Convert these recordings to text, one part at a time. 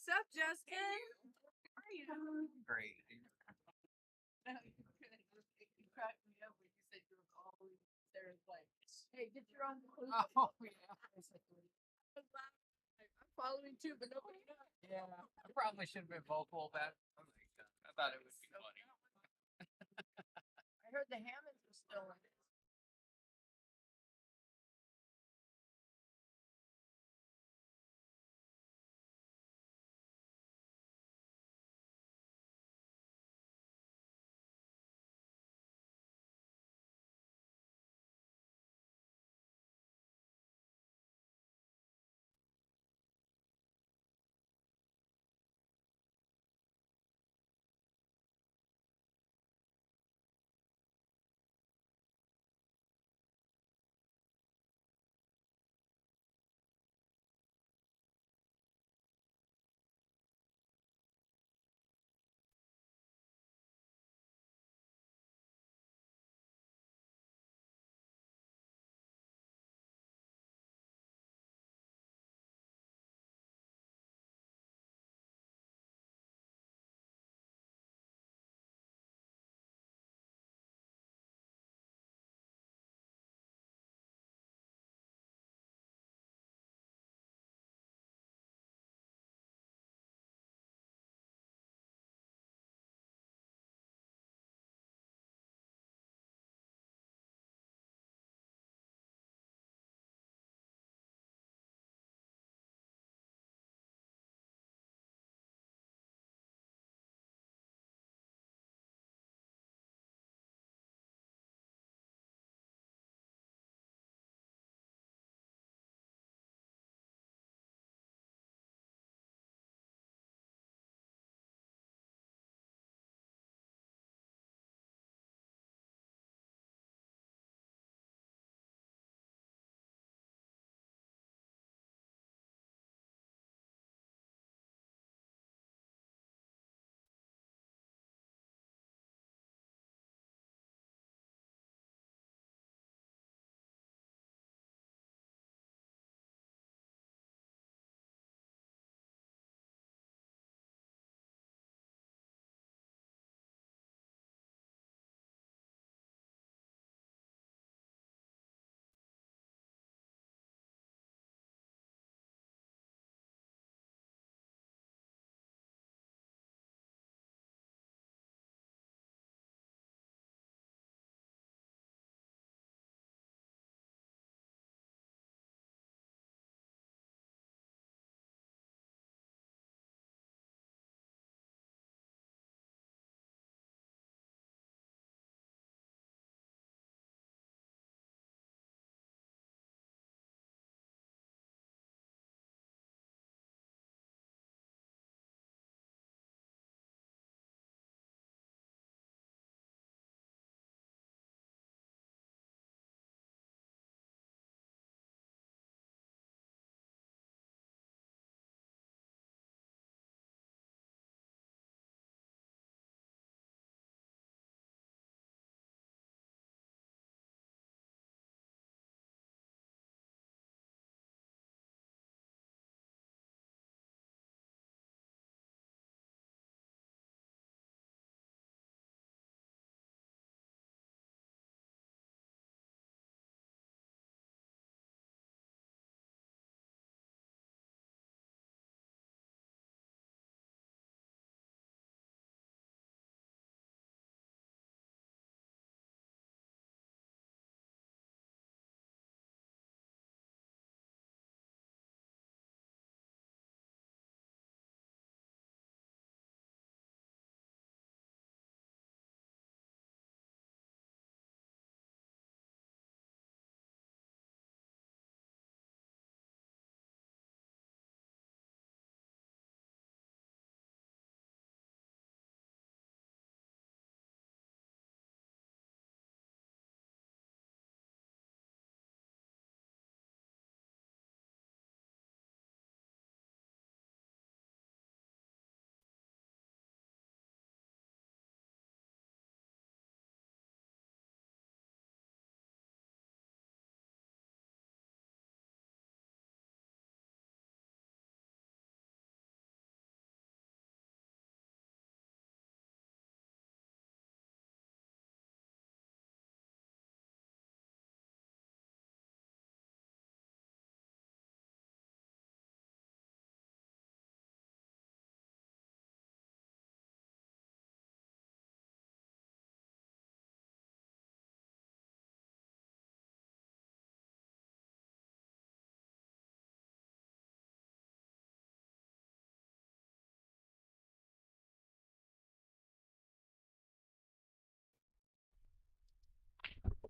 Sup, Justin? How are you? Great. You cracked me up when you said you were always there. Like, hey, get your own clothes. Oh, yeah. I'm following too, but nobody knows. Yeah. I probably should have been vocal about it. I thought it would be funny. I heard the Hammonds were still in it.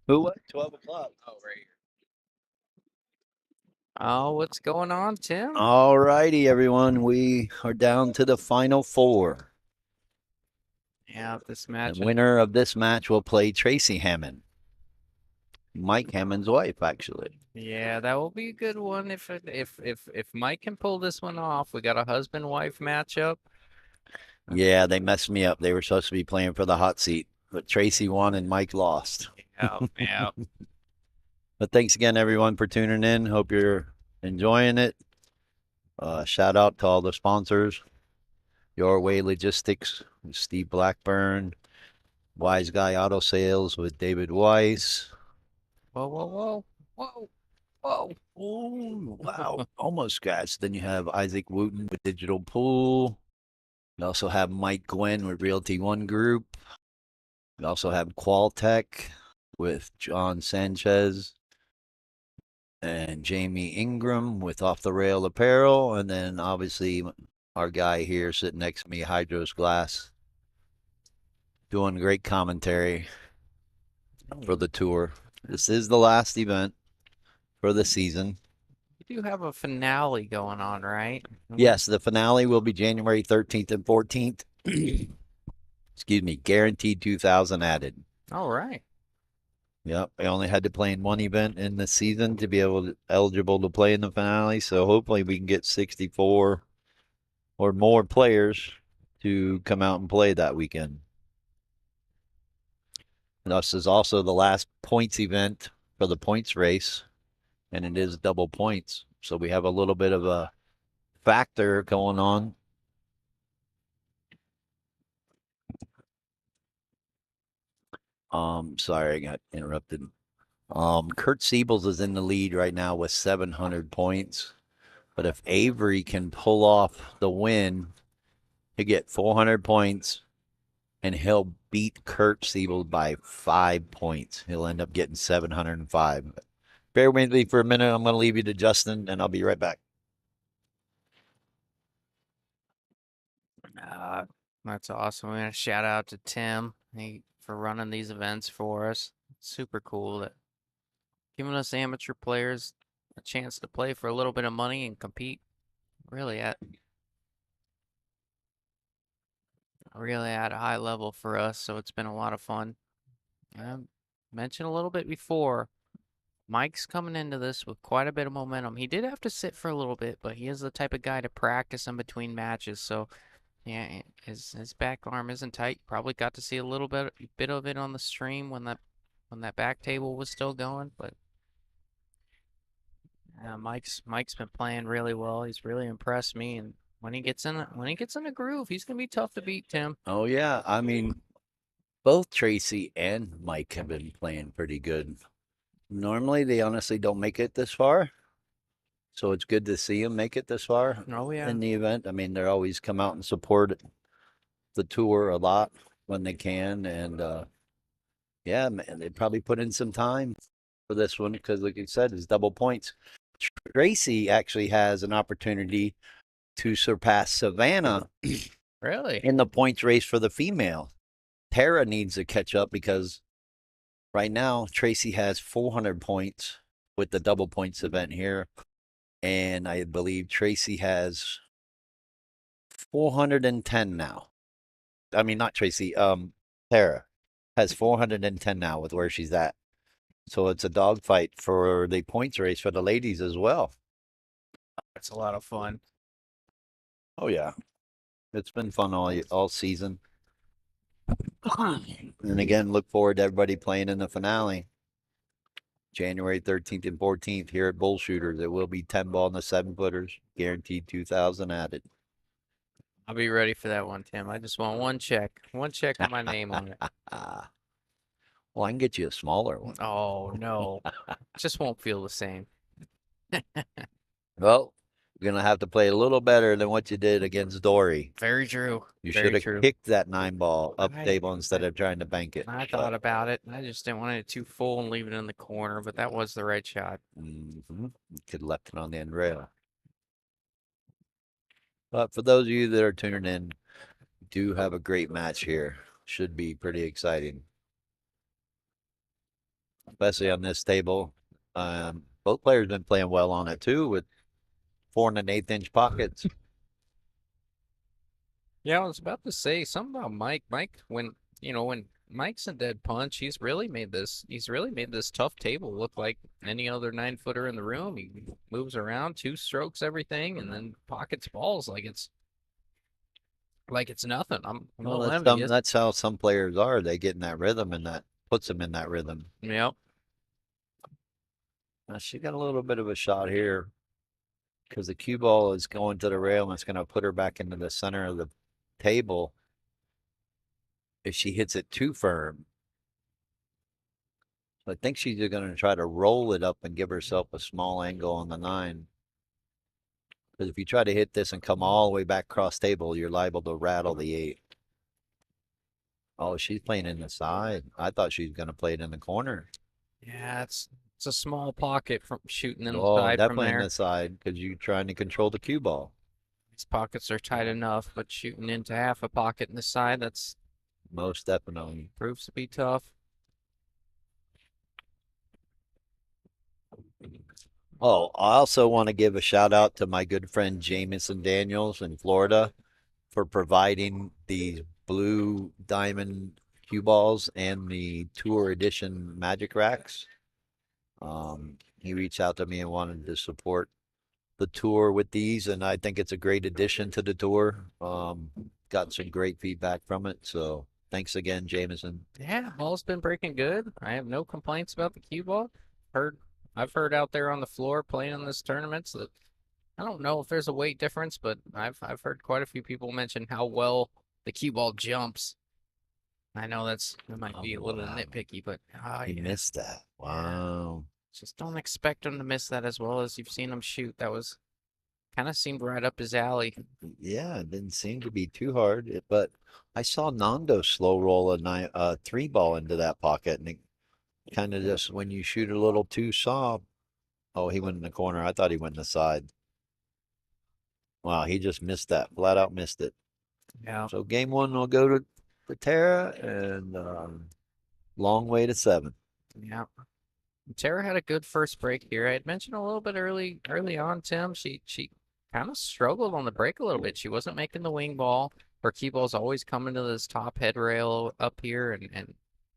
Who what? 12 o'clock. Oh, right here. Oh, what's going on, Tim? All righty, everyone. We are down to the final four. Yeah, this The match. winner of this match will play Tracy Hammond, Mike Hammond's wife, actually. Yeah, that will be a good one if Mike can pull this one off. We got a husband-wife matchup. Yeah, they messed me up. They were supposed to be playing for the hot seat, but Tracy won and Mike lost. Yeah, yeah. But thanks again, everyone, for tuning in. Hope you're enjoying it. Shout out to all the sponsors. Your Way Logistics with Steve Blackburn. Wise Guy Auto Sales with David Weiss. Whoa, whoa, whoa, whoa, whoa. Oh, wow. Almost scratched. Then you have Isaac Wooten with Digital Pool. You also have Mike Gwynn with Realty One Group. You also have Qualtech with John Sanchez and Jamie Ingram with Off the Rail Apparel. And then obviously our guy here sitting next to me, Hydros Glass, doing great commentary for the tour. This is the last event for the season. You do have a finale going on, right? Yes, the finale will be January 13th and 14th. Excuse me, guaranteed 2,000 added. All right. Yep, I only had to play in one event in the season to be eligible to play in the finale. So hopefully we can get 64 or more players to come out and play that weekend. And this is also the last points event for the points race, and it is double points. So we have a little bit of a factor going on. Sorry, I got interrupted. Kurt Siebels is in the lead right now with 700 points. But if Avery can pull off the win, he'll get 400 points, and he'll beat Kurt Siebels by 5 points. He'll end up getting 705. Bear with me for a minute. I'm going to leave you to Justin, and I'll be right back. That's awesome. We're gonna shout out to Tim for running these events for us. Super cool that giving us amateur players a chance to play for a little bit of money and compete really at a high level for us. So it's been a lot of fun. I mentioned a little bit before, Mike's coming into this with quite a bit of momentum. He did have to sit for a little bit, but he is the type of guy to practice in between matches. So yeah, his back arm isn't tight. Probably got to see a little bit of it on the stream when that back table was still going. But Mike's been playing really well. He's really impressed me, and when he gets in a groove, he's gonna be tough to beat, Tim. Oh, yeah. I mean, both Tracy and Mike have been playing pretty good. Normally, they honestly don't make it this far. So it's good to see them make it this far Oh yeah. in the event. I mean, they're always come out and support the tour a lot when they can. And yeah, man, they probably put in some time for this one because, like you said, it's double points. Tracy actually has an opportunity to surpass Savannah Really? in the points race for the female. Tara needs to catch up because right now Tracy has 400 points with the double points event here. And I believe Tracy has 410 now. I mean, not Tracy. Tara has 410 now with where she's at. So it's a dogfight for the points race for the ladies as well. It's a lot of fun. Oh yeah, it's been fun all season. And again, look forward to everybody playing in the finale. January 13th and 14th here at Bullshooters. It will be 10 ball in the 7-footers, guaranteed 2,000 added. I'll be ready for that one, Tim. I just want one check with my name on it. Well, I can get you a smaller one. Oh no, just won't feel the same. Well, you're going to have to play a little better than what you did against Dory. Very true. You Very should have true. kicked that 9-ball up I- table instead of trying to bank it. I thought about it. I just didn't want it too full and leave it in the corner, but that was the right shot. You could have left it on the end rail. But for those of you that are tuning in, do have a great match here. Should be pretty exciting. especially on this table. Both players been playing well on it too, with 4 1/8 inch pockets. Yeah, I was about to say something about Mike. Mike, when Mike's a dead punch, he's really made this tough table look like any other 9-footer in the room. He moves around, 2 strokes everything, and then pockets balls like it's nothing. I'm a Well, little envious. that's how some players are. They get in that rhythm, and that puts them in that rhythm. Yep. Now, she got a little bit of a shot here because the cue ball is going to the rail and it's going to put her back into the center of the table if she hits it too firm. So I think she's going to try to roll it up and give herself a small angle on the 9. Because if you try to hit this and come all the way back cross table, you're liable to rattle the 8. Oh, she's playing in the side. I thought she was going to play it in the corner. Yeah, it's a small pocket from shooting in the Oh, side from definitely in there. the side because you're trying to control the cue ball. These pockets are tight enough, but shooting into half a pocket in the side, that's Most definitely. proves to be tough. Oh, I also want to give a shout out to my good friend Jamison Daniels in Florida for providing these blue diamond cue balls and the tour edition magic racks. He reached out to me and wanted to support the tour with these, and I think it's a great addition to the tour. Got some great feedback from it, so thanks again, Jameson. Yeah, ball's been breaking good. I have no complaints about the cue ball. I've heard out there on the floor playing in this tournament that I don't know if there's a weight difference, but I've heard quite a few people mention how well the cue ball jumps. I know that might be a little wow. nitpicky, but He missed that. Wow. just don't expect him to miss that as well as you've seen him shoot. That was kind of seemed right up his alley. Yeah, it didn't seem to be too hard, but I saw Nando slow roll a 3 ball into that pocket, and it kind of just when you shoot a little too soft. Oh, he went in the corner. I thought he went in the side. Wow, he just missed that. Flat out missed it. Yeah. So game 1 will go to Tara, and long way to 7. Yeah. Tara had a good first break here. I had mentioned a little bit early on, Tim. She kind of struggled on the break a little bit. She wasn't making the wing ball. Her cue ball's always coming to this top head rail up here and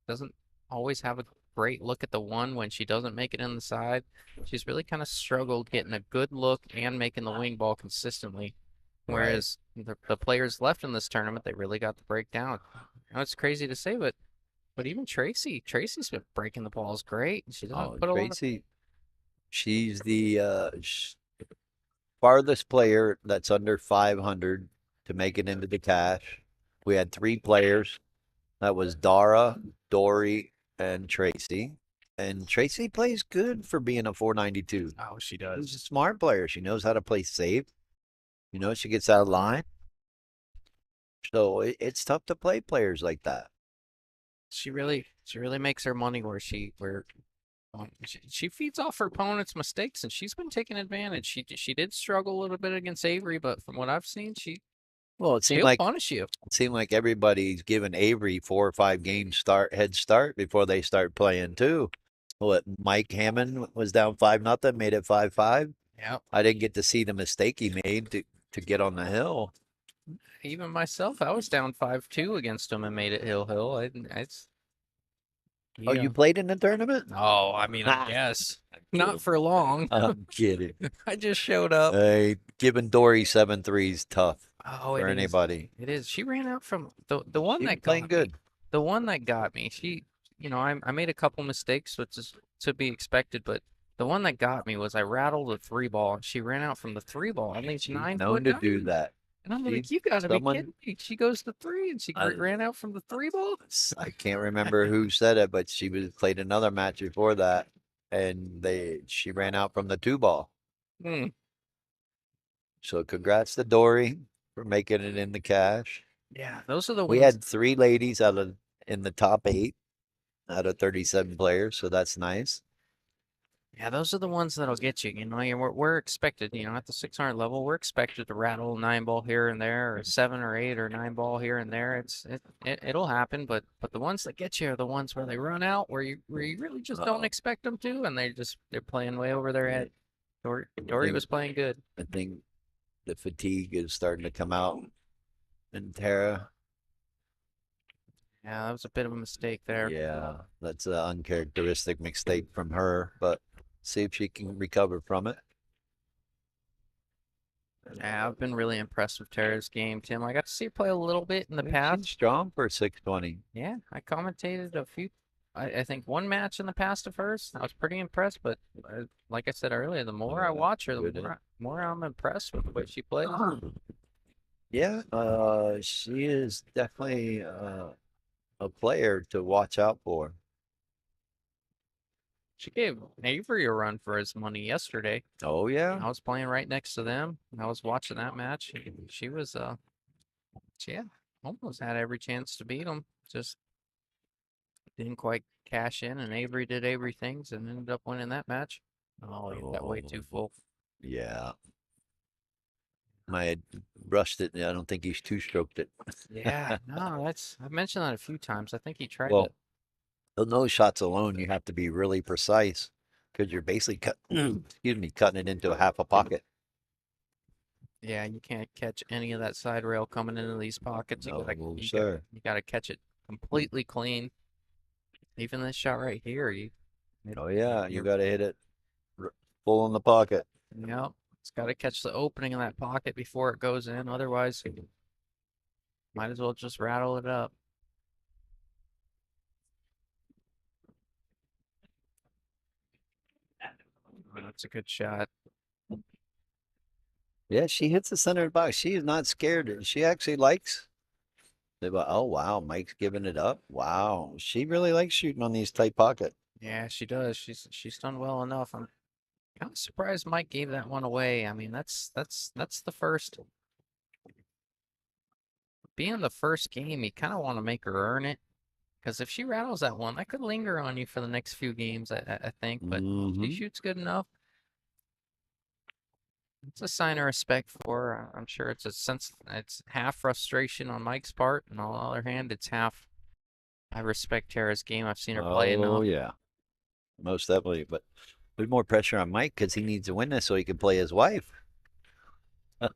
doesn't always have a great look at the 1 when she doesn't make it in the side. She's really kind of struggled getting a good look and making the wing ball consistently. Whereas the players left in this tournament, they really got the break down. Now it's crazy to say, but even Tracy's been breaking the balls great. She doesn't put a lot of Tracy, she's the farthest player that's under 500 to make it into the cash. We had 3 players. That was Dara, Dory, and Tracy. And Tracy plays good for being a 492. Oh, she She's does. a smart player. She knows how to play safe. You know, she gets out of line. So it's tough to play players like that. She really makes her money where she feeds off her opponent's mistakes, and she's been taking advantage. She did struggle a little bit against Avery, but from what I've seen, Well, it seemed she'll like punish you. everybody's giving Avery 4 or 5 games head start before they start playing too. What Mike Hammond was down 5-0, made it 5-5. Yeah. I didn't get to see the mistake he made to get on the hill. Even myself, I was down 5-2 against him and made it hill. Oh, you played in the tournament? Oh, I mean, I guess not for long. I'm kidding. I just showed up. Hey, giving Dory 7-3 is tough Oh, for anybody. It is. She ran out from the one She's that playing got good. me. The one that got me. I made a couple mistakes, which is to be expected, but the one that got me was I rattled a 3 ball, and she ran out from the 3 ball. I think She's 9 known foot to nine. do that. And I'm like, She- you gotta someone- be kidding me. She goes to 3 and she ran out from the 3 ball. I can't remember who said it, but she played another match before that, and she ran out from the 2 ball. Hmm. So congrats to Dory for making it in the cash. Yeah, those are the We ones. had 3 ladies in the top 8 out of 37 players, so that's nice. Yeah, those are the ones that'll get you. You know, we're expected. You know, at the 600 level, we're expected to rattle a 9 ball here and there, or a 7 or 8 or 9 ball here and there. It'll happen, but the ones that get you are the ones where they run out, where you really just don't expect them to, and they're playing way over their head. Dory was playing good. I think the fatigue is starting to come out in Tara. Yeah, that was a bit of a mistake there. Yeah, that's an uncharacteristic mistake from her, but see if she can recover from it. Yeah, I've been really impressed with Tara's game, Tim. I got to see her play a little bit in the She's past. strong for 620. Yeah, I commentated a few. I think one match in the past of hers. I was pretty impressed, but like I said earlier, the more I watch her, the more I'm impressed with the way she plays. Yeah, she is definitely a player to watch out for. She gave Avery a run for his money yesterday. Oh yeah. I was playing right next to them. I was watching that match. She was yeah, almost had every chance to beat him. Just didn't quite cash in, and Avery did Avery things and ended up winning that match. Oh, he got way too full. Yeah. I had rushed it, and I don't think he's two-stroked it. Yeah, no, I've mentioned that a few times. I think he tried Well, it. the nose shots alone, you have to be really precise because you're basically cutting it into a half a pocket. Yeah, you can't catch any of that side rail coming into these pockets. No, You sir. gotta catch it completely clean. Even this shot right here, Oh yeah, you got to hit it full in the pocket. Yep, it's got to catch the opening of that pocket before it goes in. Otherwise, might as well just rattle it up. Oh, that's a good shot. Yeah, she hits the center of the box. She is not scared. She actually likes. Oh wow, Mike's giving it up. Wow, she really likes shooting on these tight pockets. Yeah, she does. She's done well enough. I'm kind of surprised Mike gave that one away. I mean, that's the first. Being the first game, you kind of want to make her earn it. Because if she rattles that one, that could linger on you for the next few games, I think. But she shoots good enough. It's a sign of respect for her. I'm sure it's it's half frustration on Mike's part, and on the other hand, it's half I respect Tara's game. I've seen her play enough. Oh yeah, most definitely. But there's more pressure on Mike because he needs to win this so he can play his wife.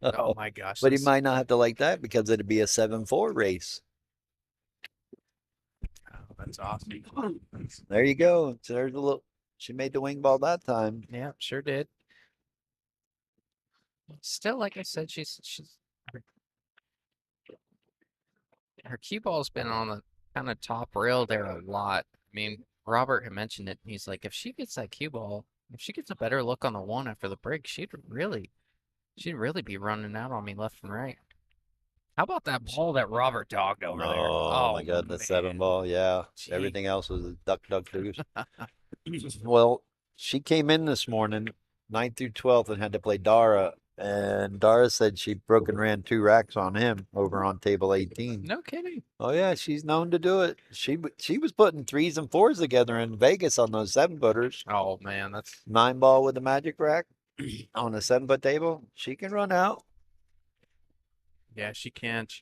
Oh my gosh. But he might not have to like that because it'd be a 7-4 race. Oh, that's awesome. There you go. So there's a little. She made the wing ball that time. Yeah, sure did. Still, like I said, her cue ball's been on the kind of top rail there a lot. I mean, Robert had mentioned it. He's like, if she gets that cue ball, if she gets a better look on the one after the break, she'd really be running out on me left and right. How about that ball that Robert dogged over there? Oh my God, the man. 7 ball. Yeah. Gee. Everything else was a duck, goose. Well, she came in this morning, 9th through 12th, and had to play Dara. And Dara said she broke and ran 2 racks on him over on table 18. No kidding. Oh yeah, she's known to do it. She was putting 3s and 4s together in Vegas on those 7-footers. Oh man, that's 9 ball with the magic rack on a 7-foot table. She can run out. yeah, she can't.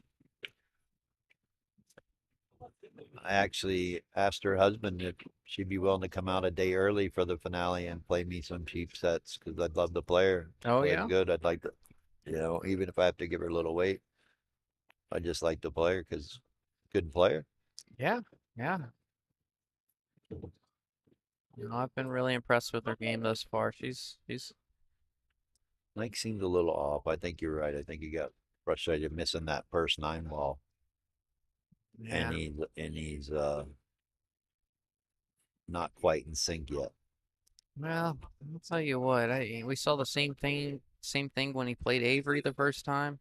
I actually asked her husband if she'd be willing to come out a day early for the finale and play me some cheap sets because I'd love to play her. Oh Play yeah. good. I'd like to, even if I have to give her a little weight, I just like to play her because good player. Yeah, yeah. You know, I've been really impressed with her game thus far. She's Mike seems a little off. I think you're right. I think he got frustrated missing that first 9 ball. yeah. And he's not quite in sync yet. Well, I'll tell you what. We saw the same thing when he played Avery the first time.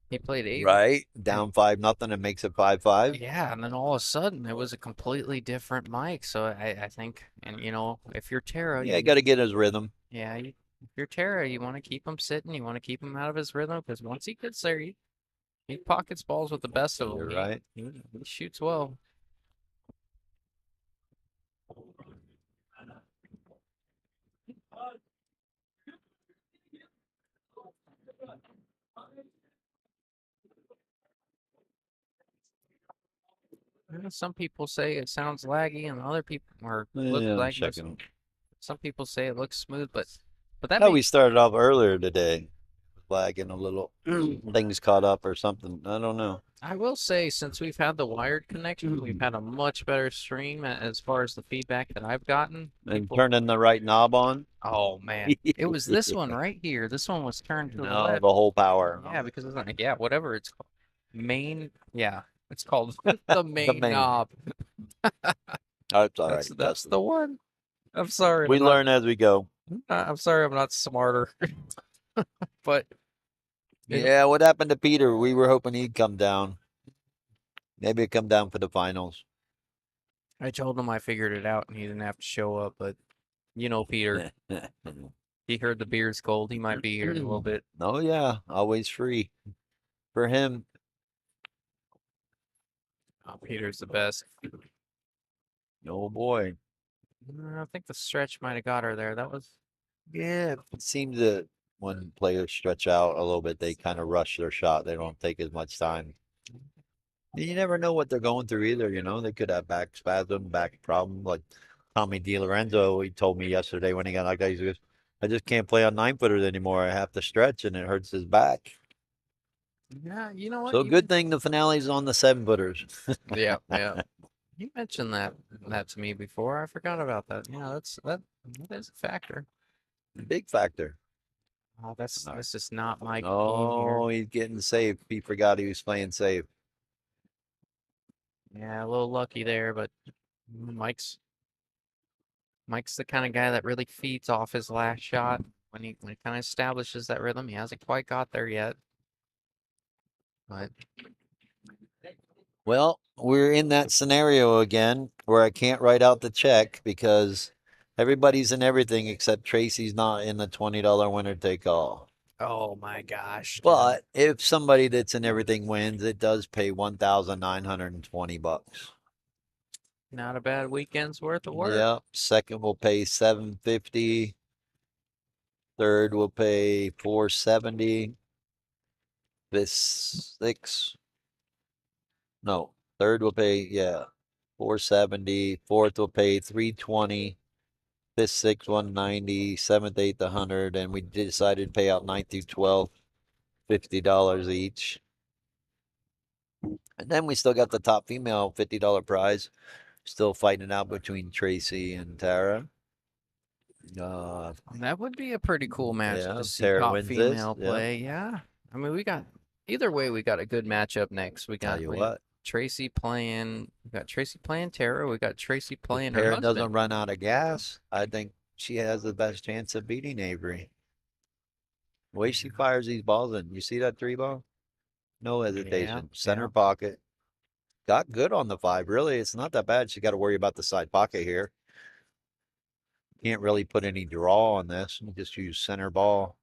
He played Avery. Right? Down 5-0 and makes it 5-5. Yeah, and then all of a sudden it was a completely different Mike. So I think, and you know, if you're Tara, Yeah, got to get his rhythm. yeah, if you're Tara, you want to keep him sitting. You want to keep him out of his rhythm because once he gets there, he pockets balls with the best of them. You're right. He shoots well. Some people say it sounds laggy, and other people look Yeah, I'm laggy. checking. Some people say it looks smooth, but that How we makes started off earlier today, lagging a little. Things caught up or something. I don't know. I will say, since we've had the wired connection, we've had a much better stream as far as the feedback that I've gotten. And turning the right knob on. Oh man, it was this one right here. This one was turned to the No, left. the whole power. Yeah, because it's like, yeah, whatever it's called. Main, yeah, it's called the main main. knob. That's all right. That's the one. I'm sorry. We learn as we go. I'm sorry, I'm not smarter. But Yeah, what happened to Peter? We were hoping he'd come down. Maybe he'd come down for the finals. I told him I figured it out and he didn't have to show up. But you know, Peter, he heard the beer's cold. He might be here in a little bit. Oh yeah, always free for him. Oh, Peter's the best. Oh boy. I think the stretch might have got her there. That was. Yeah, it seems that when players stretch out a little bit, they kind of rush their shot. They don't take as much time. You never know what they're going through either. You know, they could have back spasm, back problem. Like Tommy DiLorenzo, he told me yesterday when he got like that, he goes, "I just can't play on 9-footers anymore. I have to stretch, and it hurts his back." Yeah, you know what? So good thing the finale's on the 7-footers. Yeah, yeah. You mentioned that to me before. I forgot about that. Yeah, that is a factor. Big factor. Oh, that's just not my game Oh, here. he's getting safe. He forgot he was playing safe. Yeah, a little lucky there, but Mike's the kind of guy that really feeds off his last shot when he kind of establishes that rhythm. He hasn't quite got there yet, but Well, we're in that scenario again where I can't write out the check because everybody's in everything except Tracy's not in the $20 winner take all. oh my gosh. But if somebody that's in everything wins, it does pay $1,920. Not a bad weekend's worth of work. Yep. Second will pay $750. Third will pay $470. This six. No, third will pay, yeah, $470. Fourth will pay $320. Fifth, sixth, $190. Seventh, eighth, $100. And we decided to pay out 9th through 12, $50 each. And then we still got the top female $50 prize. Still fighting it out between Tracy and Tara. That would be a pretty cool match Yeah, to see Tara top wins this, female yeah. play. Yeah. I mean, either way, we got a good matchup next. We got Tell you what, Tracy playing. We got Tracy playing Tara. We got Tracy playing her Tara husband. doesn't run out of gas. I think she has the best chance of beating Avery. The way she fires these balls in. You see that 3-ball? No hesitation. Center pocket. Got good on the 5. Really, it's not that bad. She got to worry about the side pocket here. Can't really put any draw on this. You just use center ball.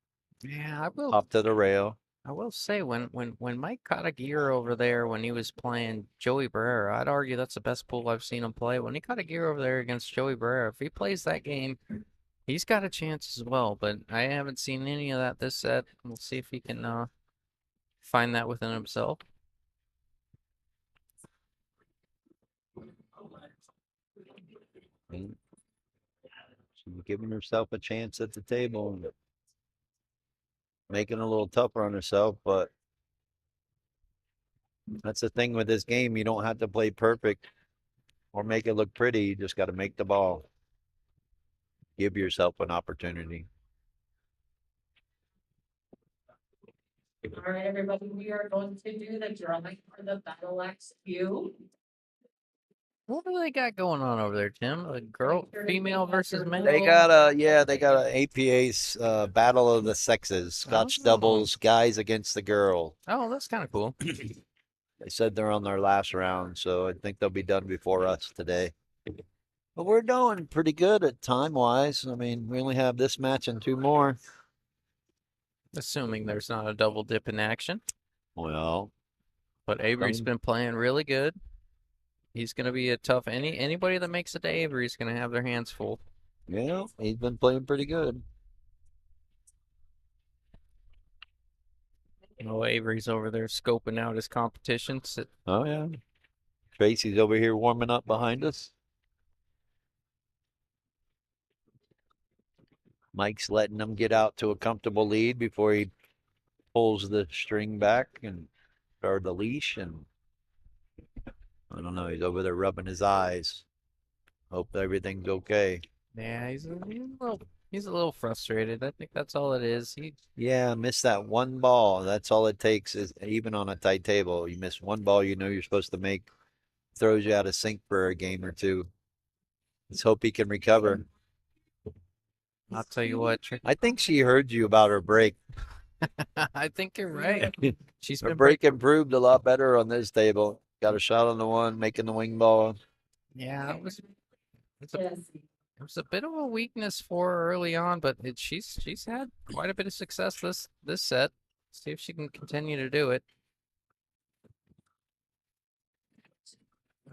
Yeah, I will. Up to the rail. I will say when Mike caught a gear over there when he was playing Joey Barrera, I'd argue that's the best pool I've seen him play. When he caught a gear over there against Joey Barrera, if he plays that game, he's got a chance as well. But I haven't seen any of that this set. We'll see if he can find that within himself. She's giving herself a chance at the table and making it a little tougher on herself, but that's the thing with this game. You don't have to play perfect or make it look pretty. You just got to make the ball. Give yourself an opportunity. All right, everybody, we are going to do the drawing for the Battle Axe Q. What do they got going on over there, Tim? A female versus male? They got a APA's battle of the sexes, Scotch doubles, guys against the girl. Oh, that's kind of cool. They said they're on their last round, so I think they'll be done before us today. But we're doing pretty good at time-wise. I mean, we only have this match and 2 more. Assuming there's not a double dip in action. Well, but Avery's been playing really good. He's going to be a tough anybody that makes it to Avery is going to have their hands full. Yeah, he's been playing pretty good. Oh, Avery's over there scoping out his competitions. Oh yeah. Tracy's over here warming up behind us. Mike's letting them get out to a comfortable lead before he pulls the string back or the leash, and I don't know. He's over there rubbing his eyes. Hope everything's okay. Yeah, he's a little frustrated. I think that's all it is. Yeah, missed that one ball. That's all it takes is even on a tight table. You miss one ball you know you're supposed to make, throws you out of sync for a game or two. Let's hope he can recover. I'll tell you what, I think she heard you about her break. I think you're right. She's Her been break improved a lot better on this table. Got a shot on the one, making the wing ball. Yeah, it's a, it was a bit of a weakness for her early on, but she's had quite a bit of success this set. See if she can continue to do it.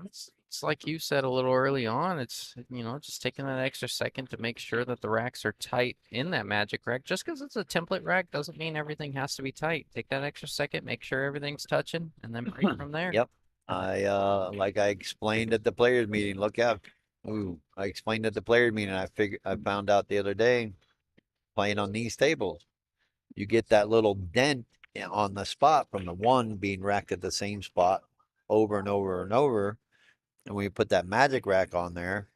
It's like you said a little early on. It's just taking that extra second to make sure that the racks are tight in that magic rack. Just because it's a template rack doesn't mean everything has to be tight. Take that extra second, make sure everything's touching, and then break from there. Yep. Like I explained at the players meeting. Look out. Ooh, I explained at the players meeting. I found out the other day playing on these tables. You get that little dent on the spot from the one being racked at the same spot over and over and over. And when you put that magic rack on there,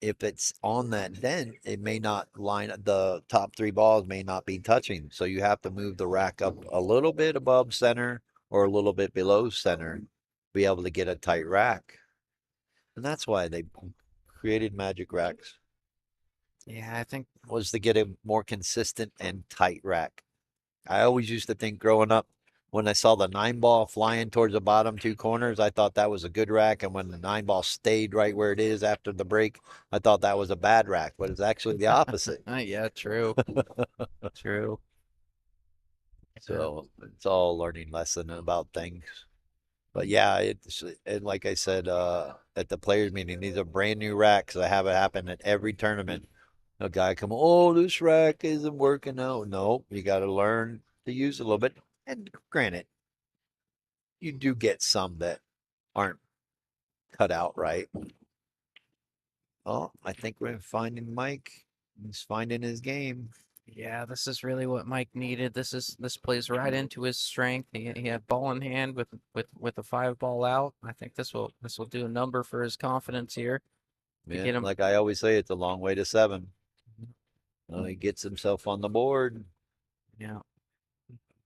if it's on that dent, it may not line the top three balls may not be touching. So you have to move the rack up a little bit above center or a little bit below center to be able to get a tight rack. And that's why they created magic racks. Yeah, I think Was to get a more consistent and tight rack. I always used to think growing up, when I saw the 9-ball flying towards the bottom two corners, I thought that was a good rack. And when the 9-ball stayed right where it is after the break, I thought that was a bad rack. But it's actually the opposite. yeah, true. True. So it's all a learning lesson about things. But yeah, and like I said at the players meeting, these are brand new racks. I have it happen at every tournament. A guy come, oh, this rack isn't working out. No, you got to learn to use it a little bit. And granted, you do get some that aren't cut out right. Oh, I think we're finding Mike. He's finding his game. Yeah, this is really what Mike needed. This plays right into his strength. He had ball in hand with a 5-ball out. I think this will do a number for his confidence here. Yeah, get him. like I always say, it's a long way to 7. He gets himself on the board. Yeah.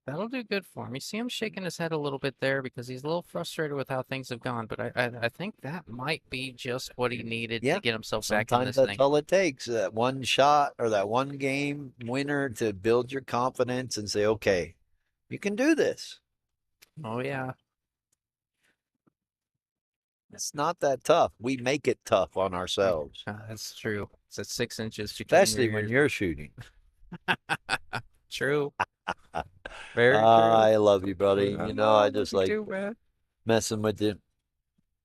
That'll do good for him. You see him shaking his head a little bit there because he's a little frustrated with how things have gone. But I think that might be just what he needed to get himself back in Sometimes this that's thing. all it takes. That one shot or that one game winner to build your confidence and say, okay, you can do this. Oh, yeah. It's not that tough. We make it tough on ourselves. That's true. It's at 6 inches. Especially when you're shooting. True. Very true. I love you, buddy. I just like messing with you.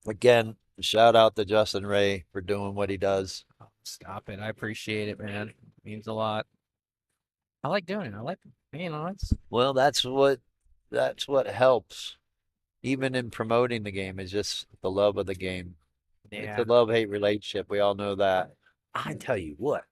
Again, shout out to Justin Ray for doing what he does. Oh, stop it. I appreciate it, man. It means a lot. I like doing it. I like, it's. Well, that's what helps. Even in promoting the game is just the love of the game. Yeah. It's a love-hate relationship. We all know that. I tell you what,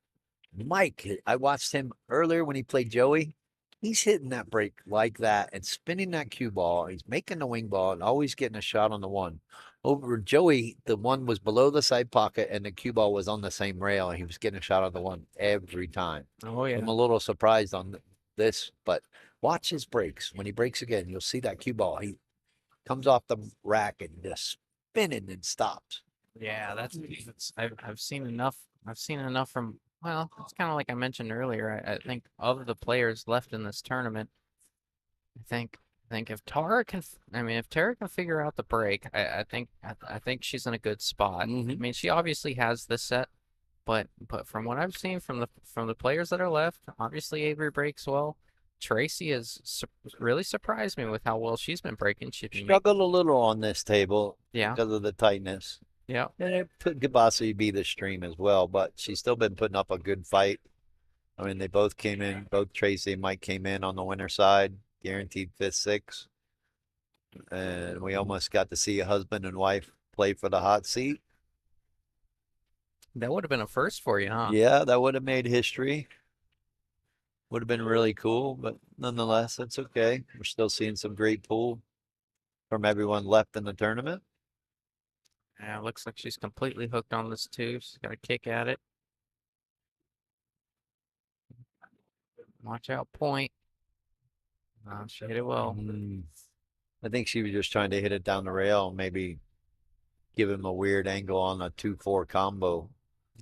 Mike, I watched him earlier when he played Joey. He's hitting that break like that and spinning that cue ball. He's making the wing ball and always getting a shot on the one. Over Joey, the one was below the side pocket and the cue ball was on the same rail and he was getting a shot on the one every time. Oh, yeah. I'm a little surprised on this, but watch his breaks. When he breaks again, you'll see that cue ball. He comes off the rack and just spinning and stops. Yeah, I've seen enough. I've seen enough from. Well, it's kind of like I mentioned earlier. I think of the players left in this tournament, I think if Tara can, if Tara can figure out the break, I think she's in a good spot. Mm-hmm. I mean, she obviously has this set, but from what I've seen from the players that are left, obviously Avery breaks well. Tracy has really surprised me with how well she's been breaking. She struggled a little on this table, yeah, because of the tightness. Yeah, and it could possibly be the stream as well, but she's still been putting up a good fight. I mean, they both came in. Both Tracy and Mike came in on the winner side, guaranteed 5th, 6th. And we almost got to see a husband and wife play for the hot seat. That would have been a first for you, huh? Yeah, that would have made history. Would have been really cool, but nonetheless, it's okay. We're still seeing some great pool from everyone left in the tournament. Yeah, looks like she's completely hooked on this too. She's got a kick at it. Watch out, point. She hit it well. I think she was just trying to hit it down the rail, maybe give him a weird angle on a 2-4 combo.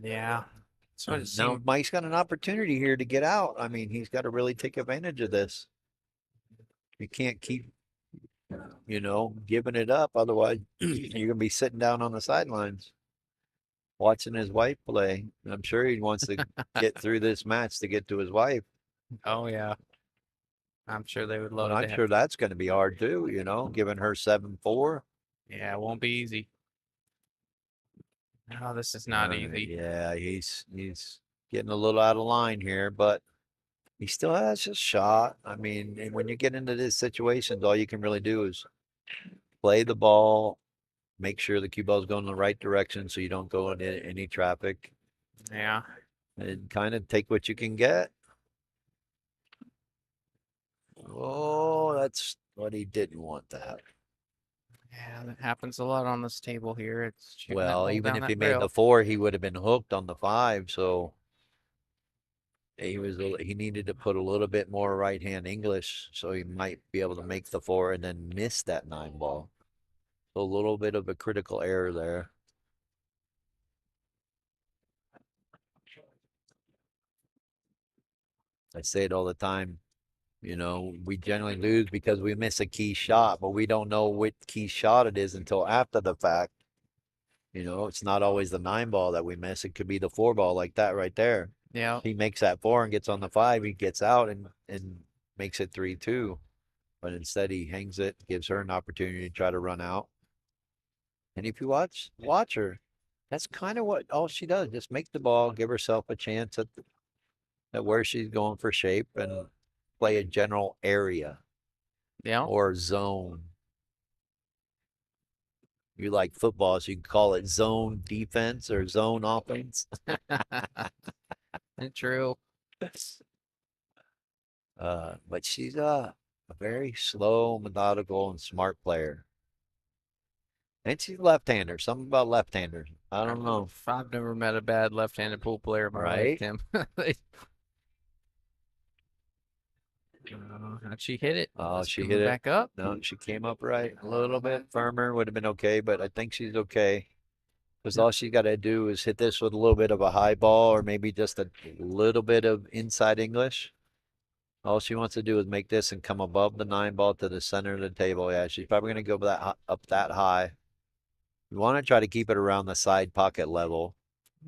Yeah. That's what it Now seemed. Mike's got an opportunity here to get out. I mean, he's got to really take advantage of this. You can't keep, giving it up. Otherwise, you're gonna be sitting down on the sidelines watching his wife play. I'm sure he wants to get through this match to get to his wife. Oh yeah. I'm sure they would But love I'm that. sure that's going to be hard too, giving her 7-4. Yeah, it won't be easy. No, this is not easy. Yeah, he's getting a little out of line here, but he still has a shot. I mean, and when you get into these situations, all you can really do is play the ball, make sure the cue ball's going in the right direction so you don't go into any traffic, Yeah. and kind of take what you can get. Oh, that's what he didn't want to happen. Yeah, that happens a lot on this table here. It's shooting that Well, ball even down if he that made the rail. 4, he would have been hooked on the 5. So he needed to put a little bit more right hand English, so he might be able to make the 4 and then miss that 9 ball. So a little bit of a critical error there. I say it all the time. We generally lose because we miss a key shot, but we don't know what key shot it is until after the fact. It's not always the 9 ball that we miss. It could be the 4 ball like that right there. Yeah. He makes that 4 and gets on the 5. He gets out and makes it 3-2. But instead he hangs it, gives her an opportunity to try to run out. And if you watch her, that's kind of what all she does. Just make the ball, give herself a chance at where she's going for shape, and play a general area Yeah. or zone. You like football, so you can call it zone defense or zone offense. True. But she's a very slow, methodical, and smart player. And she's left-hander. Something about left-handers. I don't know. I've never met a bad left-handed pool player in my life, Right? Tim. How'd she hit it? Oh, It's she coming hit it. back up. No, she came up right. A little bit firmer would have been okay, but I think she's okay. Because all she got to do is hit this with a little bit of a high ball or maybe just a little bit of inside English. All she wants to do is make this and come above the 9 ball to the center of the table. Yeah, she's probably going to go up that high. You want to try to keep it around the side pocket level.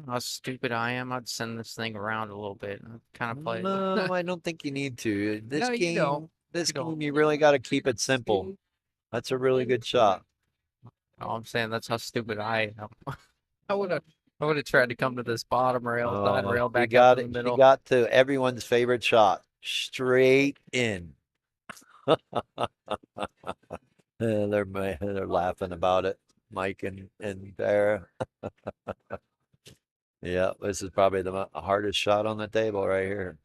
How stupid I am. I'd send this thing around a little bit and kind of play. No, I don't think you need to. No, you don't. This You don't. game, you really got to keep it simple. That's a really good shot. Oh, I'm saying that's how stupid I am. I would have tried to come to this bottom rail, side rail, back up in the middle. He got to everyone's favorite shot, straight in. They're laughing about it, Mike and Tara. Yeah, this is probably the hardest shot on the table right here.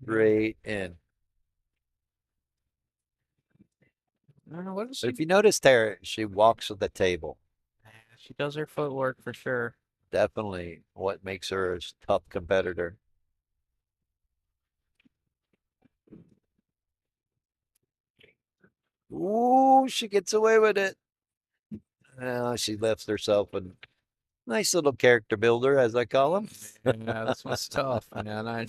Straight in. I don't know, what is But she? if you notice, Tara, she walks with the table. She does her footwork for sure. Definitely what makes her a tough competitor. Ooh, she gets away with it. She lifts herself a nice little character builder, as I call him. Yeah, this one's tough, man. I'm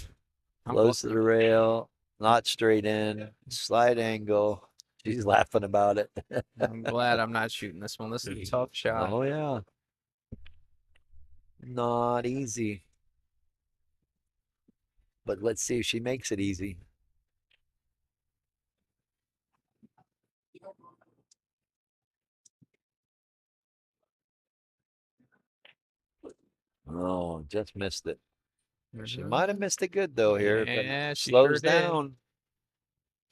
Close to the rail, not straight in, slight angle. She's laughing about it. I'm glad I'm not shooting this one. This is a tough shot. Oh, yeah. Not easy. But let's see if she makes it easy. Oh, just missed it. She might have missed it good though here. Yeah, but she slows sure did. down.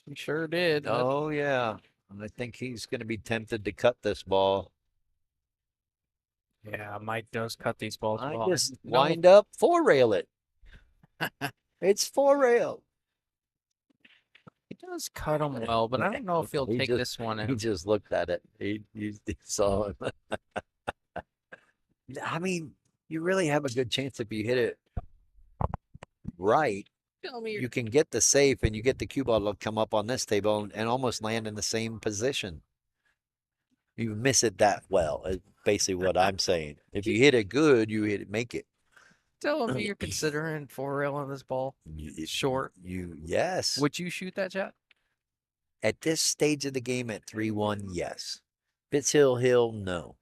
She sure did. Oh yeah. I think he's going to be tempted to cut this ball. Yeah, Mike does cut these balls I well. just No- wind up, four rail it. It's four rail. He does cut them well, but I don't know if he'll He take just- this one He in. just looked at it. He saw it. I mean, you really have a good chance if you hit it right. Tell me You can get the safe and you get the cue ball to come up on this table and almost land in the same position. You miss it that well, is basically what I'm saying. If you hit it good, you hit it, make it. telling me you're considering 4-rail on this ball. Short. Yes. Would you shoot that shot? At this stage of the game at 3-1, yes. Hill, no.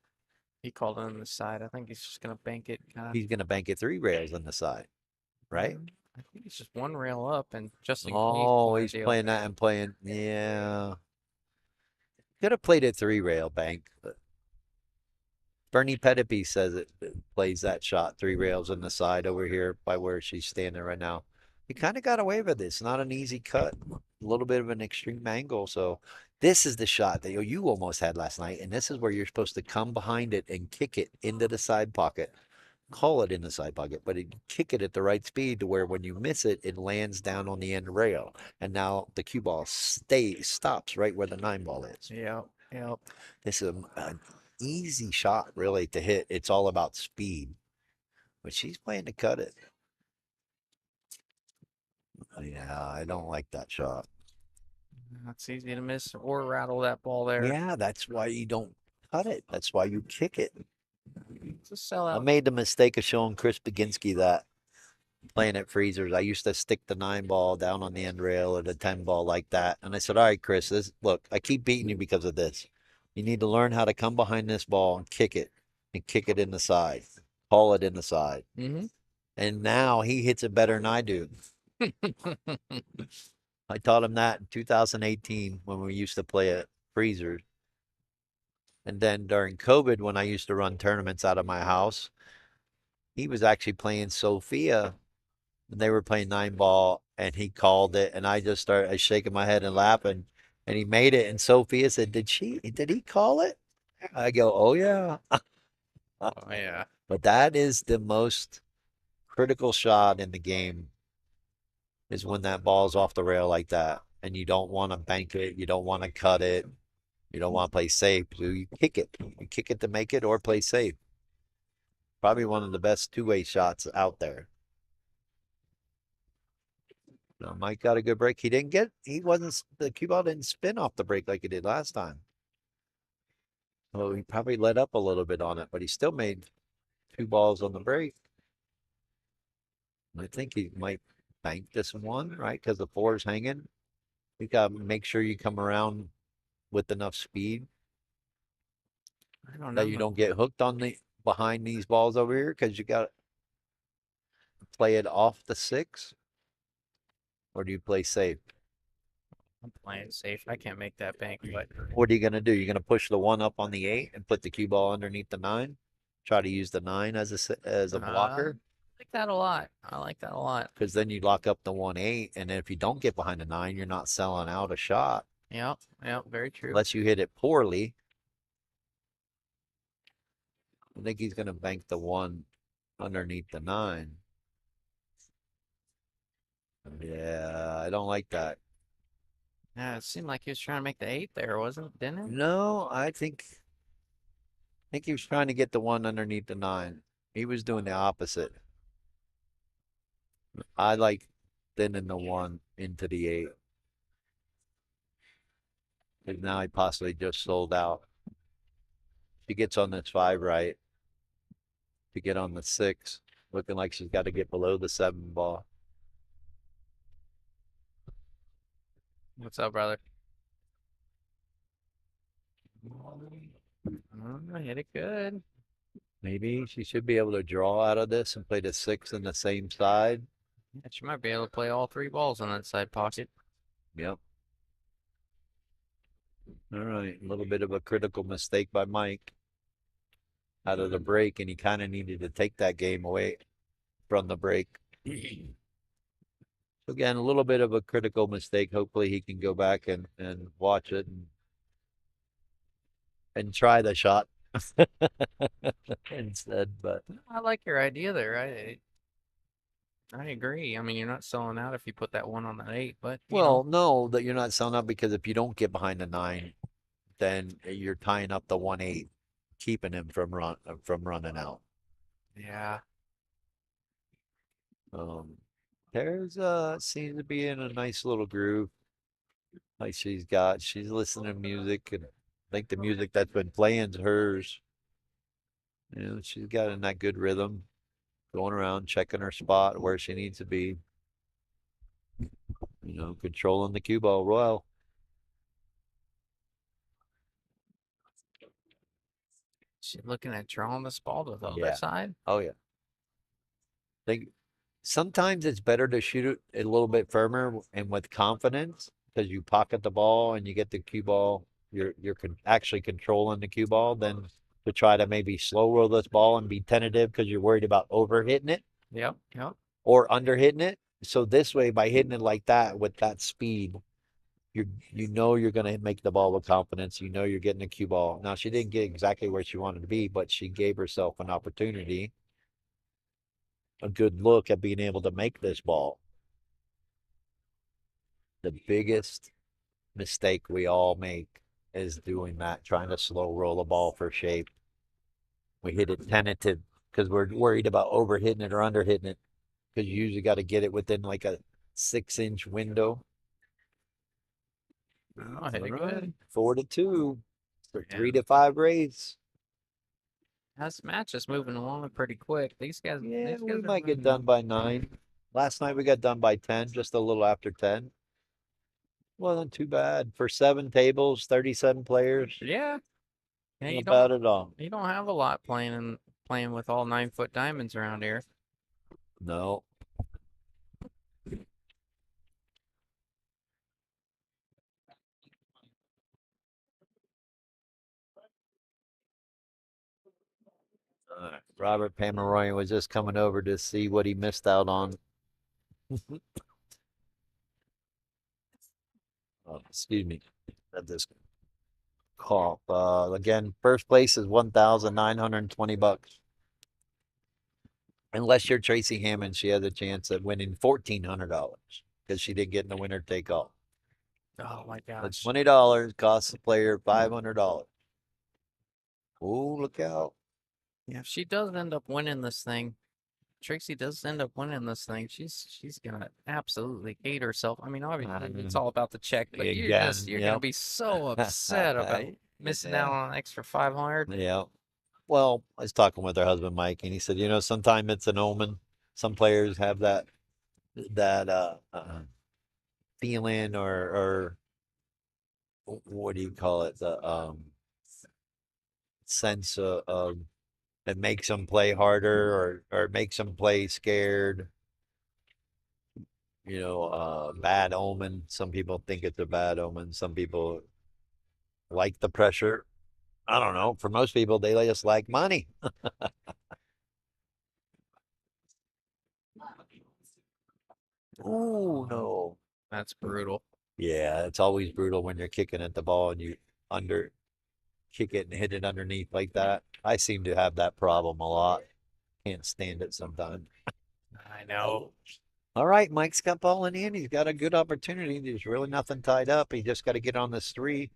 He called it on the side. I think he's just gonna bank it. He's going to bank it 3 rails on the side, right? I think he's just 1 rail up, and just in case. Oh, kind of he's deal. playing that and playing. Yeah. Could have played a 3-rail bank, but Bernie Pettipe says it plays that shot 3 rails on the side over here by where she's standing right now. He kind of got away with it. It's not an easy cut, a little bit of an extreme angle. So this is the shot that you almost had last night, and this is where you're supposed to come behind it and kick it into the side pocket. Call it in the side pocket, but kick it at the right speed to where when you miss it, it lands down on the end rail. And now the cue ball stops right where the 9 ball is. Yep. Yep. This is an easy shot, really, to hit. It's all about speed. But she's playing to cut it. Yeah, I don't like that shot. It's easy to miss or rattle that ball there. Yeah, that's why you don't cut it. That's why you kick it. It's a sellout. I made the mistake of showing Chris Baginski that playing at freezers. I used to stick the 9 ball down on the end rail or the 10 ball like that. And I said, all right, Chris, look, I keep beating you because of this. You need to learn how to come behind this ball and kick it in the side. Call it in the side. Mm-hmm. And now he hits it better than I do. I taught him that in 2018 when we used to play at freezers. And then during COVID, when I used to run tournaments out of my house, he was actually playing Sophia and they were playing 9 ball and he called it. And I just started shaking my head and laughing and he made it. And Sophia said, did he call it? I go, oh yeah. Oh, yeah. But that is the most critical shot in the game is when that ball's off the rail like that. And you don't want to bank it. You don't want to cut it. You don't want to play safe. So you kick it. You kick it to make it or play safe. Probably one of the best 2-way shots out there. No, Mike got a good break. The cue ball didn't spin off the break like it did last time. Well, he probably let up a little bit on it, but he still made 2 balls on the break. I think he might bank this one, right? Because the 4's hanging. You got to make sure you come around with enough speed I don't know. that you don't get hooked on behind these balls over here because you got to play it off the 6. Or do you play safe? I'm playing safe. I can't make that bank, but What are you going to do? You're going to push the 1 up on the 8 and put the cue ball underneath the 9? Try to use the 9 as a blocker? I like that a lot. I like that a lot. Because then you lock up the 1-8, and then if you don't get behind the 9, you're not selling out a shot. Yep. Yep. Very true. Unless you hit it poorly. I think he's going to bank the 1 underneath the 9. Yeah, I don't like that. Yeah, it seemed like he was trying to make the 8 there, wasn't it? Didn't it? No, I think he was trying to get the 1 underneath the 9. He was doing the opposite. I like thinning the 1 into the 8. Because now he possibly just sold out. She gets on this 5 right to get on the 6, looking like she's got to get below the 7 ball. What's up, brother? Hit it good. Maybe she should be able to draw out of this and play the 6 in the same side. Yeah, she might be able to play all 3 balls on that side pocket. Yep. All right, a little bit of a critical mistake by Mike out of the break, and he kind of needed to take that game away from the break. Again, a little bit of a critical mistake. Hopefully he can go back and watch it and and try the shot instead. But I like your idea there. I agree. I mean, you're not selling out if you put that one on that 8, but well, no, that you're not selling up because if you don't get behind the 9, then you're tying up the 1-8, keeping him from running out. yeah. There's seems to be in a nice little groove. Like she's listening to music, and I think the music that's been playing is hers. You know, she's got in that good rhythm, going around checking her spot where she needs to be. You know, controlling the cue ball well. She's looking at drawing the ball to the other Yeah. side. Oh yeah. Think sometimes it's better to shoot it a little bit firmer and with confidence because you pocket the ball and you get the cue ball. You're actually controlling the cue ball than to try to maybe slow roll this ball and be tentative because you're worried about over hitting it Yep. Yep. or under hitting it. So this way, by hitting it like that with that speed, you know you're going to make the ball with confidence. You know you're getting a cue ball. Now she didn't get exactly where she wanted to be, but she gave herself an opportunity, a good look at being able to make this ball. The biggest mistake we all make is doing that, trying to slow roll a ball for shape. We hit it tentative because we're worried about over hitting it or under hitting it because you usually got to get it within like a 6-inch window. Oh, hit it good. 4-2 for Yeah. 3-5 race. This match is moving along pretty quick. These guys, Yeah, these we guys are might get moving. done by 9. Last night we got done by 10, just a little after 10. Wasn't too bad for 7 tables, 37 players. Yeah. Yeah, Not bad at all. you don't have a lot playing with all 9-foot diamonds around here. No. Robert Pomeroy was just coming over to see what he missed out on. Oh, excuse me. Had this cough. Again, first place is $1,920. Unless you're Tracy Hammond, she has a chance at winning $1,400 because she didn't get in the winner take all. Oh my But gosh. $20 costs the player $500. Oh, look out. Yeah, if she does end up winning this thing, Trixie does end up winning this thing, she's gonna absolutely hate herself. I mean, obviously it's all about the check, but you're Again, gonna yep. be so upset about missing out on an extra 500. Yeah. Well, I was talking with her husband Mike, and he said, sometimes it's an omen. Some players have that feeling or what do you call it? The sense of it makes them play harder or makes them play scared. Bad omen. Some people think it's a bad omen. Some people like the pressure. I don't know. For most people, they just like money. Oh no. That's brutal. Yeah, it's always brutal when you're kicking at the ball and you under kick it and hit it underneath like that. I seem to have that problem a lot. Can't stand it sometimes. I know. All right, Mike's got ball in the end. He's got a good opportunity. There's really nothing tied up. He just got to get on this 3.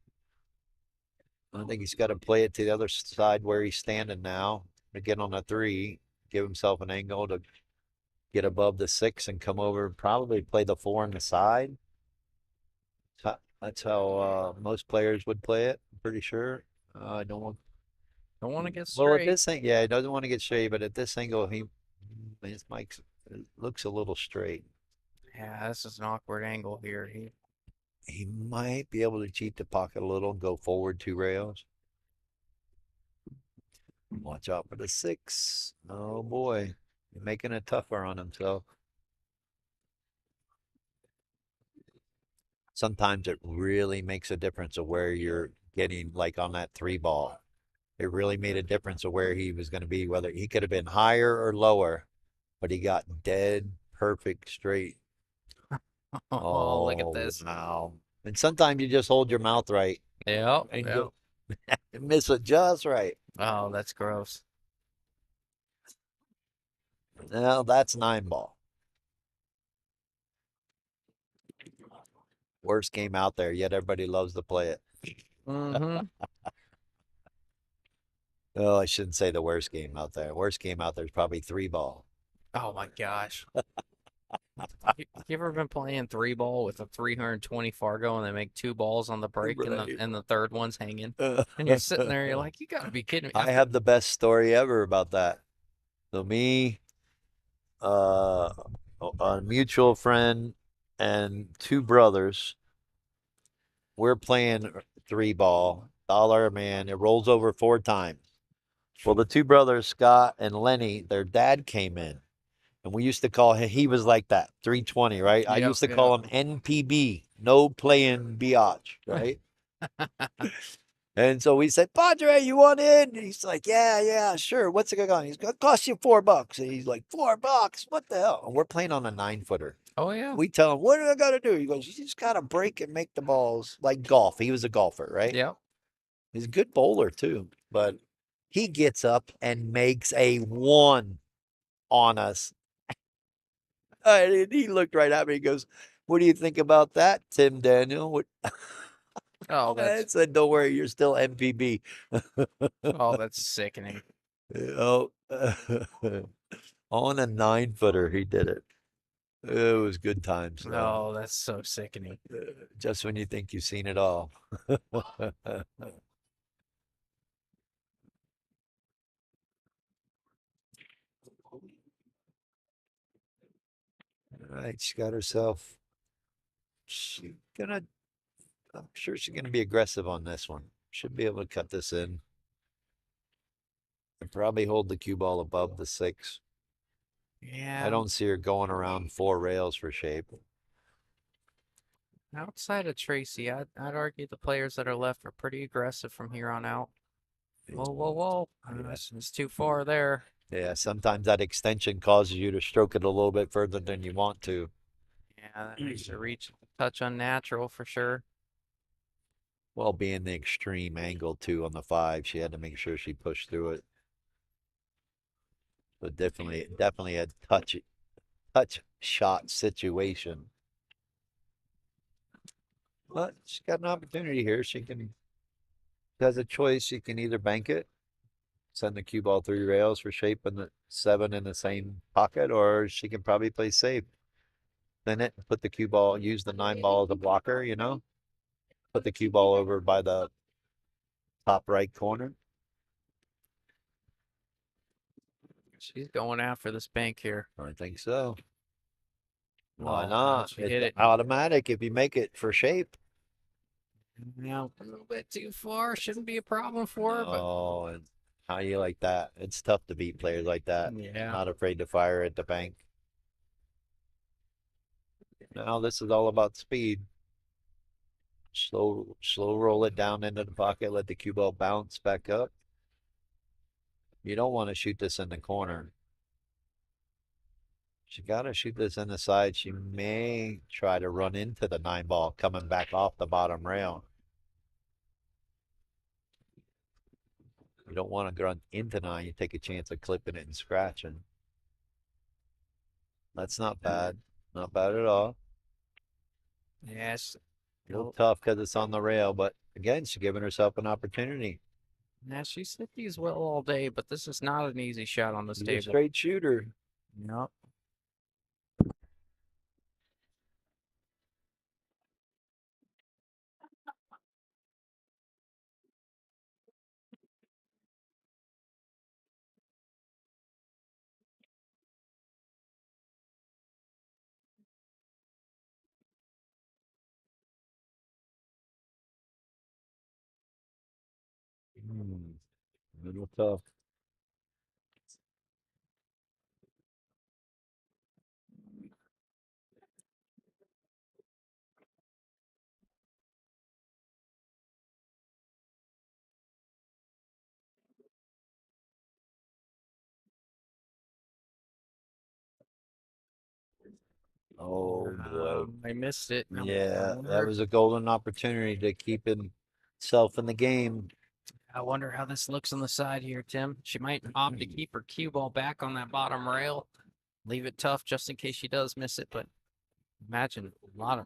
I think he's got to play it to the other side where he's standing now to get on a 3, give himself an angle to get above the 6 and come over and probably play the 4 on the side. That's how most players would play it. I'm pretty sure. I don't want to get Well, at straight. this thing, yeah, he doesn't want to get straight, but at this angle, his mic looks a little straight. Yeah, this is an awkward angle here. He might be able to cheat the pocket a little and go forward 2 rails. Watch out for the 6. Oh boy, you're making it tougher on himself. Sometimes it really makes a difference of where you're getting, like on that 3 ball. It really made a difference of where he was going to be, whether he could have been higher or lower, but he got dead perfect straight. Oh, look at this. Wow. And sometimes you just hold your mouth right. Yep. And Yep. Miss it just right. Oh, that's gross. Now that's 9-ball. Worst game out there, yet everybody loves to play it. Mm-hmm. Oh, I shouldn't say the worst game out there. Worst game out there is probably 3-ball. Oh my gosh. You ever been playing 3-ball with a 320 Fargo and they make 2 balls on the break Right. and the third one's hanging? And you're sitting there, you're like, you gotta be kidding me. I have the best story ever about that. So me, a mutual friend, and 2 brothers, we're playing 3-ball. Dollar a man. It rolls over 4 times. Well, the 2 brothers, Scott and Lenny, their dad came in. And we used to call him, he was like that, 320, right? I Yep, used to call him NPB, no playing biatch, right? And so we said, Padre, you want in? And he's like, yeah, sure. What's it going to He's going to cost you $4. And he's like, $4? What the hell? And we're playing on a 9-footer. Oh yeah. We tell him, what do I got to do? He goes, you just got to break and make the balls like golf. He was a golfer, right? Yep. He's a good bowler too. But he gets up and makes a 1 on us. And he looked right at me. He goes, what do you think about that, Tim Daniel? What? Oh, I said, don't worry, you're still MPB. that's sickening. Oh, on a 9-footer, he did it. It was good times. Oh, that's so sickening. Just when you think you've seen it all. All right, she got herself. I'm sure she's gonna be aggressive on this one. Should be able to cut this in. And probably hold the cue ball above the 6. Yeah. I don't see her going around 4 rails for shape. Outside of Tracy, I'd argue the players that are left are pretty aggressive from here on out. Whoa. It's too far there. Yeah, sometimes that extension causes you to stroke it a little bit further than you want to. Yeah, that makes the reach touch unnatural for sure. Well, being the extreme angle too on the 5, she had to make sure she pushed through it. But definitely a touch shot situation. But she's got an opportunity here. She has a choice. She can either bank it, send the cue ball 3 rails for shape and the 7 in the same pocket, or she can probably play safe. Then it, put the cue ball, use the 9-ball as a blocker, put the cue ball over by the top right corner. She's going after this bank here. I think so. Why Oh, not? she hit It's it. automatic if you make it for shape. Yeah, a little bit too far. Shouldn't be a problem for her, but Oh, and how you like that? It's tough to beat players like that. yeah. Not afraid to fire at the bank. Now this is all about speed. Slow roll it down into the pocket. Let the cue ball bounce back up. You don't want to shoot this in the corner. She got to shoot this in the side. She may try to run into the 9-ball coming back off the bottom rail. You don't want to run into 9. You take a chance of clipping it and scratching. That's not bad. Not bad at all. Yes. A little tough because it's on the rail, but again, she's giving herself an opportunity. Yeah, she's hit these well all day, but this is not an easy shot on this She's a table. straight shooter. Yep. A little tough. Oh boy. I missed it. Yeah, that was a golden opportunity to keep himself in the game. I wonder how this looks on the side here, Tim. She might opt to keep her cue ball back on that bottom rail. Leave it tough just in case she does miss it, but imagine a lot of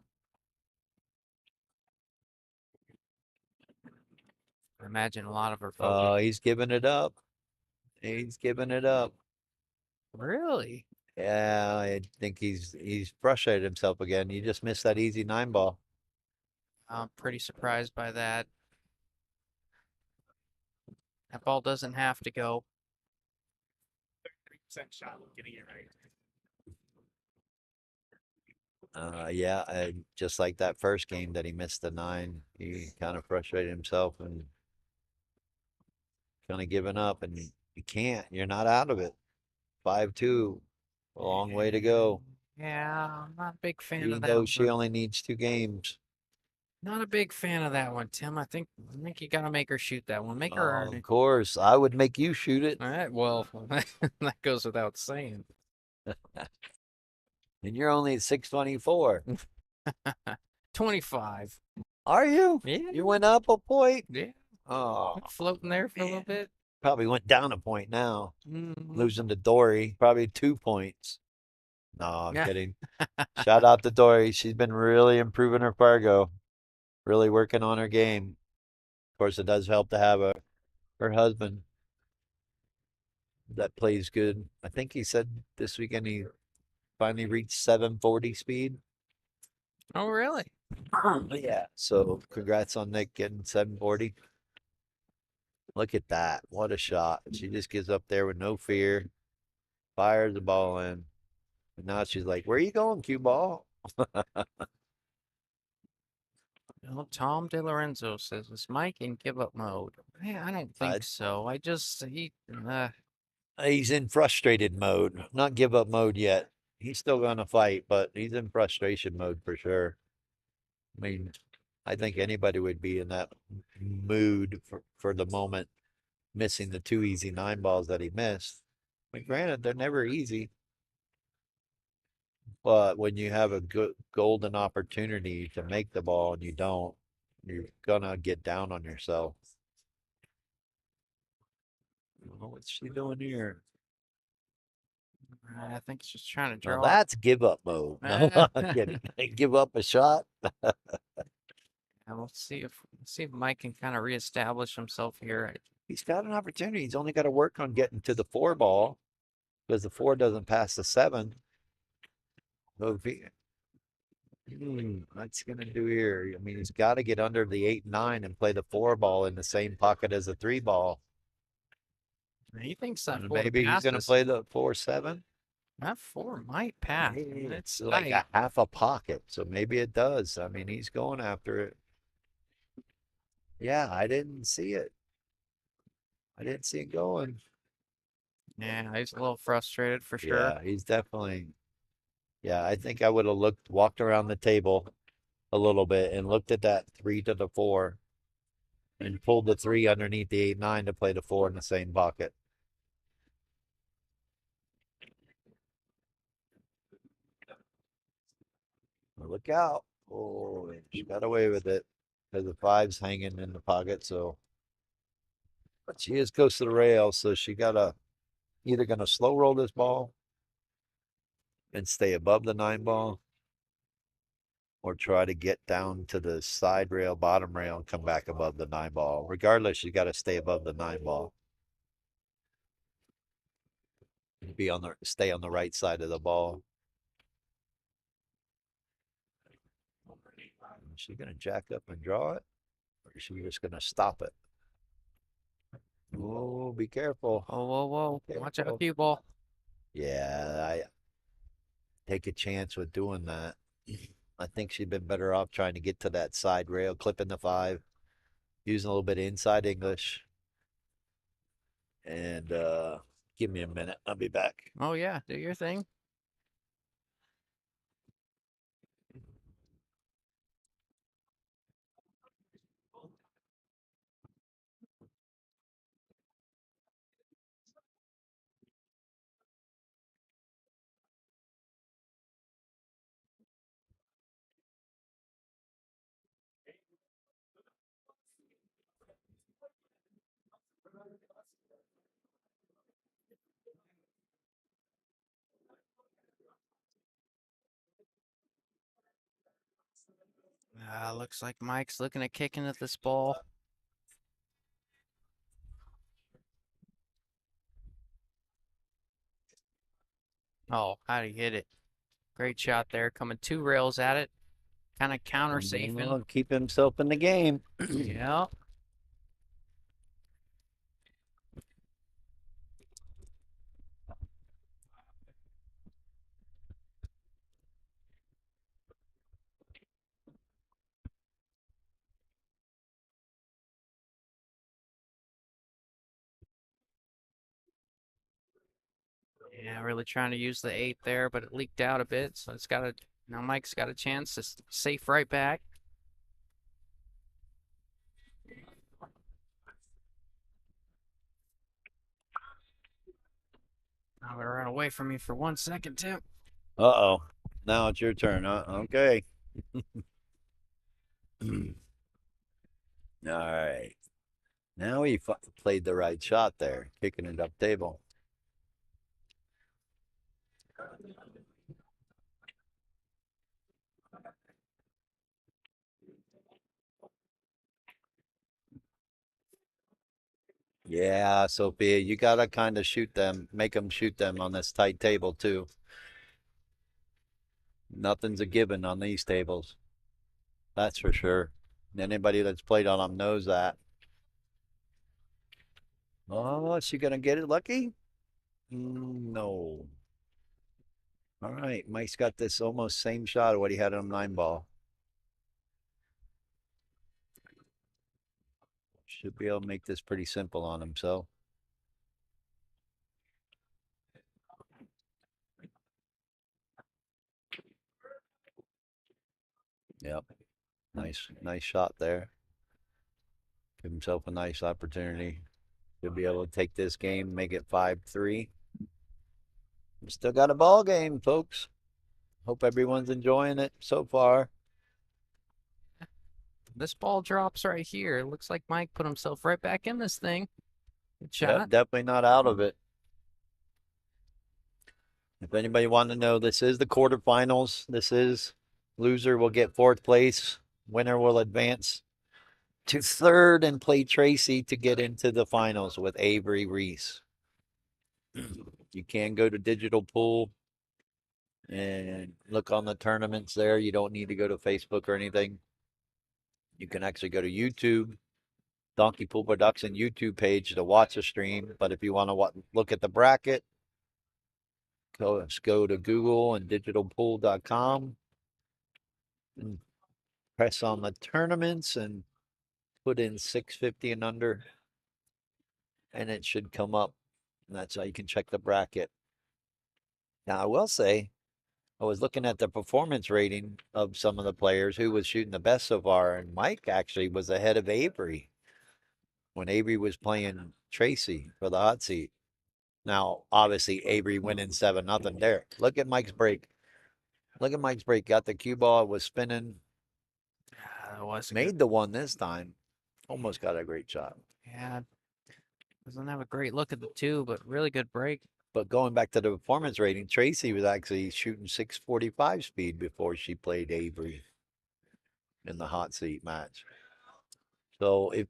her Oh, focus. he's giving it up. He's giving it up. Really? Yeah, I think he's frustrated himself again. He just missed that easy 9 ball. I'm pretty surprised by that. That ball doesn't have to go. 30% shot of getting it right. Yeah, just like that first game that he missed the 9, he kind of frustrated himself and kind of given up. And you can't. You're not out of it. 5-2, a long way to go. Yeah, I'm not a big fan Even of that though she one. only needs 2 games. Not a big fan of that one, Tim. I think you gotta make her shoot that one. Make her earn Of it. course, I would make you shoot it. All right. Well, that goes without saying. And you're only at 624. 25. Are you? Yeah. You went up a point? Yeah. Oh, Floating there for a little bit. probably went down a point now. Mhm. Losing to Dory, probably 2 points. No, I'm Yeah. kidding. Shout out to Dory. She's been really improving her Fargo, really working on her game. Of course, it does help to have her husband that plays good. I think he said this weekend he finally reached 740 speed. Oh, really? Yeah. So congrats on Nick getting 740. Look at that. What a shot. She just gets up there with no fear, fires the ball in. And now she's like, where are you going, cue ball? Well, Tom DeLorenzo says, is Mike in give up mode? Yeah, I don't think so. He's in frustrated mode, not give up mode yet. He's still going to fight, but he's in frustration mode for sure. I mean, I think anybody would be in that mood for the moment, missing the 2 easy 9 balls that he missed. I mean, granted, they're never easy, but when you have a good golden opportunity to make the ball and you don't, you're gonna get down on yourself. What's she doing here? I think it's just trying to Now draw. that's give up mode. No, I'm kidding. Give up a shot. And we'll see if Mike can kind of reestablish himself here. He's got an opportunity. He's only got to work on getting to the 4 ball because the 4 doesn't pass the 7. So if he, what's he gonna do here? I mean, he's got to get under the 8 and 9 and play the 4 ball in the same pocket as the 3 ball. He thinks that And four maybe he's gonna passes. play the 4-7. That 4 might pass. It's like a half a pocket, so maybe it does. I mean, he's going after it. Yeah, I didn't see it. I didn't see it going. Yeah, he's a little frustrated for sure. Yeah, he's definitely. Yeah, I think I would have walked around the table a little bit and looked at that 3 to the 4 and pulled the 3 underneath the 8, 9 to play the 4 in the same pocket. Look out. Oh, she got away with it because the 5's hanging in the pocket. So, but she is close to the rail. So she either going to slow roll this ball and stay above the 9 ball or try to get down to the side rail, bottom rail, and come back above the 9 ball. Regardless, she got to stay above the 9 ball. Stay on the right side of the ball. Is she gonna jack up and draw it? Or is she just gonna stop it? Oh, be careful. Oh, whoa, whoa. Watch Careful. out, cue ball. Yeah, I take a chance with doing that. I think she'd been better off trying to get to that side rail, clipping the 5, using a little bit of inside English. And give me a minute. I'll be back. Oh, yeah. Do your thing. Looks like Mike's looking at kicking at this ball. Oh, how'd he hit it? Great shot there. Coming 2 rails at it. Kind of counter safing. Well, keep himself in the game. Yeah. Yeah, really trying to use the 8 there, but it leaked out a bit. So it's got a now Mike's got a chance to safe right back. I'm gonna run away from you for 1 second, Tim. Uh-oh. Now it's your turn, huh? Okay. All right. Now he played the right shot there, kicking it up table. Yeah, Sophia, you gotta kind of shoot them, make them shoot them on this tight table too. Nothing's a given on these tables. That's for sure. Anybody that's played on them knows that. Oh, is she gonna get it lucky? No. All right, Mike's got this almost same shot of what he had on 9-ball. Should be able to make this pretty simple on himself. Yep. Nice shot there. Give himself a nice opportunity. Should be able to take this game, make it 5-3. Still got a ball game, folks. Hope everyone's enjoying it so far. This ball drops right here. It looks like Mike put himself right back in this thing. Good shot. Yep, definitely not out of it. If anybody wanted to know, this is the quarterfinals. This is loser will get 4th place. Winner will advance to 3rd and play Tracy to get into the finals with Avery Reese. You can go to Digital Pool and look on the tournaments there. You don't need to go to Facebook or anything. You can actually go to YouTube, Donkey Pool Production YouTube page to watch the stream. But if you want to look at the bracket, go to Google and digitalpool.com and press on the tournaments and put in 650 and under, and it should come up. And that's how you can check the bracket. Now, I will say, I was looking at the performance rating of some of the players who was shooting the best so far, and Mike actually was ahead of Avery when Avery was playing Tracy for the hot seat. Now, obviously, Avery winning 7-0 there. Look at Mike's break. Look at Mike's break. Got the cue ball, was spinning. Made the one this time. Almost got a great shot. Yeah. Doesn't have a great look at the 2, but really good break. But going back to the performance rating, Tracy was actually shooting 645 speed before she played Avery in the hot seat match. So if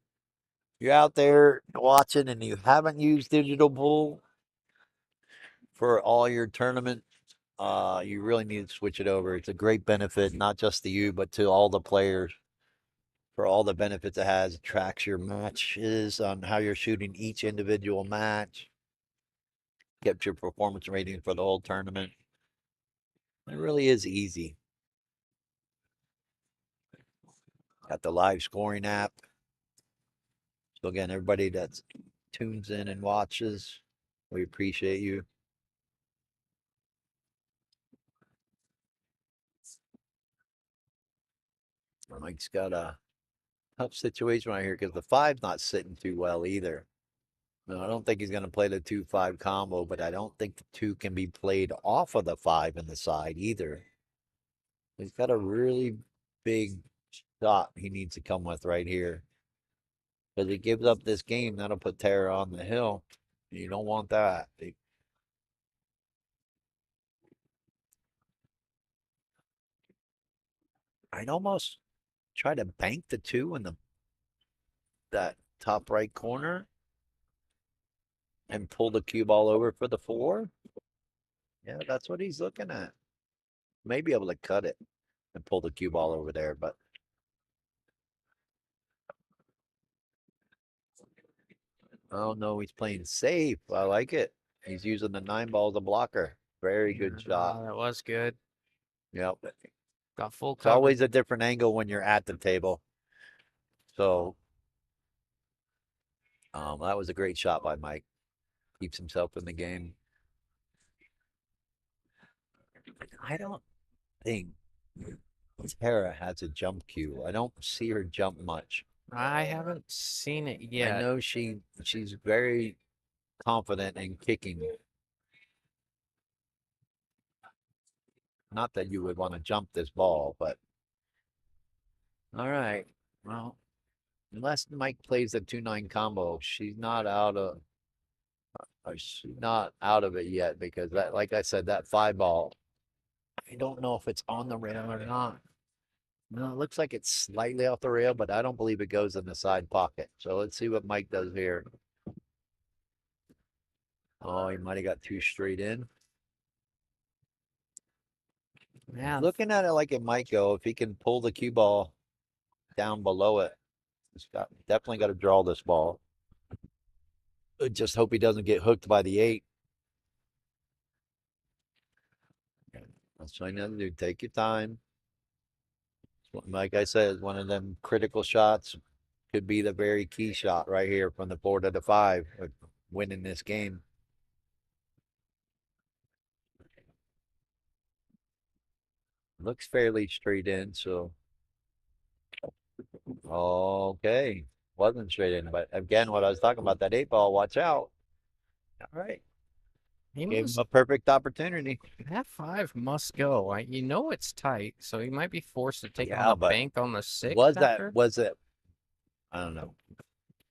you're out there watching and you haven't used Digital Pool for all your tournament, you really need to switch it over. It's a great benefit, not just to you, but to all the players. For all the benefits it has, it tracks your matches on how you're shooting each individual match. Get your performance rating for the whole tournament. It really is easy. Got the live scoring app. So again, everybody that tunes in and watches, we appreciate you. Mike's got a tough situation right here because the 5's not sitting too well either. No, I don't think he's going to play the 2-5 combo, but I don't think the 2 can be played off of the 5 in the side either. He's got a really big shot he needs to come with right here. Because he gives up this game, that'll put Tara on the hill. You don't want that. I'd almost try to bank the 2 in that top right corner and pull the cue ball over for the 4. Yeah, that's what he's looking at. May be able to cut it and pull the cue ball over there, but oh no, he's playing safe. I like it. He's using the 9 ball as a blocker. Very good shot. That was good. Yep. Got full It's coverage. always a different angle when you're at the table. So that was a great shot by Mike. Keeps himself in the game. I don't think Tara has a jump cue. I don't see her jump much. I haven't seen it yet. I know she's very confident in kicking. Not that you would want to jump this ball, but all right. Well, unless Mike plays a 2-9 combo, she's not out of it yet because that, like I said, that 5 ball, I don't know if it's on the rail or not. No, it looks like it's slightly off the rail, but I don't believe it goes in the side pocket. So let's see what Mike does here. Oh, he might have got 2 straight in. Yeah. Looking at it like it might go, if he can pull the cue ball down below it, definitely got to draw this ball. Just hope he doesn't get hooked by the 8. That's what I know to do. Take your time. Like I said, one of them critical shots could be the very key shot right here from the 4 to the 5 of winning this game. Looks fairly straight in, so okay. Wasn't straight in, but again, what I was talking about, that 8 ball, watch out. All right. Gave him a perfect opportunity. That 5 must go. You know it's tight, so he might be forced to take on Yeah, the but bank on the 6. Was after. it? I don't know.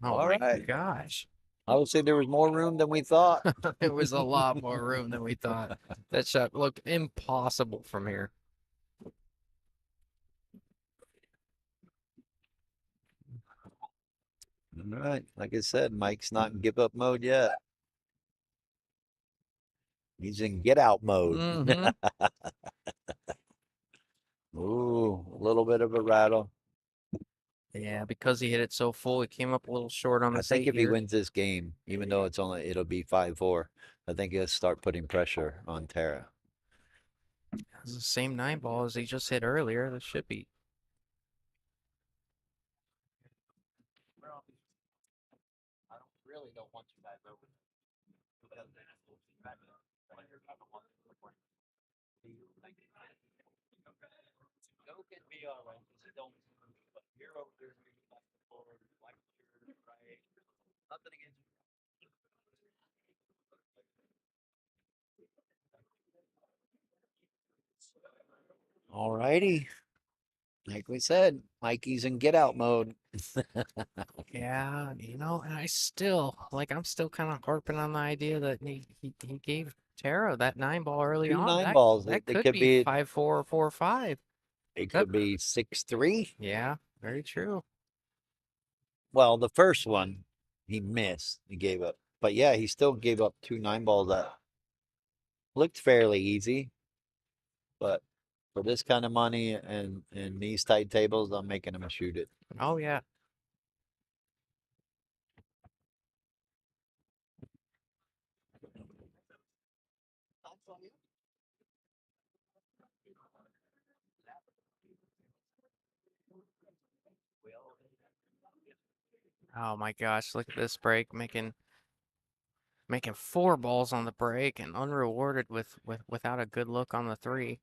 Oh All my right. gosh. I would say there was more room than we thought. It was a lot more room than we thought. That shot looked impossible from here. All right. Like I said, Mike's not in give up mode yet. He's in get out mode. Mhm. Ooh, a little bit of a rattle. Yeah, because he hit it so full, he came up a little short on I this think 8 if he here. wins this game, even though it'll be 5-4, I think he'll start putting pressure on Tara. It's the same 9 ball as he just hit earlier. This should be. I really don't want you guys over. Go get me all right. Don't. But you're over there. Like you're right. Nothing against you. All righty. Like we said, Mikey's in get out mode. Yeah, and I'm still kind of harping on the idea that he gave Tara that 9 ball early 2 on. 9 balls. That It could could be be 5-4 or 4-5. It could be 6-3. Yeah, very true. Well, the first one he missed. He gave up. But yeah, he still gave up 2 9 balls that looked fairly easy. But for this kind of money and these tight tables, I'm making him shoot it. Oh yeah. Oh my gosh, look at this break making 4 balls on the break and unrewarded without a good look on the 3.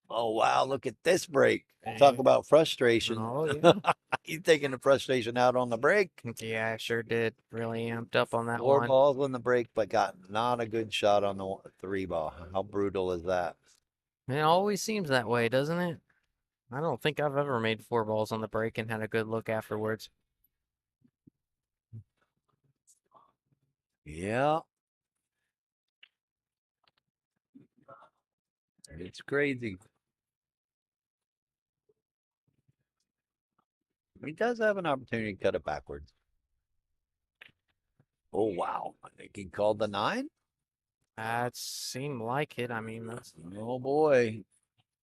Oh wow, look at this break. Talk about frustration. Oh yeah. He's taking the frustration out on the break. Yeah, I sure did. Really amped up on that 4 one. balls on the break, but got not a good shot on the 3 ball. How brutal is that? It always seems that way, doesn't it? I don't think I've ever made 4 balls on the break and had a good look afterwards. Yeah. It's crazy. He does have an opportunity to cut it backwards. Oh, wow. I think he called the 9. That seemed like it. I mean, that's Oh, boy.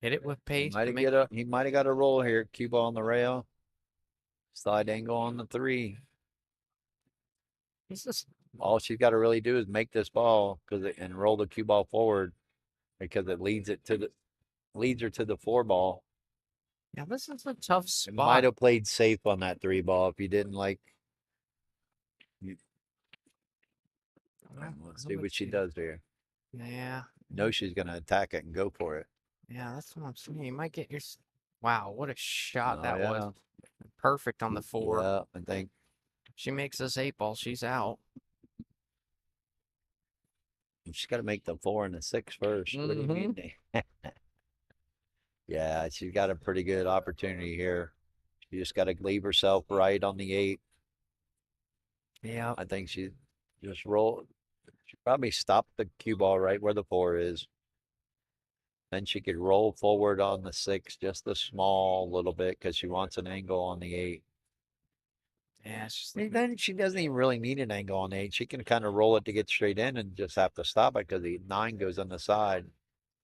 hit it with He pace. might to have make, got a roll here. Cue ball on the rail. Side angle on the 3. He's just All she's got to really do is make this ball and roll the cue ball forward because it leads her to the 4 ball. yeah. This is a tough It might spot. have played safe on that 3 ball if you didn't like. Let's see what she does here. Yeah, No, she's gonna attack it and go for it. yeah. That's what I'm saying. You might get your. Wow, what a shot Oh, that was! yeah. Perfect on the 4. Yeah, I think. She makes this 8 ball. She's out. She's got to make the 4 and the 6 first. What do you mean? Yeah, she's got a pretty good opportunity here. She just got to leave herself right on the 8. Yeah. I think she just roll. She probably stop the cue ball right where the 4 is. Then she could roll forward on the 6 just a small little bit because she wants an angle on the 8. Yeah. It's just, Then she doesn't even really need an angle on the 8. She can kind of roll it to get straight in and just have to stop it because the 9 goes on the side.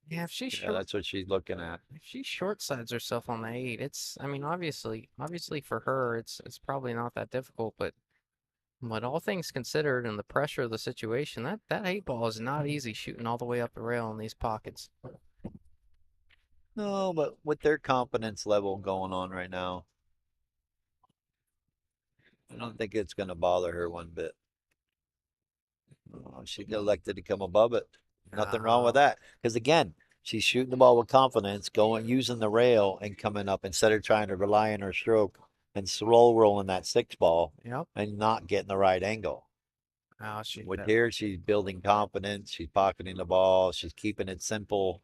yeah. If she Yeah, that's what she's looking at. if she short sides herself on the 8, it's. I mean, obviously for her, it's probably not that difficult. But all things considered, and the pressure of the situation, that 8 ball is not easy shooting all the way up the rail in these pockets. No, but with their confidence level going on right now, I don't think it's going to bother her one bit. Oh, she elected to come above it. Nothing wrong with that. Because again, she's shooting the ball with confidence, going using the rail and coming up instead of trying to rely on her stroke and slow rolling that 6 ball Yep. and not getting the right angle. Oh, With here, she's building confidence. She's pocketing the ball. She's keeping it simple.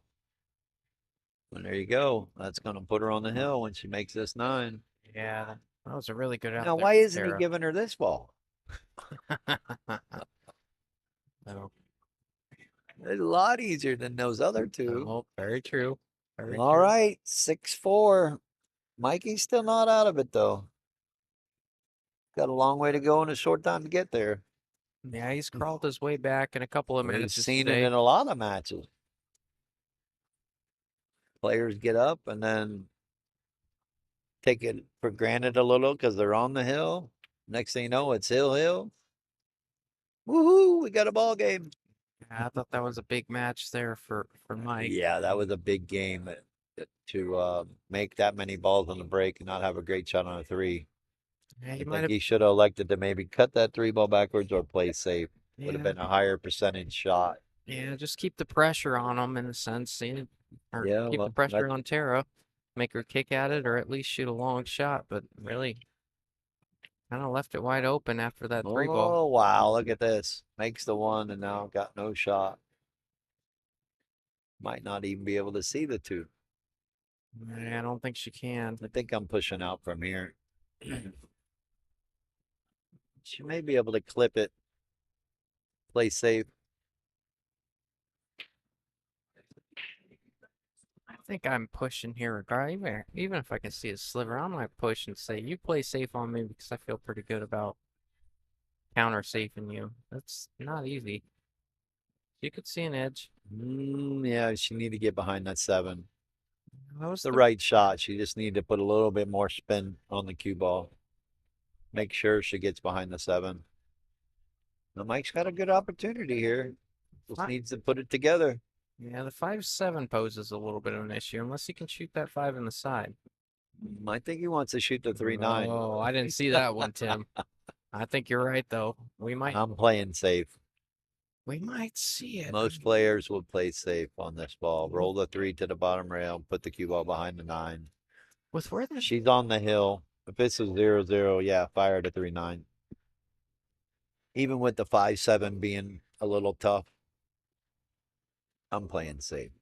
And there you go. That's going to put her on the hill when she makes this 9. Yeah, that was a really good out Now, there why from isn't he Tara. giving her this ball? No. It's a lot easier than those other 2. Oh, very true. Very All true. right, 6-4. Mikey's still not out of it, though. Got a long way to go and a short time to get there. Yeah, he's crawled his way back in a couple of We've matches seen it today. in a lot of matches. Players get up and then take it for granted a little because they're on the hill. Next thing you know, it's hill. Woohoo! We got a ball game. Yeah, I thought that was a big match there for Mike. Yeah, that was a big game to make that many balls on the break and not have a great shot on a 3. Yeah, I you might think have. he should have elected to maybe cut that 3 ball backwards or play safe. Would have Yeah, been a higher percentage shot. yeah, just keep the pressure on him in a sense, or Yeah, keep the well, pressure on Tara, make her kick at it, or at least shoot a long shot. But really, kind of left it wide open after that 3 ball. oh wow, look at this. Makes the 1 and now got no shot. Might not even be able to see the 2. Yeah, I don't think she can. I think I'm pushing out from here. She may be able to clip it. Play safe. I think I'm pushing here, even if I can see a sliver, I might push and say, you play safe on me because I feel pretty good about counter safing you. That's not easy. You could see an edge. Yeah, she need to get behind that 7. That was The right shot. She just need to put a little bit more spin on the cue ball. Make sure she gets behind the 7. Now Mike's got a good opportunity here. Just needs to put it together. Yeah, the 5-7 poses a little bit of an issue unless he can shoot that 5 in the side. I think he wants to shoot the 3-9. Oh, I didn't see that one, Tim. I think you're right though. I'm playing safe. We might see it. Most players will play safe on this ball. Roll the 3 to the bottom rail, put the cue ball behind the 9. With where the She's on the hill. If this is 0-0, yeah, fire to 3-9. Even with the 5-7 being a little tough, I'm playing safe.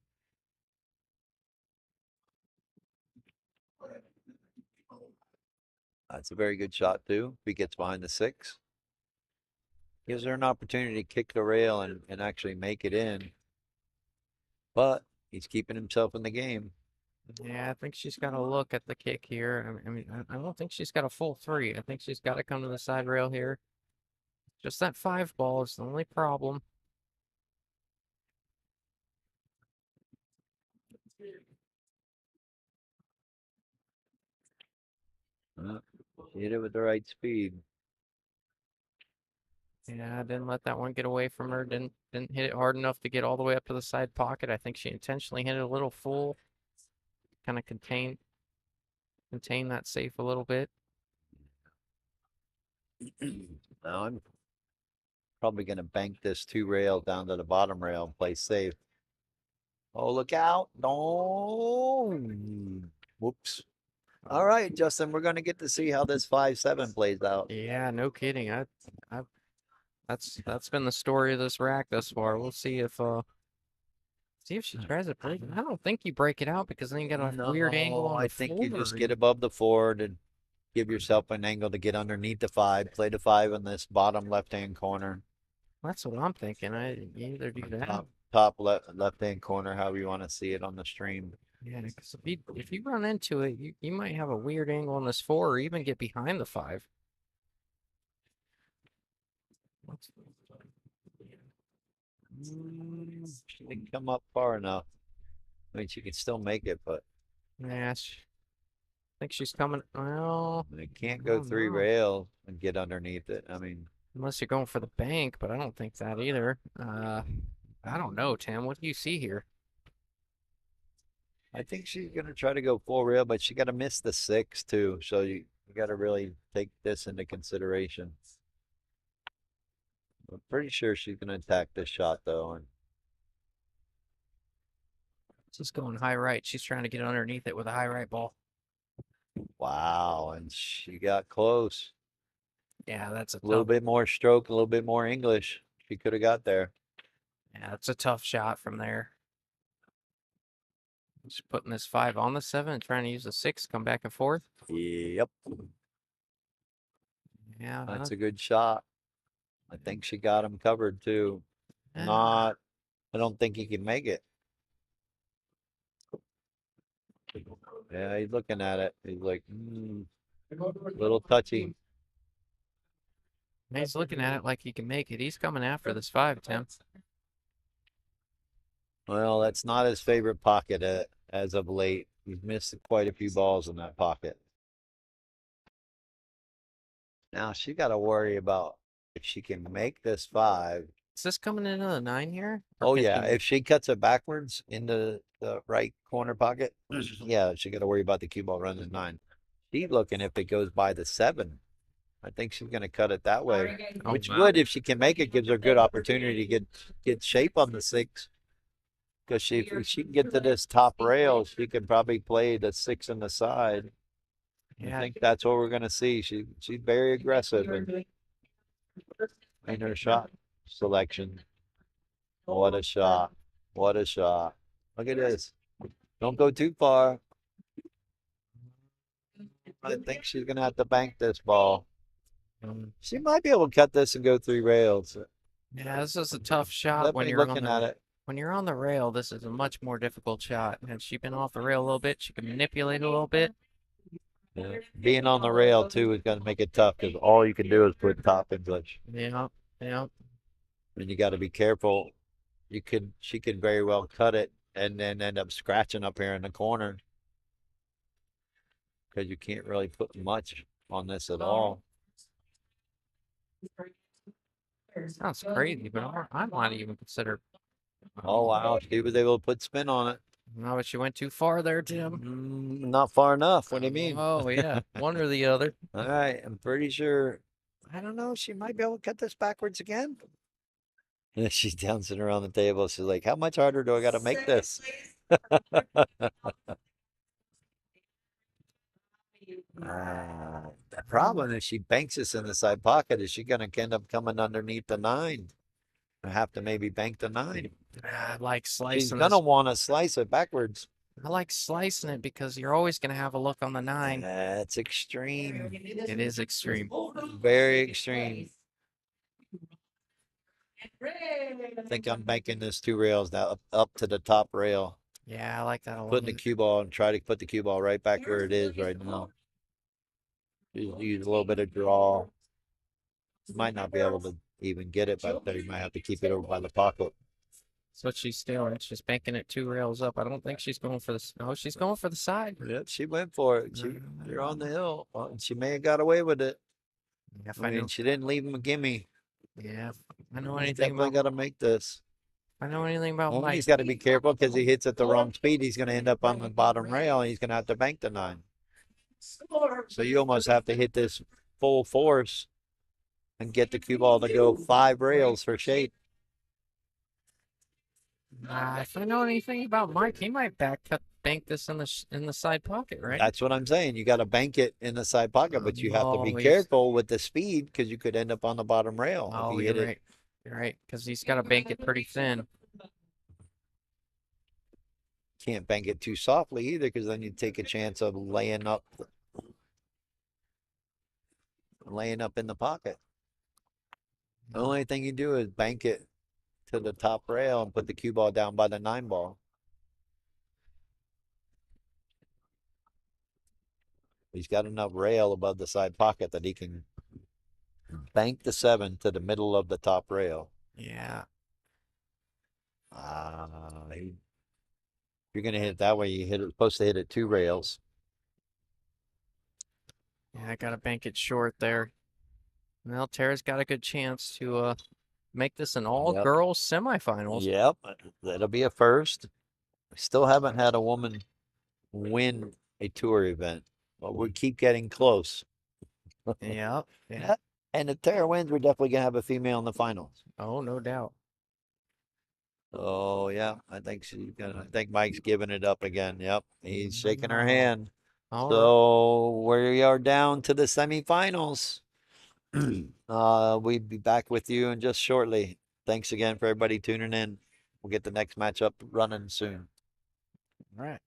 That's a very good shot too. If he gets behind the 6. Gives her an opportunity to kick the rail and actually make it in. But he's keeping himself in the game. Yeah, I think she's got to look at the kick here. I don't think she's got a full 3. I think she's got to come to the side rail here. Just that 5 ball is the only problem. Hit it with the right speed. Yeah, I didn't let that one get away from her. Didn't hit it hard enough to get all the way up to the side pocket. I think she intentionally hit it a little full. Kind of contain that safe a little bit. Now I'm probably going to bank this 2 rail down to the bottom rail and play safe. Oh, look out. No. Whoops. All right, Justin, we're going to get to see how this 5-7 plays out. Yeah, no kidding. That's been the story of this rack thus far. We'll see if she tries to break it. I don't think you break it out because then you got a weird angle on the I think you just floor. get above the 4 to give yourself an angle to get underneath the 5. Play the 5 in this bottom left-hand corner. That's what I'm thinking. You either do that. Top left-hand corner, however you want to see it on the stream. Yeah, because if you run into it, you might have a weird angle on this 4 or even get behind the 5. She didn't come up far enough. I mean, she can still make it, but Yeah, I think she's coming. Well, it can't go 3 rails and get underneath it. I mean, unless you're going for the bank, but I don't think that either. I don't know, Tim. What do you see here? I think she's gonna try to go full rail, but she got to miss the 6 too. So you got to really take this into consideration. I'm pretty sure she's gonna attack this shot though, and She's going high right. She's trying to get underneath it with a high right ball. wow, and she got close. Yeah, that's a little tough. bit more stroke, a little bit more English. She could have got there. Yeah, it's a tough shot from there. Just putting this 5 on the 7 and trying to use the 6, come back and forth. Yep, Yeah, that's a good shot. I think she got him covered too. I don't think he can make it. Yeah, he's looking at it. He's like, a little touchy. He's looking at it like he can make it. He's coming after this 5, Tim. Well, that's not his favorite pocket as of late. He's missed quite a few balls in that pocket. Now she got to worry about if she can make this 5. Is this coming into the 9 here? Oh yeah, if she cuts it backwards into the right corner pocket, yeah, she got to worry about the cue ball running 9. She's looking if it goes by the 7. I think she's going to cut it that way, which would, if she can make it, gives her a good opportunity to get shape on the 6. Because if she can get to this top rail, she could probably play the 6 on the side. Yeah. I think that's what we're going to see. She's very aggressive in her shot selection. What a shot. What a shot. Look at this. Don't go too far. I think she's going to have to bank this ball. She might be able to cut this and go 3 rails. Yeah, this is a tough shot Definitely looking at it. When you're on the rail, this is a much more difficult shot. Had she been off the rail a little bit, she could manipulate a little bit. Yeah. Being on the rail too is going to make it tough because all you can do is put top English. Yeah, yeah. And you got to be careful. She could very well cut it and then end up scratching up here in the corner because you can't really put much on this at all. Sounds crazy, but I might even consider. Oh wow, she was able to put spin on it. No, but she went too far there, Tim. Not far enough. What do you mean? Oh yeah, one or the other. All right, I'm pretty sure. I don't know. She might be able to cut this backwards again. And she's dancing around the table. She's like, "How much harder do I got to make this?" The problem is she banks this in the side pocket. Is she going to end up coming underneath the 9? I have to maybe bank the 9. I like slicing. She's going to want to slice it backwards. I like slicing it because you're always going to have a look on the 9. That's extreme. It is extreme. Very extreme. I think I'm banking this 2 rails now up to the top rail. Yeah, I like that a lot. Putting the cue ball and try to put the cue ball right back where it is right now. Use a little bit of draw. Might not be able to even get it, but he might have to keep it over by the pocket. That's what she's doing. She's banking it 2 rails up. I don't think she's going for the. No, she's going for the side. Yep, she went for it. You're on the hill. Well, she may have got away with it. Yeah, if I I know. mean, she didn't leave him a gimme. Yeah, if I know He's anything definitely about. got to make this. If I know anything about Only Mike. he's got to be careful because he hits at the wrong speed. He's going to end up on the bottom rail. And he's going to have to bank the 9. So you almost have to hit this full force and get the cue ball to go 5 rails for shade. If I know anything about Mike, he might bank this in the side pocket, right? That's what I'm saying. You got to bank it in the side pocket, but you have to be Oh, careful with the speed because you could end up on the bottom rail if Oh, you you're hit it. right. You're right, because he's got to bank it pretty thin. Can't bank it too softly either because then you take a chance of laying up in the pocket. The only thing you do is bank it to the top rail and put the cue ball down by the 9 ball. He's got enough rail above the side pocket that he can bank the 7 to the middle of the top rail. Yeah. If you're going to hit it that way, you're supposed to hit it 2 rails. Yeah, I got to bank it short there. Well, Tara's got a good chance to make this an all-girls semifinals. Yep, that'll be a first. We still haven't had a woman win a tour event, but we keep getting close. Yep. Yeah. And if Tara wins, we're definitely gonna have a female in the finals. Oh, no doubt. Oh yeah, I think she's gonna. I think Mike's giving it up again. Yep, he's shaking her Wow. hand. All right. So we are down to the semifinals. We'll be back with you in just shortly. Thanks again for everybody tuning in. We'll get the next matchup running soon. All right.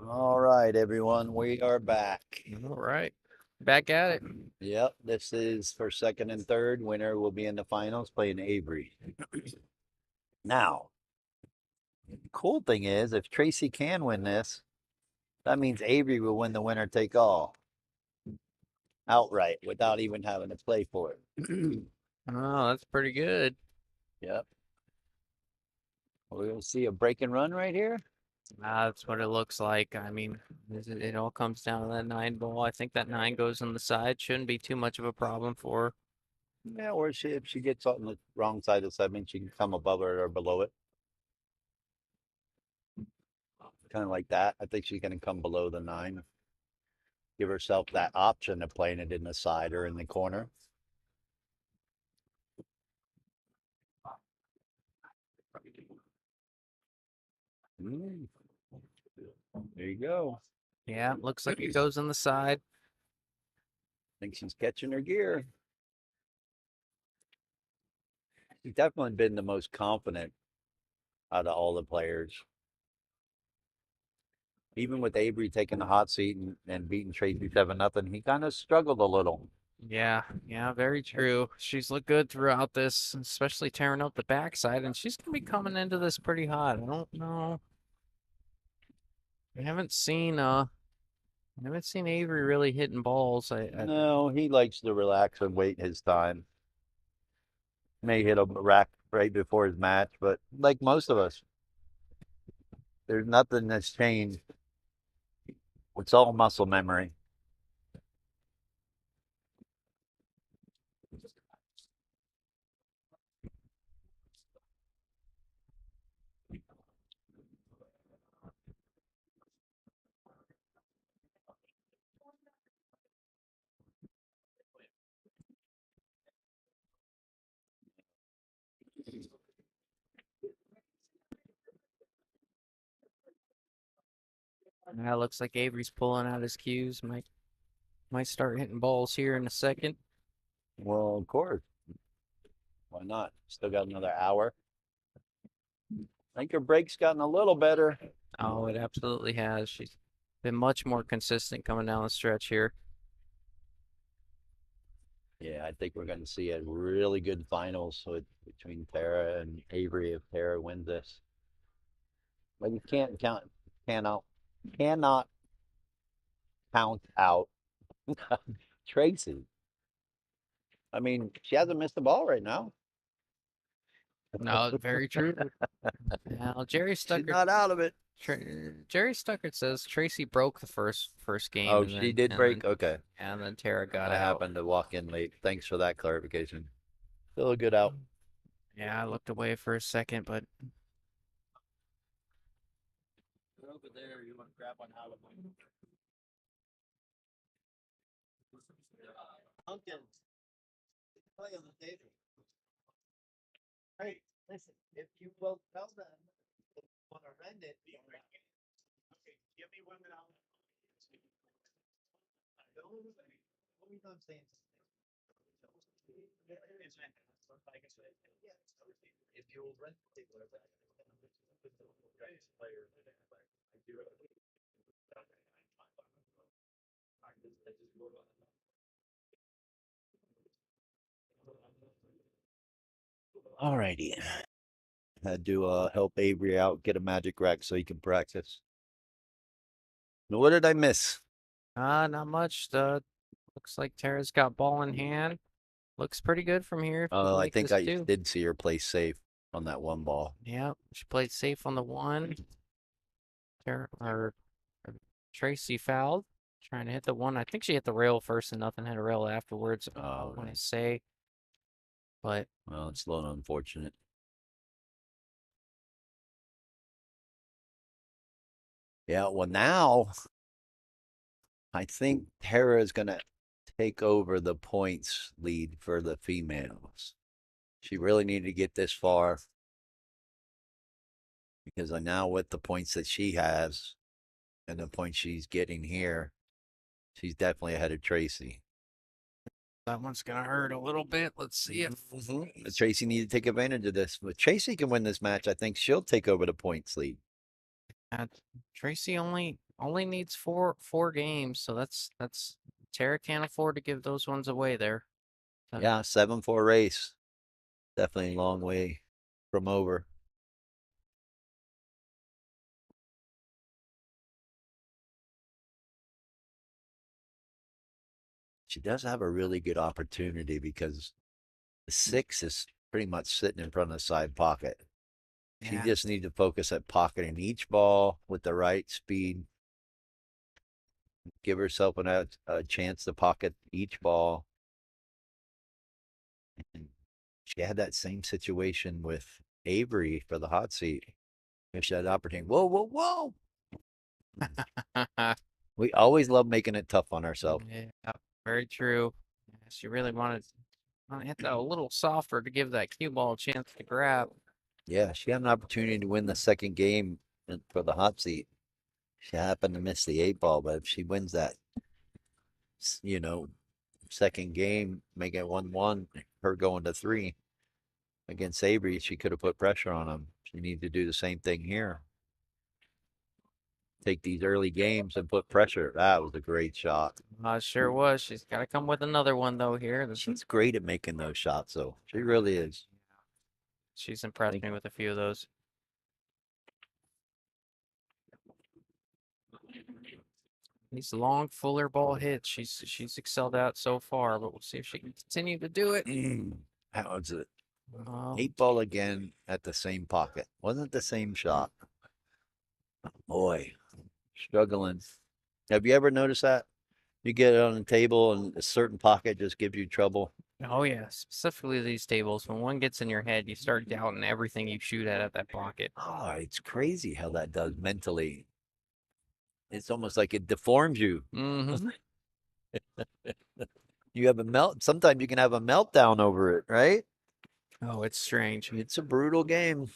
All right, everyone, we are back. All right. Back at it. Yep, this is for second and third. Winner will be in the finals playing Avery. Now, cool thing is, if Tracy can win this, that means Avery will win the winner take all outright without even having to play for it. Oh, that's pretty good. Yep. We'll see a break and run right here. That's what it looks like. I mean, it all comes down to that 9 ball. I think that 9 goes on the side. Shouldn't be too much of a problem for her. Yeah, or if she gets on the wrong side of the 7, she can come above it or below it. Kind of like that. I think she's going to come below the 9. Give herself that option of playing it in the side or in the corner. There you go. Yeah, looks like it goes on the side. Think she's catching her gear. She's definitely been the most confident out of all the players. Even with Avery taking the hot seat and beating Tracy 7-0, he kind of struggled a little. Yeah, very true. She's looked good throughout this, especially tearing up the backside, and she's gonna be coming into this pretty hot. I don't know. I haven't seen Avery really hitting balls. No, he likes to relax and wait his time. May hit a rack right before his match, but like most of us, there's nothing that's changed. It's all muscle memory. Now it looks like Avery's pulling out his cues. Might start hitting balls here in a second. Well, of course. Why not? Still got another hour. I think her break's gotten a little better. Oh, it absolutely has. She's been much more consistent coming down the stretch here. Yeah, I think we're going to see a really good finals between Tara and Avery if Tara wins this. But you cannot count out Tracy. I mean, she hasn't missed a ball right now. No, very true. Now Jerry She's Stuckert, not out of it. Jerry Stuckert says Tracy broke the first game. Oh, and she then, did and break? then, Okay. and then Tara got I out. happened to walk in late. Thanks for that clarification. Still a good out. Yeah, I looked away for a second, but Over there, you want to grab one out of Pumpkin. Play on the table. Hey, listen, if you will tell them if you want to rent it. Okay, give me 1 minute. I'm saying. If you'll rent the table, all righty. Had to help Avery out, get a magic rack so he can practice. Now, what did I miss? not much. Looks like Tara's got ball in hand. Looks pretty good from here. Oh, I Make think this I two. did see her play safe on that one ball. Yeah, she played safe on the 1. Or Tracy fouled, trying to hit the 1. I think she hit the rail first and nothing, hit a rail afterwards. I Oh, want to say, but well, it's a little unfortunate. Yeah, well, now I think Tara is going to take over the points lead for the females. She really needed to get this far because now with the points that she has and the points she's getting here, she's definitely ahead of Tracy. that one's gonna hurt a little bit. Let's see if Tracy needed to take advantage of this. But Tracy can win this match. I think she'll take over the points lead. Tracy only only needs four games, so that's Tara can't afford to give those ones away there. Yeah, 7-4 race. Definitely a long way from over. She does have a really good opportunity because the 6 is pretty much sitting in front of the side pocket. She Yeah. just needs to focus at pocketing each ball with the right speed. Give herself a chance to pocket each ball. And she had that same situation with Avery for the hot seat. If she had the opportunity, whoa, whoa, whoa. We always love making it tough on ourselves. Yeah, very true. Yeah, she really wanted to hit that a little softer to give that cue ball a chance to grab. Yeah, she had an opportunity to win the second game for the hot seat. She happened to miss the 8 ball, but if she wins that, you know, second game, make it 1-1, her going to 3 against Avery, she could have put pressure on him. She needs to do the same thing here. Take these early games and put pressure. That was a great shot. Sure was. She's got to come with another one though here. She's great at making those shots, though. She really is. She's impressed me with a few of those. These long fuller ball hits, she's excelled at so far, but we'll see if she can continue to do it. How is it? Oh, 8 ball again at the same pocket. Wasn't the same shot. Boy, struggling. Have you ever noticed that? You get it on the table and a certain pocket just gives you trouble. oh yeah, specifically these tables. When one gets in your head, you start doubting everything you shoot at that pocket. Oh, it's crazy how that does mentally. It's almost like it deforms you. Mm-hmm. You have a melt. Sometimes you can have a meltdown over it, right? Oh, it's strange. It's a brutal game.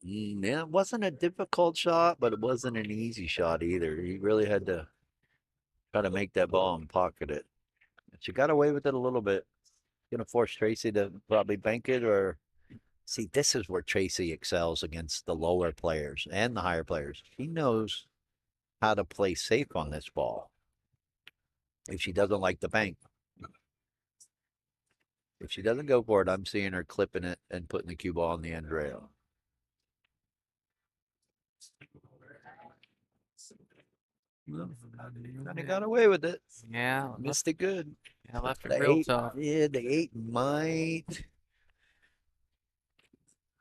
Yeah, it wasn't a difficult shot, but it wasn't an easy shot either. You really had to try to make that ball and pocket it. She got away with it a little bit. Gonna force Tracy to probably bank it or see. This is where Tracy excels against the lower players and the higher players. She knows how to play safe on this ball. If she doesn't like the bank, if she doesn't go for it, I'm seeing her clipping it and putting the cue ball on the end rail. Kind of got away with it. Yeah, Missed it good. yeah, left it The real 8, tough. yeah, the 8 might.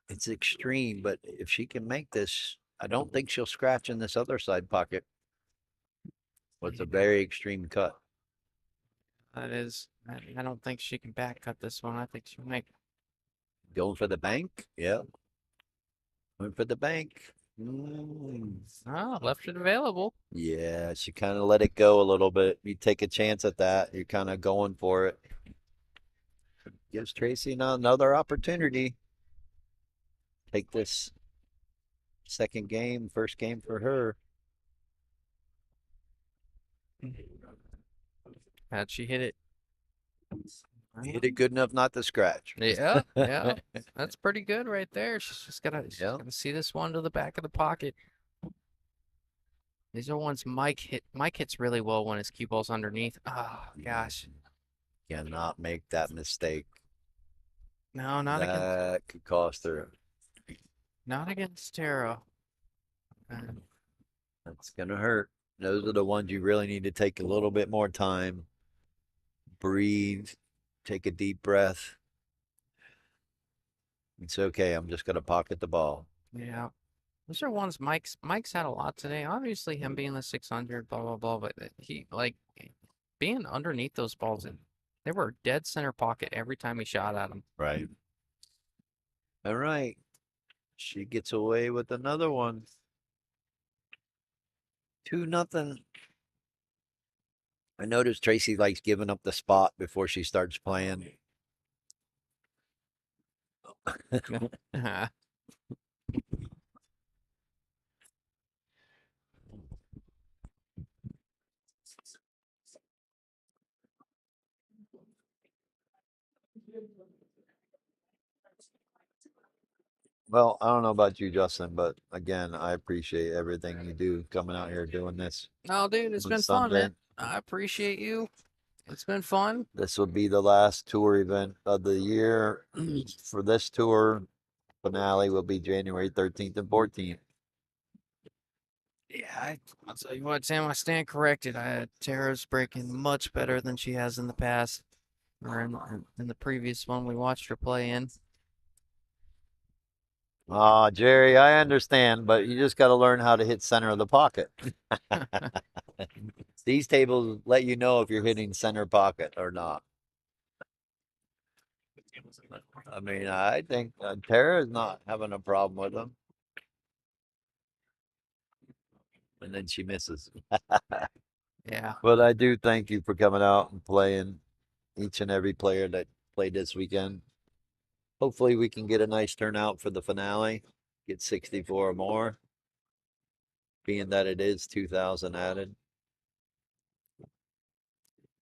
It's extreme, but if she can make this, I don't think she'll scratch in this other side pocket. It's a very extreme cut. That is, I don't think she can back cut this one. I think she'll make. Going for the bank? Yeah. Going for the bank. Mm. Oh, left it available. Yeah, she kind of let it go a little bit. You take a chance at that. You're kind of going for it. Gives Tracy another opportunity. Take this second game, first game for her. How'd she hit it? Hit it good enough not to scratch. Yeah, yeah. That's pretty good right there. She's just gotta see this one to the back of the pocket. These are ones Mike hit. Mike hits really well when his cue ball's underneath. Oh gosh. Cannot make that mistake. No, not against. That could cost her. Not against Tara. That's gonna hurt. Those are the ones you really need to take a little bit more time. Breathe. Take a deep breath. It's okay. I'm just gonna pocket the ball. Yeah. Those are ones Mike's had a lot today. Obviously, him being the 600, blah blah blah. But he like being underneath those balls. They were dead center pocket every time he shot at them. Right. All right. She gets away with another one. 2-0. I noticed Tracy likes giving up the spot before she starts playing. Well, I don't know about you, Justin, but again, I appreciate everything you do coming out here doing this. Oh, dude, it's on been fun, Sunday. man. I appreciate you. It's been fun. This will be the last tour event of the year. For this tour, finale will be January 13th and 14th. Yeah, I'll tell you what, Sam, I stand corrected. Tara's breaking much better than she has in the past, or in the previous one we watched her play in. Jerry, I understand, but you just got to learn how to hit center of the pocket. These tables let you know if you're hitting center pocket or not. I mean, I think Tara's not having a problem with them. And then she misses. Yeah. But I do thank you for coming out and playing each and every player that played this weekend. Hopefully we can get a nice turnout for the finale, get 64 or more, being that it is 2,000 added.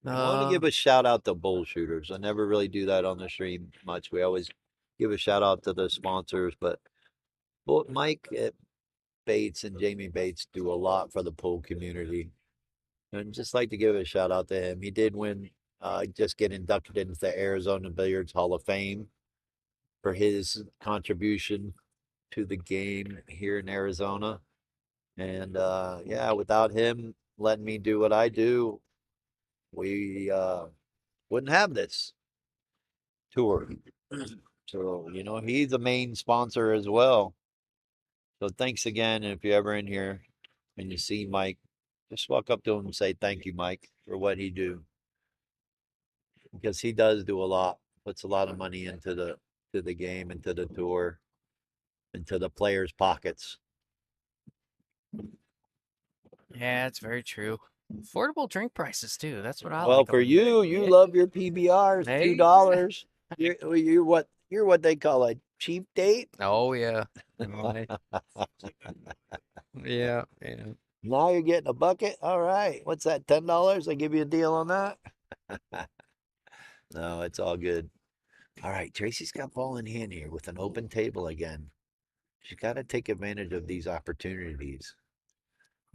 I want to give a shout out to Bullshooters. I never really do that on the stream much. We always give a shout out to the sponsors, but Mike Bates and Jamie Bates do a lot for the pool community. And just like to give a shout out to him. He did win, just get inducted into the Arizona Billiards Hall of Fame for his contribution to the game here in Arizona. And yeah, without him letting me do what I do, we wouldn't have this tour. So, you know, he's the main sponsor as well. So thanks again. And if you're ever in here and you see Mike, just walk up to him and say thank you, Mike, for what he do. Because he does do a lot, puts a lot of money into the game, into the tour, into the players' pockets. Yeah, it's very true. Affordable drink prices too. That's what I Well, like. for you, you love your PBRs, Hey. $2. You're what they call a cheap date. Oh yeah. Yeah, yeah. Now you're getting a bucket. All right, what's that? $10? I give you a deal on that. No, it's all good. All right, Tracy's got ball in hand here with an open table again. She's got to take advantage of these opportunities.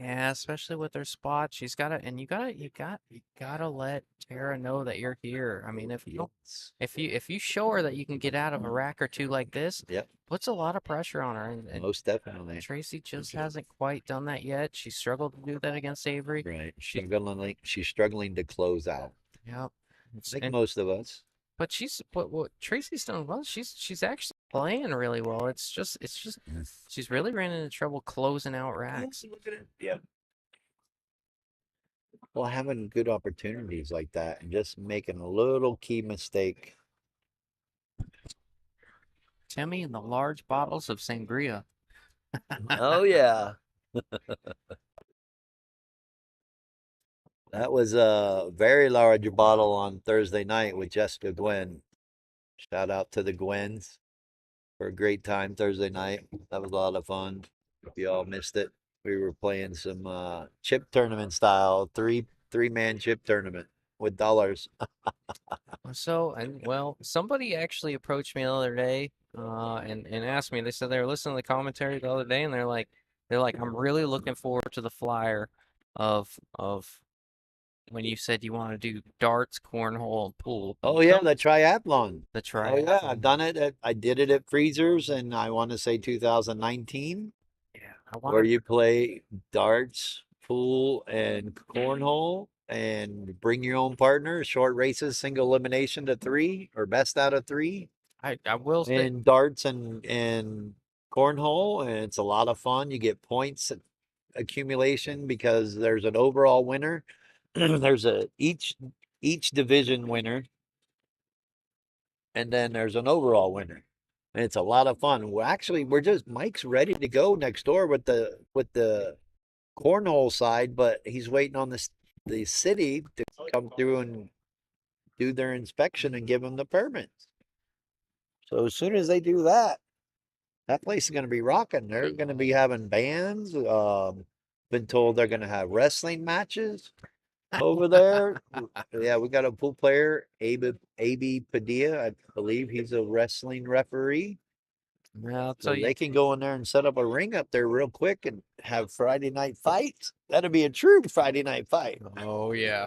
Yeah, especially with her spot. She's gotta and you gotta let Tara know that you're here. I mean, if you show her that you can get out of a rack or two like this, Yep, puts a lot of pressure on her. And most definitely. Tracy just hasn't quite done that yet. She struggled to do that against Avery. Right. She's struggling to close out. Yep. Like most of us. But what Tracy's done well. She's actually playing really well. It's just she's really ran into trouble closing out racks. Look at it. Yep. Well, having good opportunities like that and just making a little key mistake. Timmy and the large bottles of sangria. Oh yeah. That was a very large bottle on Thursday night with Jessica Gwen. Shout out to the Gwens for a great time Thursday night. That was a lot of fun. If you all missed it, we were playing some chip tournament style, three-man chip tournament with dollars. Somebody actually approached me the other day, and asked me. They said they were listening to the commentary the other day, and they're like, I'm really looking forward to the flyer of when you said you want to do darts, cornhole, and pool. Oh yeah, the triathlon. The Oh yeah, triathlon. I've done it. I did it at Freezers, and I want to say 2019, Yeah, I where want you play darts, pool, and cornhole, and bring your own partner. Short races, single elimination to 3 or best out of 3. I will say In darts and cornhole, and it's a lot of fun. You get points accumulation because there's an overall winner. There's each division winner, and then there's an overall winner. And it's a lot of fun. Well, actually, Mike's ready to go next door with the cornhole side, but he's waiting on the city to come through and do their inspection and give him the permits. So as soon as they do that, that place is going to be rocking. They're going to be having bands. Been told they're going to have wrestling matches. over there. Yeah, we got a pool player, AB Padilla. I believe he's a wrestling referee. Well, I'll So tell you. they can go in there and set up a ring up there real quick and have Friday night fights. That'd be a true Friday night fight. Oh yeah.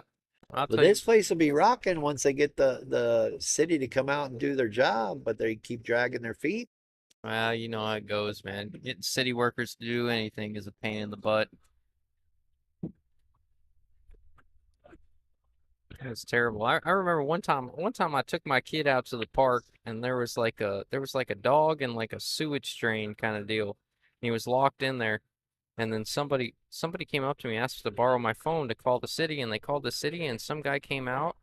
I'll Well, tell you. this place will be rocking once they get the city to come out and do their job, but they keep dragging their feet. Well, you know how it goes, man. Getting city workers to do anything is a pain in the butt. It's terrible. I remember one time I took my kid out to the park and there was like a dog and like a sewage drain kind of deal. And he was locked in there. And then somebody came up to me, asked to borrow my phone to call the city, and they called the city, and some guy came out,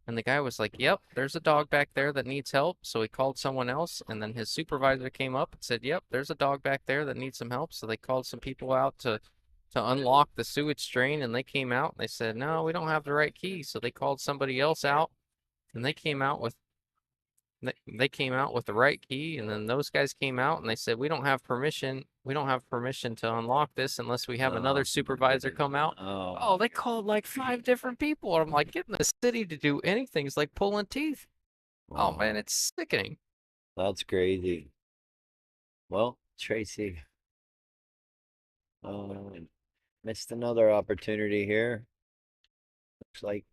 and the guy was like, "Yep, there's a dog back there that needs help." So he called someone else, and then his supervisor came up and said, "Yep, there's a dog back there that needs some help." So they called some people out to unlock the sewage drain, and they came out and they said, "No, we don't have the right key." So they called somebody else out, and they came out with the right key, and then those guys came out and they said, "We don't have permission. We don't have permission to unlock this unless we have another supervisor come out." Oh, they called like 5 different people. I'm like, getting the city to do anything is like pulling teeth. Oh man, it's sickening. That's crazy. Well, Tracy, missed another opportunity here. Looks like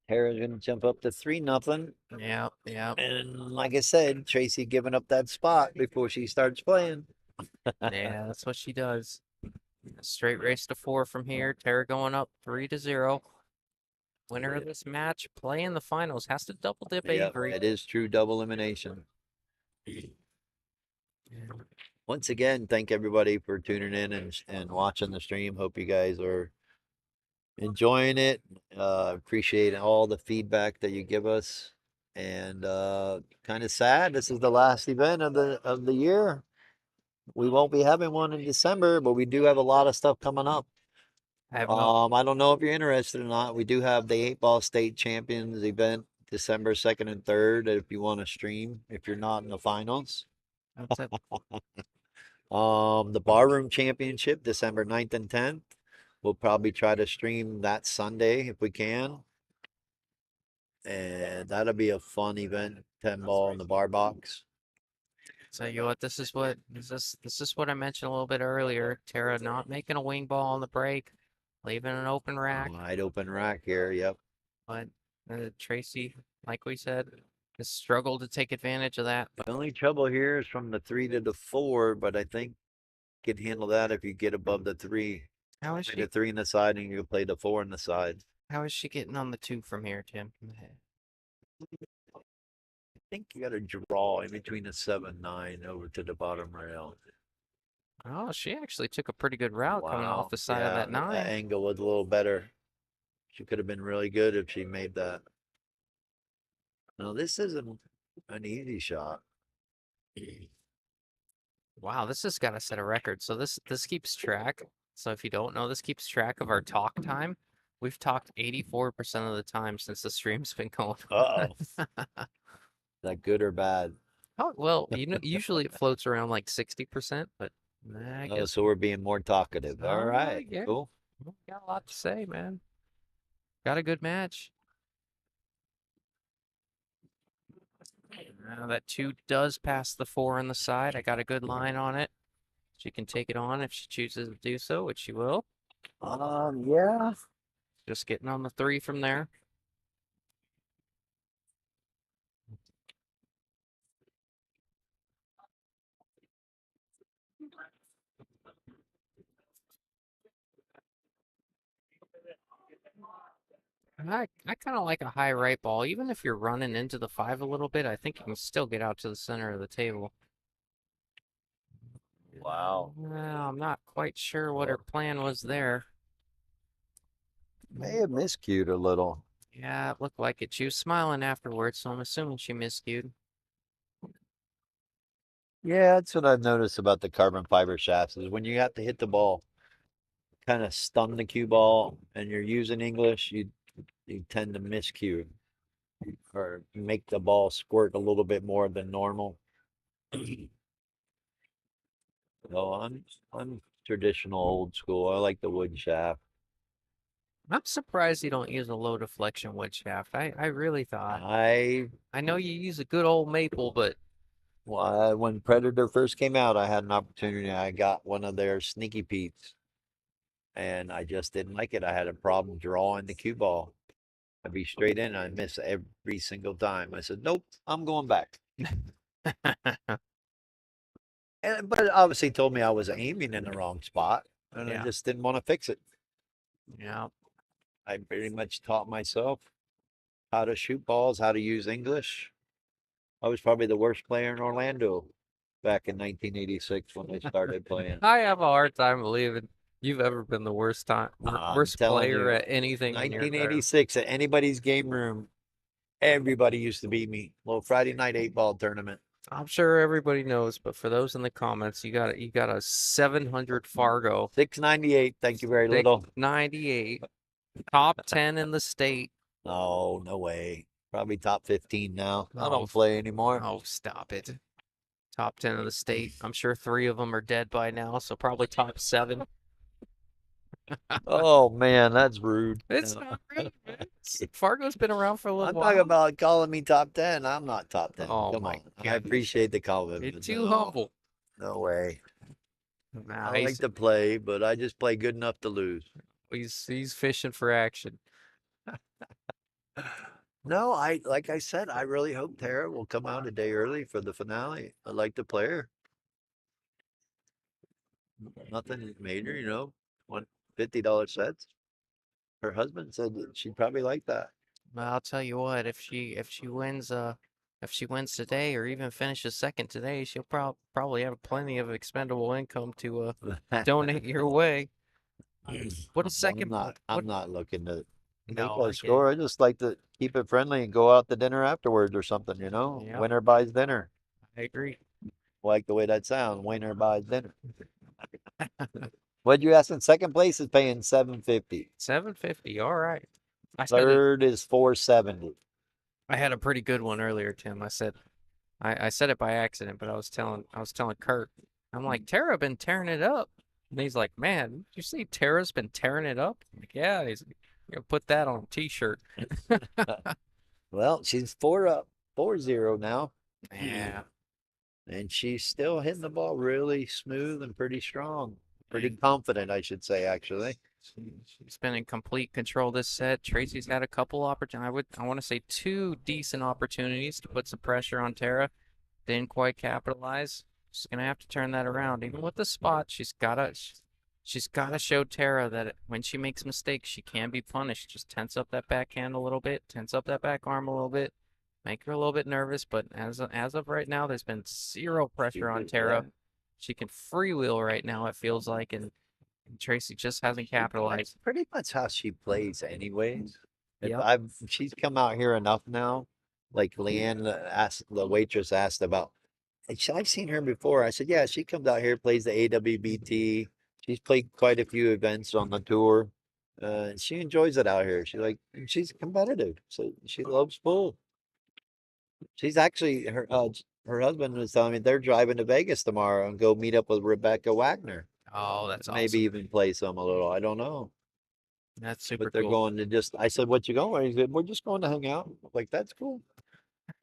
Tara's gonna jump up to 3-0. Yeah, yeah. And like I said, Tracy giving up that spot before she starts playing. Yeah, that's what she does. Straight race to 4 from here. Tara going up 3-0. Winner of this match, playing the finals, has to double dip Yep, Avery. it is true double elimination. Once again, thank everybody for tuning in and watching the stream. Hope you guys are enjoying it. Appreciate all the feedback that you give us. And kind of sad. This is the last event of the year. We won't be having one in December, but we do have a lot of stuff coming up. I have no. I don't know if you're interested or not. We do have the 8-ball state champions event December 2nd and 3rd if you want to stream, if you're not in the finals. That's it. The barroom championship December 9th and 10th. We'll probably try to stream that Sunday if we can. And that'll be a fun event. 10 ball in the bar box. Tell you what, this is what I mentioned a little bit earlier. Tara not making a wing ball on the break, leaving an open rack. Wide open rack here. Yep. But Tracy, like we said, has struggled to take advantage of that. The only trouble here is from the 3 to the 4, but I think you can handle that if you get above the 3. How is Play she? the 3 in the side and you play the 4 in the side. How is she getting on the 2 from here, Tim? I think you got to draw in between the 7-9 over to the bottom rail. Oh, she actually took a pretty good route coming off the side of that 9. That angle was a little better. She could have been really good if she made that. No, this isn't an easy shot. Wow, this has got to set a record. So this keeps track. So if you don't know, this keeps track of our talk time. We've talked 84% of the time since the stream's been going. Uh-oh. Is that good or bad? Oh, well, usually it floats around like 60%, but I Oh, guess so we're being more talkative. All right, yeah. cool. Got a lot to say, man. Got a good match. That 2 does pass the 4 on the side. I got a good line on it. She can take it on if she chooses to do so, which she will. Yeah. Just getting on the 3 from there. I kind of like a high right ball. Even if you're running into the 5 a little bit, I think you can still get out to the center of the table. Wow. Well, I'm not quite sure what her plan was there. May have miscued a little. Yeah, it looked like it. She was smiling afterwards, so I'm assuming she miscued. Yeah, that's what I've noticed about the carbon fiber shafts is when you have to hit the ball, kind of stun the cue ball, and you're using English, you tend to miscue or make the ball squirt a little bit more than normal. So I'm traditional old school. I like the wood shaft. I'm surprised you don't use a low deflection wood shaft. I really thought. I I know you use a good old maple, but when Predator first came out, I had an opportunity. I got one of their Sneaky Pete's, and I just didn't like it. I had a problem drawing the cue ball. I'd be straight in, and I'd miss every single time. I said, "Nope, I'm going back." But it obviously told me I was aiming in the wrong spot, and I Yeah. just didn't want to fix it. yeah. I pretty much taught myself how to shoot balls, how to use English. I was probably the worst player in Orlando back in 1986 when I started playing. I have a hard time believing you've ever been the I'm worst telling player you, at anything in your entire. 1986 at anybody's game room, everybody used to beat me. Little Friday night 8-ball tournament. I'm sure everybody knows, but for those in the comments, you got a 700 Fargo, 698. Thank you very little. 98, top 10 in the state. No, no way. Probably top 15 now. I Oh, don't play anymore. Oh, stop it. Top 10 in the state. I'm sure 3 of them are dead by now, so probably top 7. Oh man, that's rude. It's not rude, man. Fargo's been around for a little I'm while. talking about calling me top 10. I'm not top 10. Oh, Come my on. I goodness. appreciate the comment. You're but too no, humble. No way. Nah, I like to play, but I just play good enough to lose. he's fishing for action. No, like I said, I really hope Tara will come out a day early for the finale. I like to play her. Nothing major, $50 sets. Her husband said that she'd probably like that. Well, I'll tell you what, if she wins today or even finishes second today, she'll probably have plenty of expendable income to donate your way. What a second. I'm not looking to make No, a I get score. I just like to keep it friendly and go out to dinner afterwards or something, Yep. Winner buys dinner. I agree. Like the way that sounds. Winner buys dinner. What'd you ask in second place is paying $750. 750. All right. Third is $470. I had a pretty good one earlier, Tim. I said it by accident, but I was telling Kurt, I'm like, Tara been tearing it up. And he's like, man, did you see Tara's been tearing it up? I'm like, yeah, he's gonna put that on a t-shirt. Well, she's 4-0 now. Yeah. And she's still hitting the ball really smooth and pretty strong. Pretty confident, I should say, actually. She's been in complete control this set. Tracy's had a couple opportunities. I want to say 2 decent opportunities to put some pressure on Tara. Didn't quite capitalize. She's gonna have to turn that around. Even with the spot, she's gotta show Tara that when she makes mistakes, she can be punished. Just tense up that backhand a little bit, tense up that back arm a little bit, make her a little bit nervous. But as of right now, there's been 0 pressure on Tara. She can freewheel right now, it feels like, and Tracy just hasn't capitalized. That's pretty much how she plays, anyways. Yep. She's come out here enough now. Like Leanne the waitress asked about. I've seen her before. I said, yeah, she comes out here, plays the AWBT. She's played quite a few events on the tour. She enjoys it out here. She's competitive, so she loves pool. She's actually her husband was telling me they're driving to Vegas tomorrow and go meet up with Rebecca Wagner. Oh, that's Maybe awesome. even play some a little. I don't know. That's super But they're cool. going to just. I said, "What you going?" He said, "We're just going to hang out." I'm like, that's cool.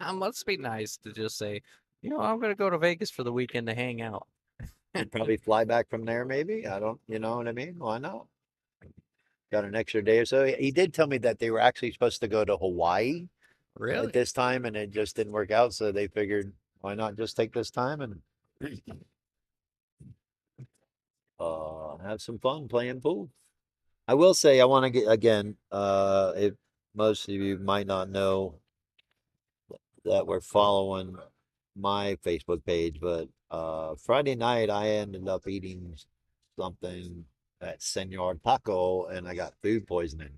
It must be nice to just say, I'm gonna go to Vegas for the weekend to hang out. And probably fly back from there. Maybe I don't. You know what I mean? Why not? Got an extra day or so. He did tell me that they were actually supposed to go to Hawaii Really? at this time, and it just didn't work out. So they figured, why not just take this time and have some fun playing pool. I will say I want to get again. If most of you might not know that we're following my Facebook page, but Friday night I ended up eating something at Senor Taco, and I got food poisoning.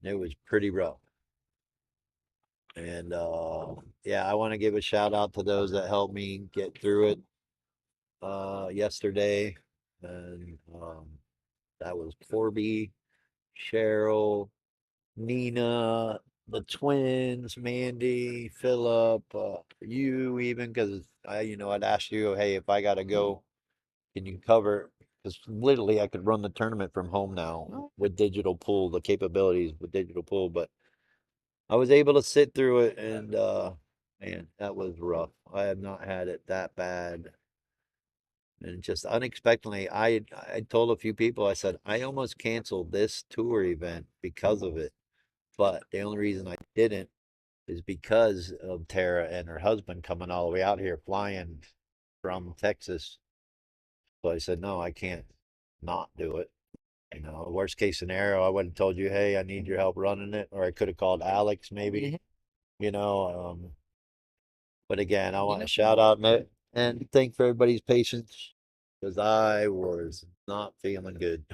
It was pretty rough. And yeah, I want to give a shout out to those that helped me get through it yesterday, and that was Corby, Cheryl, Nina, the twins, Mandy, Philip, you even, because I'd asked you, hey, if I gotta go, can you cover? because literally I could run the tournament from home now Oh. with digital pool, the capabilities with digital pool. But I was able to sit through it, and man, that was rough. I have not had it that bad. And just unexpectedly, I told a few people, I said, I almost canceled this tour event because of it. But the only reason I didn't is because of Tara and her husband coming all the way out here, flying from Texas. So I said, no, I can't not do it. You know, worst case scenario, I would have told you, hey, I need your help running it, or I could have called Alex maybe. You know, but again, I want to shout out and thank for everybody's patience because I was not feeling good.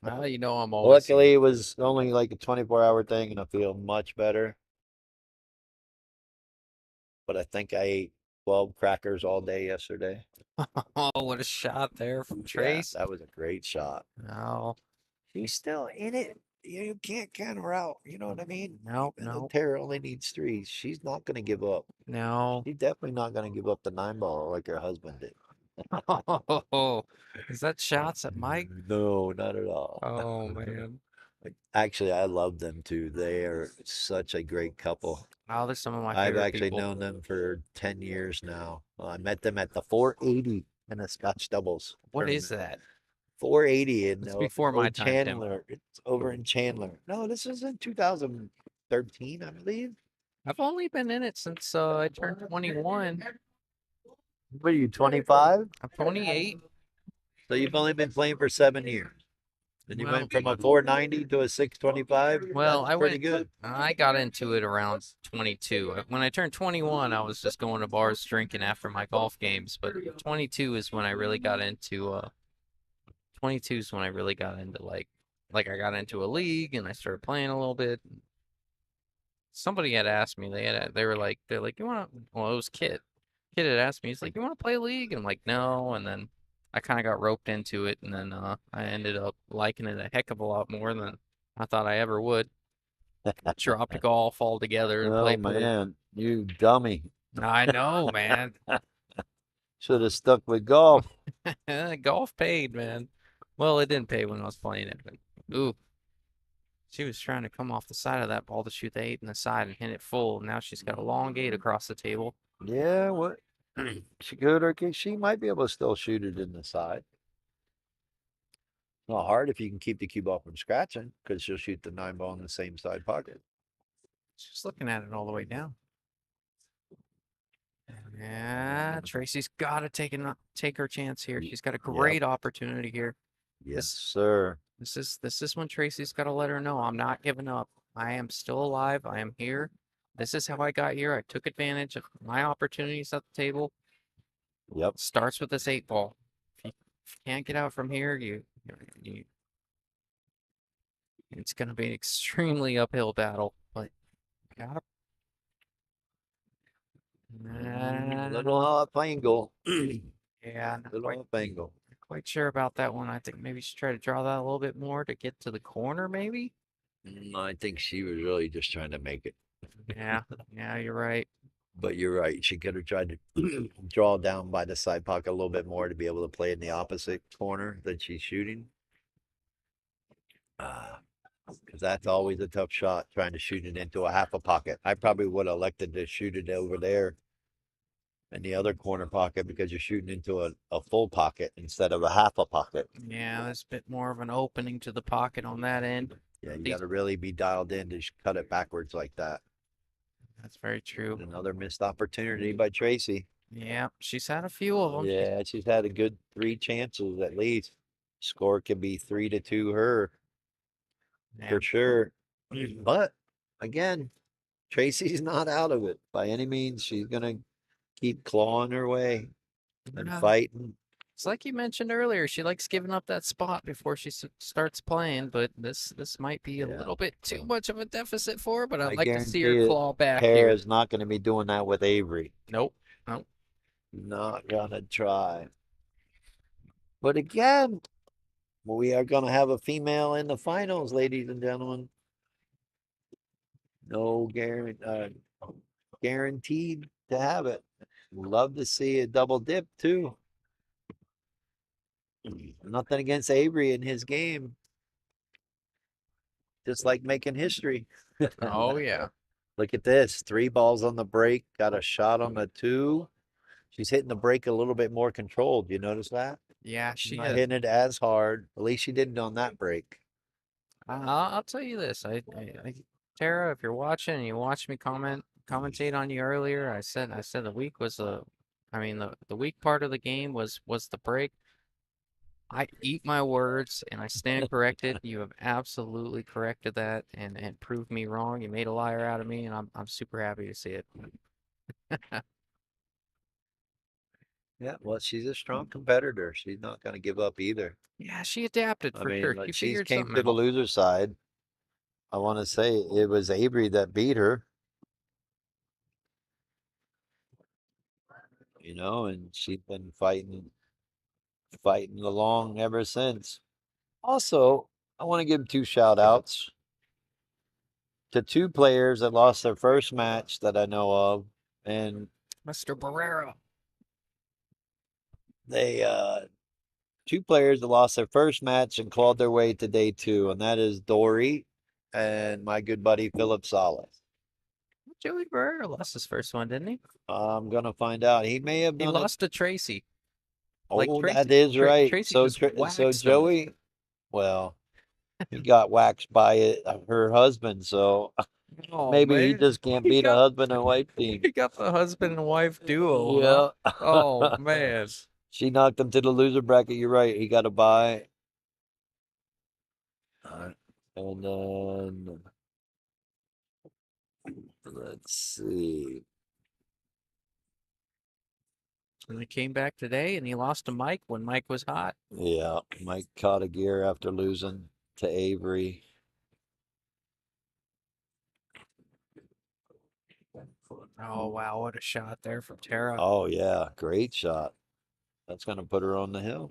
Well, you know I'm always here. Luckily, it was only like a 24-hour thing, and I feel much better. But I think I ate 12 crackers all day yesterday. Oh, what a shot there from Yeah, Trace. that was a great shot. No, She's still in it. You can't count her out. You know what I mean? nope, And the nope, Tara only needs 3. She's not going to give up. no. She's definitely not going to give up the 9 ball like her husband did. Oh, is that shots at Mike? No, not at all. Oh man. Actually, I love them too. They are such a great couple. Oh, they're some of my I've favorite actually people. known them for 10 years now. I met them at the 480 in a Scotch doubles. What is tournament. that? 480 in It's before my time, Tim. Chandler. It's over in Chandler. No, this is in 2013, I believe. I've only been in it since I turned 21. What are you, 25? I'm 28. So you've only been playing for 7 years. And you Well, went from a 490 to a 625. Well, That's pretty good. I got into it around 22. When I turned 21, I was just going to bars drinking after my golf games. But 22 is when I really got into 22 is when I really got into like I got into a league and I started playing a little bit. Somebody had asked me. They're like you want to? Well, it was Kit. Kit had asked me. He's like, you want to play a league? And I'm like, no. And then I kind of got roped into it, and then I ended up liking it a heck of a lot more than I thought I ever would. Dropped golf altogether and Oh, played pool. man. You dummy. I know, man. Should have stuck with golf. Golf paid, man. Well, it didn't pay when I was playing it, but ooh, she was trying to come off the side of that ball to shoot the 8 in the side and hit it full. Now she's got a long gate across the table. Yeah, what? She could, or she might be able to still shoot it in the side. Not hard if you can keep the cue ball from scratching, because she'll shoot the 9 ball in the same side pocket. She's looking at it all the way down. Yeah, Tracy's got to take her chance here. She's got a great opportunity here. Yes, sir. This is when Tracy's got to let her know I'm not giving up. I am still alive. I am here. This is how I got here. I took advantage of my opportunities at the table. Yep. Starts with this 8 ball. If you can't get out from here, it's going to be an extremely uphill battle. But you gotta. Little off angle. Yeah, not Little off angle. quite sure about that one. I think maybe she tried to draw that a little bit more to get to the corner, maybe. I think she was really just trying to make it. Yeah, yeah, you're right. But you're right. She could have tried to draw down by the side pocket a little bit more to be able to play in the opposite corner that she's shooting. Because that's always a tough shot, trying to shoot it into a half a pocket. I probably would have elected to shoot it over there in the other corner pocket because you're shooting into a full pocket instead of a half a pocket. Yeah, there's a bit more of an opening to the pocket on that end. Yeah, you got to really be dialed in to cut it backwards like that. That's very true. Another missed opportunity by Tracy. Yeah, she's had a few of them. Yeah, she's had a good 3 chances at least. Score could be 3-2 her for sure. But again, Tracy's not out of it by any means. She's gonna keep clawing her way and fighting. It's like you mentioned earlier. She likes giving up that spot before she starts playing, but this might be a little bit too much of a deficit for her. But I'd like to see her claw back here. Tara's not going to be doing that with Avery. Nope. Nope. Not gonna try. But again, we are gonna have a female in the finals, ladies and gentlemen. No guaranteed to have it. Love to see a double dip too. Nothing against Avery in his game. Just like making history. Oh yeah. Look at this. 3 balls on the break. Got a shot on the 2. She's hitting the break a little bit more controlled. You notice that? Yeah, She's she not is. hitting it as hard. At least she didn't on that break. I'll tell you this. Tara, if you're watching and you watched me commentate on you earlier, I said the week was the weak part of the game was the break. I eat my words and I stand corrected. You have absolutely corrected that and proved me wrong. You made a liar out of me, and I'm super happy to see it. Yeah, well, she's a strong competitor. She's not going to give up either. Yeah, she adapted I for mean, sure. like, She she's figured came something to the out. loser side. I want to say it was Avery that beat her. And she's been fighting along ever since. Also, I want to give 2 shout outs to 2 players that lost their first match that I know of. And Mr. Barrera. they 2 players that lost their first match and clawed their way to day 2, and that is Dory and my good buddy Philip Salas. Joey Barrera lost his first one, didn't he? I'm gonna find out. He may have He done it. lost to Tracy. Oh, Tracy, that is right. Tracy So, just waxed so him. Joey, well, he got waxed by her husband. So Oh maybe he man, just can't he beat a got husband and wife team. he got the husband and wife duo. Huh? Yeah. Oh man. She knocked him to the loser bracket. You're right. He got a bye. And then let's see. And he came back today and he lost to Mike when Mike was hot. Yeah, Mike caught a gear after losing to Avery. Oh wow, what a shot there from Tara. Oh yeah, great shot. That's gonna put her on the hill.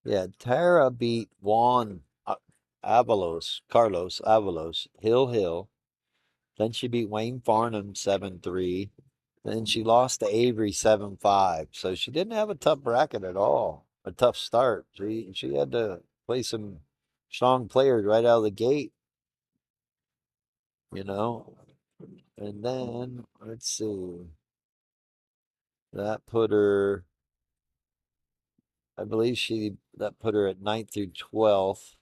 Yeah, Tara beat Carlos Avalos, Hill. Then she beat Wayne Farnham 7-3. Then she lost to Avery 7-5. So she didn't have a tough bracket at all. A tough start. She had to play some strong players right out of the gate. And then let's see. That put her I believe that put her at 9th through 12th.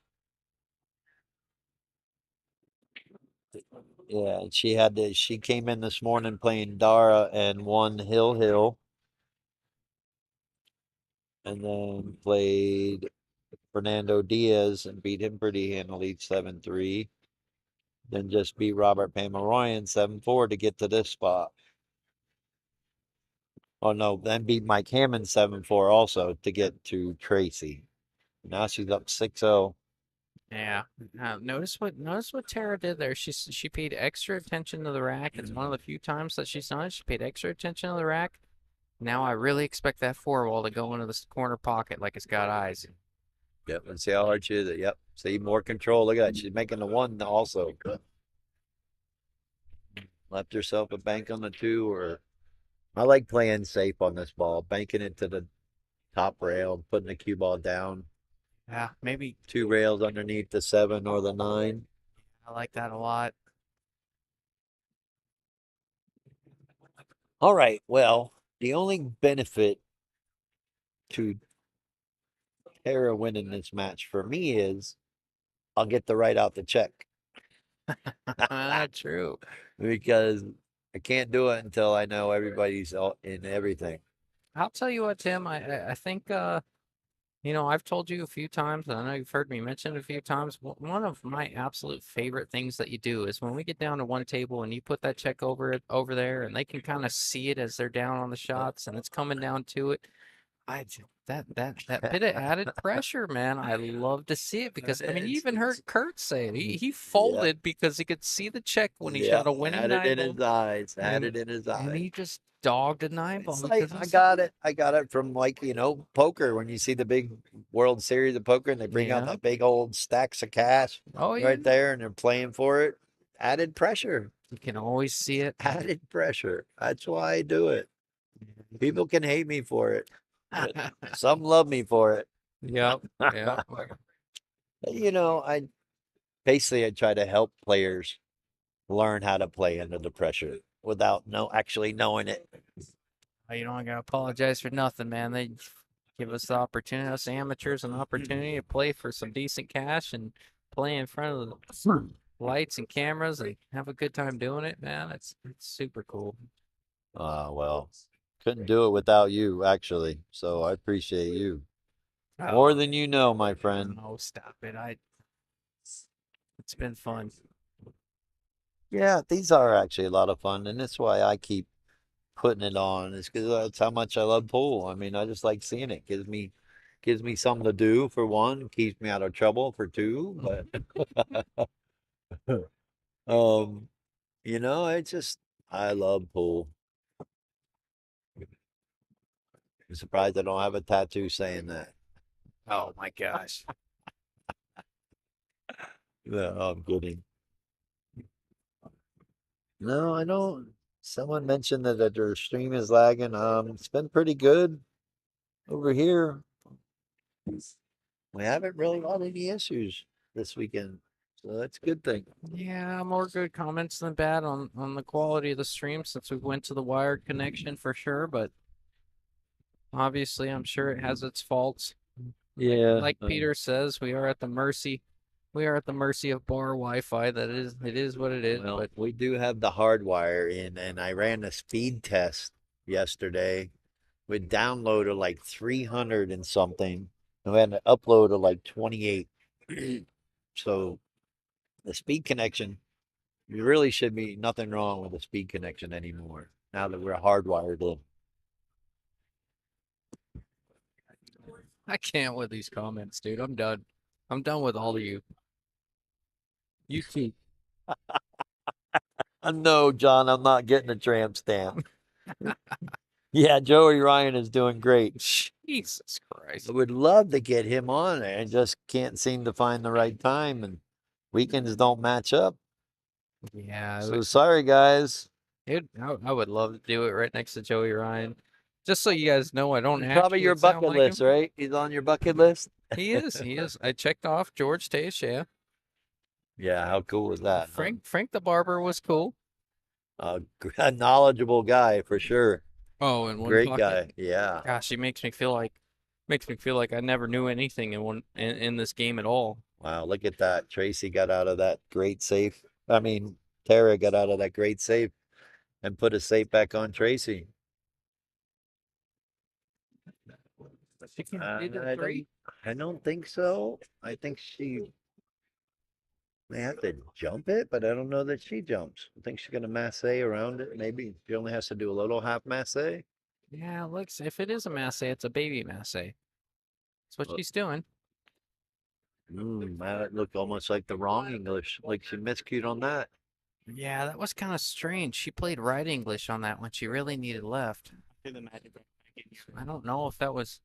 Yeah, and she came in this morning playing Dara and won Hill. And then played Fernando Diaz and beat him pretty handily 7-3. Then just beat Robert Pamaroyan 7-4 to get to this spot. Oh no, then beat Mike Hammond 7-4 also to get to Tracy. Now she's up 6-0. Yeah. Notice what Tara did there. She paid extra attention to the rack. It's one of the few times that she's done it. She paid extra attention to the rack. Now I really expect that 4-ball to go into this corner pocket like it's got eyes. Yep, and see how hard she is. Yep, see more control. Look at that. She's making the 1 also. Left herself a bank on the 2, or I like playing safe on this ball, banking it to the top rail, putting the cue ball down. Yeah, maybe 2 rails underneath the 7 or the 9. I like that a lot. All right. Well, the only benefit to Tara winning this match for me is I'll get to write out the check True. because I can't do it until I know everybody's in everything. I'll tell you what, Tim. I think I've told you a few times, and I know you've heard me mention it a few times. One of my absolute favorite things that you do is when we get down to one table and you put that check over there, and they can kind of see it as they're down on the shots, and it's coming down to it. That bit of added pressure, man. I love to see it because you even heard Kurt say it. He folded because he could see the check when he shot a winning had it in 9-ball. his eyes. Had it in his eyes. And he just dogged a 9-ball. I got it. I got it from poker. When you see the big World Series of poker and they bring out Yeah. the big old stacks of cash right there and they're playing for it. Added pressure. You can always see it. Added pressure. That's why I do it. People can hate me for it. Some love me for it. Yep. Yep. You know, I basically I try to help players learn how to play under the pressure without actually knowing it. You don't gotta apologize for nothing, man. They give us the opportunity, us amateurs, an opportunity to play for some decent cash and play in front of the lights and cameras and have a good time doing it, man. It's super cool. Well, couldn't do it without you, actually. So I appreciate you more Oh, than you know, my friend. no, stop it. It's been fun. Yeah, these are actually a lot of fun, and that's why I keep putting it on. Is because that's how much I love pool. I mean, I just like seeing it. Gives me something to do for one, keeps me out of trouble for two. But um, you know, it's just I love pool. I'm surprised I don't have a tattoo saying that. Oh my gosh. No, I'm kidding. No, I don't. Someone mentioned that their stream is lagging. It's been pretty good over here. We haven't really had any issues this weekend, so that's a good thing. Yeah, more good comments than bad on the quality of the stream since we went to the wired connection for sure, but obviously I'm sure it has its faults. Yeah, Like Peter says, we are at the mercy of bar Wi-Fi. It is what it is. well, But we do have the hardwire in, and I ran a speed test yesterday. We downloaded like 300 and something, and we had to upload to like 28. So the speed connection, there really should be nothing wrong with the speed connection anymore now that we're hardwired in. I can't with these comments, dude. I'm done. I'm done with all of you. You keep. No, John, I'm not getting a tramp stamp. Yeah, Joey Ryan is doing great. Jesus Christ. I would love to get him on there and just can't seem to find the right time, and weekends don't match up. Yeah, So sorry, guys. I would love to do it right next to Joey Ryan. Just so you guys know, I don't He's probably actually your sound bucket like list, him. right? He's on your bucket list. He is. He is. I checked off George Tace, yeah. Yeah, how cool was that? Frank the barber was cool. A knowledgeable guy for sure. Oh, and one Great pocket. guy. Yeah. Gosh, he makes me feel like I never knew anything in this game at all. Wow, look at that. Tracy got out of that great safe. I mean, Tara got out of that great safe and put a safe back on Tracy. She completed three. I don't think so. I think she may have to jump it, but I don't know that she jumps. I think she's gonna masse around it. Maybe she only has to do a little half masse. Yeah, looks if it is a masse, it's a baby masse. That's what Well, she's doing. That looked almost like the wrong English. Like she miscued on that. Yeah, that was kind of strange. She played right English on that when she really needed left. I don't know if that was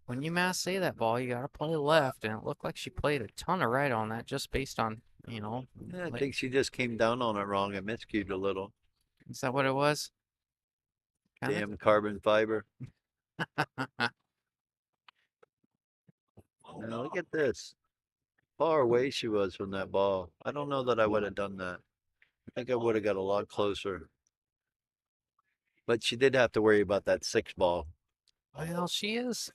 when you masse that ball, you gotta play left, and it looked like she played a ton of right on that just based on, Yeah, I like, think she just came down on it wrong and miscued a little. is that what it was? Damn carbon fiber. Now look at this. Far away she was from that ball. I don't know that I would have done that. I think I would have got a lot closer. But she did have to worry about that 6 ball. Well, she is,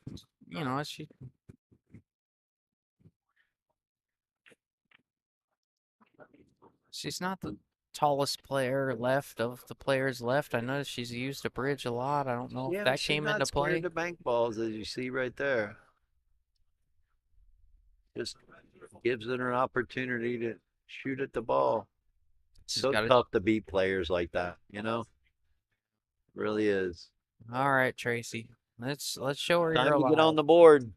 she's not the tallest player left of the players left. I noticed she's used a bridge a lot. I don't know if that she's came not into scared play. to bank balls, as you see right there. Just gives it an opportunity to shoot at the ball. So tough to beat players like that, you know? Really is. All right, Tracy. Let's show her Time you're to get on alive. the board.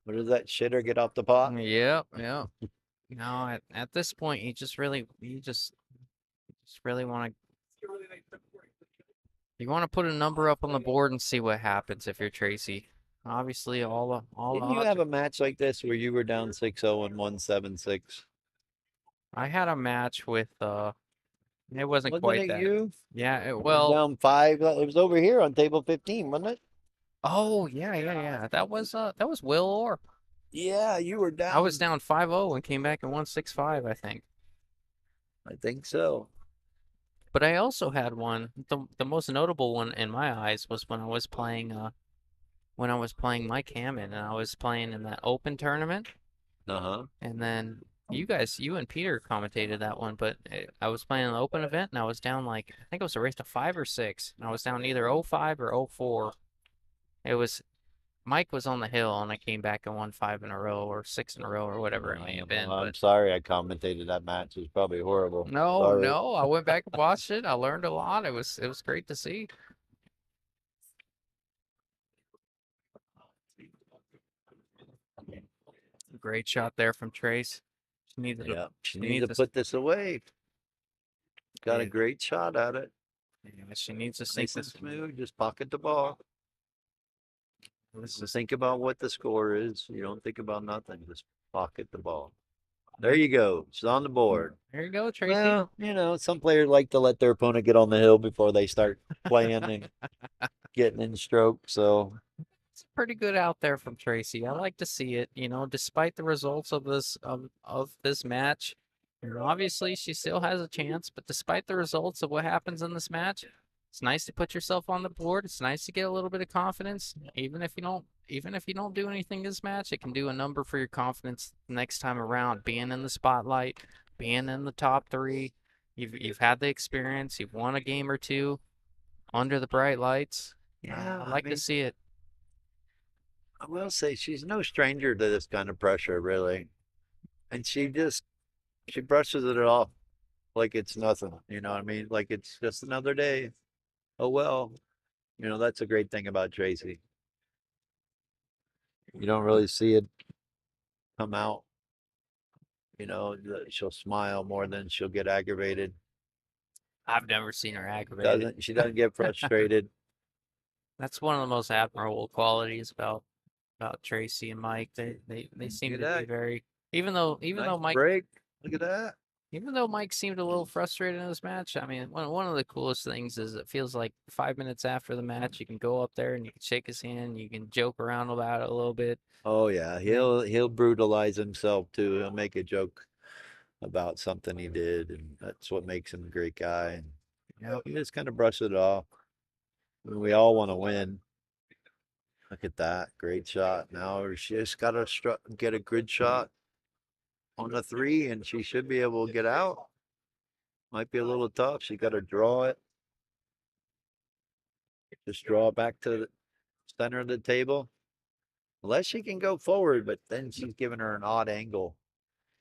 What does that shitter get off the pot? Yep, yep. No, at this point, you just really want to put a number up on the board and see what happens if you're Tracy. Obviously, all Didn't you have a match like this where you were down 6-0 and won 7-6? I had a match with it wasn't Wasn't quite it that. you? Yeah, Down 5. It was over here on table 15, wasn't it? Oh, yeah. That was Will Orr. Yeah, you were down. I was down 5-0 and came back and won 6-5, I think. I think so. But I also had one. The most notable one in my eyes was when I was playing Mike Hammond, and I was playing in that Open tournament. Uh-huh. And then you and Peter commentated that one, but I was playing an Open event, and I was down like, I think it was a race to 5 or 6, and I was down either 0-5 or 0-4. It was Mike was on the hill, and I came back and won 5 in a row or 6 in a row or whatever it may have been. Well, I'm But sorry I commentated that match. It was probably horrible. no, Sorry. no, I went back and watched it. I learned a lot. It was great to see. Great shot there from Trace. She needed to, Yeah, she needs needs to put this away. Got a Yeah. great shot at it. yeah, she needs to sink Nice and this. smooth. Just pocket the ball. Just think about what the score is. You don't think about nothing. Just pocket the ball. There you go. She's on the board. There you go, Tracy. Well, you know, some players like to let their opponent get on the hill before they start playing and getting in stroke. So It's pretty good out there from Tracy. I like to see it. Despite the results of this match, obviously she still has a chance. But despite the results of what happens in this match, it's nice to put yourself on the board. It's nice to get a little bit of confidence, even if you don't do anything this match. It can do a number for your confidence next time around. Being in the spotlight, being in the top 3, you've had the experience. You've won a game or two under the bright lights. yeah, I like to see it. I will say she's no stranger to this kind of pressure, really. And she brushes it off like it's nothing. You know what I mean? Like it's just another day. Oh well. You know, that's a great thing about Tracy. You don't really see it come out. You know, she'll smile more than she'll get aggravated. I've never seen her aggravated. She doesn't get frustrated. That's one of the most admirable qualities about Tracy and Mike. They seem at to be that. very even though Nice Mike break. Look at that. even though Mike seemed a little frustrated in this match. I mean, one of the coolest things is it feels like 5 minutes after the match you can go up there and you can shake his hand, you can joke around about it a little bit. Oh yeah, he'll brutalize himself too. He'll make a joke about something he did, and that's what makes him a great guy. And he just kind of brushes it off. I mean, we all want to win. Look at that, great shot. Now she just got to get a good shot on the 3, and she should be able to get out. Might be a little tough. She got to draw it. Just draw it back to the center of the table. Unless she can go forward, but then she's giving her an odd angle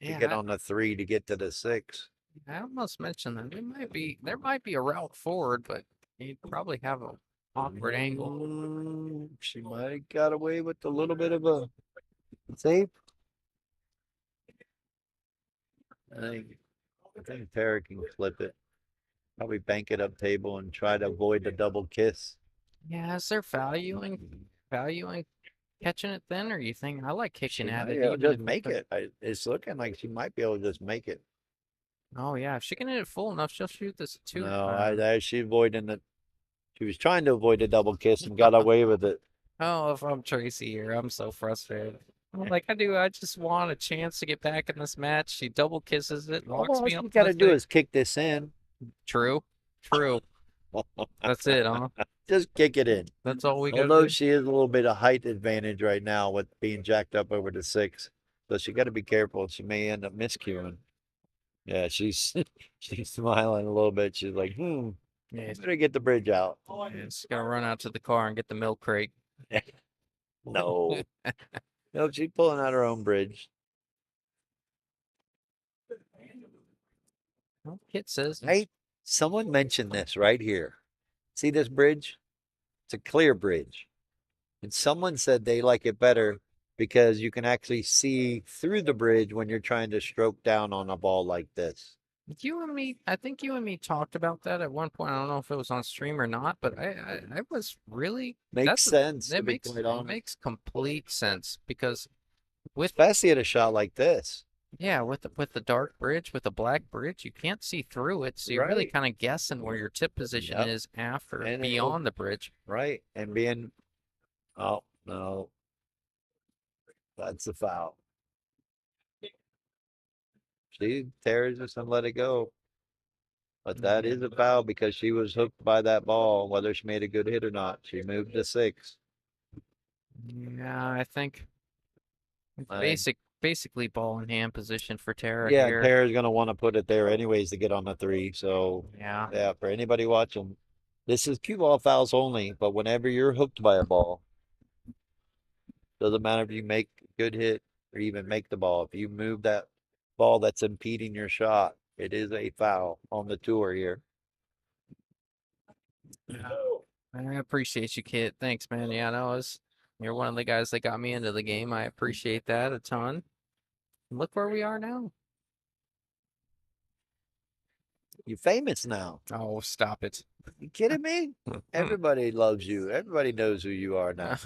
to get on the 3 to get to the 6. I almost mentioned that there might be a route forward, but you'd probably have a awkward angle. She might have got away with a little bit of a save. I think Tara can flip it. Probably bank it up table and try to avoid the double kiss. Yeah, is there value in catching it then, or you think I like She kicking at might it? be able to even just if make it. It's looking like she might be able to just make it. Oh yeah, if she can hit it full enough, she'll shoot this too. No, she was trying to avoid the double kiss and got away with it. Oh, if I'm Tracy here, I'm so frustrated. I'm like, I just want a chance to get back in this match. She double kisses it, locks All me you up. to got the to do thing. is kick this in. True. That's it, huh? Just kick it in. That's all we got. Although she has a little bit of height advantage right now with being jacked up over the 6. So she got to be careful. She may end up miscuing. Yeah, she's smiling a little bit. She's like, Yeah, better get the bridge out. she's gonna run out to the car and get the milk crate. No. No, she's pulling out her own bridge. Well, Kit says, Hey, someone mentioned this right here. See this bridge? It's a clear bridge. And someone said they like it better because you can actually see through the bridge when you're trying to stroke down on a ball like this. I think you and me talked about that at one point. I don't know if it was on stream or not, but I was really Makes sense, to It be makes quite honest. complete sense because with Especially at a shot like this. with the dark bridge, with the black bridge, you can't see through it, so you're really Right. kind of guessing where your tip position Yep. is after And beyond the bridge. Right. And being Oh, no. That's a foul. See, Tara just gonna let it go. But that is a foul because she was hooked by that ball, whether she made a good hit or not. She moved to 6. Yeah, I think it's I think, basically ball in hand position for Tara yeah, here. Tara's gonna want to put it there anyways to get on the 3. So Yeah. yeah, for anybody watching, this is cue ball fouls only. But whenever you're hooked by a ball, doesn't matter if you make a good hit or even make the ball. If you move that ball that's impeding your shot, it is a foul on the tour here. I appreciate you, kid. Thanks, man. Yeah, no, you're one of the guys that got me into the game. I appreciate that a ton. Look where we are now. You're famous now. Oh, stop it. You kidding me? Everybody loves you. Everybody knows who you are now.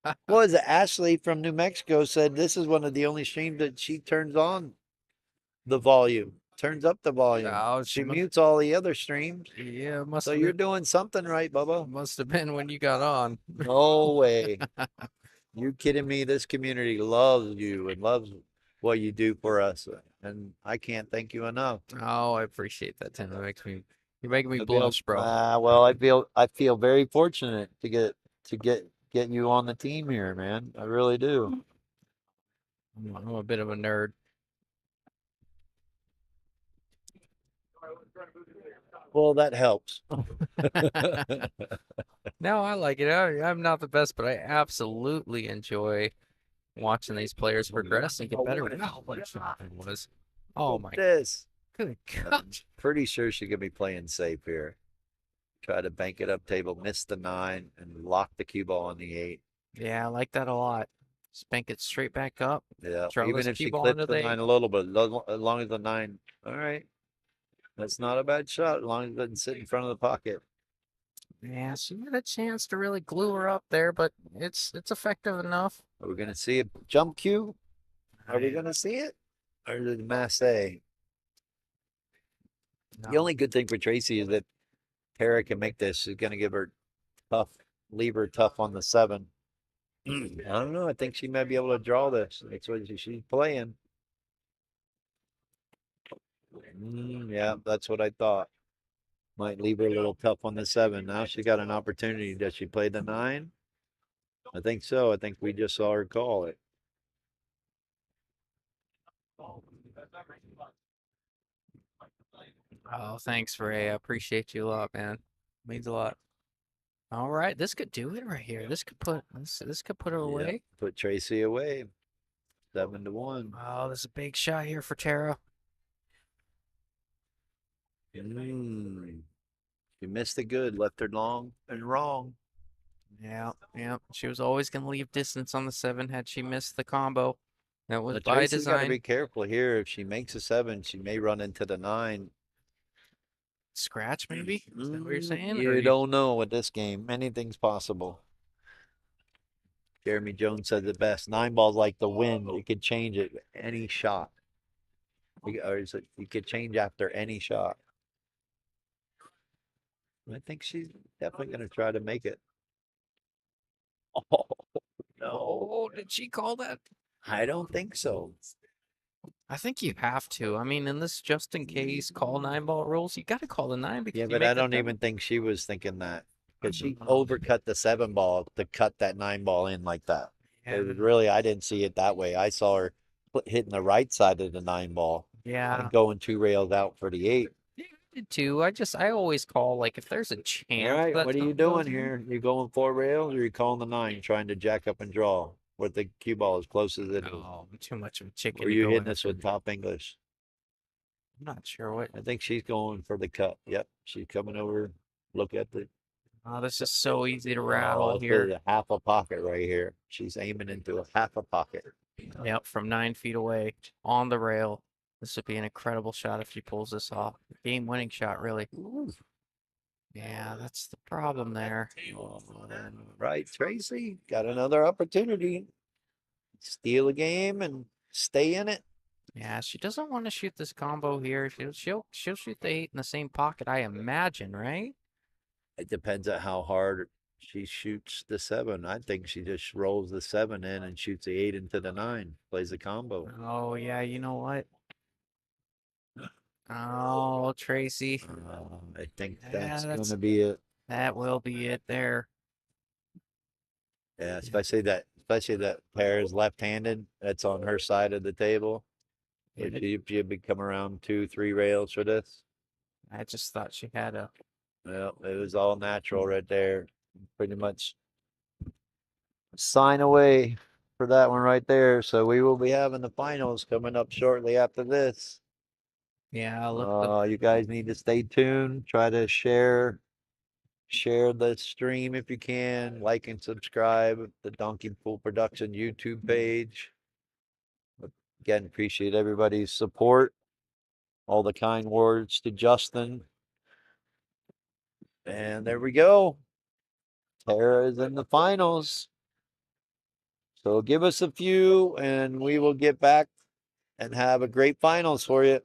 What was it? Ashley from New Mexico said this is one of the only streams that she turns on the volume, turns up the volume. Oh, She mutes all the other streams. Yeah, must So have you're been, doing something right, Bubba. must have been when you got on. No way. You kidding me? This community loves you and loves what you do for us. And I can't thank you enough. Oh, I appreciate that, Tim. You're making me I feel, blush, bro. well, I feel very fortunate to get you on the team here, man. I really do. I'm a bit of a nerd. Well, that helps. No, I like it. I'm not the best, but I absolutely enjoy watching these players progress and get better. Wow, what a shot it was. Oh my This. good God. Pretty sure she could be playing safe here. Try to bank it up table, miss the 9, and lock the cue ball on the 8. Yeah, I like that a lot. Spank it straight back up. Yeah, Throw even this if cue she ball clips into the the 9 a little bit, as long as the 9. All right. That's not a bad shot, as long as it doesn't sit in front of the pocket. Yeah, she had a chance to really glue her up there, but it's effective enough. Are we going to see a jump cue? Are we going to see it? Or is it masse? The only good thing for Tracy is that Tara can make this. She's going to give her tough, leave her tough on the 7. I don't know. I think she might be able to draw this. That's what she's playing. Yeah, that's what I thought. Might leave her a little tough on the 7. Now she got an opportunity. Does she play the 9? I think so. I think we just saw her call it. Oh, thanks, Ray. I appreciate you a lot, man. Means a lot. All right, this could do it right here. This could put her Yeah, away. put Tracy away. 7-1. Oh, there's a big shot here for Tara. She missed it good. Left her long and wrong. Yeah, yeah. She was always gonna leave distance on the 7 had she missed the combo. That was But by Tracy's got to design. be careful here. If she makes a 7, she may run into the 9. Scratch, maybe? Is that what you're saying? You don't know with this game. Anything's possible. Jeremy Jones said it best. 9 balls like the wind. You could change it any shot. You could change after any shot. I think she's definitely going to try to make it. Oh, no. Oh, did she call that? I don't think so. I think you have to. I mean, in this just in case call 9-ball rules, you got to call the 9 because Yeah, you but make I the don't 7. even think she was thinking that. Because she overcut the 7 ball to cut that 9 ball in like that. Yeah. It was really, I didn't see it that way. I saw her hitting the right side of the 9 ball Yeah. and going 2 rails out for the 8. Yeah, I did too. I always call like if there's a chance. All right, that what are you something goes doing in. here? You going 4 rails or you calling the 9, trying to jack up and draw with the cue ball as close as it is? Oh, I'm too much of a chicken. Or to you go hitting in this for- with top English? I'm not sure what. I think she's going for the cut. Yep, she's coming over. Look at the. Oh, this is so easy to Oh, rattle it's here. a half a pocket right here. She's aiming into a half a pocket. Yep, from 9 feet away on the rail. This would be an incredible shot if she pulls this off. Game-winning shot, really. Yeah, that's the problem there. Right, Tracy. Got another opportunity. Steal a game and stay in it. Yeah, she doesn't want to shoot this combo here. She'll shoot the 8 in the same pocket, I imagine, right? It depends on how hard She shoots the 7. I think she just rolls the 7 in and shoots the 8 into the 9. Plays a combo. Oh, yeah, you know what? Oh, Tracy. I think Yeah, that's that's gonna be it. that will be it there. Yeah, especially that pair is left-handed. That's on her side of the table. Yeah, If she'd be come around 2, 3 rails for this. I just thought she had a. Well, it was all natural right there. Pretty much sign away for that one right there. So we will be having the finals coming up shortly after this. Yeah, look. You guys need to stay tuned. Try to share the stream if you can. Like and subscribe the Donkey Pool Production YouTube page. Again, appreciate everybody's support. All the kind words to Justin. And there we go. Tara is in the finals. So give us a few and we will get back and have a great finals for you.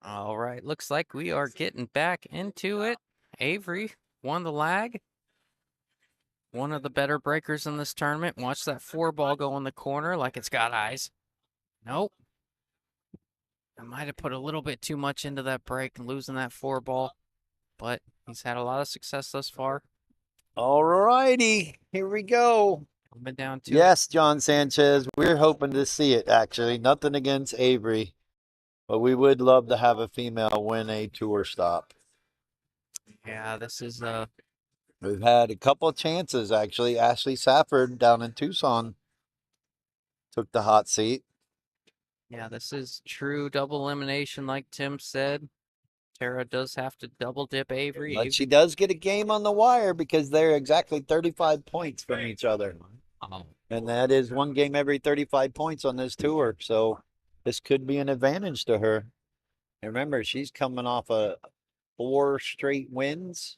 All right, looks like we are getting back into it. Avery won the lag. One of the better breakers in this tournament. Watch that 4-ball go in the corner like it's got eyes. Nope. I might have put a little bit too much into that break and losing that 4-ball, but he's had a lot of success thus far. All righty, here we go. Coming down to Yes, John Sanchez, we're hoping to see it, actually. Nothing against Avery, but we would love to have a female win a tour stop. Yeah, this is We've had a couple of chances, actually. Ashley Safford down in Tucson took the hot seat. yeah, this is true double elimination, like Tim said. Tara does have to double dip Avery. But she does get a game on the wire because they're exactly 35 points from each other. Oh, And that is one game every 35 points on this tour. So this could be an advantage to her. And remember, she's coming off 4 straight wins.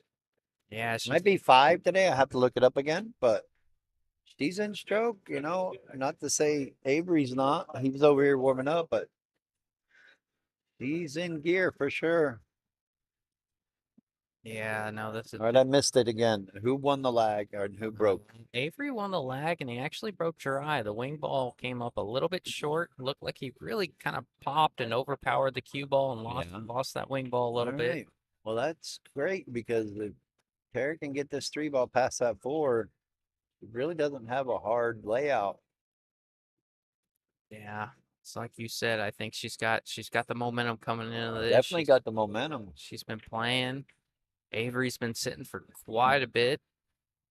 yeah, she Might be 5 today. I have to look it up again, but she's in stroke, you know. Not to say Avery's not. He was over here warming up, but he's in gear for sure. Yeah, no, this is All right, I missed it again. Who won the lag or who broke? Avery won the lag and he actually broke her eye. The wing ball came up a little bit short. Looked like he really kind of popped and overpowered the cue ball and lost that wing ball a little bit. Right. Well, that's great because if Tara can get this 3-ball past that 4, it really doesn't have a hard layout. Yeah. It's like you said, I think she's got the momentum coming into this. Definitely got the momentum. She's been playing. Avery's been sitting for quite a bit.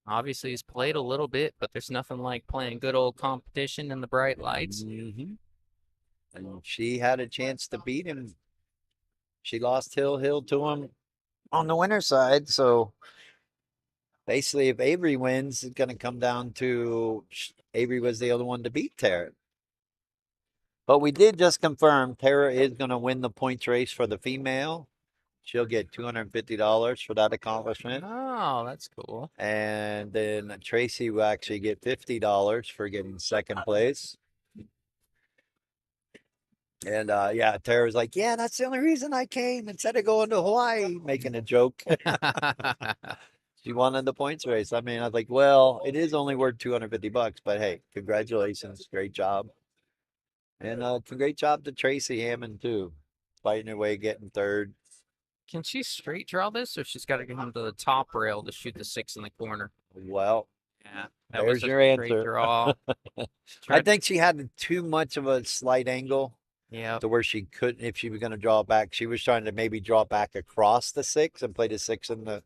Obviously, he's played a little bit, but there's nothing like playing good old competition in the bright lights. And she had a chance to beat him. She lost Hill to him on the winner side. So basically, if Avery wins, it's going to come down to Avery was the other one to beat Tara. But we did just confirm Tara is going to win the points race for the female. She'll get $250 for that accomplishment. Oh, that's cool. And then Tracy will actually get $50 for getting second place. And yeah, Tara's like, yeah, that's the only reason I came instead of going to Hawaii, making a joke. She wanted the points race. I mean, I was like, well, it is only worth $250, but hey, congratulations. Great job. And great job to Tracy Hammond, too. Fighting her way, getting third. Can she straight draw this, or she's got to get him to the top rail to shoot the 6 in the corner? Well, Yeah, there's was a your straight answer. draw. I think she had too much of a slight angle Yeah, to where she couldn't, if she was going to draw back. She was trying to maybe draw back across the 6 and play the 6 in the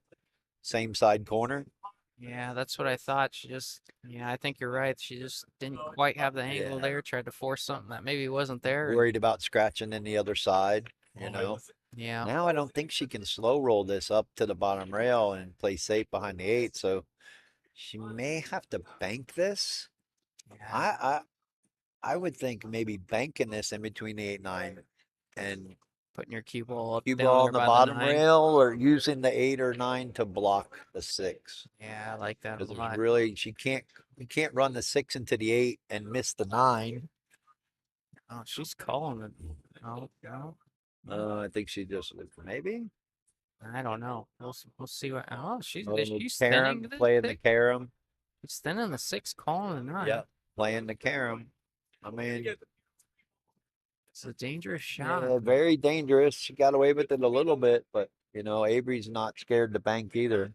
same side corner. yeah, that's what I thought. Yeah, I think you're right. She just didn't quite have the angle Yeah. there. Tried to force something that maybe wasn't there. Worried about scratching in the other side, you know. Yeah, Now I don't think she can slow roll this up to the bottom rail and play safe behind the 8. So she may have to bank this. yeah. I would think maybe banking this in between the 8-9 and Putting your cue ball up cue down ball there on the by bottom 9. rail or using the 8 or 9 to block the 6. Yeah, I like that a Because it's lot. really you can't run the 6 into the 8 and miss the 9. Oh, she's calling it. Oh, no. I think she just maybe. I don't know. We'll see what. Oh, she's Carom, thinning the playing the 6. carom. She's thinning the 6, calling the 9. Yeah, playing the carom. I mean, It's a dangerous shot. yeah, very dangerous. She got away with it a little bit, but you know, Avery's not scared to bank either.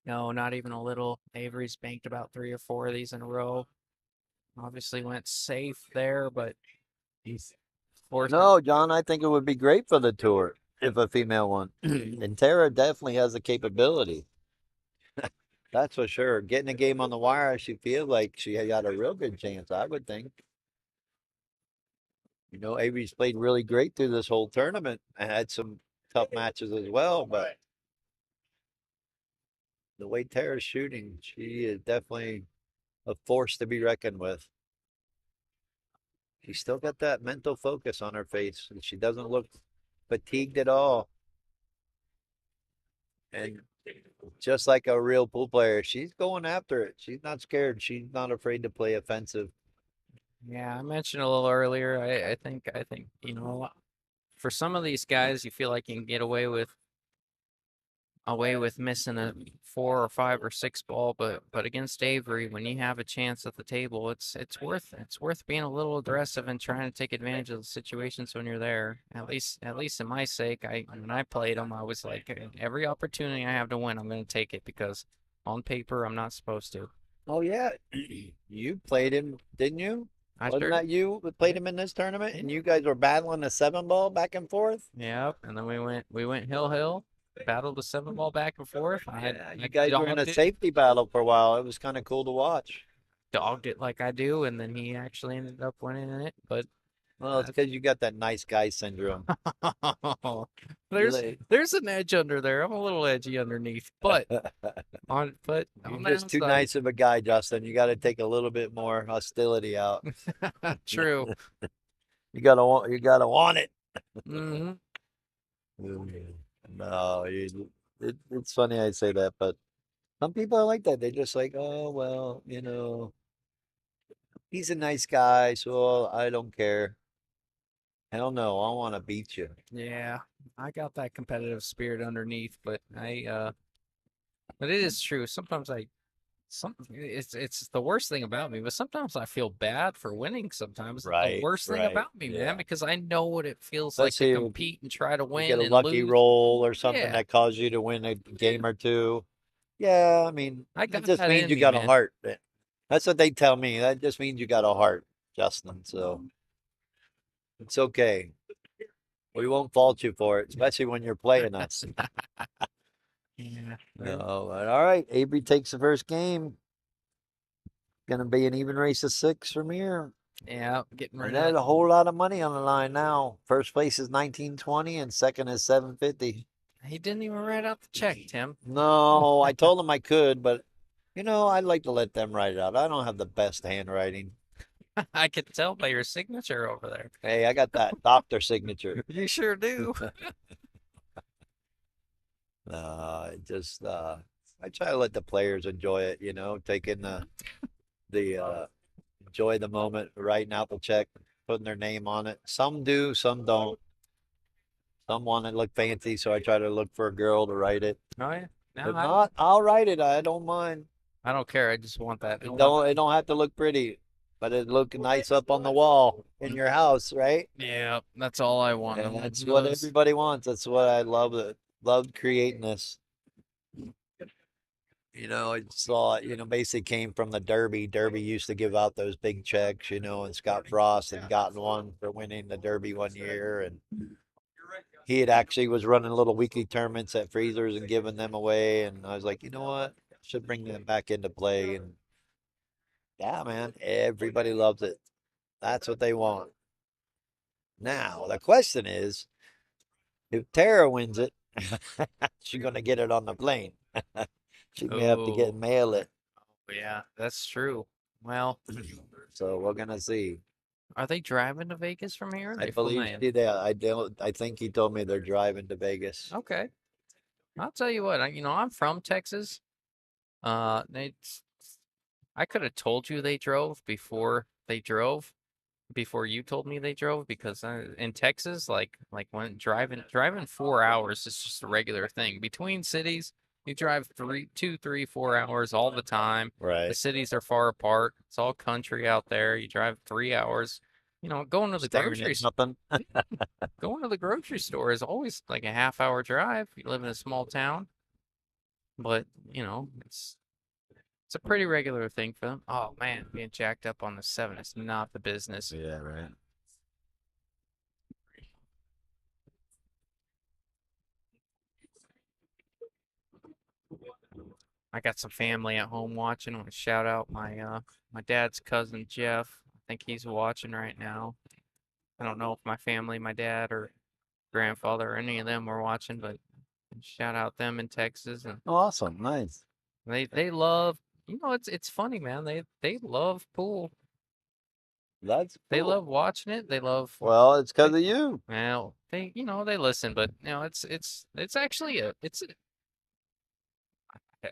No, not even a little. Avery's banked about 3 or 4 of these in a row. Obviously went safe there, but he's forced. No, John, I think it would be great for the tour if a female won. And Tara definitely has the capability. That's for sure. Getting a game on the wire, she feels like she got a real good chance, I would think. You know, Avery's played really great through this whole tournament and had some tough matches as well, but the way Tara's shooting, she is definitely a force to be reckoned with. She's still got that mental focus on her face, and she doesn't look fatigued at all. And just like a real pool player, she's going after it. She's not scared. She's not afraid to play offensive. Yeah, I mentioned a little earlier. I think for some of these guys, you feel like you can get away with missing a 4 or 5 or 6 ball, but against Avery, when you have a chance at the table, it's worth being a little aggressive and trying to take advantage of the situations when you're there. At least in my sake, when I played them, I was like, every opportunity I have to win, I'm going to take it because on paper I'm not supposed to. Oh yeah, you played him, didn't you? I Wasn't sure. that you that played him in this tournament? And you guys were battling a 7 ball back and forth. Yep, and then we went hill, battled the 7 ball back and forth. Yeah, you I guys were in a dogged it, safety battle for a while. It was kind of cool to watch. dogged it like I do, and then he actually ended up winning it. But Well, it's because you got that nice guy syndrome. there's Really. there's an edge under there. I'm a little edgy underneath, but on You're the just too outside, nice of a guy, Justin. You got to take a little bit more hostility out. true. You gotta want it. Hmm. No, it's funny I say that, but some people are like that. They're just like, oh well, he's a nice guy, so I don't care. Hell no, I want to beat you. Yeah, I got that competitive spirit underneath, but it is true. Sometimes it's the worst thing about me, but sometimes I feel bad for winning. Sometimes it's the Right, worst thing right, about me, man, yeah. because I know what it feels like to Especially if compete and try to you get win a and lucky lose. roll or something Yeah, that caused you to win a game or two. Yeah, I mean, I it got just that means in you me, got a man. heart. That's what they tell me. That just means you got a heart, Justin. So it's okay. We won't fault you for it, especially when you're playing us. Yeah. No, but all right. Avery takes the first game. Gonna be an even race of 6 from here. Yeah, getting And rid of there's that. a whole lot of money on the line now. First place is 1920 and second is 750. He didn't even write out the check, Tim. No, I told him I could, but I'd like to let them write it out. I don't have the best handwriting. I could tell by your signature over there. Hey, I got that doctor signature. You sure do. I try to let the players enjoy it, taking the enjoy the moment, writing out the check, putting their name on it. Some do, some don't. Some want to look fancy, so I try to look for a girl to write it. Oh yeah. No, If not, I'll write it. I don't mind. I don't care. I just want that. It don't have to look pretty, but it look nice up on the wall in your house, right? Yeah, that's all I want. And that's what everybody wants. That's what I love. Loved creating this. I saw it, basically came from the Derby. Derby used to give out those big checks, and Scott Frost had gotten one for winning the Derby one year. And he had actually was running little weekly tournaments at freezers and giving them away. And I was like, you know what? Should bring them back into play. And yeah, man, everybody loves it. That's what they want. Now, the question is, if Tara wins it, she's going to get it on the plane. She may have to Oh, mail it. yeah, that's true. Well, So we're going to see. are they driving to Vegas from here? Or are I they believe flying? she did. I think he told me they're driving to Vegas. Okay. I'll tell you what, I'm from Texas. They, I could have told you they drove before you told me they drove, because in Texas, like when driving 4 hours is just a regular thing. Between cities, you drive 2, 3, 4 hours all the time. The Right. cities are far apart. It's all country out there. You drive 3 hours. Going to the Staring at nothing. going to the grocery store is always like a half-hour drive. You live in a small town, but it's a pretty regular thing for them. Oh man, being jacked up on the 7 is not the business. Yeah, right. I got some family at home watching. I want to shout out my dad's cousin Jeff. I think he's watching right now. I don't know if my family, my dad or grandfather or any of them were watching, but shout out them in Texas. And Awesome. Nice. they love, it's funny, man. They love pool. That's They cool. love watching it. They love, Well, it's because of you. well, they listen, but it's actually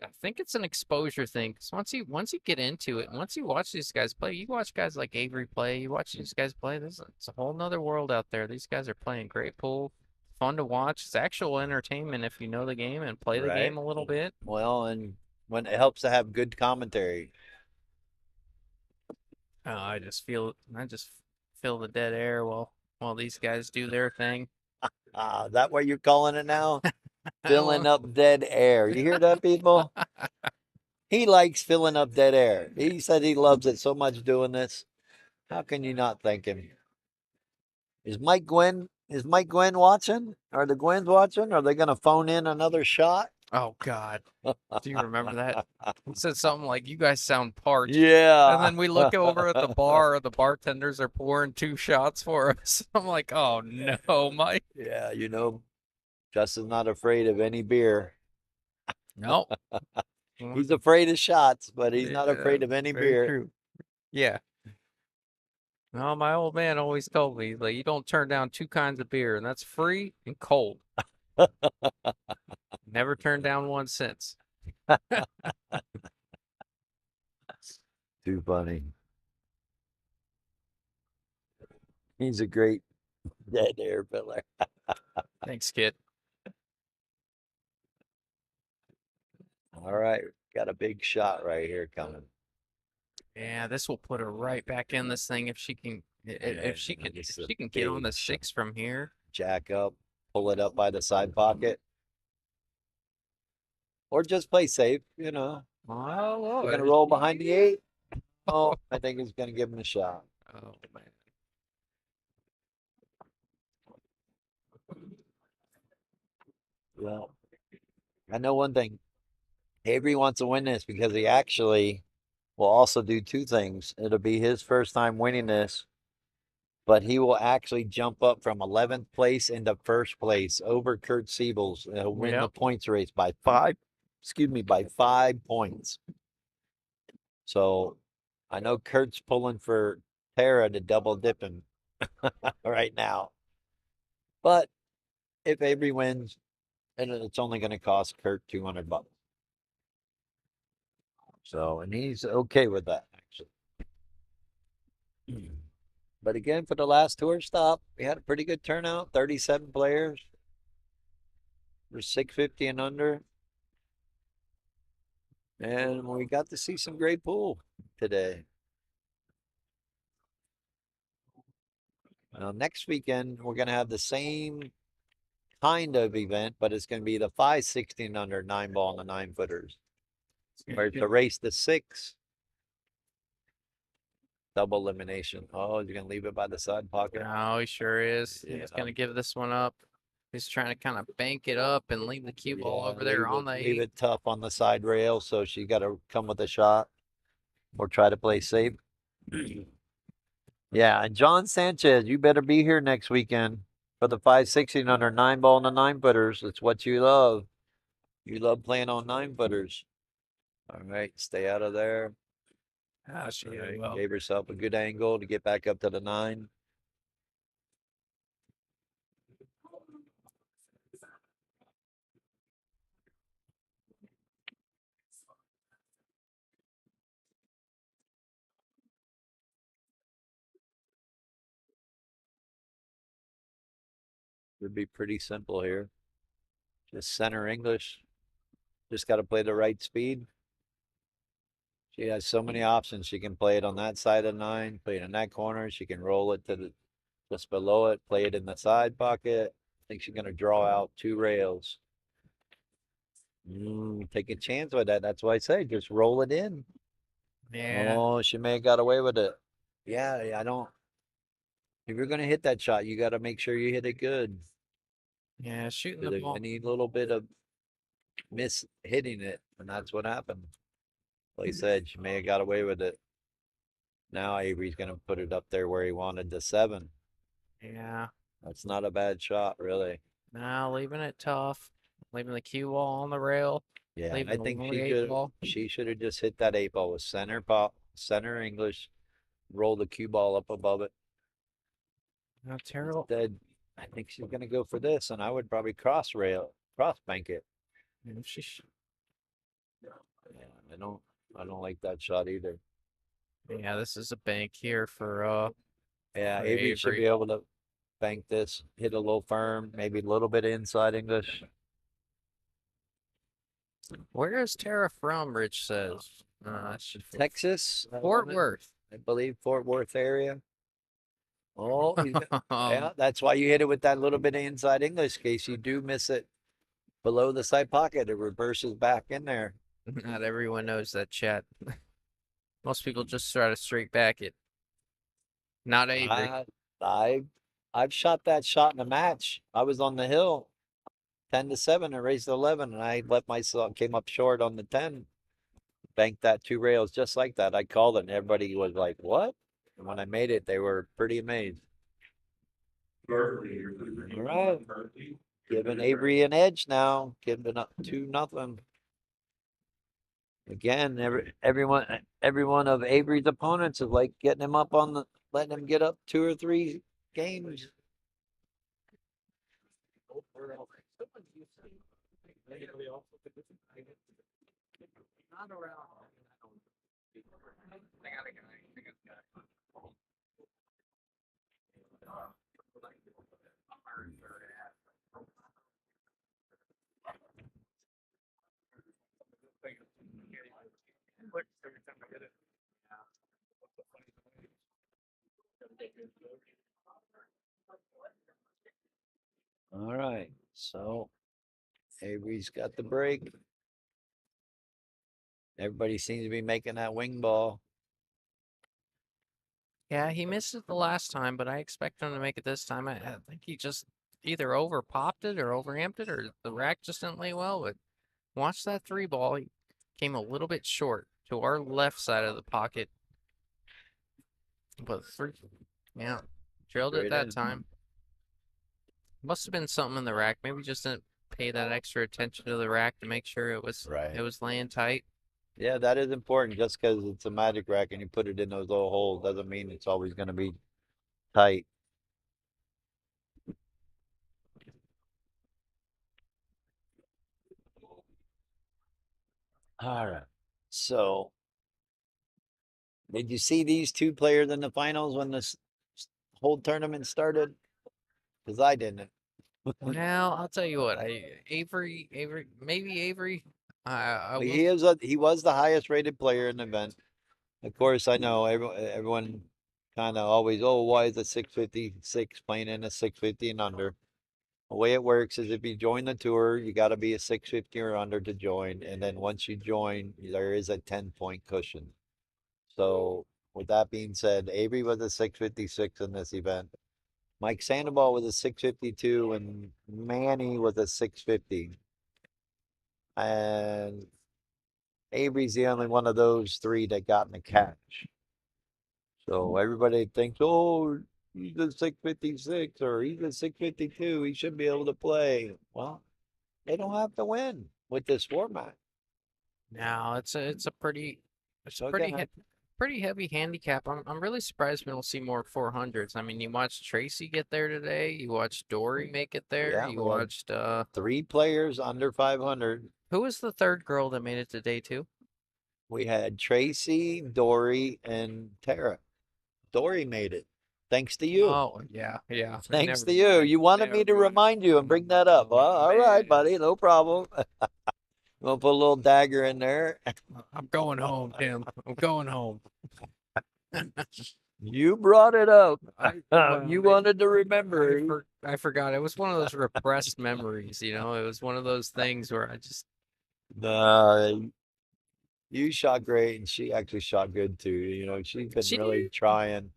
I think it's an exposure thing. 'Cause once you get into it, once you watch these guys play, you watch guys like Avery play, you watch these guys play. It's a whole nother world out there. These guys are playing great pool, fun to watch. It's actual entertainment if you know the game and play the Right. game a little bit. Well, and when it helps to have good commentary. I just feel the dead air while these guys do their thing. Is that what you're calling it now? I Filling don't- up dead air. You hear that, people? He likes filling up dead air. He said he loves it so much doing this. How can you not thank him? Is Mike Gwynn watching? Are the Gwynns watching? Are they gonna phone in another shot? Oh God. Do you remember that? He said something like, "You guys sound parched." Yeah. And then we look over at the bar, the bartenders are pouring 2 shots for us. I'm like, "Oh no, Mike." Yeah, Justin's not afraid of any beer. No. He's afraid of shots, but he's not afraid of any Very beer. true. Yeah. No, my old man always told me, like, you don't turn down 2 kinds of beer, and that's free and cold. Never turned down one since. Too funny. He's a great dead air filler. Thanks, kid. All right, got a big shot right here coming. Yeah, this will put her right back in this thing if she can if she can This if is she a can get on the big shot. 6 from here. Jack up, pull it up by the side pocket, or just play safe. Oh, We're gonna roll behind the 8. Oh, I think he's gonna give him a shot. Oh man. Well, I know one thing. Avery wants to win this because he actually will also do 2 things. It'll be his first time winning this, but he will actually jump up from 11th place into first place over Kurt Siebels. He'll win the points race by 5 points. So I know Kurt's pulling for Tara to double dip him right now. But if Avery wins, then it's only going to cost Kurt $200. So, and he's okay with that, actually. But again, for the last tour stop, we had a pretty good turnout, 37 players. We're 650 and under. And we got to see some great pool today. Now, next weekend, we're going to have the same kind of event, but it's going to be the 516 under 9-ball and the 9-footers. Where it's a race to 6. Double elimination. Oh, you're going to leave it by the side pocket? No, he sure is. Yeah. He's gonna give this one up. He's trying to kind of bank it up and leave the cue ball over there on the Leave 8. it tough on the side rail, so she got to come with a shot or try to play safe. Yeah, and John Sanchez, you better be here next weekend for the 516 under 9-ball and the 9-footers. It's what you love. You love playing on 9-footers. All right, stay out of there. Ah, she did Right, well. gave herself a good angle to get back up to the 9. Would be pretty simple here. Just center English. Just got to play the right speed. She has so many options. She can play it on that side of 9, play it in that corner. She can roll it to the just below it, play it in the side pocket. I think she's going to draw out 2 rails. Take a chance with that. That's why I say just roll it in. Yeah. Oh, she may have got away with it. Yeah, I don't. If you're going to hit that shot, you got to make sure you hit it good. Yeah, shooting the There's ball. any little bit of miss hitting it, and that's what happened. Like I said, she may have got away with it. Now Avery's going to put it up there where he wanted the 7. Yeah. That's not a bad shot, really. Now leaving it tough. Leaving the cue ball on the rail. Yeah, Leaving I the think lonely 8 ball. she should have just hit that 8-ball with center English, roll the cue ball up above it. Not terrible. Instead, I think she's going to go for this, and I would probably cross bank it. If she I don't like that shot either. Yeah, this is a bank here for Yeah, for Avery should Avery. be able to bank this, hit a little firm, maybe a little bit of inside English. Where is Tara from? Rich says. Texas, Fort Worth. I believe Fort Worth area. Oh, yeah, that's why you hit it with that little bit of inside English. In case you do miss it below the side pocket, it reverses back in there. Not everyone knows that, chat. Most people just try to straight back it. Not Avery. I've shot that shot in a match. I was on the hill, 10-7, and raised 11, and I let myself came up short on the 10, banked that 2 rails just like that. I called it, and everybody was like, "What?" And when I made it, they were pretty amazed. All right, giving Avery an edge now, giving up 2-0. Again, every one of Avery's opponents is like getting him up on the, letting him get up 2 or 3 games. Not around. All right, so Avery's got the break. Everybody seems to be making that wing ball. Yeah, he missed it the last time, but I expect him to make it this time. I think he just either over popped it or overamped it, or the rack just didn't lay well. But watch that 3 ball. He came a little bit short to our left side of the pocket. But 3, yeah, trailed it Straight that in. time. Must have been something in the rack. Maybe just didn't pay that extra attention to the rack to make sure it was laying tight. Yeah, that is important. Just because it's a magic rack and you put it in those little holes doesn't mean it's always going to be tight. All right. So, did you see these 2 players in the finals when this whole tournament started? Because I didn't. Now I'll tell you what. Avery, maybe Avery. I will. He was the highest rated player in the event. Of course, I know everyone kind of always, oh, why is a 656 playing in a 650 and under? The way it works is if you join the tour, you got to be a 650 or under to join. And then once you join, there is a 10-point cushion. So, with that being said, Avery was a 656 in this event. Mike Sandoval was a 652, and Manny was a 650. And Avery's the only one of those 3 that got in the catch. So everybody thinks, oh, he's a 656 or he's a 652. He should be able to play. Well, they don't have to win with this format. No, it's a pretty So pretty heavy handicap. I'm really surprised we don't see more 400s. I mean, you watched Tracy get there today. You watched Dory make it there. Yeah, You we had watched 3 players under 500. who was the 3rd girl that made it to day 2? We had Tracy, Dory, and Tara. Dory made it. Thanks to you. Oh, yeah. Thanks to you. You wanted me to remind you and bring that up. Well, all right, buddy. No problem. We'll put a little dagger in there. I'm going home, Tim. I'm going home. You brought it up. Well, You wanted to remember. I forgot. It was one of those repressed memories, you know? It was one of those things where I just You shot great, and she actually shot good too. You know, she's been She really did. trying.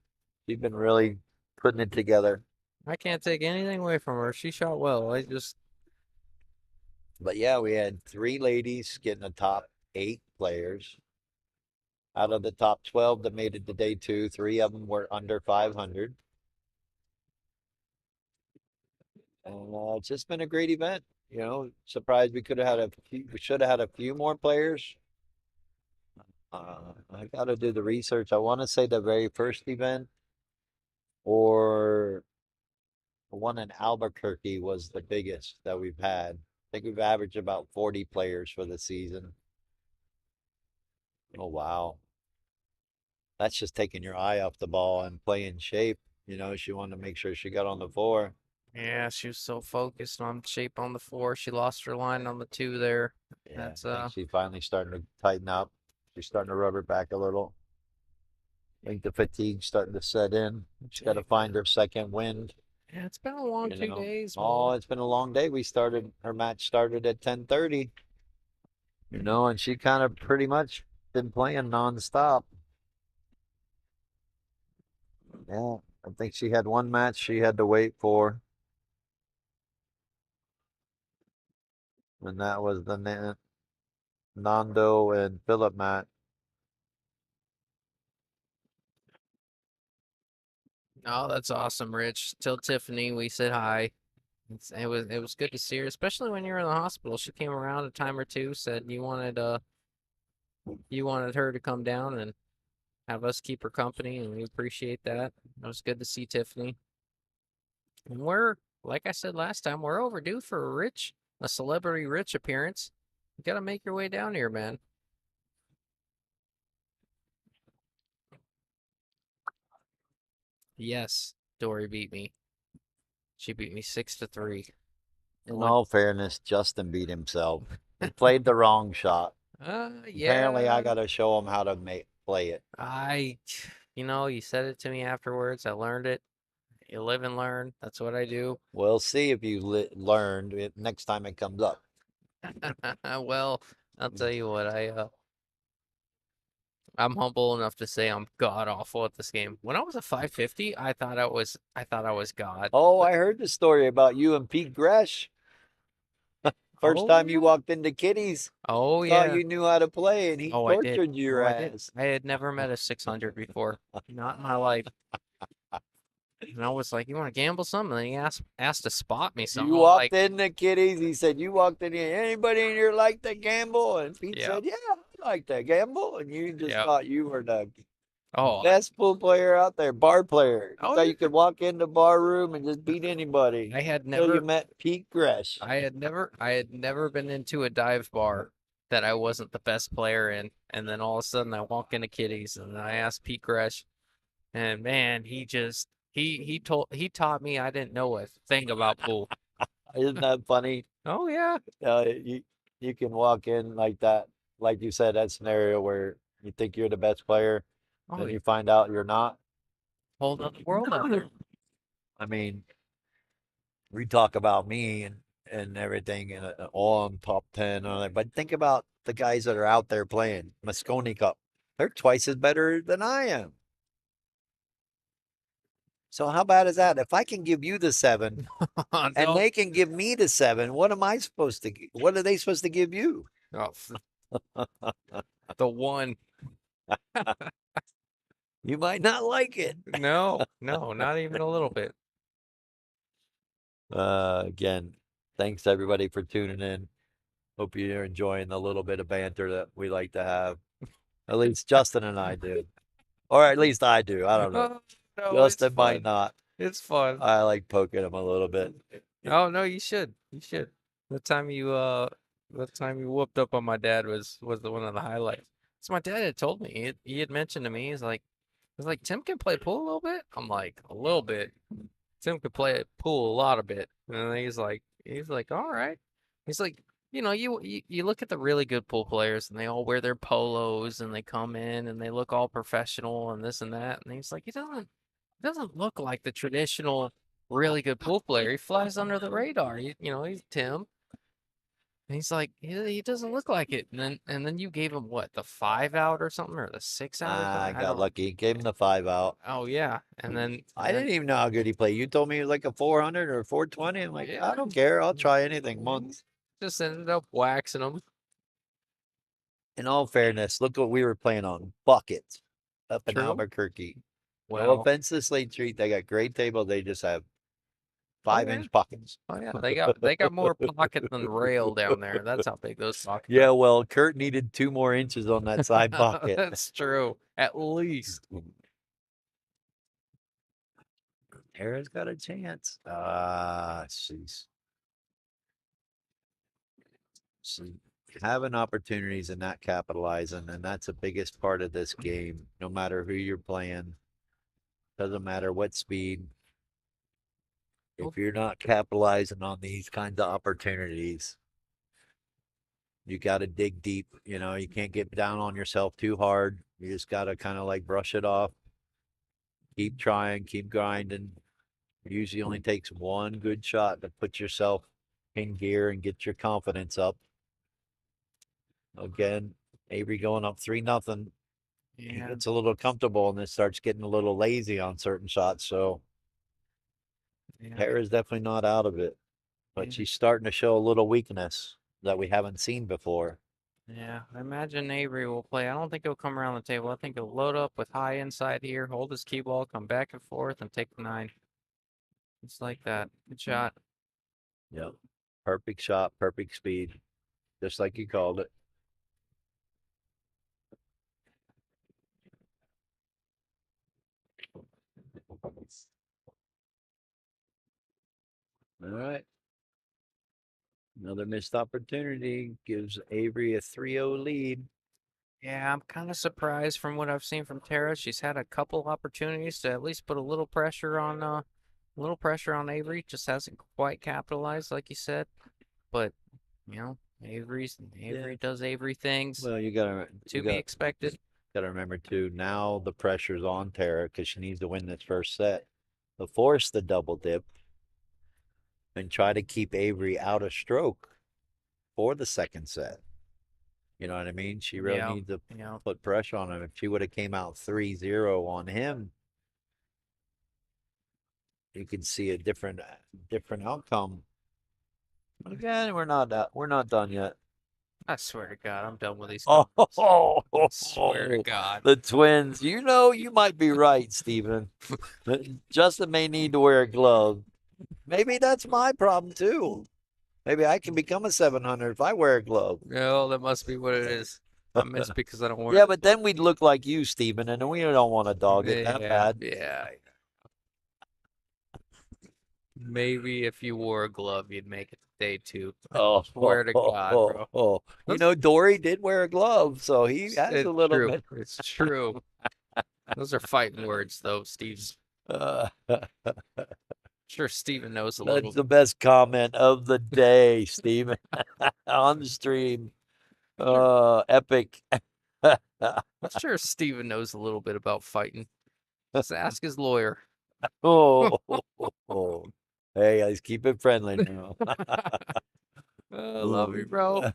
She's been really putting it together. I can't take anything away from her. She shot well. But yeah, we had 3 ladies getting the top 8 players. Out of the top 12 that made it to day 2, 3 of them were under 500. And it's just been a great event. You know, surprised we should have had a few more players. I got to do the research. I want to say the very first event or the one in Albuquerque was the biggest that we've had. I think we've averaged about 40 players for the season. Oh, wow. That's just taking your eye off the ball and playing shape. You know, she wanted to make sure she got on the floor. Yeah, she was so focused on shape on the floor. She lost her line on the 2 there. Yeah, That's I think she's finally starting to tighten up. She's starting to rub her back a little. I think the fatigue's starting to set in. She's got to find her second wind. yeah, it's been a long You 2 know. days, Oh, man. it's been a long day. Her match started at 10:30. You know, and she kind of pretty much been playing nonstop. Yeah, I think she had one match she had to wait for, and that was the Nando and Philip match. Oh, that's awesome, Rich. Tell Tiffany we said hi. It was good to see her, especially when you were in the hospital. She came around a time or two, said you wanted her to come down and have us keep her company, and we appreciate that. It was good to see Tiffany. And we're, like I said last time, we're overdue for a celebrity Rich appearance. You gotta make your way down here, man. Yes, Dory beat me. She beat me 6-3. In all fairness, Justin beat himself. He played the wrong shot. Apparently, I Yeah. got to show him how to play it. You said it to me afterwards. I learned it. You live and learn. That's what I do. We'll see if you learned it next time it comes up. Well, I'll tell you what, I'm humble enough to say I'm god awful at this game. When I was a 550, I thought I was god. Oh, I heard the story about you and Pete Gresh. First Oh time you yeah. walked into Kitty's, Oh thought yeah. you knew how to play, and he Oh, I did. tortured your Oh, I did. ass. I had never met a 600 before. Not in my life. And I was like, "You want to gamble something?" And he asked to spot me something. You I'm walked like, into Kitty's. He said, "You walked in here. Anybody in here like to gamble?" And Pete yeah, said, "Yeah, I like to gamble." And you just yeah. thought you were the Oh, best pool player out there, bar player. You oh thought yeah. you could walk in the bar room and just beat anybody. I had Until you never met Pete Gresh. I had never been into a dive bar that I wasn't the best player in. And then all of a sudden I walk into Kitty's and I asked Pete Gresh, and man, he taught me I didn't know a thing about pool. Isn't that funny? Oh yeah. You can walk in like that, like you said, that scenario where you think you're the best player, Oh, then yeah. you find out you're not. Whole other world out there. I mean, we talk about me and everything, and all I'm top 10, and all that, but think about the guys that are out there playing Moscone Cup. They're twice as better than I am. So how bad is that? If I can give you the 7 and No. they can give me the 7, what am I supposed to? What are they supposed to give you? Oh, the one. You might not like it. No, no, not even a little bit. Again, thanks everybody for tuning in. Hope you're enjoying the little bit of banter that we like to have. At least Justin and I do. Or at least I do. I don't know. Oh, no, it's Justin might fun. not. It's fun. I like poking him a little bit. Oh no, you should. You should. The time you whooped up on my dad was the one of the highlights. So my dad had told me he had mentioned to me he's like Tim can play pool a little bit. I'm like a little bit. Tim could play pool a lot of bit. And then he's like all right. He's like you look at the really good pool players and they all wear their polos and they come in and they look all professional and this and that. And he's like he doesn't look like the traditional really good pool player. He flies under the radar. He's Tim. And he's like, he doesn't look like it. And then you gave him what, the 5 out or something, or the 6 out or I something? I got don't. lucky. Gave him the 5 out. Oh yeah. And then I didn't even know how good he played. You told me he was like a 400 or 420. I'm like, I don't care. I'll try anything once. just ended up waxing him. In all fairness, look what we were playing on. Buckets up in True. Albuquerque. No Well, offense to Slate Street. They got great tables. They just have oh 5-inch yeah. pockets. Oh yeah. They got more pocket than rail down there. That's how big those pockets Yeah, well, Kurt needed 2 more inches on that side are. pocket. That's true. At least. Tara's got a chance. She's having opportunities and not capitalizing, and that's the biggest part of this game. No matter who you're playing, doesn't matter what speed. If you're not capitalizing on these kinds of opportunities, you got to dig deep. You can't get down on yourself too hard. You just got to kind of like brush it off. Keep trying, keep grinding. It usually only takes one good shot to put yourself in gear and get your confidence up. Again, Avery going up 3-0. He Yeah. gets a little comfortable and then starts getting a little lazy on certain shots. So Yeah. Tara's definitely not out of it, but Yeah. she's starting to show a little weakness that we haven't seen before. Yeah, I imagine Avery will play. I don't think he'll come around the table. I think he'll load up with high inside here, hold his key ball, come back and forth, and take the 9. It's like that. Good shot. Yep. Perfect shot, perfect speed, just like you called it. All right. Another missed opportunity gives Avery a 3-0 lead. Yeah, I'm kind of surprised from what I've seen from Tara. She's had a couple opportunities to at least put a little pressure on Avery. Just hasn't quite capitalized, like you said. But Avery does Avery things. Well, you gotta be expected. Gotta remember too. Now the pressure's on Tara because she needs to win this first set to force the double dip and try to keep Avery out of stroke for the second set. You know what I mean? She really needs to put pressure on him. If she would have came out 3-0 on him, you could see a different outcome. But again, we're not done yet. I swear to God, I'm done with these. I swear to God. The twins. You might be right, Steven. Justin may need to wear a glove. Maybe that's my problem too. Maybe I can become a 700 if I wear a glove. No, that must be what it is. I miss because I don't wear. Yeah, but then we'd look like you, Steven, and we don't want to dog it that bad. Yeah. Maybe if you wore a glove, you'd make it to day 2. I swear to God, bro. Dory did wear a glove, so he has a little bit. It's true. Those are fighting words, though, Steve. Sure, Steven knows a little. That's the best comment of the day, Steven, on the stream. Epic. I'm sure Steven knows a little bit about fighting. Just ask his lawyer. Hey, let's keep it friendly now. Love you, bro.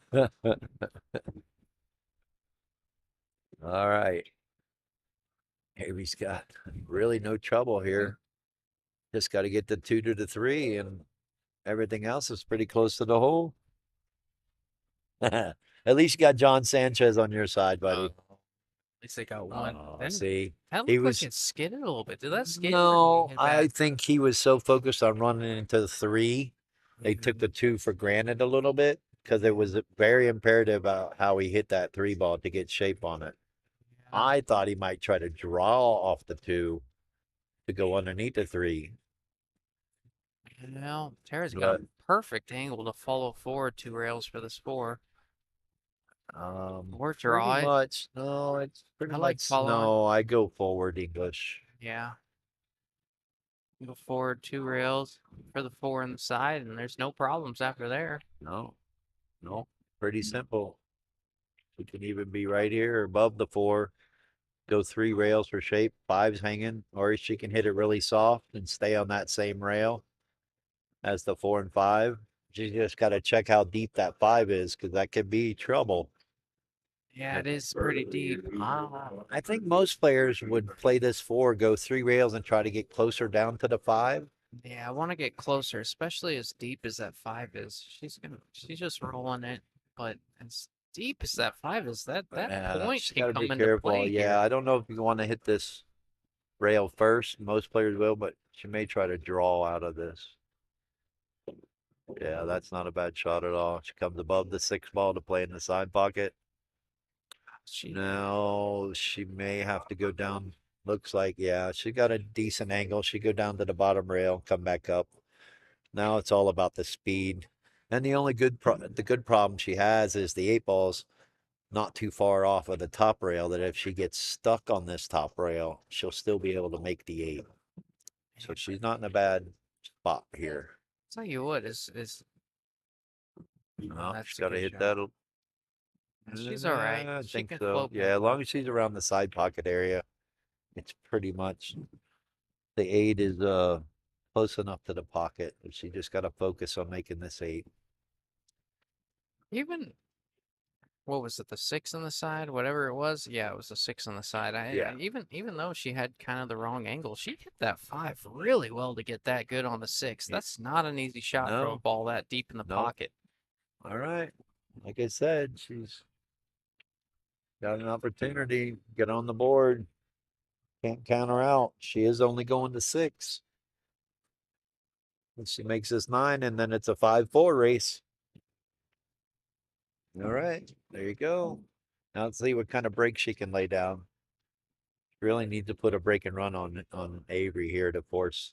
All right. Avery's got really no trouble here. Just got to get the 2 to the 3, and everything else is pretty close to the hole. At least you got John Sanchez on your side, buddy. At least they got one. See, that looked like it skidded a little bit. Did that skid? No, I think he was so focused on running into the 3, they took the 2 for granted a little bit because it was very imperative about how he hit that 3 ball to get shape on it. Yeah. I thought he might try to draw off the 2 to go underneath the 3. Well, Tara's got a perfect angle to follow forward 2 rails for this 4. Or draw pretty it. much. No, it's pretty I much. like following. No, I go forward English. Yeah. Go forward 2 rails for the 4 on the side, and there's no problems after there. No, pretty simple. We can even be right here above the 4. Go 3 rails for shape, 5's hanging, or she can hit it really soft and stay on that same rail as the 4 and 5. She just got to check how deep that 5 is because that could be trouble. Yeah, it is pretty deep. I think most players would play this 4, go 3 rails and try to get closer down to the 5. Yeah, I want to get closer, especially as deep as that 5 is. She's just rolling it, but as deep as that 5 is, that point can come into play. Yeah, I don't know if you want to hit this rail first. Most players will, but she may try to draw out of this. Yeah, that's not a bad shot at all. She comes above the 6 ball to play in the side pocket. Now she may have to go down. Looks like, yeah, she got a decent angle. She go down to the bottom rail, come back up. Now it's all about the speed. And the only the good problem she has is the 8-ball's not too far off of the top rail, that if she gets stuck on this top rail, she'll still be able to make the 8. So she's not in a bad spot here. Tell you what is No, that's she's a got to good hit shot. that. She's all right. I She think can so. float Yeah, back as long up. as she's around the side pocket area, it's pretty much the 8 is close enough to the pocket. She just got to focus on making this 8. Even what was it, the 6 on the side, whatever it was? Yeah, it was the 6 on the side. Yeah. Even though she had kind of the wrong angle, she hit that 5 really well to get that good on the 6. Yeah. That's not an easy shot from a No. ball that deep in the No. pocket. All right. Like I said, she's got an opportunity to get on the board. Can't count her out. She is only going to 6. And she makes this 9, and then it's a 5-4 race. All right, there you go. Now let's see what kind of break she can lay down. Really need to put a break and run on Avery here to force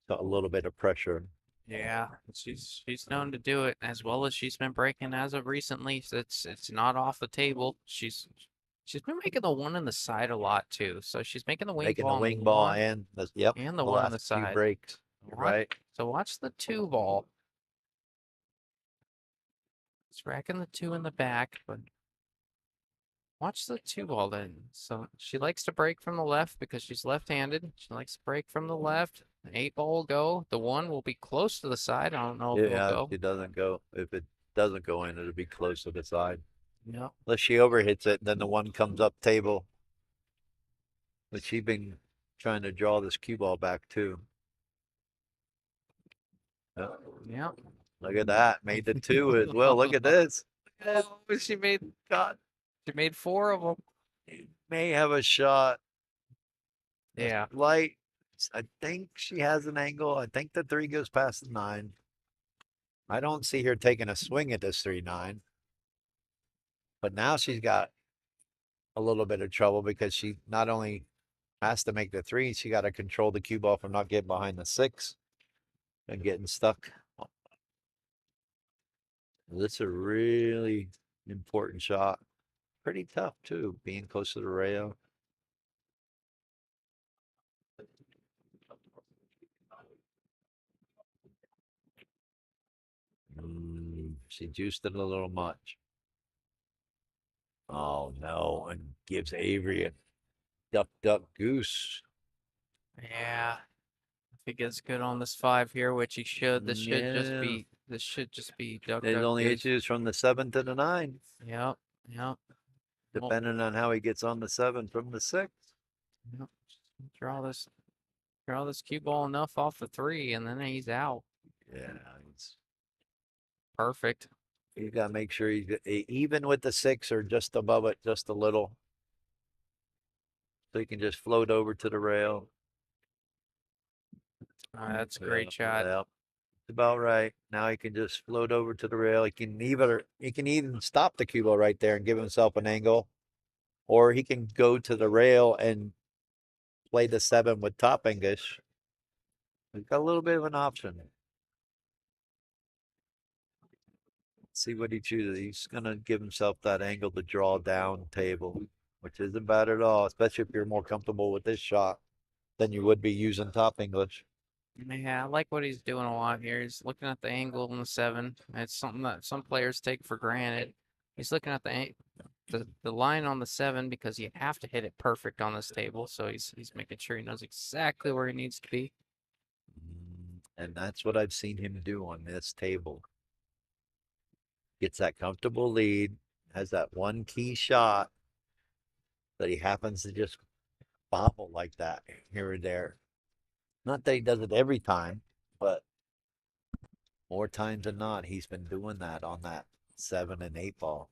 a little bit of pressure. Yeah, she's known to do it as well as she's been breaking as of recently. So it's not off the table. She's been making the 1 in the side a lot too. So she's making the wing Making the ball on wing the ball 1 and the and the the 1 on the last few side. breaks. Right. So watch the 2 ball. It's racking the 2 in the back, but watch the 2 ball then. So she likes to break from the left because she's left-handed. She likes to break from the left. The 8 ball will go. The 1 will be close to the side. I don't know if it'll Yeah, go. it doesn't go. If it doesn't go in, it'll be close to the side. Yep. Unless she overhits it, then the 1 comes up table. But she's been trying to draw this cue ball back too. Yep. Look at that. Made the 2 as well. Look at this. Oh, she made God. She made 4 of them. May have a shot. Yeah. Light. I think she has an angle. I think the 3 goes past the 9. I don't see her taking a swing at this 3-9. But now she's got a little bit of trouble because she not only has to make the 3, she got to control the cue ball from not getting behind the 6 and getting stuck. This is a really important shot. Pretty tough too, being close to the rail. She juiced it a little much. Oh no, and gives Avery a duck, duck, goose. Yeah. If he gets good on this 5 here, which he should, this should just be duck, There's duck, only goose. issues from the 7 to the 9, Yep. Yep. depending on how he gets on the 7 from the 6. Yep. Draw this cue ball enough off the 3, and then he's out. Yeah, Perfect. he's got to make sure he's even with the 6 or just above it, just a little. So he can just float over to the rail. That's a great shot. Yep. It's about right. Now he can just float over to the rail. He can even stop the cue ball right there and give himself an angle. Or he can go to the rail and play the 7 with top English. He's got a little bit of an option. Let's see what he chooses. He's gonna give himself that angle to draw down table, which isn't bad at all, especially if you're more comfortable with this shot than you would be using top English. Yeah, I like what he's doing a lot here. He's looking at the angle on the 7. It's something that some players take for granted. He's looking at the line on the 7 because you have to hit it perfect on this table. So he's making sure he knows exactly where he needs to be. And that's what I've seen him do on this table. Gets that comfortable lead, has that one key shot that he happens to just bobble like that here or there. Not that he does it every time, but more times than not, he's been doing that on that 7 and 8 ball.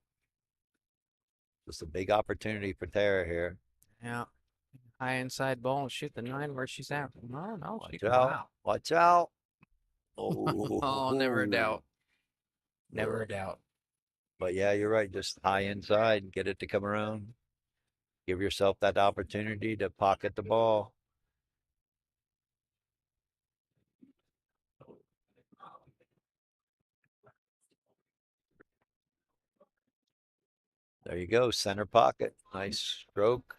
Just a big opportunity for Tara here. Yeah. High inside ball and shoot the 9 where she's at. No, Watch out. wow. Watch out. Oh, never a doubt. Never a doubt. But yeah, you're right. Just high inside, get it to come around. Give yourself that opportunity to pocket the ball. There you go, center pocket. Nice stroke.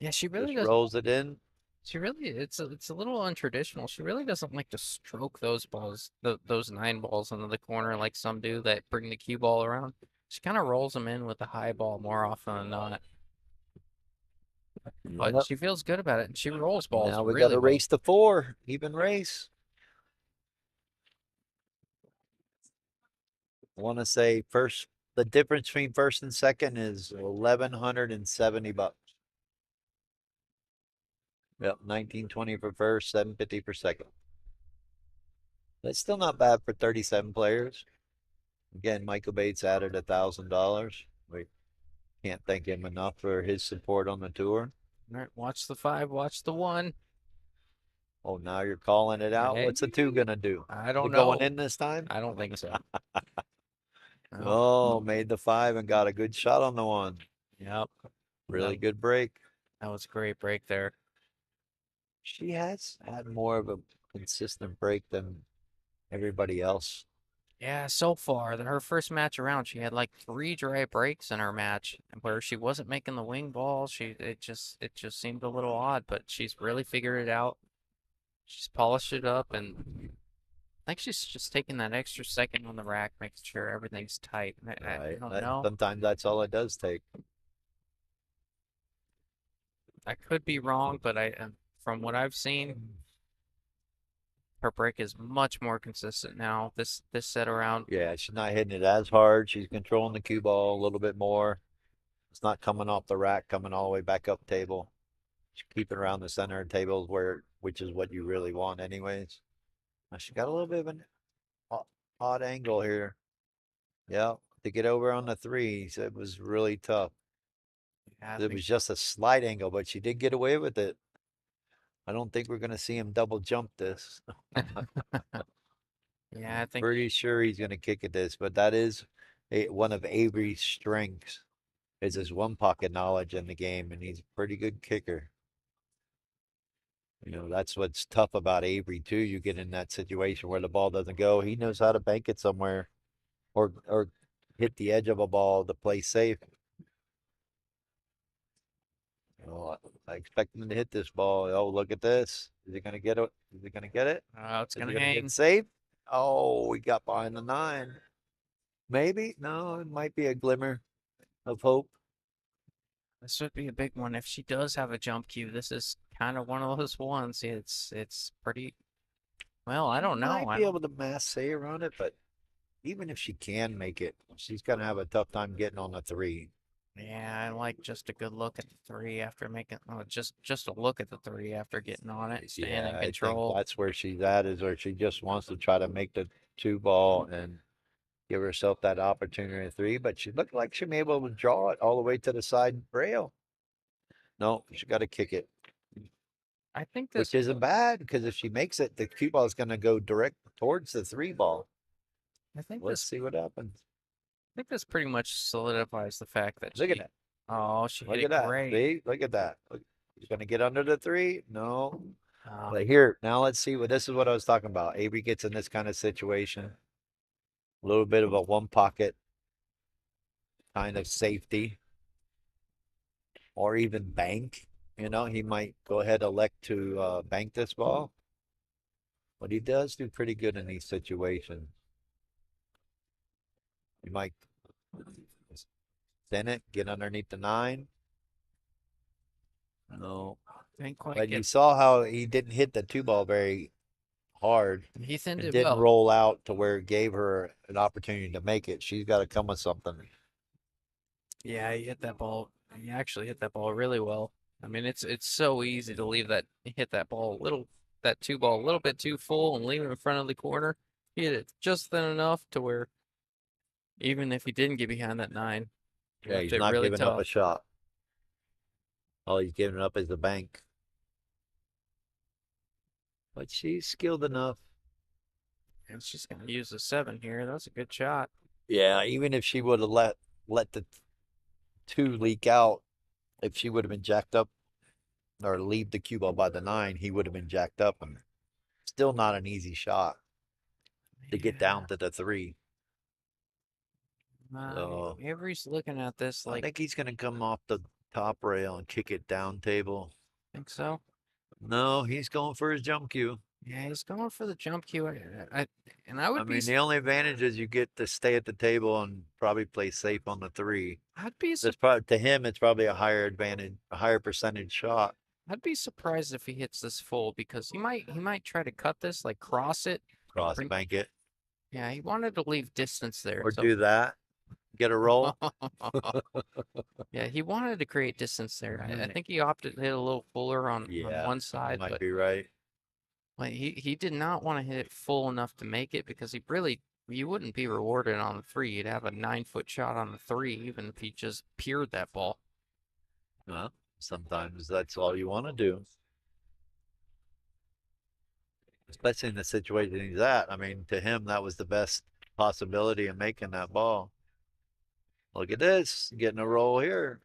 Yeah, she really Just does. rolls it in. She really, it's a little untraditional. She really doesn't like to stroke those balls, those 9 balls into the corner like some do that bring the cue ball around. She kind of rolls them in with the high ball more often than not. But Yep. she feels good about it, and she rolls balls Now we got really to well. race to 4, even race. I want to say the difference between first and second is $1,170. Yep, 1920 for first, 750 for second. That's still not bad for 37 players. Again, Michael Bates added $1,000. We can't thank him enough for his support on the tour. All right, watch the 5, watch the 1. Oh, now you're calling it out. What's the 2 gonna do? I Is don't it know. going in this time? I don't think so. No. Oh, made the 5 and got a good shot on the 1. Yep. Really That- good break. That was a great break there. She has had more of a consistent break than everybody else. Yeah, so far, her first match around, she had like 3 dry breaks in her match where she wasn't making the wing ball. It just seemed a little odd, but she's really figured it out. She's polished it up, and I think she's just taking that extra second on the rack, making sure everything's tight. I Right. don't know. Sometimes that's all it does take. I could be wrong, but from what I've seen, her break is much more consistent now. This set around. Yeah, she's not hitting it as hard. She's controlling the cue ball a little bit more. It's not coming off the rack, coming all the way back up table. She's keeping around the center of tables which is what you really want anyways. Now she got a little bit of an odd angle here. Yeah, to get over on the 3s, it was really tough. Yeah, It was just a slight angle, but she did get away with it. I don't think we're going to see him double jump this. yeah, I think Pretty sure he's going to kick at this, but that is one of Avery's strengths is his one pocket knowledge in the game, and he's a pretty good kicker. You know, that's what's tough about Avery too. You get in that situation where the ball doesn't go. He knows how to bank it somewhere or hit the edge of a ball to play safe. You know, I expect him to hit this ball. Oh, look at this. Is he going to get it? Is he going to get it? it's Is gonna he going to hang. get safe? Oh, we got behind the 9. Maybe. No, it might be a glimmer of hope. This would be a big one if she does have a jump cue. This is kind of one of those ones. It's pretty. Well, I don't know. Might I be don't. able to mass save around it, but even if she can make it, she's gonna have a tough time getting on the 3. Yeah, I like just a good look at the 3 after making. Oh, just a look at the 3 after getting on it, staying in I think control. that's where she's at, is where she just wants to try to make the 2 ball and give herself that opportunity at 3. But she looked like she may be able to draw it all the way to the side rail. No, she got to kick it, I think which this. isn't bad because if she makes it, the cue ball is going to go direct towards the 3 ball. I think Let's this. see what happens. I think this pretty much solidifies the fact that Look at she. that. Oh, she Look hit at it that. great. See? Look at that. Look. He's going to get under the 3. No. Oh, But here, now let's see this is what I was talking about. Avery gets in this kind of situation. A little bit of a one pocket kind of safety. Or even bank. You know, he might go ahead elect to bank this ball. But he does do pretty good in these situations. He might send it, get underneath the 9. No. didn't quite But get. you saw how he didn't hit the 2 ball very hard. He thinned It it didn't well. roll out to where it gave her an opportunity to make it. She's got to come with something. Yeah, he hit that ball. He actually hit that ball really well. I mean, it's so easy to leave hit that ball that 2 ball a little bit too full and leave it in front of the corner. He hit it just thin enough to where even if he didn't get behind that 9, he Yeah, left he's it not really giving up a tough. shot. All he's giving up is the bank. But she's skilled enough. And she's gonna use the 7 here. That's a good shot. Yeah, even if she would have let the 2 leak out, if she would have been jacked up or leave the cue ball by the 9, he would have been jacked up, and still not an easy shot to get down to the 3. So Avery's looking at this I like, think he's going to come off the top rail and kick it down table. think so. No, he's going for his jump cue. Yeah, he's going for the jump cue. And I I would be, mean, the only advantage is you get to stay at the table and probably play safe on the 3. I'd be, That's probably to him. It's probably a higher advantage, a higher percentage shot. I'd be surprised if he hits this full because he might try to cut this, like cross it. Cross Bring- bank it Yeah, he wanted to leave distance there. or So do that. Get a roll. yeah, he wanted to create distance there. I Mhm. think he opted to hit a little fuller on Yeah, one you side, might but be right. he did not want to hit it full enough to make it because you wouldn't be rewarded on the 3. You'd have a 9-foot shot on the 3, even if he just peered that ball. Well, sometimes that's all you want to do. Especially in the situation he's at. I mean, to him, that was the best possibility of making that ball. Look at this, getting a roll here.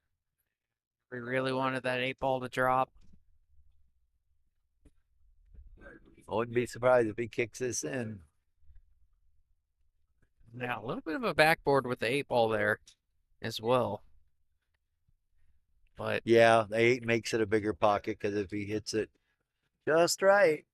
We really wanted that 8 ball to drop. I wouldn't be surprised if he kicks this in. Now, a little bit of a backboard with the 8 ball there as well. But Yeah, the 8 makes it a bigger pocket because if he hits it just right.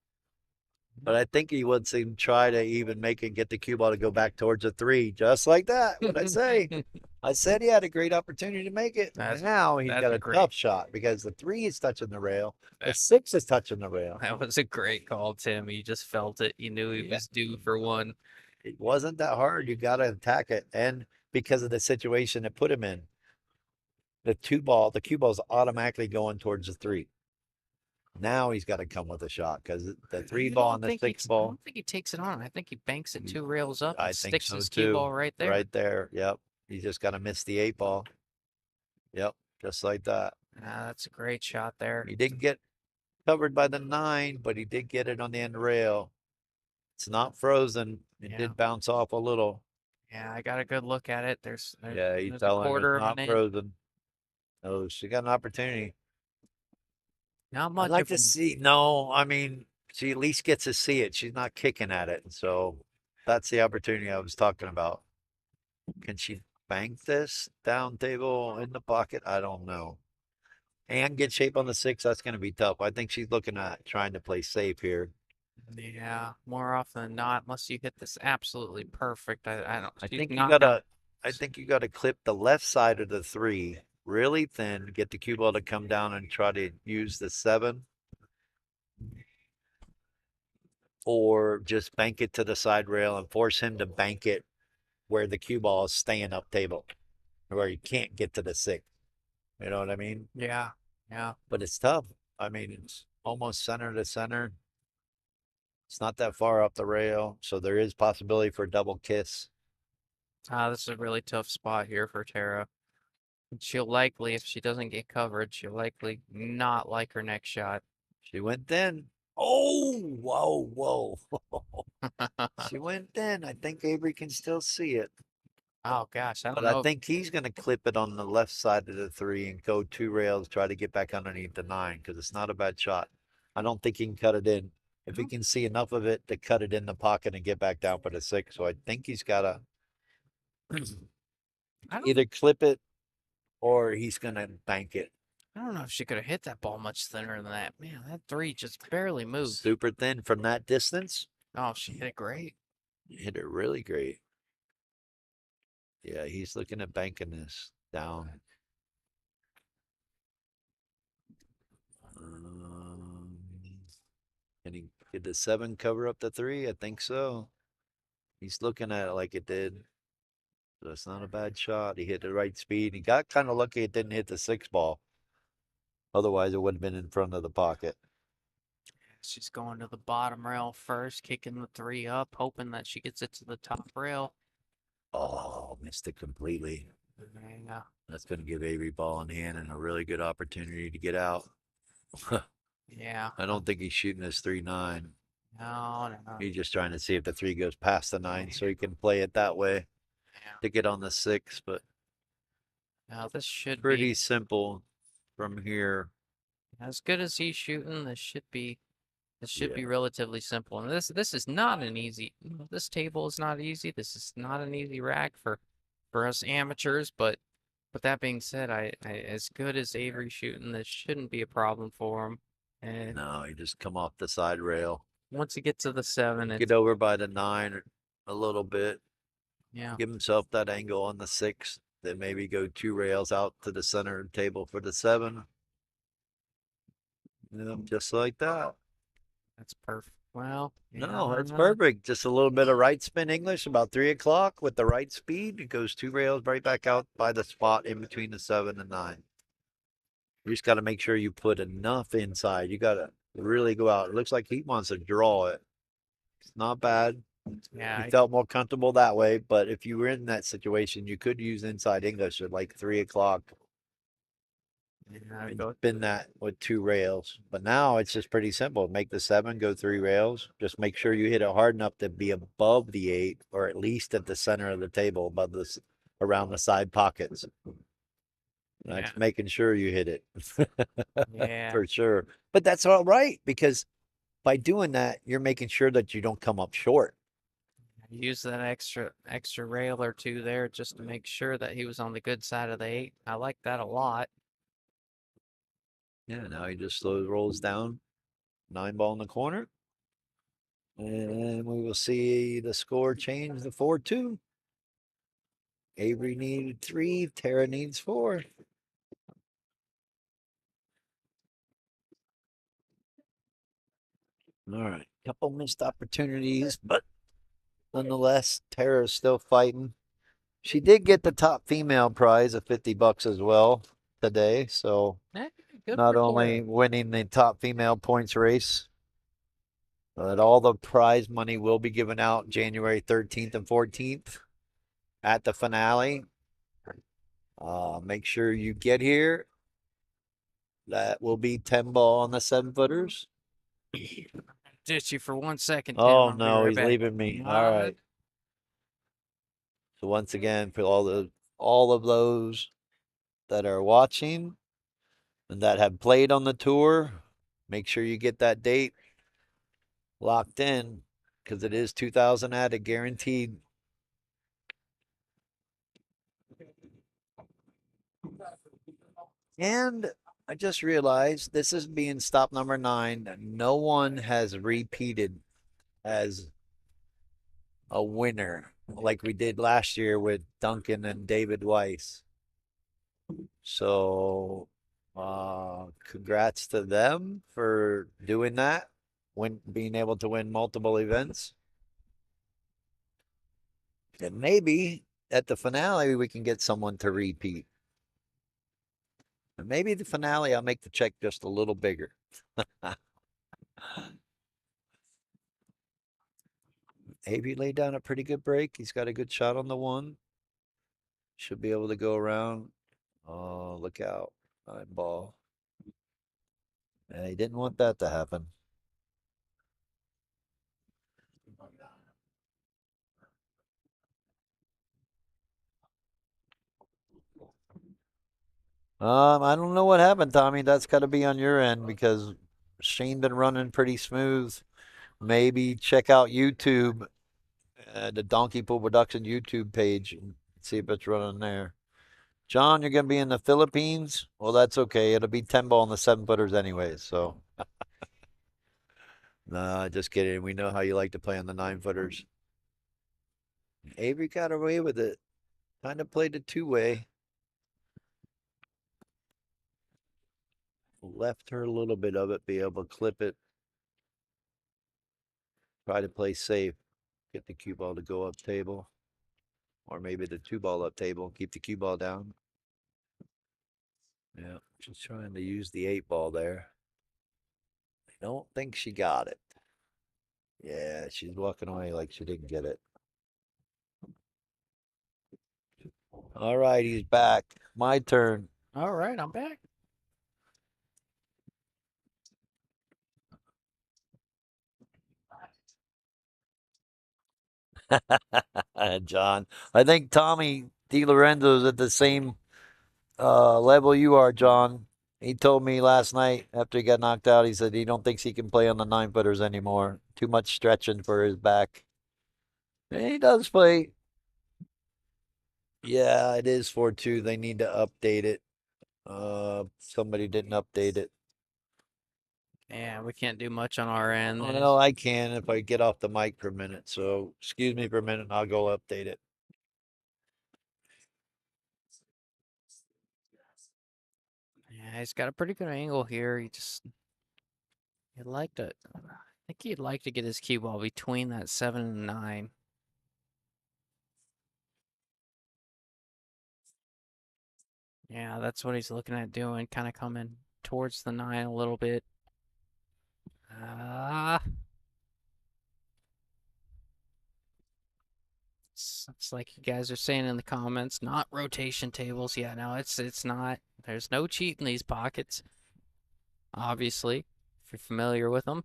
But I think he wants to try to even make it get the cue ball to go back towards the 3, just like that. What I say? I said he had a great opportunity to make it. Now he's got a tough shot because the 3 is touching the rail, the 6 is touching the rail. that was a great call, Tim. You just felt it. You knew he was due for one. It wasn't that hard. You got to attack it. And because of the situation it put him in, the cue ball's automatically going towards the 3. Now he's got to come with a shot because the 3 ball and the 6 I ball. don't think he takes it on. I think he banks it 2 rails up I and think sticks so his cue too. ball right there. Right there. Yep. He just got to miss the 8 ball. Yep. Just like that. That's a great shot there. He didn't get covered by the 9, but he did get it on the end rail. It's not frozen. It Yeah. did bounce off a little. Yeah, I got a good look at it. There's Yeah, he's a telling him quarter it's of not an inch. frozen. Oh, she got an opportunity. Not much I'd like of to a- see. No, I mean, she at least gets to see it. She's not kicking at it. So that's the opportunity I was talking about. Can she bank this down table in the pocket? I don't know. And get shape on the 6. That's going to be tough. I think she's looking at trying to play safe here. Yeah, more often than not, unless you hit this absolutely perfect. I don't. I she's think you not gotta. I think you gotta clip the left side of the 3 really thin. Get the cue ball to come down and try to use the 7, or just bank it to the side rail and force him to bank it where the cue ball is staying up table, where he can't get to the 6. You know what I mean? Yeah, yeah. But it's tough. I mean, it's almost center to center. It's not that far up the rail, so there is possibility for a double kiss. This is a really tough spot here for Tara. She'll likely, if she doesn't get covered, she'll likely not like her next shot. She went thin. Oh, whoa, whoa. She went thin. I think Avery can still see it. Oh gosh, I don't But know. I think he's going to clip it on the left side of the 3 and go 2 rails, try to get back underneath the 9 because it's not a bad shot. I don't think he can cut it in. If he can see enough of it to cut it in the pocket and get back down for the 6. So I think he's got to either clip it or he's going to bank it. I don't know if she could have hit that ball much thinner than that. Man, that 3 just barely moved. Super thin from that distance. Oh, she hit it great. Hit it really great. Yeah, he's looking at banking this down. Can he did the 7 cover up the 3? I think so. He's looking at it like it did. So it's not a bad shot. He hit the right speed. He got kind of lucky it didn't hit the 6 ball. Otherwise, it would have been in front of the pocket. She's going to the bottom rail first, kicking the 3 up, hoping that she gets it to the top rail. Oh, missed it completely. Yeah. That's going to give Avery ball in hand and a really good opportunity to get out. Yeah. I don't think he's shooting this 3-9. No. He's just trying to see if the 3 goes past the 9 so he can play it that way to get on the 6. But now this should pretty be simple from here. as good as he's shooting. This should be relatively simple. And this is not an easy. This table is not easy. This is not an easy rack for for us amateurs. But with that being said, I as good as Avery shooting, this shouldn't be a problem for him. And No, you just come off the side rail. once he gets to the 7, it's Get over by the 9 a little bit. yeah. Give himself that angle on the 6. Then maybe go 2 rails out to the center table for the 7. Just like that. That's perfect. Well, No, that's yeah, perfect. Just a little bit of right spin English about 3 o'clock with the right speed. It goes 2 rails right back out by the spot in between the 7 and 9. You just got to make sure you put enough inside. You got to really go out. It looks like he wants to draw it. It's not bad. yeah. He felt more comfortable that way. But if you were in that situation, you could use inside English at like 3 o'clock I and go spin that with 2 rails. But now it's just pretty simple. Make the 7 go 3 rails. Just make sure you hit it hard enough to be above the 8, or at least at the center of the table, above this, around the side pockets. That's yeah, making sure you hit it. yeah. For sure. But that's all right, because by doing that, you're making sure that you don't come up short. Use that extra rail or 2 there just to make sure that he was on the good side of the 8. I like that a lot. Yeah, now he just slowly rolls down. 9 ball in the corner. And we will see the score change to 4-2. Avery needed 3. Tara needs 4. All right. Couple missed opportunities, but nonetheless, Tara's still fighting. She did get the top female prize of $50 as well today. So Good not for only Tara. winning the top female points race, but all the prize money will be given out January 13th and 14th at the finale. Make sure you get here. That will be 10 ball on the 7-footers. Ditch you for 1 second, Tim. Oh I'll be no, right he's back. leaving me. All right. So once again, for all of those that are watching and that have played on the tour, make sure you get that date locked in, because it is 2,000 added guaranteed. And I just realized this is being stop number 9. No one has repeated as a winner like we did last year with Duncan and David Weiss. So, congrats to them for doing that, being able to win multiple events. And maybe at the finale, we can get someone to repeat. And maybe the finale, I'll make the check just a little bigger. Avery laid down a pretty good break. He's got a good shot on the 1. Should be able to go around. Oh, look out. 9 ball. And he didn't want that to happen. I don't know what happened, Tommy. That's got to be on your end, because Shane been running pretty smooth. Maybe check out YouTube, the Donkey Pool Production YouTube page, and see if it's running there. John, you're gonna be in the Philippines. Well, that's okay. It'll be 10 ball in the 7-footers anyways. So, nah, just kidding. We know how you like to play on the 9-footers. Avery got away with it. Kind of played it 2-way. Left her a little bit of it, be able to clip it. Try to play safe. Get the cue ball to go up table. Or maybe the 2 ball up table. Keep the cue ball down. Yeah, she's trying to use the 8 ball there. I don't think she got it. Yeah, she's walking away like she didn't get it. All right, he's back. My turn. All right, I'm back. John. I think Tommy DiLorenzo's at the same level you are, John. He told me last night after he got knocked out, he said he don't think he can play on the 9-footers anymore. Too much stretching for his back. And he does play. Yeah, it is 4-2. They need to update it. Somebody didn't update it. Yeah, we can't do much on our end. Well, I can if I get off the mic for a minute. So excuse me for a minute and I'll go update it. Yeah, he's got a pretty good angle here. He'd like to, I think he'd like to get his cue ball between that 7 and 9. Yeah, that's what he's looking at doing, kind of coming towards the 9 a little bit. It's like you guys are saying in the comments, not rotation tables. Yeah, no, it's not. There's no cheat in these pockets. Obviously, if you're familiar with them.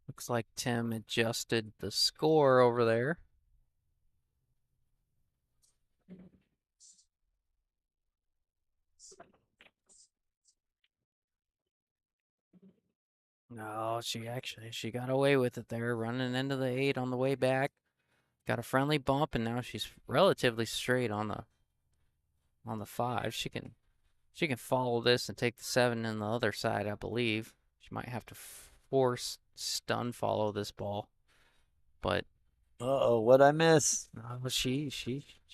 Looks like Tim adjusted the score over there. No, she got away with it there, running into the 8 on the way back. Got a friendly bump, and now she's relatively straight on the 5. She can follow this and take the 7 in the other side, I believe. She might have to force stun follow this ball, but Uh-oh, what'd I miss? she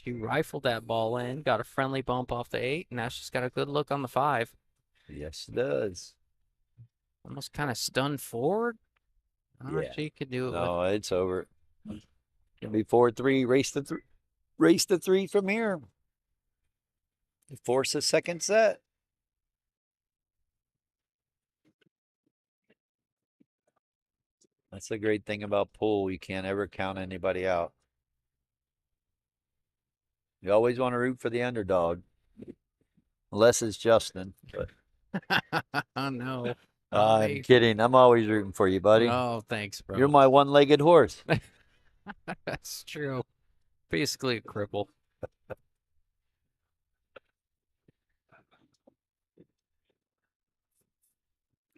rifled that ball in, got a friendly bump off the 8, and now she's got a good look on the 5. Yes, it does. Almost kind of stunned forward. I don't know if Yeah. she could do it with. No, it's over. Gonna be 4-3. Race to 3 from here. Force a second set. That's the great thing about pool. You can't ever count anybody out. You always want to root for the underdog. Unless it's Justin. But Oh, no. I'm kidding. I'm always rooting for you, buddy. Oh, thanks, bro. You're my one-legged horse. That's true. Basically a cripple.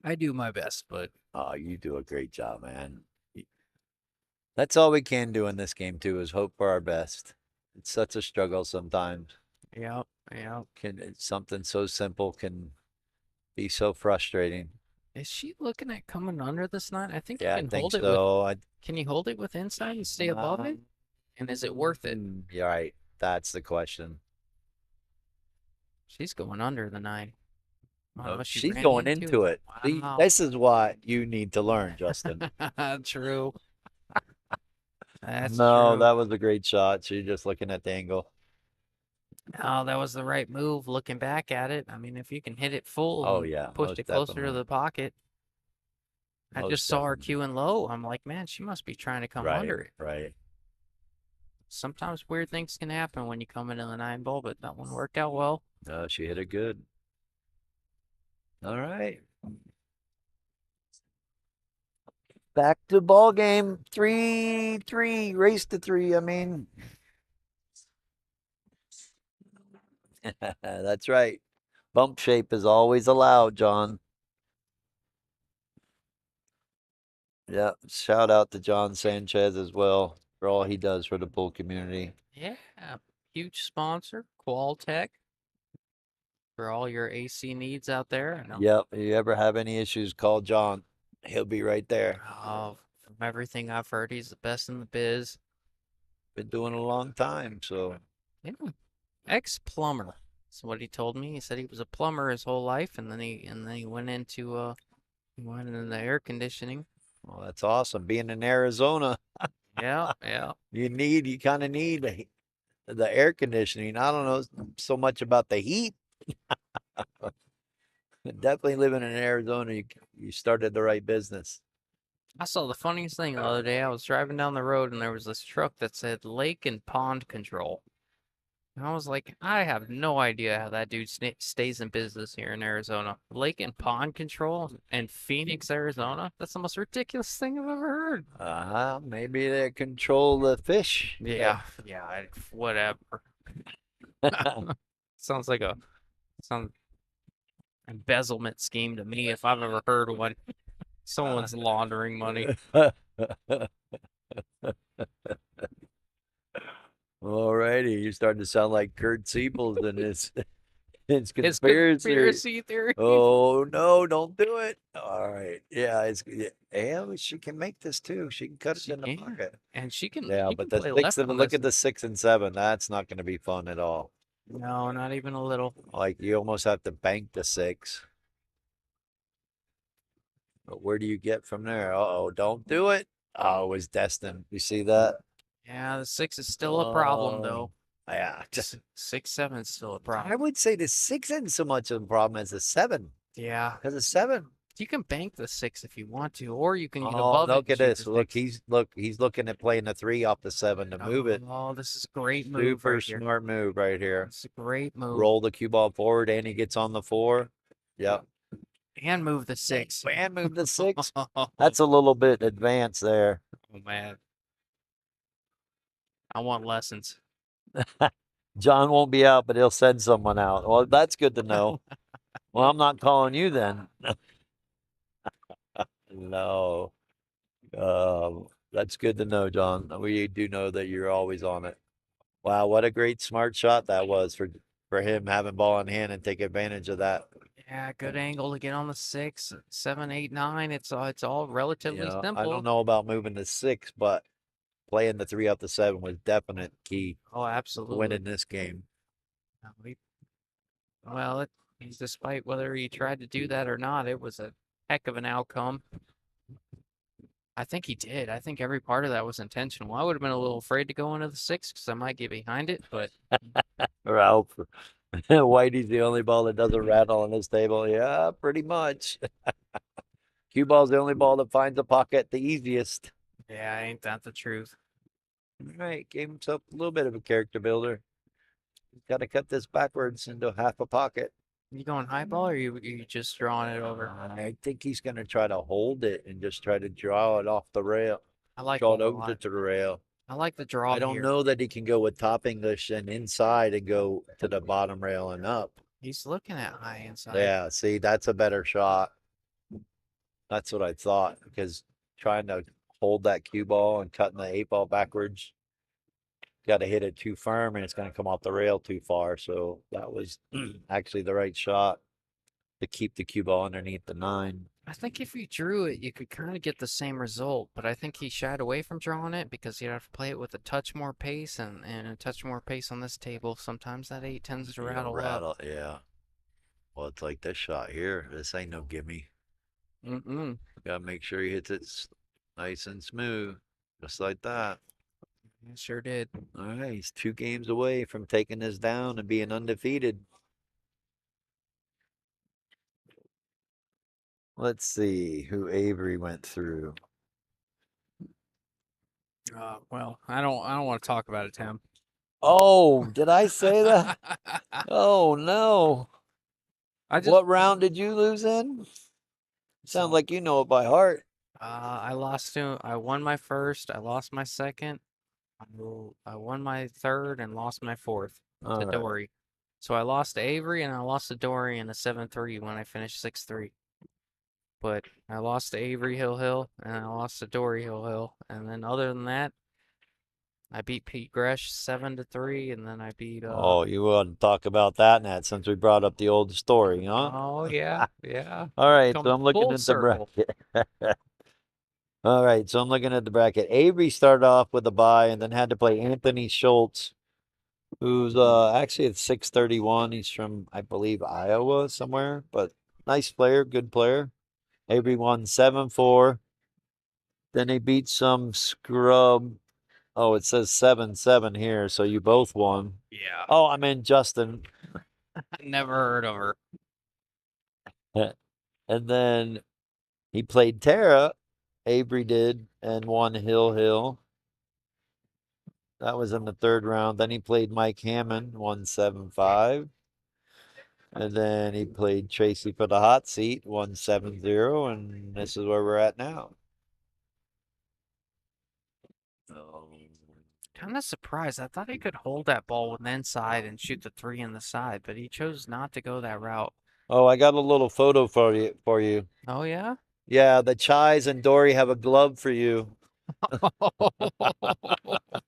I do my best, but Oh, you do a great job, man. That's all we can do in this game, too, is hope for our best. It's such a struggle sometimes. yeah. Something so simple can be so frustrating. Is she looking at coming under this 9? I think Yeah, you I can think hold it so. with. Can you hold it with inside and stay above it? And is it worth it? You're right. That's the question. She's going under the 9. No, She she's ran going into it. See, Wow. this is what you need to learn, Justin. True. That's No, true. that was a great shot. She's just looking at the angle. Oh, that was the right move looking back at it. I mean, if you can hit it full Oh, and yeah, push most it closer to definitely. the pocket. I Most just saw her definitely. queuing low. I'm like, man, she must be trying to come under it. Right. Sometimes weird things can happen when you come into the 9 ball, but that one worked out well. No, she hit it good. All right. Back to ball game. 3-3. Race to 3. I mean. That's right. Bump shape is always allowed, John. Yeah. Shout out to John Sanchez as well for all he does for the pool community. Yeah, huge sponsor, Qualtech, for all your AC needs out there. Yep. If you ever have any issues, call John. He'll be right there. Oh, from everything I've heard, he's the best in the biz. Been doing it a long time, so. Yeah, ex-plumber. That's what he told me. He said he was a plumber his whole life, and then he went into the air conditioning. Well, that's awesome. Being in Arizona, Yeah. you kind of need the air conditioning. I don't know so much about the heat. Definitely living in Arizona, you started the right business. I saw the funniest thing the other day. I was driving down the road, and there was this truck that said Lake and Pond Control. And I was like, I have no idea how that dude stays in business here in Arizona. Lake and Pond Control in Phoenix, Arizona? That's the most ridiculous thing I've ever heard. Maybe they control the fish. Yeah, whatever. Sounds like some embezzlement scheme to me if I've ever heard one. Someone's laundering money. Alrighty, you're starting to sound like Kurt Siepels and his His conspiracy. conspiracy theory. Oh no, don't do it. All right. Yeah, she can make this too. She can cut it She in the can. pocket. And she can Yeah, she but can the play six left and on look this. at the 6 and 7. That's not going to be fun at all. No, not even a little. Like you almost have to bank the 6. But where do you get from there? Uh-oh, don't do it. Oh, it was destined. You see that? Yeah, the 6 is still a problem though. Yeah. Just, 6, 7 is still a I problem. would say the 6 isn't so much of a problem as the 7. Yeah. Because the 7. You can bank the 6 if you want to, or you can get Oh, above it. look and at shoot this. the Look, 6. he's looking at playing the 3 off the 7 to move it. Oh, this is a great move Super right here. smart move right here. It's a great move. Roll the cue ball forward and he gets on the 4. Yep. And move the 6. And move the 6. That's a little bit advanced there. Oh man. I want lessons. John won't be out, but he'll send someone out. Well, that's good to know. Well, I'm not calling you then. No. That's good to know, John. We do know that you're always on it. Wow, what a great smart shot that was for him having ball in hand and take advantage of that. Yeah, good angle to get on the 6, 7, 8, 9. It's all relatively simple. I don't know about moving to 6, but playing the 3 up to 7 was definite key Oh, to absolutely. winning this game. Well, despite whether he tried to do that or not, it was a heck of an outcome. I think he did. I think every part of that was intentional. I would have been a little afraid to go into the 6 because I might get behind it, but Ralph, Whitey's the only ball that doesn't rattle on this table. Yeah, pretty much. Cue ball's the only ball that finds a pocket the easiest. yeah, ain't that the truth? All right, gave himself a little bit of a character builder. He's got to cut this backwards into half a pocket. You going high ball or you just drawing it over? I think he's going to try to hold it and just try to draw it off the rail. I like Draw it that a over lot. to the rail. I like the draw I don't here. know that he can go with top English and inside and go to the bottom rail and up. He's looking at high inside. Yeah, see, that's a better shot. That's what I thought because trying to hold that cue ball and cutting the 8 ball backwards, got to hit it too firm and it's going to come off the rail too far. So that was actually the right shot to keep the cue ball underneath the 9. I think if you drew it, you could kind of get the same result, but I think he shied away from drawing it because you'd have to play it with a touch more pace, and a touch more pace on this table. Sometimes that 8 tends to rattle up. Yeah. Well, it's like this shot here. This ain't no gimme. Mm-mm. Got to make sure he hits it nice and smooth, just like that. He sure did. All right, he's 2 games away from taking this down and being undefeated. Let's see who Avery went through. Well, I don't want to talk about it, Tim. Oh, did I say that? Oh no. What round did you lose in? Sounds like you know it by heart. I won my first. I lost my second. I won my third and lost my fourth to Dory. So I lost to Avery and I lost to Dory in a 7-3 when I finished 6-3. But I lost to Avery Hill and I lost to Dory Hill. And then other than that, I beat Pete Gresh 7-3, and then I beat. Oh, you want to talk about that, Nat? Since we brought up the old story, huh? Oh yeah, yeah. All right, Come so I'm looking full at circle. the bracket. All right, so I'm looking at the bracket. Avery started off with a bye and then had to play Anthony Schultz, who's actually at 631. He's from, I believe, Iowa somewhere, but nice player, good player. Avery won 7-4. Then they beat some scrub. Oh, it says 7-7 here, so you both won. Yeah. Oh, I mean Justin. Never heard of her. And then he played Tara. Avery did, and won Hill. That was in the 3rd round. Then he played Mike Hammond, won 7-5. And then he played Tracy for the hot seat, won 7-0, and this is where we're at now. Kind of surprised. I thought he could hold that ball with the inside and shoot the 3 in the side, but he chose not to go that route. Oh, I got a little photo for you. Oh yeah? Yeah, the Chais and Dory have a glove for you.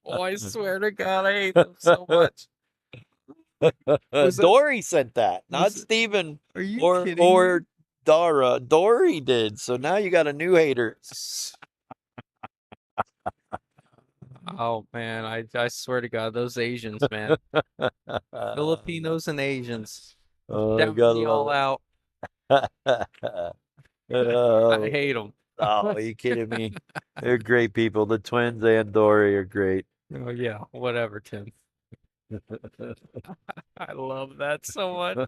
Oh, I swear to God, I hate them so much. Was that- Dory sent that, not was it- Steven Are you or kidding me? or Dara. Dory did. So now you got a new hater. Oh man, I swear to God, those Asians, man, Filipinos and Asians, Oh, I shouting gotta me all love out. it. I Oh, hate them. are you kidding me? They're great people. The twins and Dory are great. Oh yeah, whatever, Tim. I love that so much.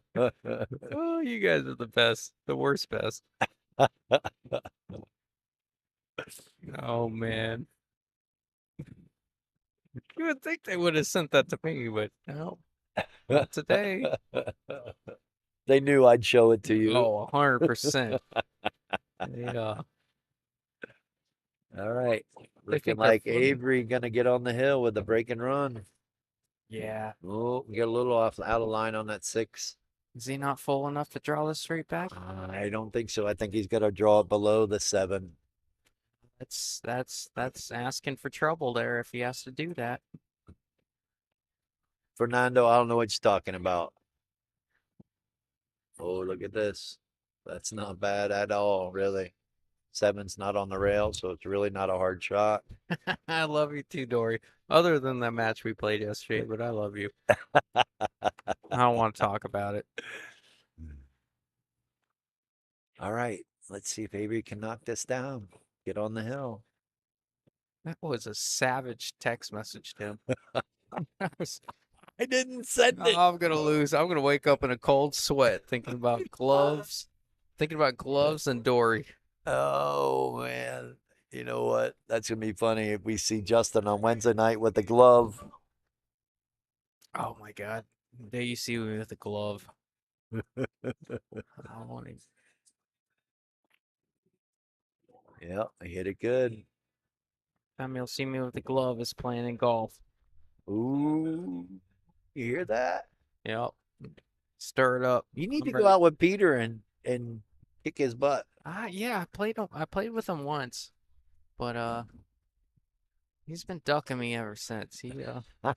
Oh, you guys are the best, the worst best. Oh man, you would think they would have sent that to me, but no, not today. They knew I'd show it to you. Oh, 100%. Yeah, All right. They Looking think they're like funny. Avery gonna get on the hill with the break and run. yeah. Oh, we got a little out of line on that 6. Is he not full enough to draw this straight back? I don't think so. I think he's got to draw it below the 7. That's asking for trouble there if he has to do that. Fernando, I don't know what you're talking about. Oh, look at this. That's not bad at all, really. 7's not on the rail, so it's really not a hard shot. I love you too, Dory. Other than that match we played yesterday, but I love you. I don't want to talk about it. All right. Let's see if Avery can knock this down. Get on the hill. That was a savage text message, Tim. That was- I didn't send it. I'm gonna lose. I'm gonna wake up in a cold sweat thinking about gloves, and Dory. Oh, man. You know what? That's going to be funny if we see Justin on Wednesday night with the glove. Oh my God! There you see me with the glove. I want him. Yeah, I hit it good. Time you'll see me with the glove is playing in golf. Ooh. You hear that? Yep. Stir it up. You need I'm to ready. go out with Peter and kick his butt. Yeah, I played with him once, but he's been ducking me ever since. I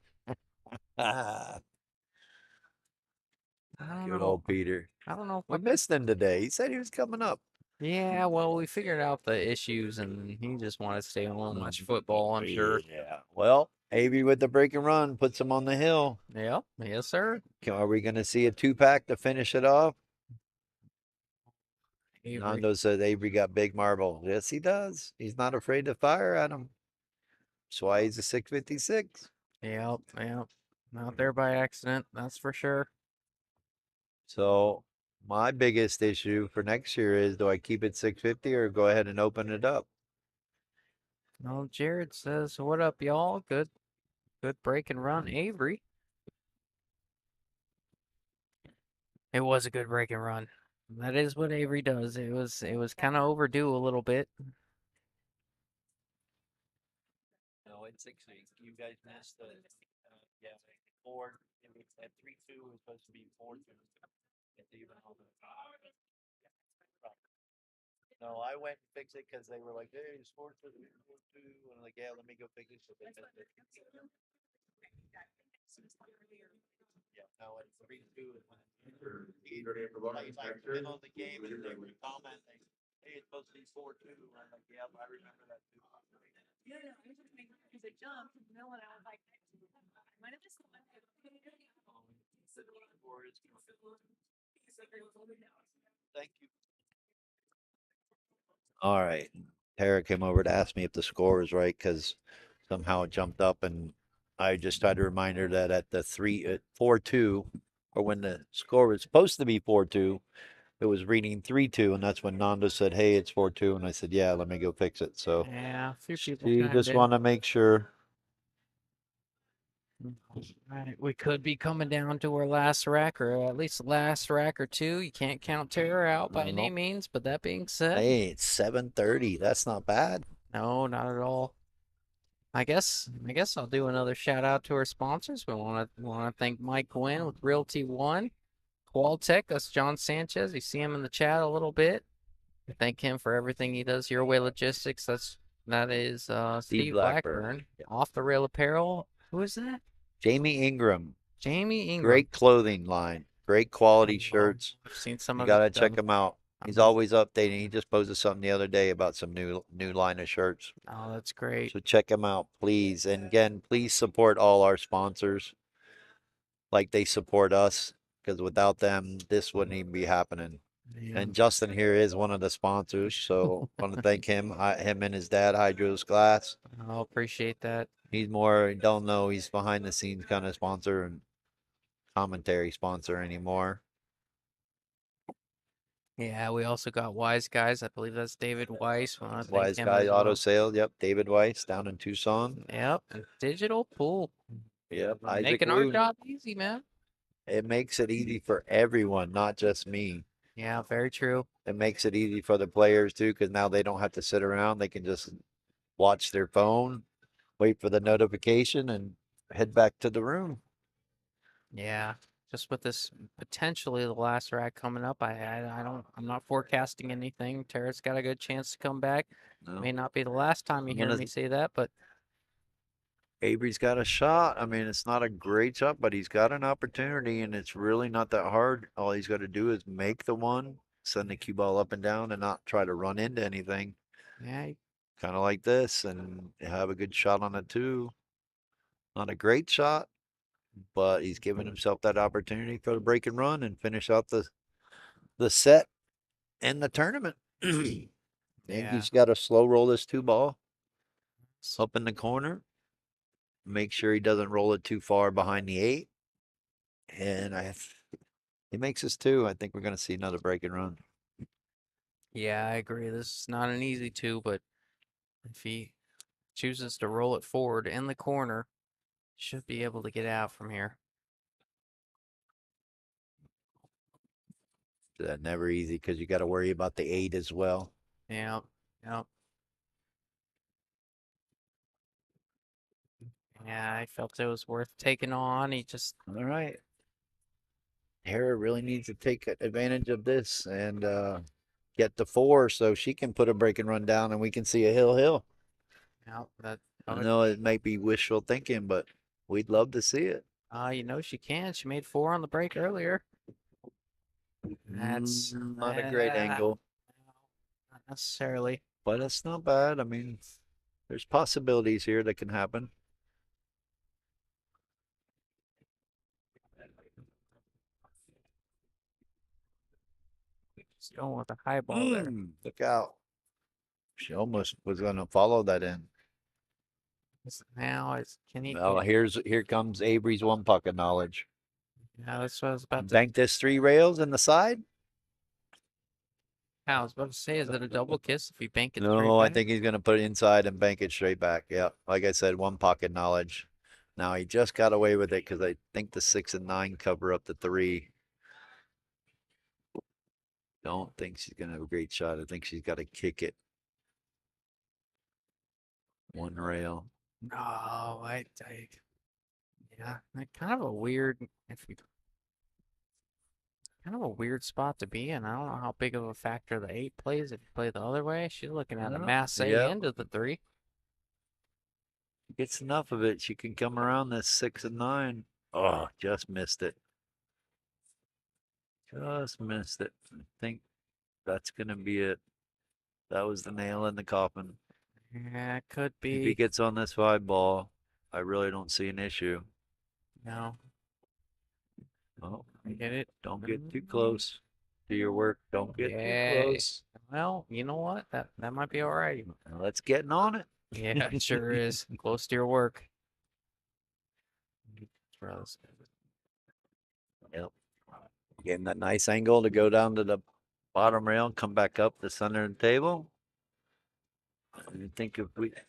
don't Good know. old Peter. I don't know if We missed him today. He said he was coming up. Yeah, well, we figured out the issues, and he just wanted to stay home and watch football, I'm sure. Yeah. Well, Avery with the break and run puts him on the hill. Yep, yes, sir. Are we going to see a 2-pack to finish it off? Avery. Nando said Avery got big marble. Yes, he does. He's not afraid to fire at him. That's why he's a 656. Yep. Not there by accident, that's for sure. So my biggest issue for next year is, do I keep it 650 or go ahead and open it up? Well, Jared says, "What up, y'all? Good break and run, Avery." It was a good break and run. That is what Avery does. It was kind of overdue a little bit. No, it's 6. You guys missed the 4. At 3-2 it was supposed to be 4-2. No, I went and fixed it because they were like, "Hey, you scored 4-2." And I'm like, "Yeah, let me go fix it." So they missed it. Yeah, no, it's 3-2 is when it's like the middle of the game and they were commenting, "Hey, it's supposed to be 4-2." I'm like, "Yeah, I remember that too." No, it was just because it jumped in the middle, and I was like, I might have just Thank you. All right. Tara came over to ask me if the score was right because somehow it jumped up, and I just tried to remind her that at the 4-2, or when the score was supposed to be 4-2, it was reading 3-2, and that's when Nando said, "Hey, it's 4-2," and I said, "Yeah, let me go fix it." So Yeah, a few people she chimed just in. want to make sure. Right, we could be coming down to our last rack, or at least the last rack or two. You can't count Tara out by any No. means, but that being said, Hey, it's 7:30. That's not bad. no, not at all. I guess I'll do another shout out to our sponsors. We want to thank Mike Gwynn with Realty One, Qualtech, that's John Sanchez. You see him in the chat a little bit. Thank him for everything he does. Your Way Logistics, that's That is Steve Steve Blackburn. Blackburn. Yeah. Off the Rail Apparel. Who is that? Jamie Ingram. Jamie Ingram. Great clothing line. Great quality shirts. I've seen some You of gotta his check stuff. him out. He's always updating. He just posted something the other day about some new line of shirts. Oh, that's great. So check him out, please. And again, please support all our sponsors like they support us, because without them, this wouldn't even be happening. Yeah. And Justin here is one of the sponsors, so I want to thank him, him and his dad, Hydro's Glass. I'll appreciate that. He's more, don't know, he's behind the scenes kind of sponsor and commentary sponsor anymore. Yeah, we also got Wise Guys. I believe that's David Weiss. We wanna thank Wise him Guy as Auto well. Sales, yep. David Weiss down in Tucson. Yep. and Digital Pool. Yep. Isaac Making our Wooten. job easy, man. It makes it easy for everyone, not just me. Yeah, very true. It makes it easy for the players too, because now they don't have to sit around. They can just watch their phone, wait for the notification, and head back to the room. Yeah. Just with this potentially the last rack coming up, I'm not forecasting anything. Tara's got a good chance to come back. No. May not be the last time you I'm hear gonna- me say that, but Avery's got a shot. I mean, it's not a great shot, but he's got an opportunity, and it's really not that hard. All he's got to do is make the one, send the cue ball up and down, and not try to run into anything. yeah, Kind of like this, and have a good shot on it too. Not a great shot, but he's given himself that opportunity for the break and run and finish out the set and the tournament. And Yeah. he's got to slow roll this two ball up in the corner. Make sure he doesn't roll it too far behind the 8. And he makes us 2. I think we're going to see another break and run. Yeah, I agree. This is not an easy two, but if he chooses to roll it forward in the corner, should be able to get out from here. That's never easy because you got to worry about the 8 as well. Yeah, yeah. Yeah, I felt it was worth taking on. He just All right. Hera really needs to take advantage of this and get to 4 so she can put a break and run down and we can see a hill. yeah, that I know it might be wishful thinking, but we'd love to see it. you know she can. She made 4 on the break earlier. That's not a great angle, not necessarily. but it's not bad. I mean, there's possibilities here that can happen. She's going with a high ball there. Look out. She almost was going to follow that in. Now it's can he? Well, here comes Avery's one pocket knowledge. Yeah, that's what I was about to. Bank this 3 rails in the side. I was about to say, is it a double kiss if you bank it? straight No, I back? think he's going to put it inside and bank it straight back. Yeah, like I said, one pocket knowledge. Now he just got away with it because I think the 6 and 9 cover up the 3. Don't think she's going to have a great shot. I think she's got to kick it. One rail. No, yeah, kind of a weird. Kind of a weird spot to be in. I don't know how big of a factor the 8 plays if you play the other way. She's looking at a masse end of the 3. Gets enough of it. She can come around this 6 and 9. Oh, just missed it. Just missed it. I think that's going to be it. That was the nail in the coffin. Yeah, it could If he be. gets on this 5 ball, I really don't see an issue. No, Oh, I get it. don't get too close to your work. Don't get Yeah. too close. Well, you know what? That might be all right. Now let's get on it. Yeah, it sure is. Close to your work. Yep. Getting that nice angle to go down to the bottom rail, come back up the center of the table. I think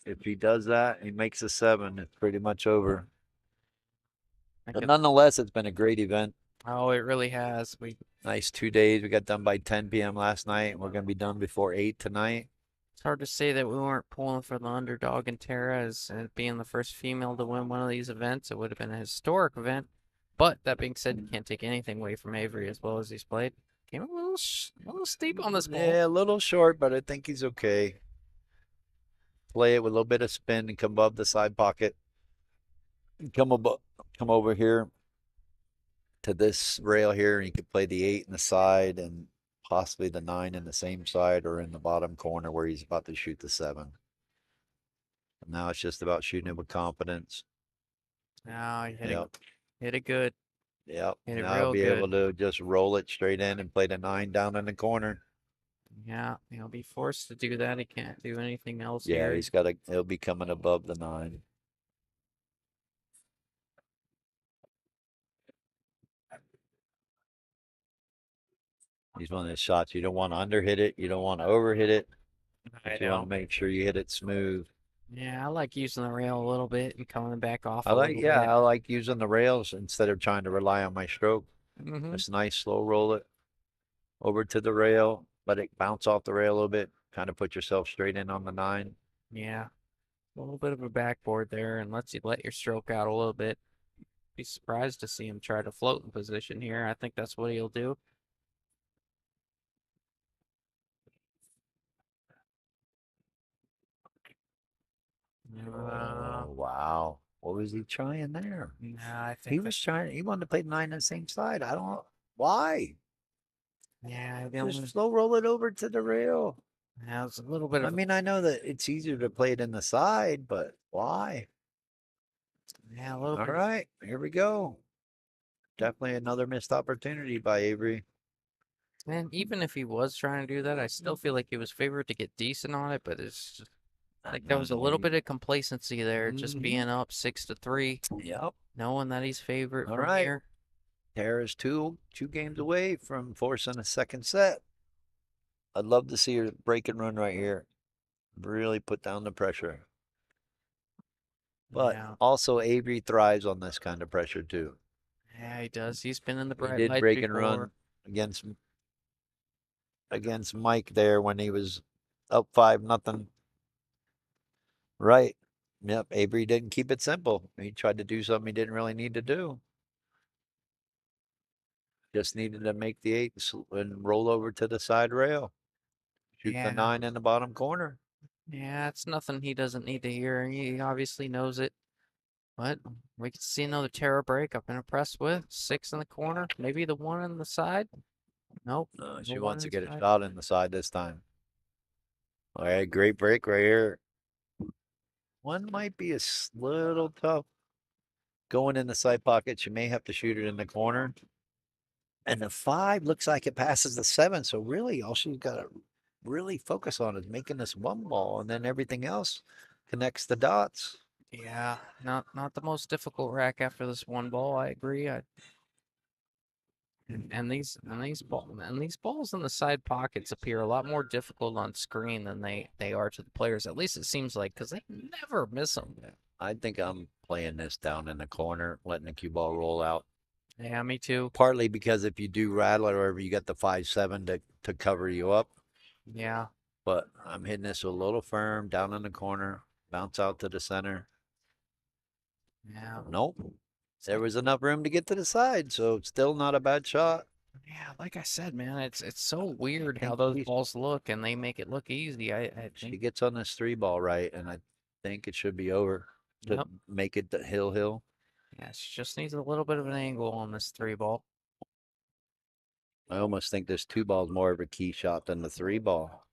if he does that, he makes a 7. It's pretty much over. But nonetheless, it's been a great event. Oh, it really has. Nice 2 days. We got done by 10 p.m. last night, and we're going to be done before 8 tonight. It's hard to say that we weren't pulling for the underdog in Tara as being the first female to win one of these events. It would have been a historic event. But that being said, you can't take anything away from Avery as well as he's played. Came a little steep on this ball. Yeah, a little short, but I think he's okay. play it with a little bit of spin and come above the side pocket. Come over here to this rail here, and you could play the 8 in the side and possibly the 9 in the same side or in the bottom corner where he's about to shoot the 7. Now it's just about shooting it with confidence. Now you Yep. hit it good. Yep. Hit it Now I'll real be good. able to just roll it straight in and play the 9 down in the corner. Yeah, he'll be forced to do that. He can't do anything else Yeah, here. he'll be coming above the 9. He's one of those shots you don't want to underhit it, you don't want to overhit it, I but you want know. to make sure you hit it smooth. Yeah, I like using the rail a little bit and coming back off I a like, little yeah, bit. I like using the rails instead of trying to rely on my stroke. Mm-hmm. It's nice, slow roll it over to the rail, let it bounce off the rail a little bit, kind of put yourself straight in on the 9. Yeah, a little bit of a backboard there, and lets you let your stroke out a little bit. Be surprised to see him try to float in position here. I think that's what he'll do. Oh, wow. What was he trying there? Nah, I He think was trying, he wanted to play 9 on the same side. I don't know. Why? yeah, Just slow roll it over to the rail. yeah, it's a little bit I of mean, I know that it's easier to play it in the side, but why? yeah, a little All bit. right, here we go. Definitely another missed opportunity by Avery. And even if he was trying to do that, I still feel like he was favored to get decent on it. But it's just, like there was a little bit of complacency there, just being up 6-3, Yep. knowing that he's favorite All from right. here. Tara's two games away from forcing a second set. I'd love to see her break and run right here. Really put down the pressure. But Yeah, also Avery thrives on this kind of pressure too. yeah, he does. He's been in the He bright did lights break and before. run against Mike there when he was up 5-0. Right. Yep. Avery didn't keep it simple. He tried to do something he didn't really need to do. Just needed to make the 8 and roll over to the side rail. Shoot Yeah. the 9 in the bottom corner. Yeah, it's nothing he doesn't need to hear. He obviously knows it. But we could see another terror break. I've been impressed with 6 in the corner, maybe the 1 on the side. Nope. She the wants to one get a inside. shot in the side this time. All right, great break right here. One might be a little tough. Going in the side pocket, you may have to shoot it in the corner. And the 5 looks like it passes the 7. So really, all she's got to really focus on is making this 1 ball, and then everything else connects the dots. Yeah, not the most difficult rack after this 1 ball. I agree. And these balls in the side pockets appear a lot more difficult on screen than they are to the players. At least it seems like, because they never miss them. I think I'm playing this down in the corner, letting the cue ball roll out. Yeah, me too. Partly because if you do rattle it or whatever, you got the 5-7 to cover you up. Yeah. But I'm hitting this a little firm down in the corner, bounce out to the center. Yeah. Nope. There was enough room to get to the side, so still not a bad shot. Yeah, like I said, man, it's so weird how think those he's- balls look, and they make it look easy. I She think. gets on this 3 ball right, and I think it should be over to Yep. make it the hill. Yeah, she just needs a little bit of an angle on this 3 ball. I almost think this 2 ball is more of a key shot than the 3 ball.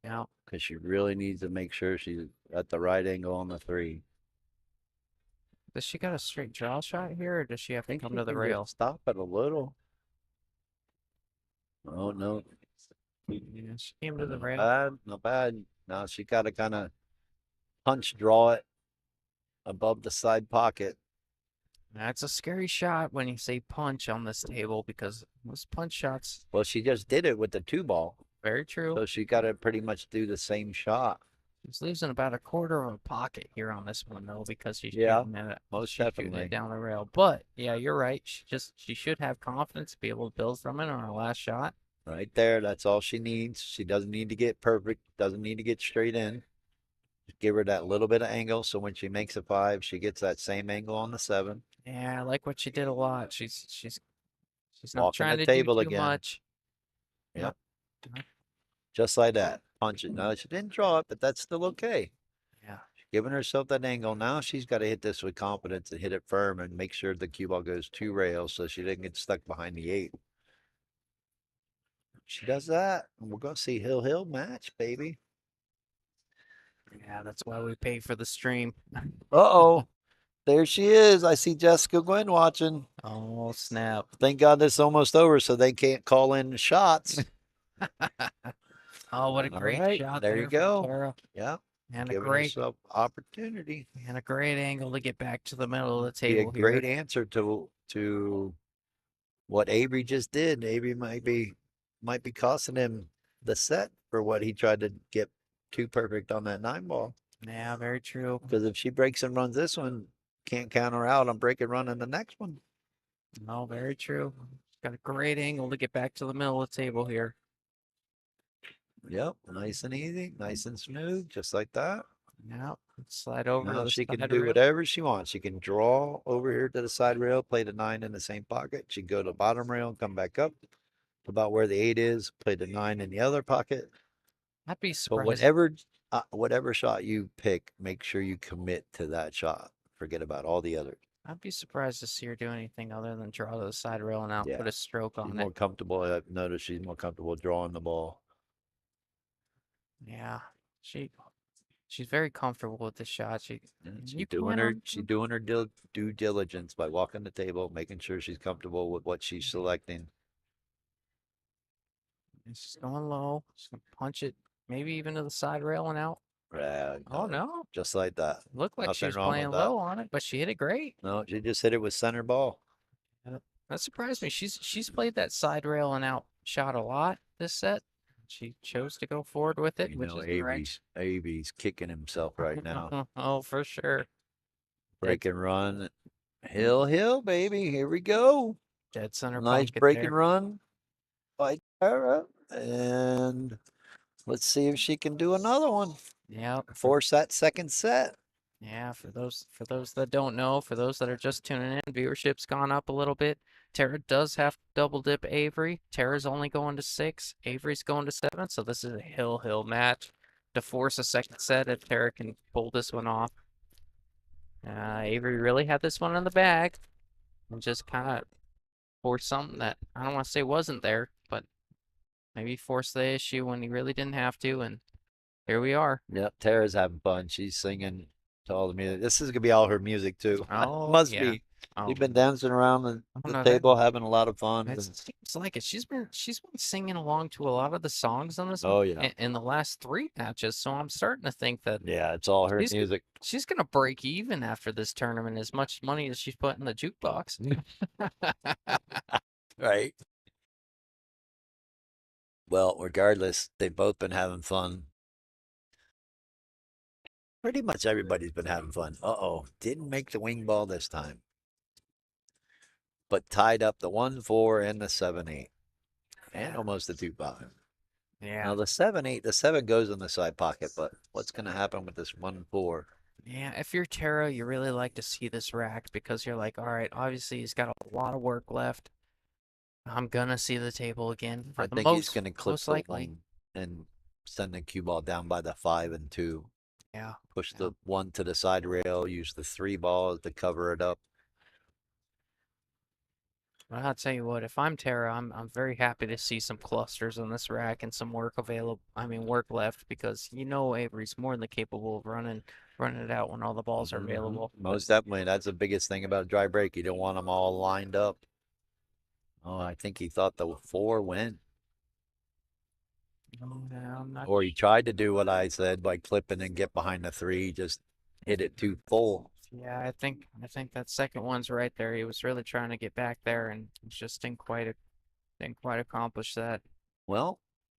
Yeah. Because she really needs to make sure she's at the right angle on the 3. Does she got a straight draw shot here, or does she have to think come she to the can rail? just stop it a little. Oh, no. Yeah, she came to the Not rail. bad, not bad. Now she got to kind of punch draw it above the side pocket. That's a scary shot when you say punch on this table, because most punch shots, Well, she just did it with the 2 ball. very true. So she got to pretty much do the same shot. She's losing about a quarter of a pocket here on this one, though, because she's Yeah, shooting it, most she's shooting definitely. it down the rail. But yeah, you're right. She should have confidence to be able to build from it on her last shot. Right there. That's all she needs. She doesn't need to get perfect. Doesn't need to get straight in. Just give her that little bit of angle. So when she makes a 5, she gets that same angle on the 7. Yeah, I like what she did a lot. She's not Walking trying the to do table too again. much. Yep. Just like that. Punch it. No, she didn't draw it, but that's still okay. Giving herself that angle. Now she's got to hit this with confidence and hit it firm and make sure the cue ball goes 2 rails so she doesn't get stuck behind the 8. She does that, and we're going to see Hill match, baby. Yeah, that's why we pay for the stream. Uh-oh. There she is. I see Jessica Gwen watching. Oh, snap. Thank God this is almost over so they can't call in shots. Oh, what a All great right, shot there there you from go. Tara. Yeah, And a giving great herself opportunity. and a great angle to get back to the middle of the Be a table great here. answer to what Avery just did. Avery might be costing him the set for what he tried to get too perfect on that 9 ball. Yeah, very true. Because if she breaks and runs this one, can't count her out on break and run in the next one. No, very true. Got a great angle to get back to the middle of the table here. Yep, nice and easy, nice and smooth, just like that. Yeah, slide over to Now the she can side do rail. whatever she wants. She can draw over here to the side rail, play the 9 in the same pocket. She can go to the bottom rail and come back up about where the 8 is, play the 9 in the other pocket. I'd be But surprised. whatever shot you pick, make sure you commit to that shot. Forget about all the others. I'd be surprised to see her do anything other than draw to the side rail and out, Yeah, put a stroke She's on more it. comfortable. I've noticed she's more comfortable drawing the ball. Yeah, she's very comfortable with the shot. And You can she's doing her due diligence by walking the table, making sure she's comfortable with what she's selecting. She's going low. She's gonna punch it, maybe even to the side rail and out. Oh no! Just like that. Looked like she Nothing was wrong playing with that. low on it, but she hit it great. No, she just hit it with center ball. That surprised me. She's played that side rail and out shot a lot this set. She chose to go forward with it, You which know, is the right. Avery's kicking himself right now. Oh, for sure. Break and run. Hill, baby. Here we go. Dead center Nice pocket break there. and run by Tara. And let's see if she can do another one. Yeah. Force that second set. Yeah, for those that don't know, for those that are just tuning in, viewership's gone up a little bit. Tara does have to double dip Avery. Tara's only going to 6. Avery's going to 7. So this is a hill match to force a second set if Tara can pull this one off. Avery really had this one in the bag and just kind of forced something that I don't want to say wasn't there, but maybe forced the issue when he really didn't have to. And here we are. Yep, Tara's having fun. She's singing to all the music. This is gonna be all her music too. Oh, Must yeah. be. Oh, She's been dancing around the no, table, having a lot of fun. it seems like it. She's been singing along to a lot of the songs on this Oh, yeah. in the last 3 matches. So I'm starting to think that Yeah, it's all her music. she's gonna break even after this tournament as much money as she's put in the jukebox. Right. Well, regardless, they've both been having fun. Pretty much everybody's been having fun. Uh-oh, didn't make the wing ball this time. But tied up the 1-4 and the 7-8. And almost the 2-5. Yeah. Now the 7-8, the 7 goes in the side pocket, but what's going to happen with this 1-4? Yeah, if you're Tara, you really like to see this racked because you're like, all right, obviously he's got a lot of work left. I'm gonna see the table again. I think he's going to clip most the likely. 1 and send the cue ball down by the 5 and 2. Yeah. Push the 1 to the side rail, use the 3 balls to cover it up. Well, I'll tell you what, if I'm Tara, I'm very happy to see some clusters on this rack and some work available. I mean, work left because you know Avery's more than capable of running it out when all the balls are available. Most definitely. That's the biggest thing about dry break. You don't want them all lined up. Oh, I think he thought the 4 went. Oh, yeah, I'm not Or he tried to do what I said by clipping and get behind the 3, just hit it too full. Yeah, I think that second one's right there. He was really trying to get back there and just didn't quite accomplish that. Well,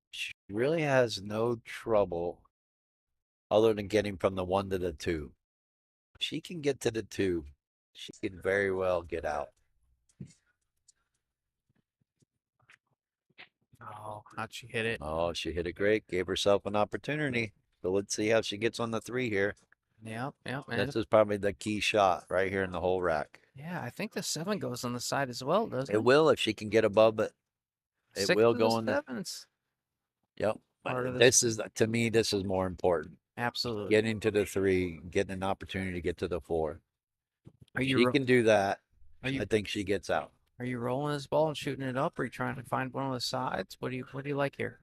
she really has no trouble other than getting from the 1 to the 2. She can get to the 2. She can very well get out. Oh, how'd she hit it? Oh, she hit it great. Gave herself an opportunity. So let's see how she gets on the 3 here. Yep. This is probably the key shot right here in the whole rack. Yeah, I think the 7 goes on the side as well, doesn't it? It will if she can get above it. It 6 will of go the on the. 7s. Yep. Part of This is, to me, this is more important. Absolutely. getting to the 3, getting an opportunity to get to the 4. Are If you she ro- can do that, are you I think she gets out. are you rolling this ball and shooting it up? Or are you trying to find one of the sides? What do you like here?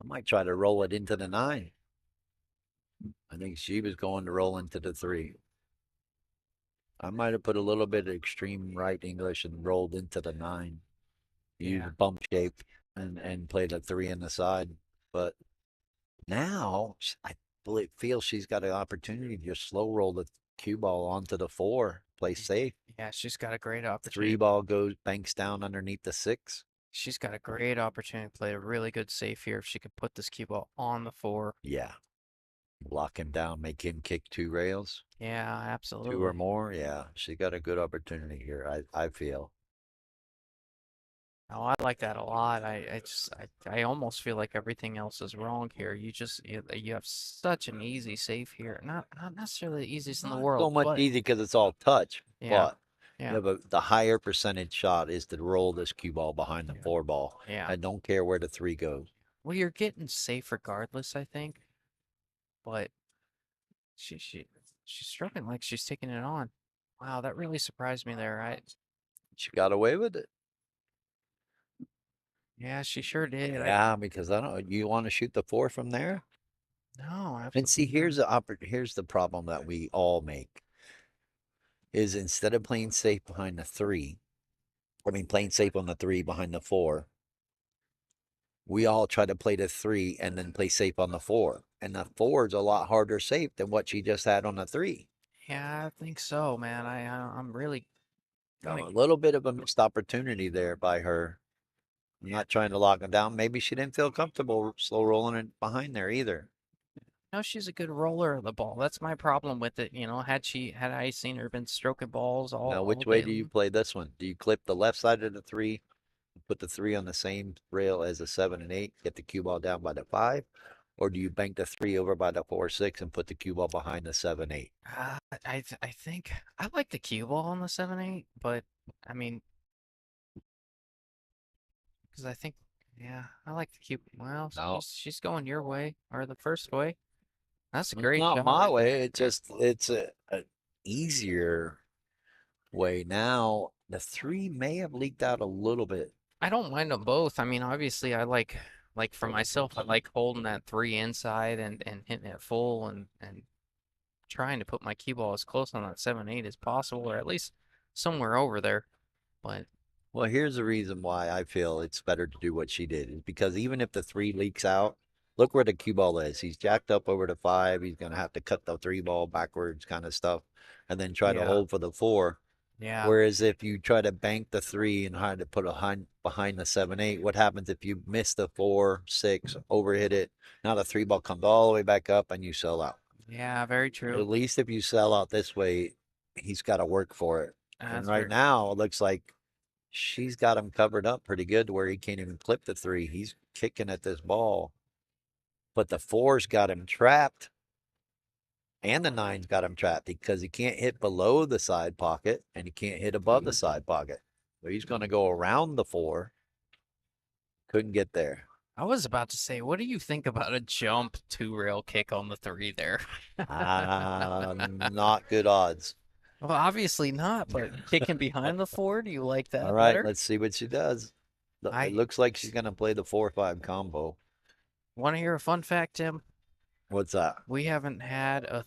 I might try to roll it into the 9. I think she was going to roll into the 3. I might have put a little bit of extreme right English and rolled into the 9. Use Yeah. a bump shape and play the 3 in the side. But now I feel she's got an opportunity to just slow roll the cue ball onto the 4, play safe. Yeah, she's got a great 3 opportunity. ball goes banks down underneath the 6. She's got a great opportunity to play a really good safe here if she could put this cue ball on the 4. Yeah. Lock him down, make him kick 2 rails. Yeah, 2 or absolutely. more. Yeah. She got a good opportunity here, I feel. Oh, I like that a lot. I almost feel like everything else is wrong here. You have such an easy safe here. Not necessarily the easiest in the Not world, so much but easy because it's all touch, yeah, but yeah, the higher percentage shot is to roll this cue ball behind the 4 ball. yeah. I don't care where the 3 goes. Well, you're getting safe regardless, I think. But she's struggling like she's taking it on. Wow, that really surprised me there. She got away with it. Yeah, she sure did. Yeah, because I don't. You want to shoot the 4 from there? No, And see, absolutely not. here's the problem that we all make is instead of playing safe behind the 3, I mean playing safe on the 3 behind the 4, we all try to play the 3 and then play safe on the 4. And the 4 is a lot harder safe than what she just had on the 3. Yeah, I think so, man. I'm really So gonna. a little bit of a missed opportunity there by her. I'm not trying to lock him down. Maybe she didn't feel comfortable slow rolling it behind there either. No, she's a good roller of the ball. That's my problem with it. Had I seen her been stroking balls Now, all which way day do you long. play this one? Do you clip the left side of the 3, put the 3 on the same rail as the 7 and 8, get the cue ball down by the 5? Or do you bank the 3 over by the 4, 6 and put the cue ball behind the 7, 8? I think I like the cue ball on the 7-8, but I mean, because I think, yeah, I like the cue. Well, No, she's going your way or the first way. That's a it's great not shot my right there. way. It's a easier way. Now, the 3 may have leaked out a little bit. I don't mind them both. I mean, obviously, I like for myself, I like holding that 3 inside and hitting it full and trying to put my cue ball as close on that 7-8 as possible, or at least somewhere over there. But Well, here's the reason why I feel it's better to do what she did is because even if the 3 leaks out, look where the cue ball is. He's jacked up over the 5. He's going to have to cut the 3 ball backwards kind of stuff and then try to yeah, hold for the 4. yeah, Whereas if you try to bank the 3 and try to put a behind the 7, 8, what happens if you miss the 4, 6, overhit it? Now the 3 ball comes all the way back up and you sell out. yeah, very true. At least if you sell out this way, he's got to work for it. And That's right very now, it looks like she's got him covered up pretty good to where he can't even clip the 3. He's kicking at this ball, but the 4's got him trapped, and the 9's got him trapped because he can't hit below the side pocket and he can't hit above the side pocket. So he's going to go around the 4. Couldn't get there. I was about to say, what do you think about a jump 2-rail kick on the 3 there? Not good odds. Well, obviously not, but kicking behind the 4, do you like All that right, better? let's see what she does. It I looks like she's going to play the 4-5 combo. want to hear a fun fact, Tim. What's that? We haven't had a.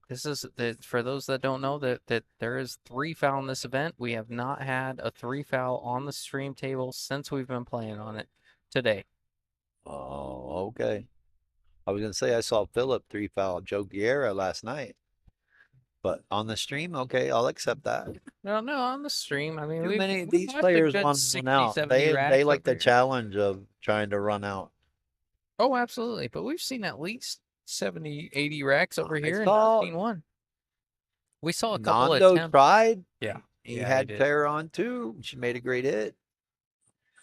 This is the for those that don't know that there is 3 foul in this event. We have not had a 3 foul on the stream table since we've been playing on it today. Oh, okay. I was going to say I saw Philip 3 foul Joe Guerra last night. But on the stream, okay, I'll accept that. No, on the stream. I mean, Too many of we've these watched a players good want to 60, run out. 70 They racks like over the here. challenge of trying to run out. Oh, absolutely. But we've seen at least 70, 80 racks over I here and saw not seen one. We saw a couple of Nando attempts. tried. Yeah. He Yeah, had did. Claire on too. She made a great hit.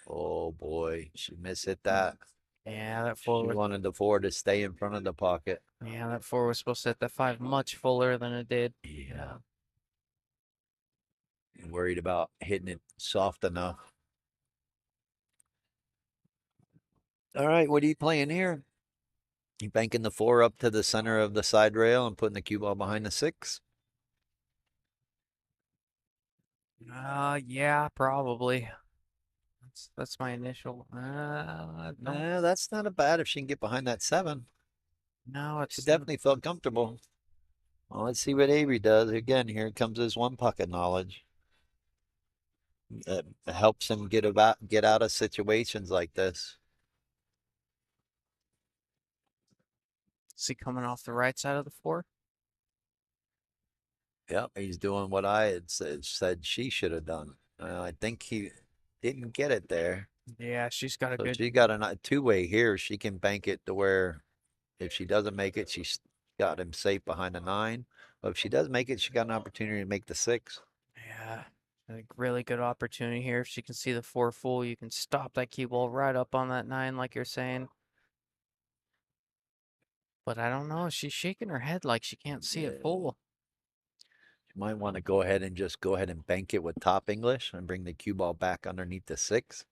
Oh boy, she mishit that. Yeah, that She 4 was. wanted the 4 to stay in front of the pocket. Yeah, that 4 was supposed to hit the 5 much fuller than it did. Yeah. Worried about hitting it soft enough. All right, what are you playing here? You banking the 4 up to the center of the side rail and putting the cue ball behind the 6? Yeah, probably. That's my initial. No, Nah, that's not a bad if she can get behind that 7. no, She it's definitely felt comfortable. Well, let's see what Avery does. Again, here comes his one pocket knowledge. That helps him get out of situations like this. Is he coming off the right side of the 4? Yep, he's doing what I had said she should have done. I think he didn't get it there. Yeah, she's got a So good. she got a two-way here. She can bank it to where if she doesn't make it, she's got him safe behind the 9. But if she does make it, she got an opportunity to make the 6. Yeah, I think really good opportunity here. If she can see the 4 full, you can stop that cue ball right up on that 9, like you're saying. But I don't know. She's shaking her head like she can't see it full. You might want to go ahead and bank it with top English and bring the cue ball back underneath the 6.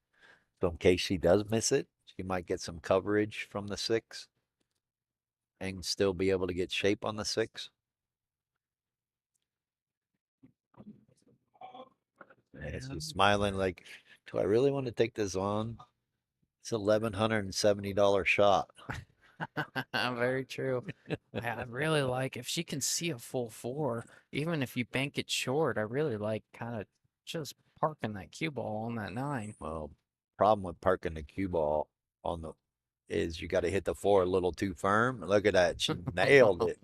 So in case she does miss it, she might get some coverage from the 6 and still be able to get shape on the 6. And she's smiling like, do I really want to take this on? It's $1,170 shot. Very true. I really like if she can see a full 4, even if you bank it short. I really like kind of just parking that cue ball on that 9. Well, problem with parking the cue ball on the is you got to hit the 4 a little too firm. Look at that. She nailed it.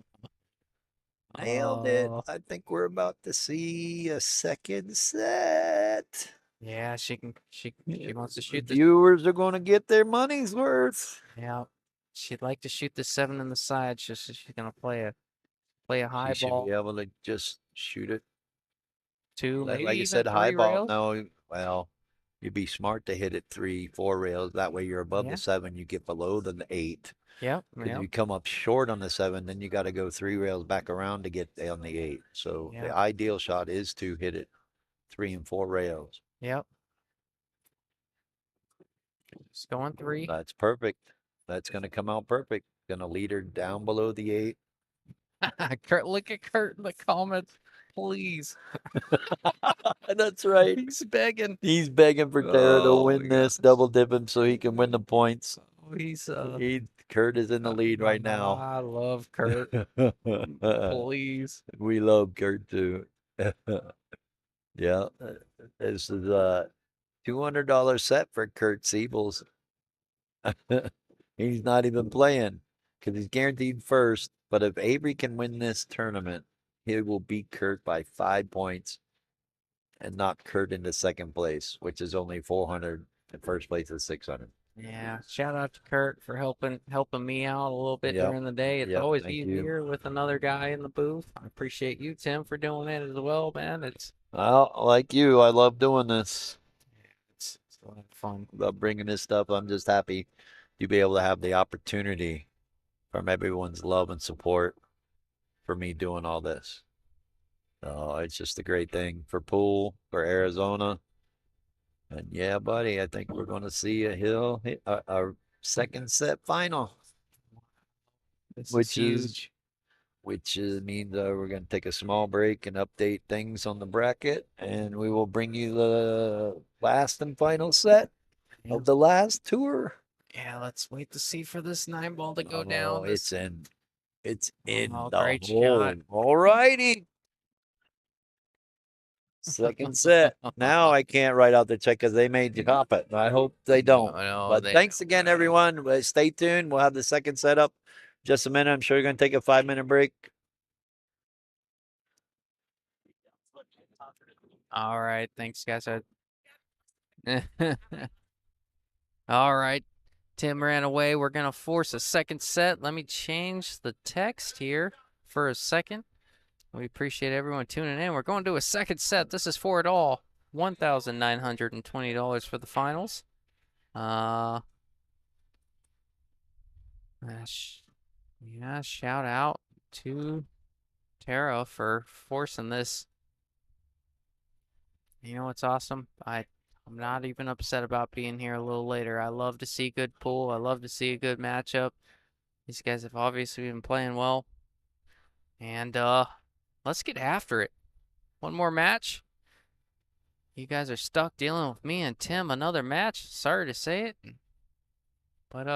Nailed it. Oh, I think we're about to see a second set. yeah, she wants to shoot the. Viewers are going to get their money's worth. Yeah, she'd like to shoot the 7 in the side. She's gonna play a high She should ball, be able to just shoot it. 2, Like maybe you even said, high 3 ball. rails. No, well, you'd be smart to hit it 3, 4 rails. That way you're above Yeah. the 7. You get below the 8. Yep. Because if Yep. you come up short on the 7, then you got to go 3 rails back around to get on the 8. So Yeah. the ideal shot is to hit it 3 and 4 rails. Yep. Just going 3. That's perfect. That's going to come out perfect. Going to lead her down below the 8. Kurt, look at Kurt in the comments, please. That's right. He's begging. He's begging for Tara to Oh my win this, gosh. double dip him so he can win the points. Oh, he's Kurt is in the lead right now. I love Kurt. Please. We love Kurt too. Yeah, this is a $200 set for Kurt Siebels. He's not even playing because he's guaranteed first. But if Avery can win this tournament, he will beat Kurt by 5 points and knock Kurt into second place, which is only 400. And first place is 600. Yeah, shout out to Kurt for helping me out a little bit Yep. during the day. It's Yep, always thank you. easier with another guy in the booth. I appreciate you, Tim, for doing it as well, man. Well, like you, I love doing this. It's a lot of fun. Love bringing this stuff. I'm just happy to be able to have the opportunity from everyone's love and support for me doing all this. So it's just a great thing for pool, for Arizona. And yeah, buddy, I think we're going to see a second set final, This which is is huge. means we're going to take a small break and update things on the bracket, and we will bring you the last and final set of the last tour. Yeah, let's wait to see for this 9 ball to go Oh, down. it's in Oh, the great hole. shot. All righty. Second set. Now I can't write out the check because they made you cop it. I hope they don't. No, But they thanks don't. again, everyone. Stay tuned. We'll have the second set up just a minute. I'm sure you're going to take a 5-minute break. All right, thanks, guys. All right, Tim ran away. We're gonna force a second set. Let me change the text here for a second. We appreciate everyone tuning in. We're going to a second set. This is for it all. $1,920 for the finals. Yeah, shout out to Tara for forcing this. You know what's awesome? I'm not even upset about being here a little later. I love to see good pool. I love to see a good matchup. These guys have obviously been playing well. And let's get after it. One more match. You guys are stuck dealing with me and Tim another match. Sorry to say it. But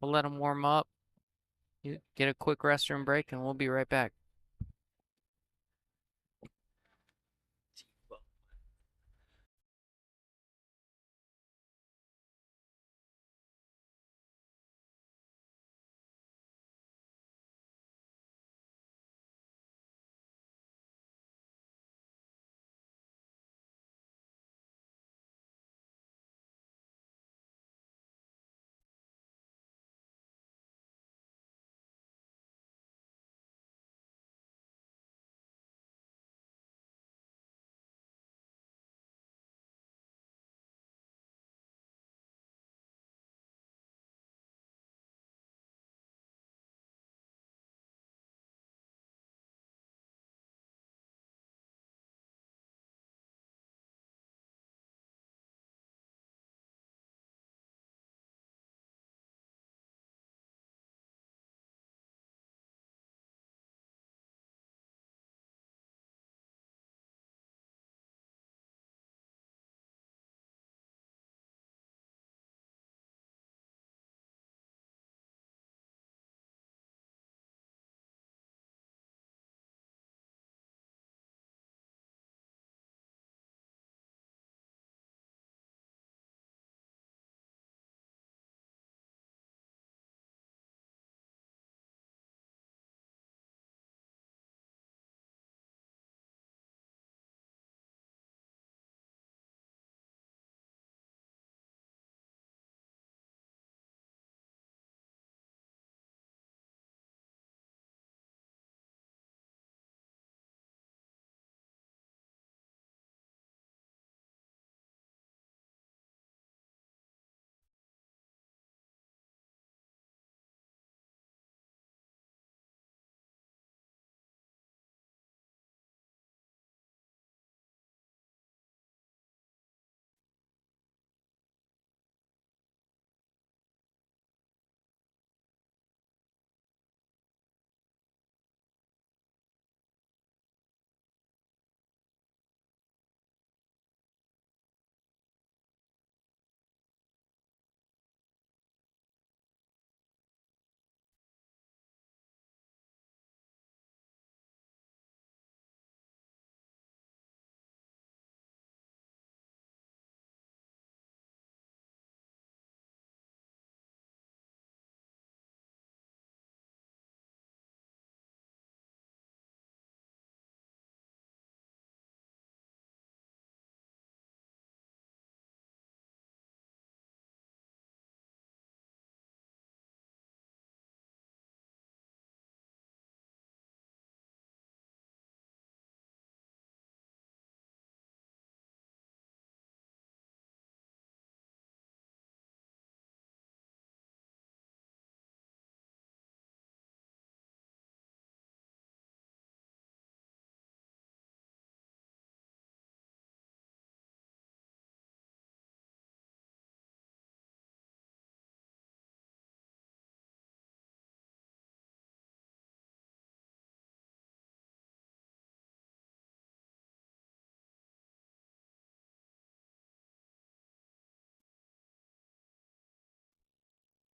we'll let them warm up. You get a quick restroom break and we'll be right back.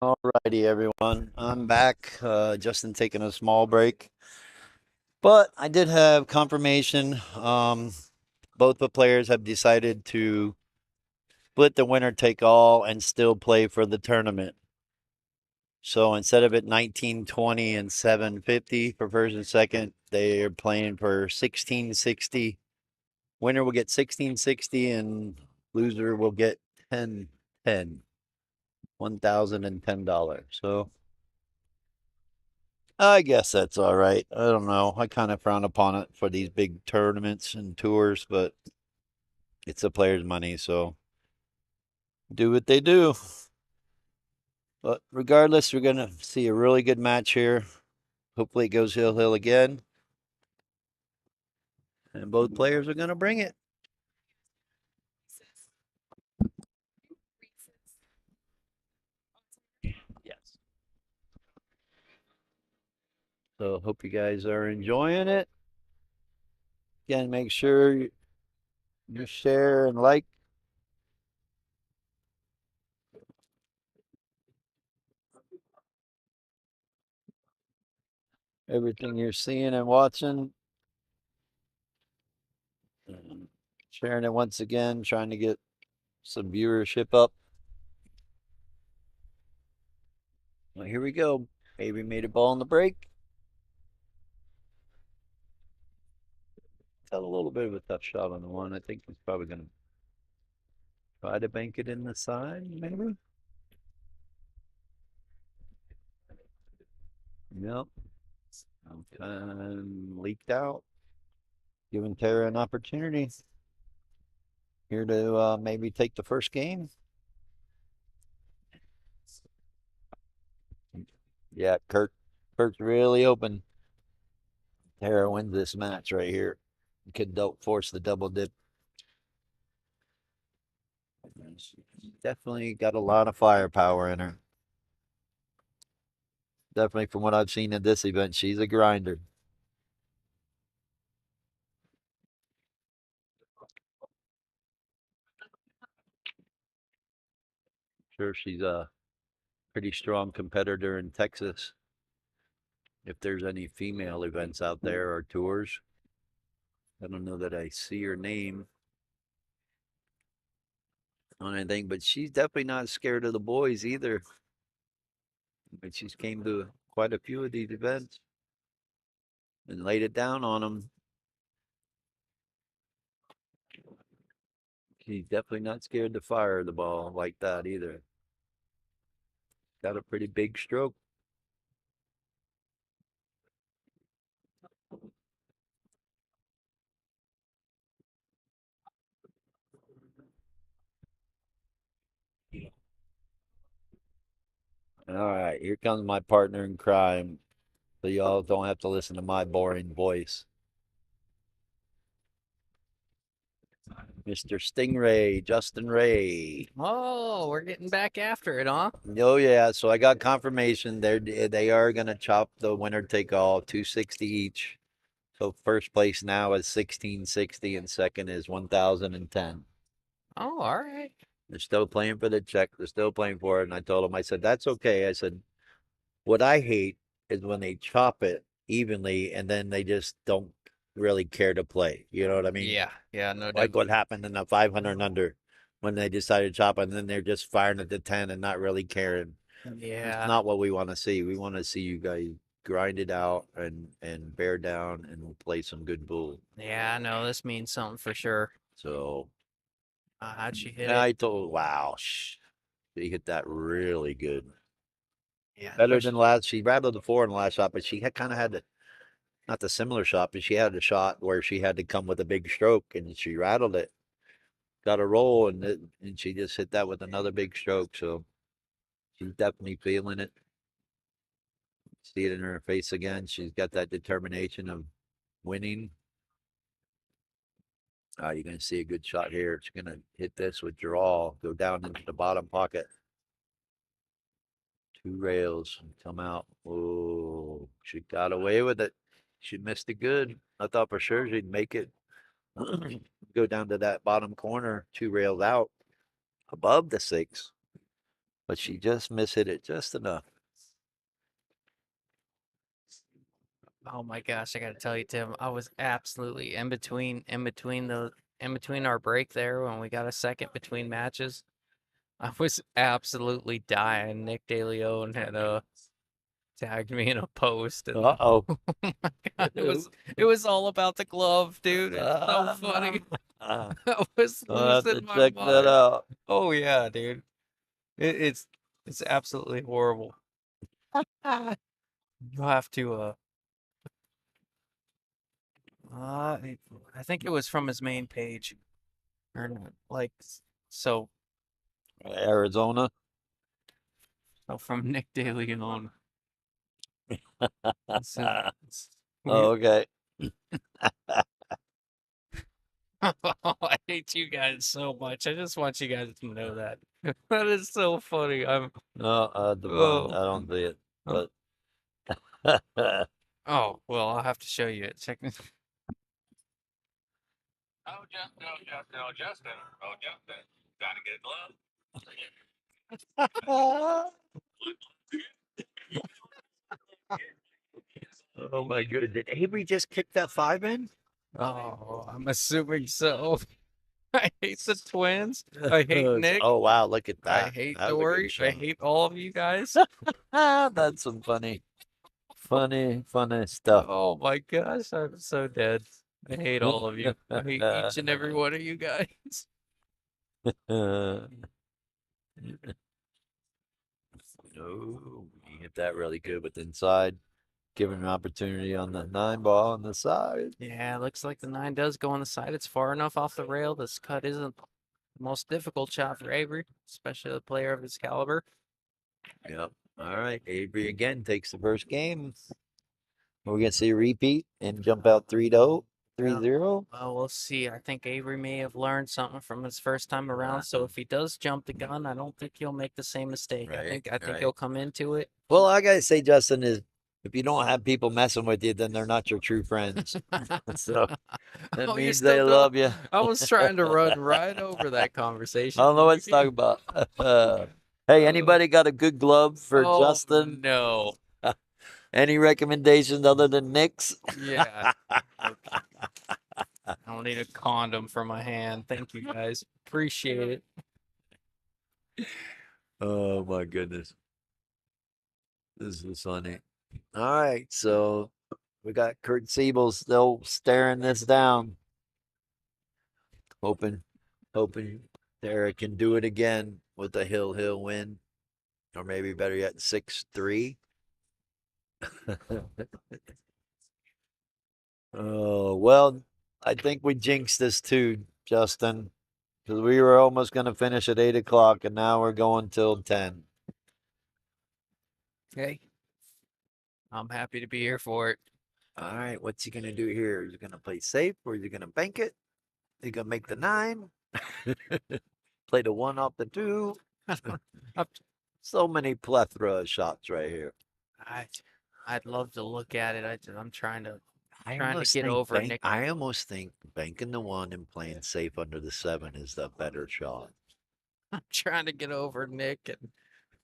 Alrighty, everyone. I'm back. Justin taking a small break. But I did have confirmation. Both the players have decided to split the winner take all and still play for the tournament. So instead of it 1920 and 750 for first and second, they are playing for 1660. Winner will get 1660 and loser will get 1010. $1,010. So I guess that's all right. I don't know. I kind of frown upon it for these big tournaments and tours, but it's the players' money, so do what they do. But regardless, we're going to see a really good match here. Hopefully it goes hill again. And both players are going to bring it. Yes. So hope you guys are enjoying it. Again, make sure you share and like. Everything you're seeing and watching. Sharing it once again, trying to get some viewership up. Well, here we go. Avery made a ball in the break. Got a little bit of a tough shot on the one. I think he's probably going to try to bank it in the side, maybe. Yep. Leaked out. Giving Tara an opportunity. Here to maybe take the first game. Yeah, Kirk's really open. Tara wins this match right here. Could force the double dip. Definitely got a lot of firepower in her. Definitely from what I've seen at this event, she's a grinder. Sure, she's a pretty strong competitor in Texas. If there's any female events out there or tours, I don't know that I see her name on anything, but she's definitely not scared of the boys either. But she's came to quite a few of these events and laid it down on them. She's definitely not scared to fire the ball like that either. Got a pretty big stroke. All right, here comes my partner in crime. So y'all don't have to listen to my boring voice. Mr. Stingray, Justin Ray. Oh, we're getting back after it, huh? Oh yeah, so I got confirmation they are gonna chop the winner take all 260 each. So first place now is 1660 and second is 1010. Oh, all right. They're still playing for the check. They're still playing for it. And I told them, I said, that's okay. I said, what I hate is when they chop it evenly and then they just don't really care to play. You know what I mean? Yeah, no doubt. Like what happened in the 500 and under when they decided to chop it and then they're just firing at the 10 and not really caring. Yeah. It's not what we want to see. We want to see you guys grind it out and bear down and play some good bull. Yeah, no, this means something for sure. So How'd she hit and it? I told, wow, she hit that really good. Yeah, Better than last. She rattled the 4 in the last shot, but she had kind of had not the similar shot, but she had a shot where she had to come with a big stroke and she rattled it, got a roll, and she just hit that with another big stroke. So she's definitely feeling it. See it in her face again. She's got that determination of winning. You're going to see a good shot here. She's going to hit this with draw, go down into the bottom pocket. 2 rails, come out. Oh, she got away with it. She missed it good. I thought for sure she'd make it. Go down to that bottom corner, 2 rails out above the 6. But she just mishit it just enough. Oh my gosh, I gotta tell you, Tim, I was absolutely in between our break there when we got a second between matches. I was absolutely dying. Nick DeLeon had tagged me in a post, and Uh-oh. oh my god, it was all about the glove, dude. It's so funny. I'll I was have to losing my check that mind. out. Oh yeah, dude. It's absolutely horrible. You have to I think it was from his main page. Or not, like so Arizona. from Nick DeLeon. Oh, okay. I hate you guys so much. I just want you guys to know that. That is so funny. I'm No, the fun. oh, I don't see it. But Oh, well, I'll have to show you it. Check this. Oh, Justin, oh, Justin, oh, Justin, oh, Justin. Gotta get a glove. Oh my goodness. Did Avery just kick that 5 in? Oh, I'm assuming so. I hate the Twins. I hate Nick. Oh wow, look at that. I hate That was a good Dory. I shot. hate all of you guys. That's some funny stuff. Oh my gosh, I'm so dead. I hate all of you. I hate each and every one of you guys. Oh, he hit that really good with the inside. Giving an opportunity on the 9 ball on the side. Yeah, looks like the 9 does go on the side. It's far enough off the rail. This cut isn't the most difficult shot for Avery, especially a player of his caliber. Yep. All right. Avery again takes the first game. We're going to see a repeat and jump out 3-0. 3-0. Well, we'll see. I think Avery may have learned something from his first time around. So if he does jump the gun, I don't think he'll make the same mistake. I think Right. he'll come into it. Well, I got to say, Justin, is if you don't have people messing with you, then they're not your true friends. So that Oh, you're means still they doing- love you. I was trying to run right over that conversation. I don't know what to talk about. Hey, anybody got a good glove for Oh, Justin? No. Any recommendations other than Nick's? Yeah. Okay. I don't need a condom for my hand. Thank you guys. Appreciate it. Oh my goodness. This is funny. All right, so we got Kurt Siebel still staring this down. Hoping Tara can do it again with a hill win. Or maybe better yet, 6-3. Oh, well, I think we jinxed this too, Justin. Because we were almost going to finish at 8 o'clock, and now we're going till 10. Okay. I'm happy to be here for it. All right, what's he going to do here? Is he going to play safe, or is he going to bank it? Is he going to make the 9? Play the 1 off the 2? So many plethora of shots right here. I'd love to look at it. I'm trying to almost get think over Nick. I almost think banking the 1 and playing safe under the 7 is the better shot. I'm trying to get over Nick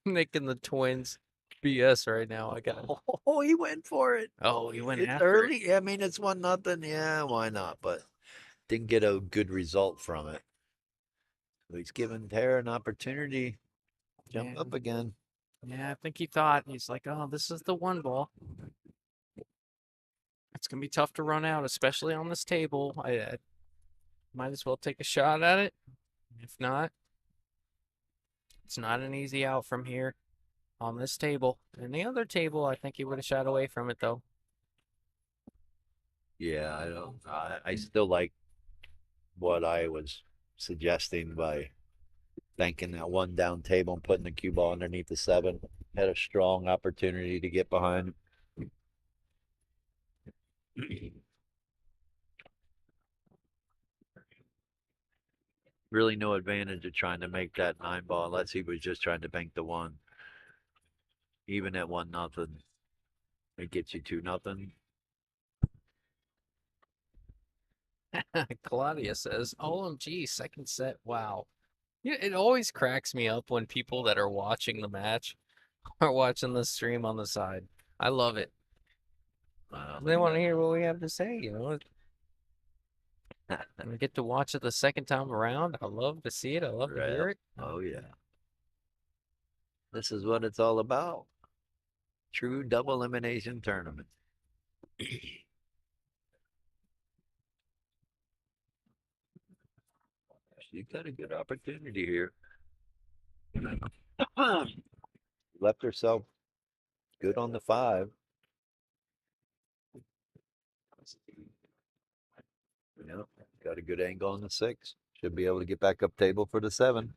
and the Twins BS right now. I got. Oh, he went for it. Oh, he went It's after early. I mean, it's 1-0. Yeah, why not? But didn't get a good result from it. So he's giving Tara an opportunity to jump up again. Yeah, I think he thought he's like, oh, this is the 1 ball. It's gonna be tough to run out, especially on this table. I might as well take a shot at it. If not, it's not an easy out from here on this table. And the other table, I think he would have shot away from it though. Yeah, I don't. I still like what I was suggesting by banking that 1 down table and putting the cue ball underneath the 7. Had a strong opportunity to get behind. Really no advantage of trying to make that 9 ball unless he was just trying to bank the 1. Even at 1-0, it gets you 2-0. Claudia says, OMG, second set. Wow. Yeah, it always cracks me up when people that are watching the match are watching the stream on the side. I love it. They want to hear what we have to say, you know. And we get to watch it the second time around. I love to see it. I love to hear it. Oh, yeah. This is what it's all about. True double elimination tournament. She's got a good opportunity here. Left herself good on the 5. Yep, got a good angle on the 6. Should be able to get back up table for the 7.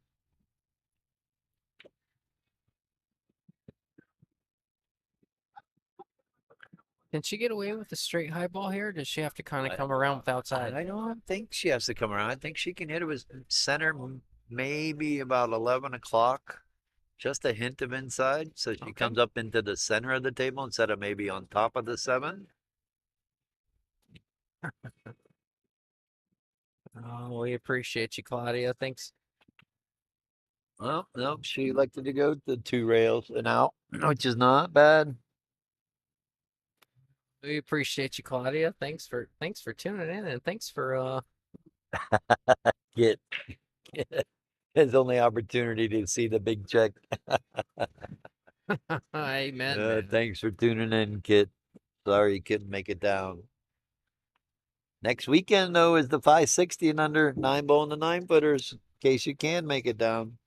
Can she get away with a straight high ball here? Or does she have to kind of come around with outside? I don't think she has to come around. I think she can hit it with center maybe about 11 o'clock. Just a hint of inside. So she comes up into the center of the table instead of maybe on top of the 7. Oh, we appreciate you, Claudia. Thanks. Well, no, she elected to go the 2 rails and out, which is not bad. We appreciate you, Claudia. Thanks for tuning in, and thanks for Get his only opportunity to see the big check. amen. Man. Thanks for tuning in, Kit. Sorry you couldn't make it down. Next weekend, though, is the 560 and under 9-ball and the 9-footers, in case you can make it down.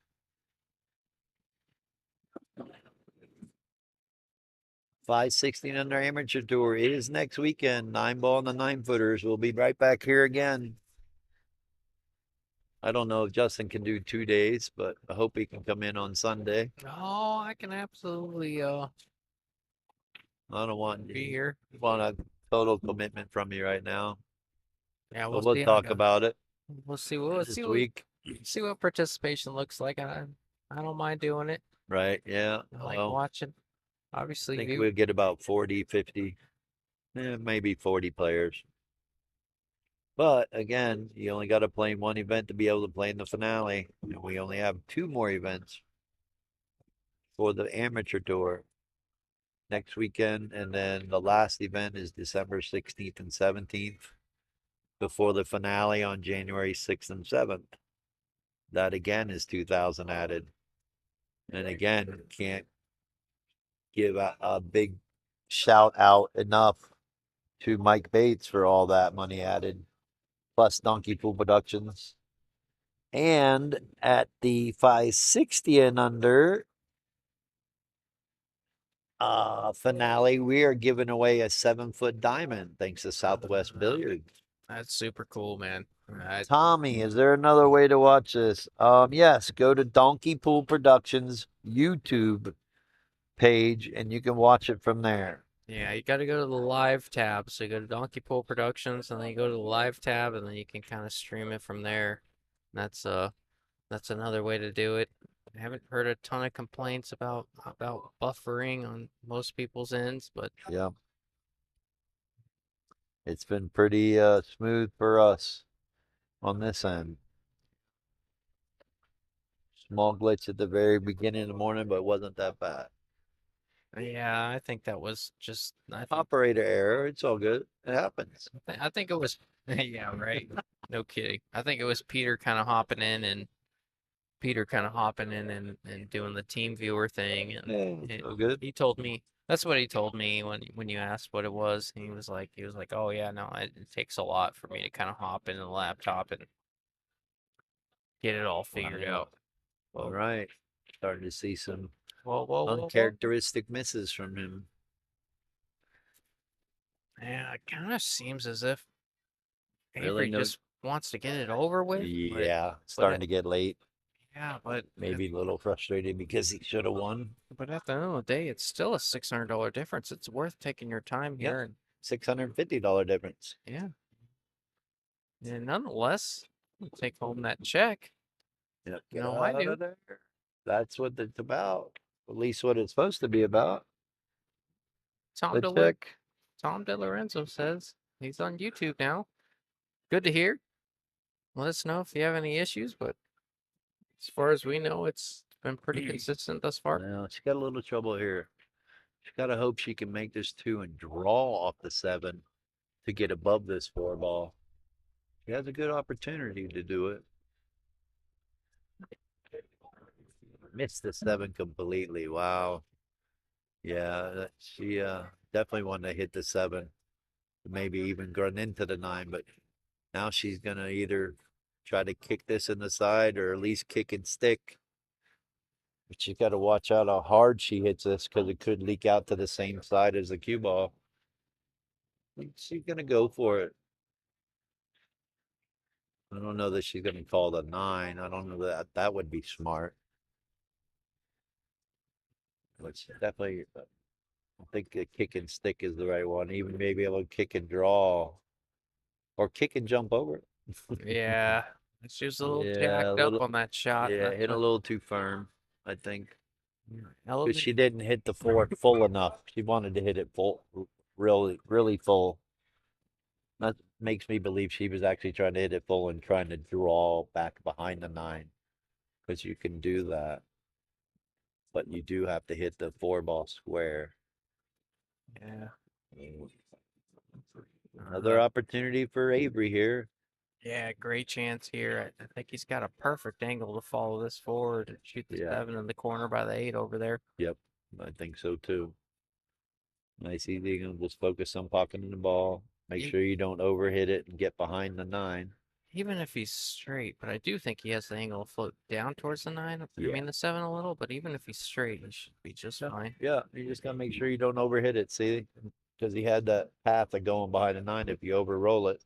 $560 and under amateur tour is next weekend. 9-ball and the 9-footers. We'll be right back here again. I don't know if Justin can do 2 days, but I hope he can come in on Sunday. Oh, I can absolutely I don't want be here. want a total commitment from you right now. Yeah, But we'll we'll talk about it We'll see. We'll this see week. see what participation looks like. I don't mind doing it. Right, yeah. I like Well, watching. I Obviously, think you. we'll get about 40, 50, maybe 40 players. But again, you only got to play in one event to be able to play in the finale. And we only have 2 more events for the amateur tour next weekend. And then the last event is December 16th and 17th before the finale on January 6th and 7th. That again is 2,000 added. And again, can't give a big shout out enough to Mike Bates for all that money added, plus Donkey Pool Productions. And at the 560 and under finale, we are giving away a 7-foot diamond thanks to Southwest Billiards. That's super cool, man. Tommy, is there another way to watch this? Yes, go to Donkey Pool Productions YouTube page and you can watch it from there. Yeah, you got to go to the live tab. So you go to Donkey Pool Productions, and then you go to the live tab, and then you can kind of stream it from there. That's another way to do it. I haven't heard a ton of complaints about buffering on most people's ends, but Yeah. It's been pretty smooth for us on this end. Small glitch at the very beginning of the morning, but it wasn't that bad. yeah, I think that was just Operator error. It's all good. It happens. I think it was yeah, right. No kidding. I think it was Peter kind of hopping in and doing the team viewer thing, and So good. he told me that's what he told me when you asked what it was. He was like, oh yeah, no, it takes a lot for me to kind of hop into the laptop and get it all figured out. All right. Starting to see some Whoa. uncharacteristic misses from him. Yeah, it kind of seems as if Really? Avery No- just wants to get it over with. Yeah, starting to get late. Yeah, but Maybe a little frustrated because he should have won. But at the end of the day, it's still a $600 difference. It's worth taking your time Yep. here, and $650 difference. yeah, and nonetheless, you take home that check. Yep. No, I do. There. That's what it's about. At least what it's supposed to be about. Tom The De check. Tom DeLorenzo says he's on YouTube now. Good to hear. Let us know if you have any issues, but as far as we know, it's been pretty consistent thus far. Now she got a little trouble here. She got to hope she can make this 2 and draw off the 7 to get above this 4 ball. She has a good opportunity to do it. Missed the 7 completely. Wow. Yeah, she definitely wanted to hit the 7. Maybe even run into the 9, but now she's gonna either try to kick this in the side or at least kick and stick. But she's got to watch out how hard she hits this because it could leak out to the same side as the cue ball. She's gonna go for it. I don't know that she's gonna call the 9. I don't know that that would be smart. But she definitely, I think a kick and stick is the right one. Even maybe able to kick and draw, or kick and jump over it. Yeah, she was a little Yeah, jacked a up little- on that shot. Yeah, That's hit a what- little too firm, I think. Because Elevate- she didn't hit the 4 full enough. She wanted to hit it full, really full. makes me believe she was actually trying to hit it full and trying to draw back behind the 9, because you can do that, but you do have to hit the 4-ball square. Yeah. Another opportunity for Avery here. Yeah, great chance here. I think he's got a perfect angle to follow this forward and shoot the Yeah. 7 in the corner by the 8 over there. Yep, I think so too. Nice easy. Gonna just focus on pocketing the ball. Make Ye- sure you don't overhit it and get behind the 9. Even if he's straight, but I do think he has the angle to float down towards the 9. I Yeah. mean the 7 a little, but even if he's straight, he should be just fine. Yeah, you just gotta make sure you don't overhit it. See, because he had that path of going behind the 9. If you overroll it,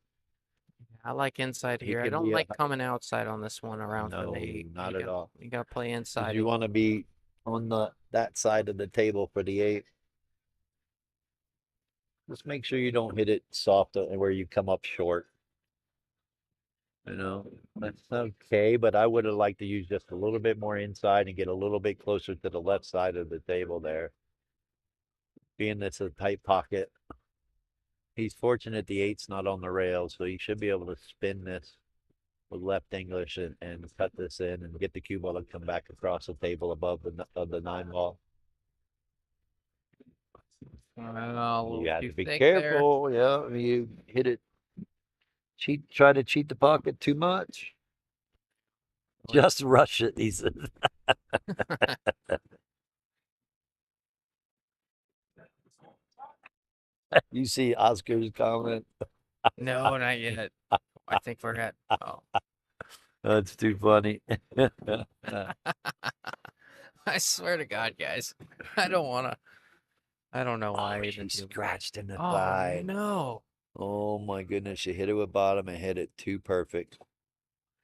I like inside He here. I can don't be a like hi- coming outside on this one around no, the 8. not at all. You gotta play 'Cause inside. you want to be on that side of the table for the 8. Just make sure you don't hit it soft where you come up short. That's okay, but I would have liked to use just a little bit more inside and get a little bit closer to the left side of the table there. Being that's a tight pocket. He's fortunate the 8's not on the rail, so he should be able to spin this with left English and cut this in and get the cue ball to come back across the table above the 9 ball. You got to be careful. Yeah, you hit it. Try to cheat the pocket too much. Just rush it, he said. You see Oscar's comment? No, not yet. I think we're at. Oh, That's too funny. I swear to God, guys, I don't want to. I don't know why I Oh, even she do that. scratched in the Oh thigh. no! Oh my goodness, she hit it with bottom and hit it too perfect.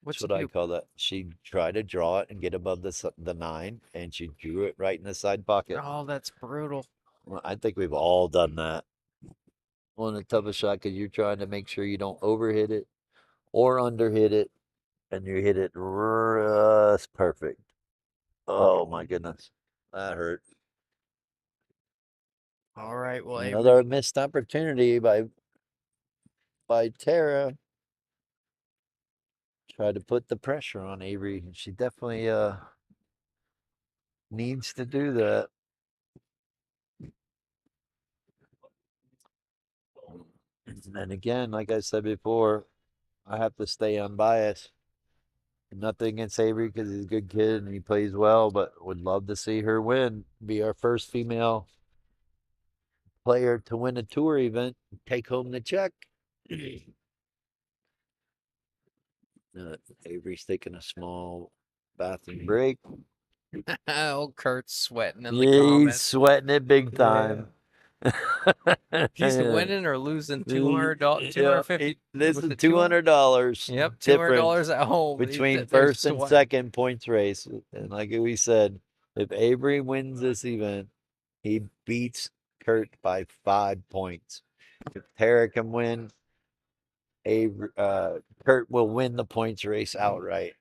What's That's what I call that. She tried to draw it and get above the 9, and she drew it right in the side pocket. Oh, that's brutal. Well, I think we've all done that. On the toughest shot, because you're trying to make sure you don't overhit it or underhit it, and you hit it just perfect. Oh my goodness, that hurt. All right, well, Another missed opportunity by Tara. Tried to put the pressure on Avery. She definitely needs to do that. And again, like I said before, I have to stay unbiased. Nothing against Avery because he's a good kid and he plays well, but would love to see her win. Be our first female player to win a tour event, take home the check. Avery's taking a small bathroom break. old Kurt's sweating in the Yeah, he's comments. sweating it big time. He's winning or losing $200, Yeah, $250. this was is it $200. Yep, difference $200 at home. and he's between sitting there first and sweating. second points race. And like we said, if Avery wins this event, he beats Kurt by 5 points. If Tara can win, Kurt will win the points race outright.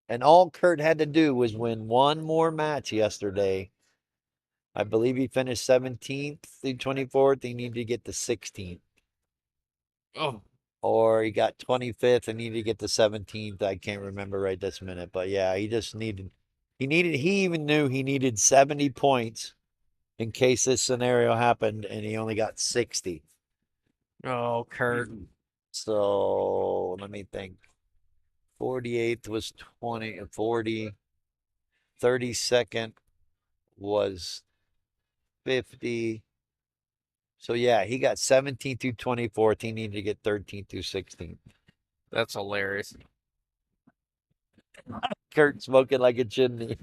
And all Kurt had to do was win one more match yesterday. I believe he finished 17th through 24th. He needed to get to 16th. Oh, Or he got 25th and needed to get to 17th. I can't remember right this minute. But yeah, he even knew he needed 70 points in case this scenario happened, and he only got 60. oh, Kurt. So let me think. 48th was 20, 40. 32nd was 50. So yeah, he got 17th through 24th. He needed to get 13th through 16th. That's hilarious. Kurt smoking like a chimney.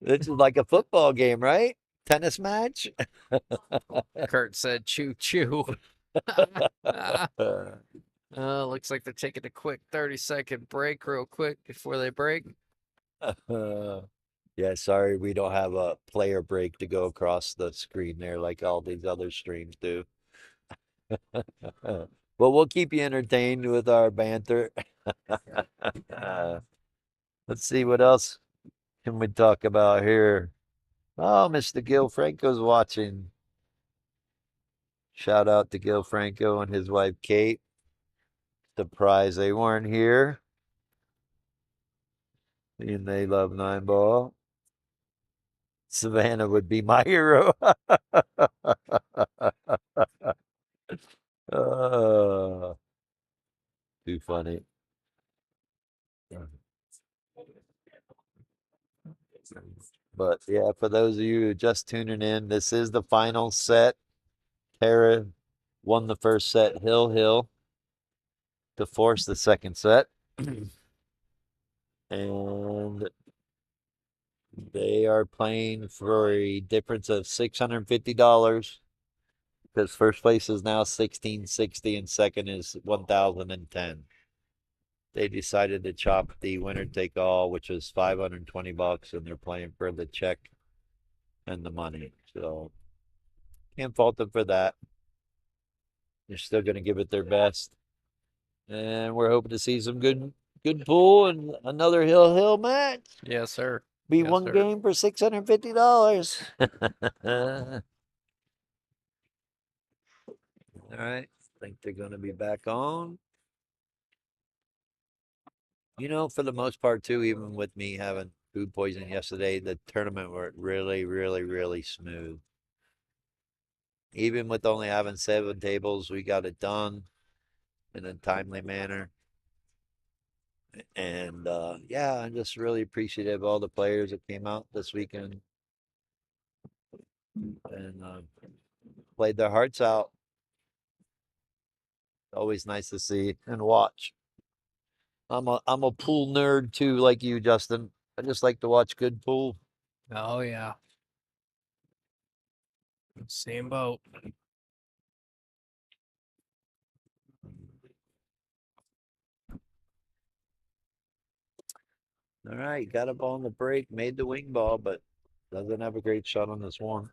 This is like a football game, right? Tennis match. Kurt said, "Choo choo." Looks like they're taking a quick 30-second break, real quick before they break. Yeah, sorry, we don't have a player break to go across the screen there like all these other streams do. But we'll keep you entertained with our banter. Let's see what else can we talk about here. Oh, Mr. Gil Franco's watching. Shout out to Gil Franco and his wife Kate. Surprised they weren't here. And they love 9-ball. Savannah would be my hero. Too funny. But yeah, for those of you just tuning in, this is the final set. Tara won the first set, Hill to force the second set. And they are playing for a difference of $650 because first place is now 1660 and second is 1010. They decided to chop the winner take all, which is $520, and they're playing for the check and the money. So can't fault them for that. They're still going to give it their best, and we're hoping to see some good pool and another Hill match. Yes, sir. Be Yes, one sir. game for $650. All right. Think they're going to be back on. You know, for the most part, too, even with me having food poisoning yesterday, the tournament went really, really, really smooth. Even with only having 7 tables, we got it done in a timely manner. And yeah, I'm just really appreciative of all the players that came out this weekend and played their hearts out. Always nice to see and watch. I'm a pool nerd too, like you, Justin. I just like to watch good pool. Oh yeah. Same boat. All right, got a ball on the break, made the wing ball, but doesn't have a great shot on this one.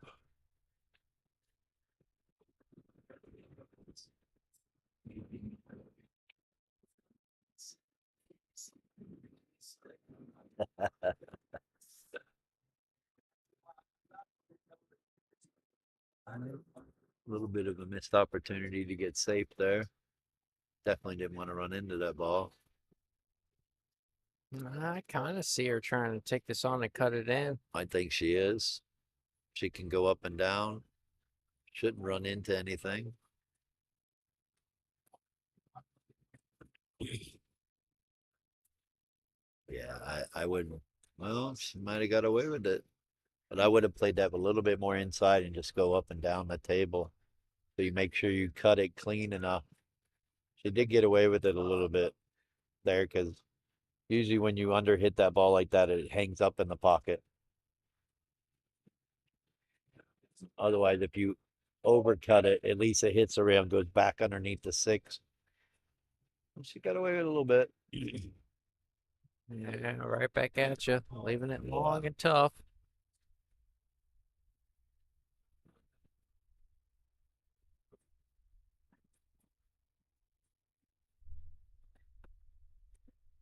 A little bit of a missed opportunity to get safe there. Definitely didn't want to run into that ball. I kind of see her trying to take this on and cut it in. I think she is. She can go up and down. Shouldn't run into anything. Yeah, I wouldn't. Well, she might have got away with it. But I would have played that a little bit more inside and just go up and down the table. So you make sure you cut it clean enough. She did get away with it a little bit there because usually when you under hit that ball like that, it hangs up in the pocket. Otherwise, if you overcut it, at least it hits around, goes back underneath the 6. She got away with it a little bit. Yeah, right back at you, leaving it long and tough.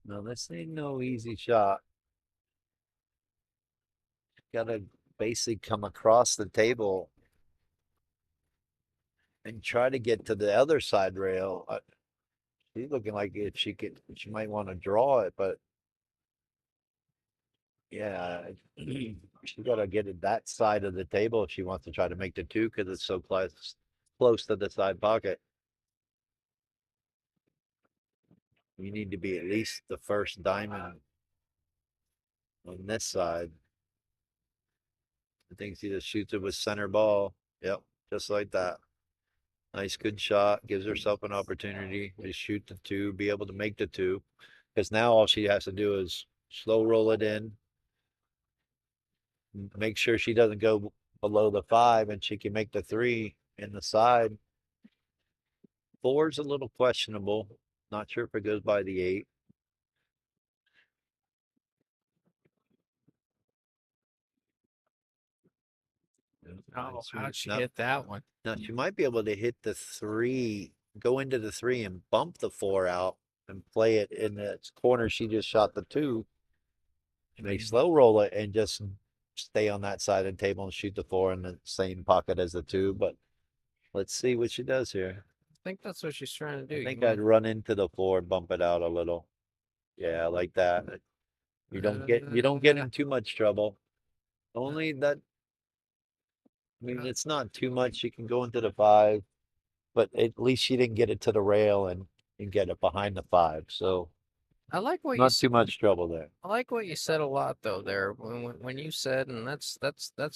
No, this ain't no easy shot. Gotta basically come across the table and try to get to the other side rail. She's looking like if she she might want to draw it, but yeah, she got to get it that side of the table if she wants to try to make the 2 because it's so close to the side pocket. You need to be at least the first diamond on this side. I think she just shoots it with center ball. Yep, just like that. Nice, good shot. Gives herself an opportunity to shoot the 2, be able to make the 2. Because now all she has to do is slow roll it in, make sure she doesn't go below the 5, and she can make the 3 in the side. 4's a little questionable. Not sure if it goes by the 8. Oh, how'd she hit that one? Now she might be able to hit the 3, go into the 3 and bump the 4 out and play it in the corner she just shot the 2. They slow roll it and just stay on that side of the table and shoot the 4 in the same pocket as the 2. But Let's see what she does here. I think that's what she's trying to do. I You think might- I'd run into the floor, bump it out a little. Yeah, like that. You don't get in too much trouble. Only that, I mean, it's not too much. You can go into the 5, but at least she didn't get it to the rail and get it behind the 5. So I like what you not too much trouble there. I like what you said a lot though there when you said, and that's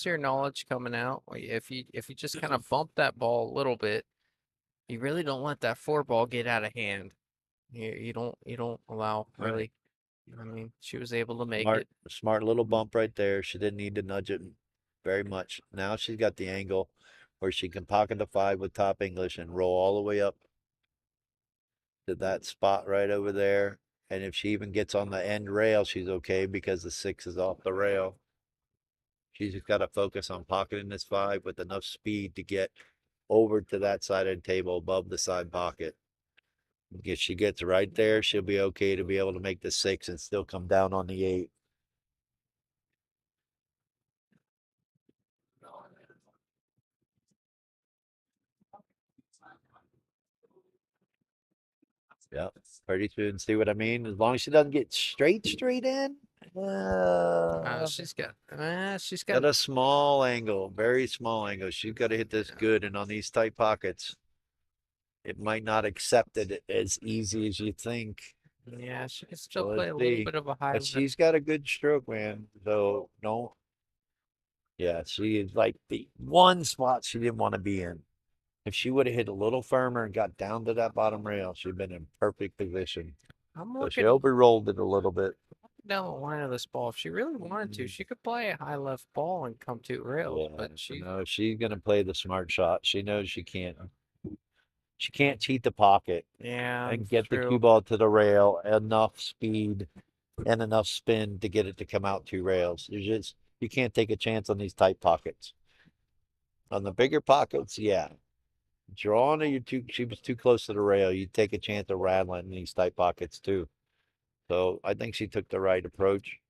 your knowledge coming out. If you just kind of bump that ball a little bit, you really don't let that 4 ball get out of hand. You don't allow Right. really. I mean, she was able to make Smart, it. smart little bump right there. She didn't need to nudge it very much. Now she's got the angle where she can pocket the 5 with top English and roll all the way up to that spot right over there. And if she even gets on the end rail, she's okay because the 6 is off the rail. She's just got to focus on pocketing this 5 with enough speed to get over to that side of the table above the side pocket. If she gets right there, she'll be okay to be able to make the 6 and still come down on the 8. Yep, pretty soon. See what I mean? As long as she doesn't get straight in. She's Got a small angle, very small angle. She's got to hit this good, and on these tight pockets, it might not accept it as easy as you think. Yeah, she can still So play a let's little see. bit of a high. But she's got a good stroke, man. So no, yeah, she is like the one spot she didn't want to be in. If she would have hit a little firmer and got down to that bottom rail, she'd been in perfect position. I'm So she looking over-rolled it a little bit. down the line of this ball. If she really wanted to, she could play a high left ball and come 2 rails. Yeah, But she, no, she's gonna play the smart shot. She knows she can't. She can't cheat the pocket yeah, and get the true. cue ball to the rail enough speed and enough spin to get it to come out 2 rails. You can't take a chance on these tight pockets. On the bigger pockets, yeah. Drawing or she was too close to the rail. You take a chance of rattling in these tight pockets too. So I think she took the right approach.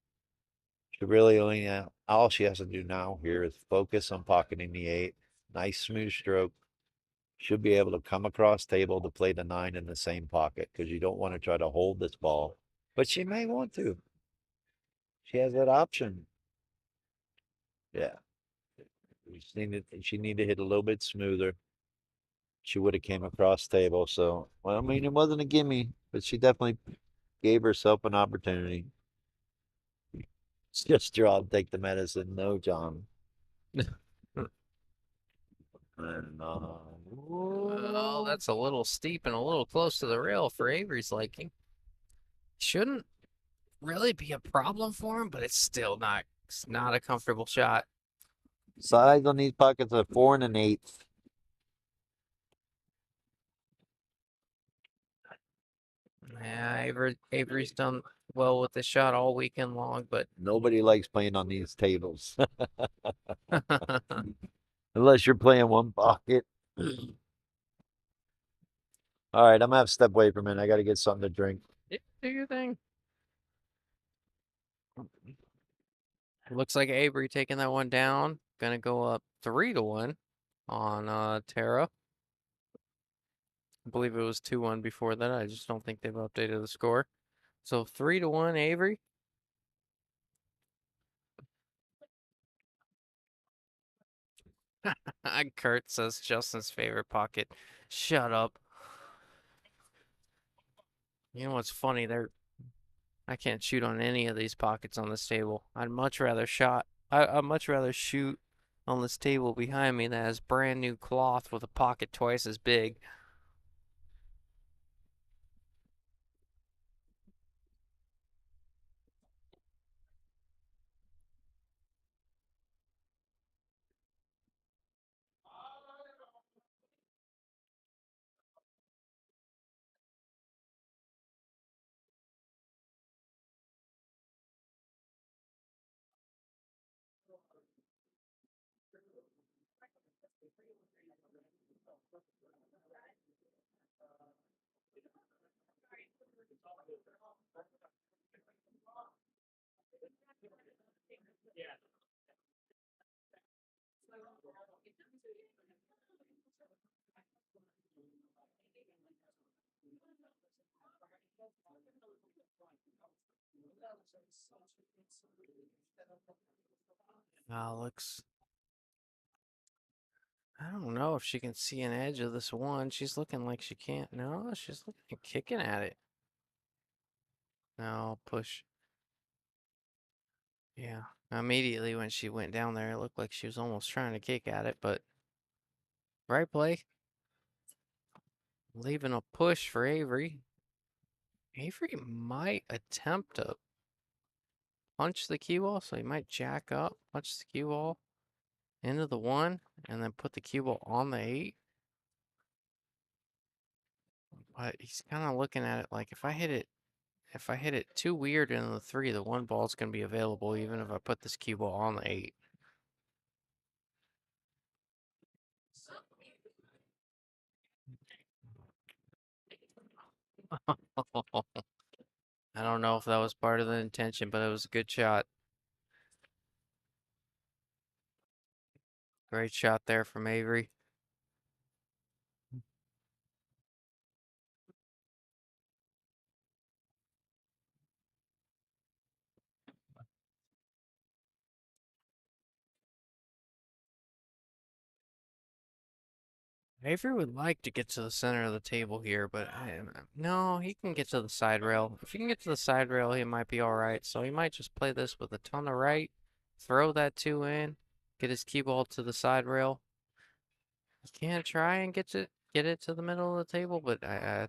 She really only all she has to do now here is focus on pocketing the 8. Nice smooth stroke. Should be able to come across table to play the 9 in the same pocket because you don't want to try to hold this ball. But she may want to. She has that option. Yeah. She need to hit a little bit smoother. She would have came across table. So, well, I mean, it wasn't a gimme, but she definitely gave herself an opportunity. Just draw and take the medicine. No, John. And, Oh, that's a little steep and a little close to the rail for Avery's liking. Shouldn't really be a problem for him, but it's not a comfortable shot. size on these pockets are 4 and an 1/8. Yeah, Avery's done well with the shot all weekend long, but Nobody likes playing on these tables unless you're playing one pocket. All right, I'm gonna have to step away for a minute. I got to get something to drink. yeah, do your thing. Looks like Avery taking that one down. Gonna go up 3-1 on Tara. I believe it was 2-1 before that. I just don't think they've updated the score. So 3-1 Avery. Kurt says Justin's favorite pocket. Shut up. You know what's funny? I can't shoot on any of these pockets on this table. I'd much rather shoot on this table behind me that has brand new cloth with a pocket twice as big. Looks. I don't know if she can see an edge of this one. She's looking like she can't. No, she's looking kicking at it. No, push. Yeah. Immediately when she went down there, it looked like she was almost trying to kick at it, but right play. Leaving a push for Avery. Avery might attempt to punch the cue ball, so he might jack up, punch the cue ball into the 1, and then put the cue ball on the 8. But he's kind of looking at it like if I hit it too weird in the 3, the 1 ball's gonna be available even if I put this cue ball on the 8. I don't know if that was part of the intention, but it was a good shot. Great shot there from Avery. Avery would like to get to the center of the table here, but no, he can get to the side rail. If he can get to the side rail, he might be all right. So he might just play this with a ton of right, throw that 2 in, get his cue ball to the side rail. He can try and get it to the middle of the table, but I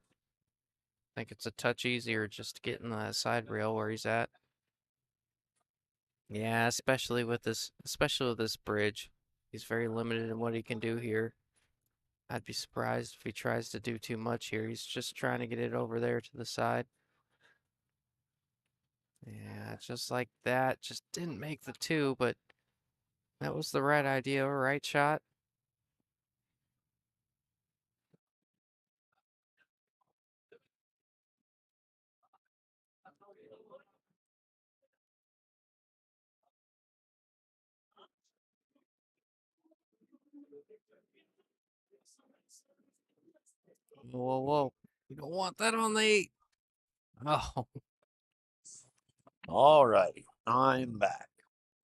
think it's a touch easier just to get in the side rail where he's at. Yeah, especially with this bridge. He's very limited in what he can do here. I'd be surprised if he tries to do too much here. He's just trying to get it over there to the side. Yeah, just like that. Just didn't make the 2, but that was the right idea, right shot. Whoa, whoa. You don't want that on the 8. Oh, All right, I'm back.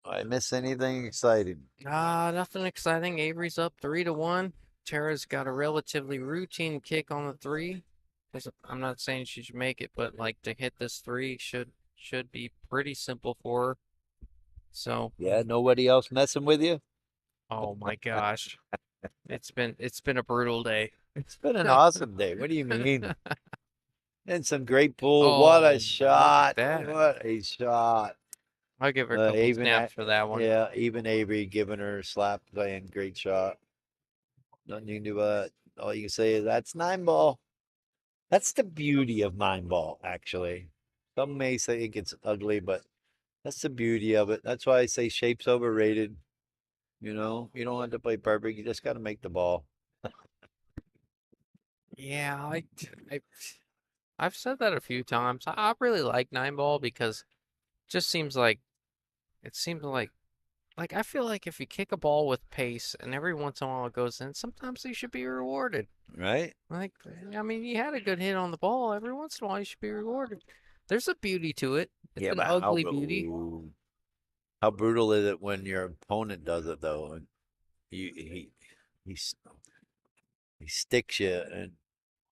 I miss anything exciting? nothing exciting. Avery's up 3-1. Tara's got a relatively routine kick on the 3. I'm not saying she should make it, but like to hit this 3 should be pretty simple for her. So, Yeah, nobody else messing with you? oh my gosh. It's been a brutal day. It's been an awesome day. What do you mean? And some great pool. Oh, What look a at shot. that. What a shot. I'll give her a couple snaps for that one. Yeah, even Avery giving her a slap, saying great shot. Nothing you can do about it. All you can say is that's 9-ball. That's the beauty of 9-ball, actually. Some may say it gets ugly, but that's the beauty of it. That's why I say shape's overrated. You know, you don't have to play perfect. You just got to make the ball. Yeah, I've said that a few times. I really like 9-ball because it just seems like I feel like if you kick a ball with pace and every once in a while it goes in, sometimes you should be rewarded. Right? Like, I mean, you had a good hit on the ball. Every once in a while, you should be rewarded. There's a beauty to it. It's Yeah, an but ugly beauty. how brutal is it when your opponent does it though? And he he sticks you, and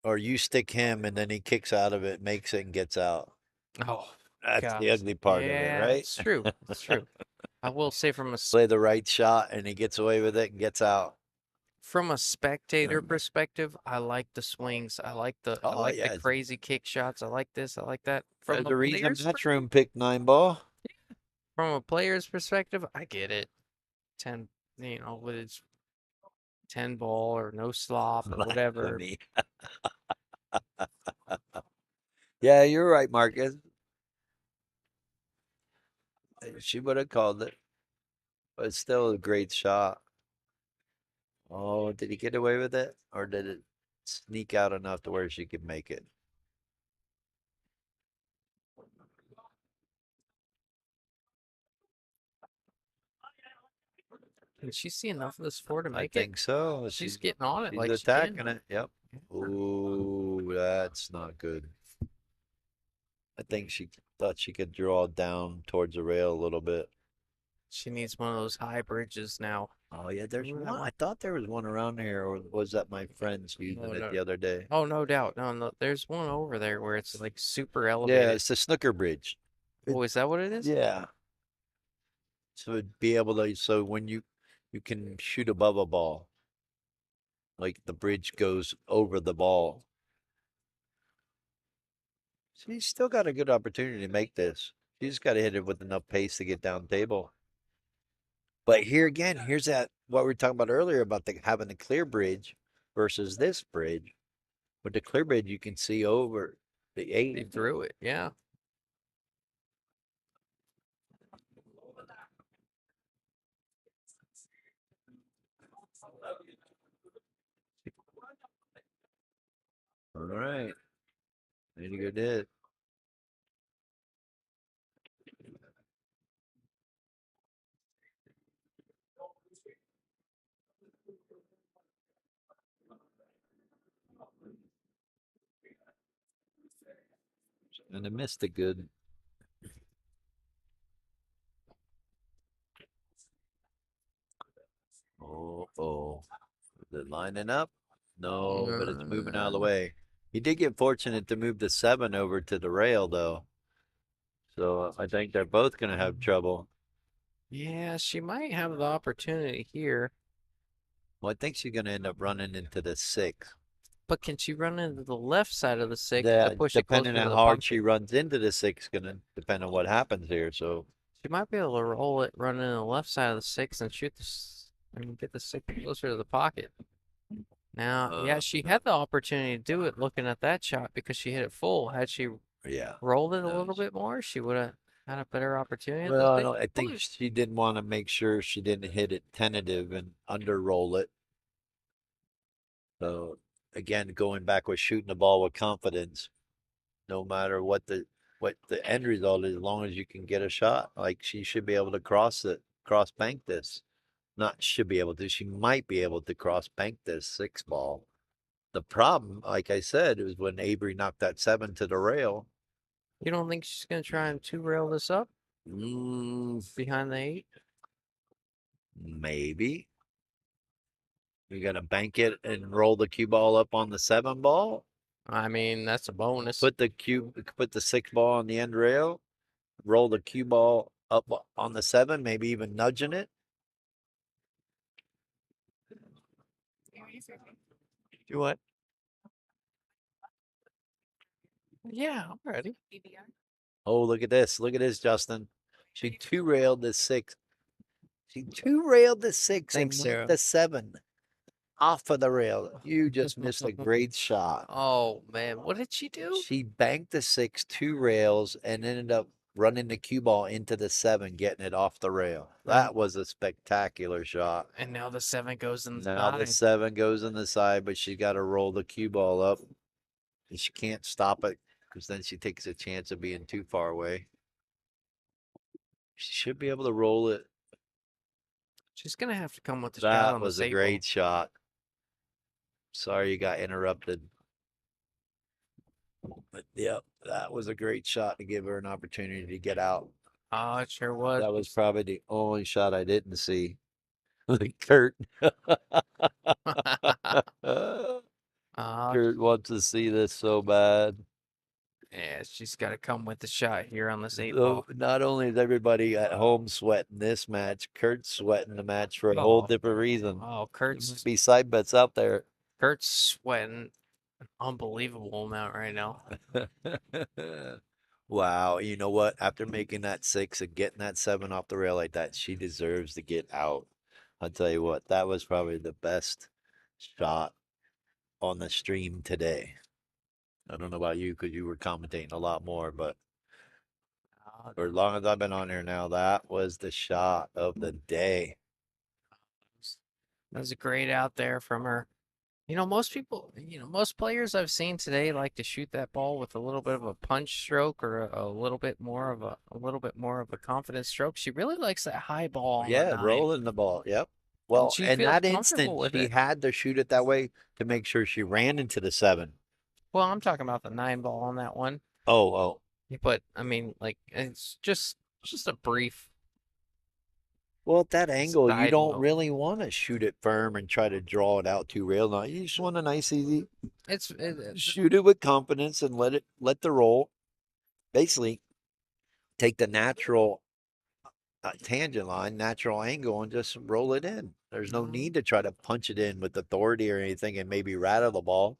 or you stick him, and then he kicks out of it, makes it, and gets out. Oh, That's the gosh. ugly part of it, Yeah, right? it's true. It's true. I will say Play the right shot, and he gets away with it and gets out. from a spectator perspective, I like the swings. I like the Oh yeah, crazy kick shots. I like this. I like that. there's a reason Matchroom picked 9-ball. From a player's perspective, I get it. 10, with its 10 ball or no slop or whatever. Yeah, you're right, Marcus. She would have called it, but it's still a great shot. Oh, did he get away with it, or did it sneak out enough to where she could make it? Can she see enough of this floor to I make it? think so. She's getting on it She's like attacking she can. it. Yep. Ooh, that's not good. I think she thought she could draw down towards the rail a little bit. She needs one of those high bridges now. Oh yeah, there's Ooh, that one. one. I thought there was one around here, or was that my friends using No, it no. the other day? Oh, no doubt. No, no, there's one over there where it's like super Yeah, elevated. it's the snooker bridge. Oh, is that what it is? Yeah. So it'd be able to, so when you can shoot above a ball, like the bridge goes over the ball. She's still got a good opportunity to make this. She just got to hit it with enough pace to get down table. But here again, here's that what we were talking about earlier about having the clear bridge versus this bridge. With the clear bridge, you can see over the They 8. threw it. Yeah. All right. Pretty good hit. And I missed it good. Oh. Is it lining up? No, but it's moving out of the way. He did get fortunate to move the 7 over to the rail, though. So I think they're both going to have trouble. Yeah, she might have the opportunity here. Well, I think she's going to end up running into the 6. But can she run into the left side of the 6 Yeah, to push it closer depending to on the how hard bunker? she runs into the 6 is going to depend on what happens here. So She might be able to roll it, run in the left side of the 6 and shoot and get the 6 closer to the pocket. Now, yeah, she had the opportunity to do it looking at that shot because she hit it full. Had she yeah. rolled it a No, little bit more, she would have had a better opportunity. Well, I think she didn't want to make sure she didn't hit it tentative and under roll it. So again, going back with shooting the ball with confidence, no matter what the end result is, as long as you can get a shot, like she should be able to cross bank this. Not should be able to, she might be able to cross bank this 6 ball. The problem, like I said, is when Avery knocked that 7 to the rail. You don't think she's going to try and 2-rail this up Mm, behind the 8? maybe. You're gonna bank it and roll the cue ball up on the 7 ball. I mean, that's a bonus. Put the 6 ball on the end rail. Roll the cue ball up on the 7, maybe even nudging it. Do what? Yeah, I'm ready. Oh, look at this. Look at this, Justin. She 2-railed the 6. She 2-railed the 6 and Thanks, knocked Sarah. the 7 off of the rail. You just missed a great shot. Oh, man. What did she do? She banked the 6 2 rails and ended up running the cue ball into the 7, getting it off the rail. That was a spectacular shot. And now the 7 goes in the Now the side. 7 goes in the side, but she got to roll the cue ball up. And she can't stop it because then she takes a chance of being too far away. She should be able to roll it. She's going to have to come with the shot That on was the a great shot. Sorry you got interrupted. But yep, that was a great shot to give her an opportunity to get out. Oh, it sure was. That was probably the only shot I didn't see. Kurt. Kurt wants to see this so bad. Yeah, she's got to come with the shot here on this 8 So ball. not only is everybody at home sweating this match, Kurt's sweating the match for a whole different reason. Oh, There must be side bets out there. Kurt's sweating an unbelievable amount right now. Wow, you know what? After making that 6 and getting that 7 off the rail like that, she deserves to get out. I'll tell you what, that was probably the best shot on the stream today. I don't know about you because you were commentating a lot more, but for as long as I've been on here now, that was the shot of the day. That was a great out there from her. You know, most people, most players I've seen today like to shoot that ball with a little bit of a punch stroke or a little bit more of a confident stroke. She really likes that high ball. On the 9. Rolling the ball. Yep. Well, she in feels that comfortable instant, with she it. had to shoot it that way to make sure she ran into the 7. Well, I'm talking about the 9 ball on that one. Oh. But I mean, like, it's just a brief Well, at that angle, you side don't note. really want to shoot it firm and try to draw it out too real. No, you just want a nice, easy shoot it with confidence and let the roll. Basically, take the natural tangent line, natural angle, and just roll it in. There's no need to try to punch it in with authority or anything and maybe rattle the ball.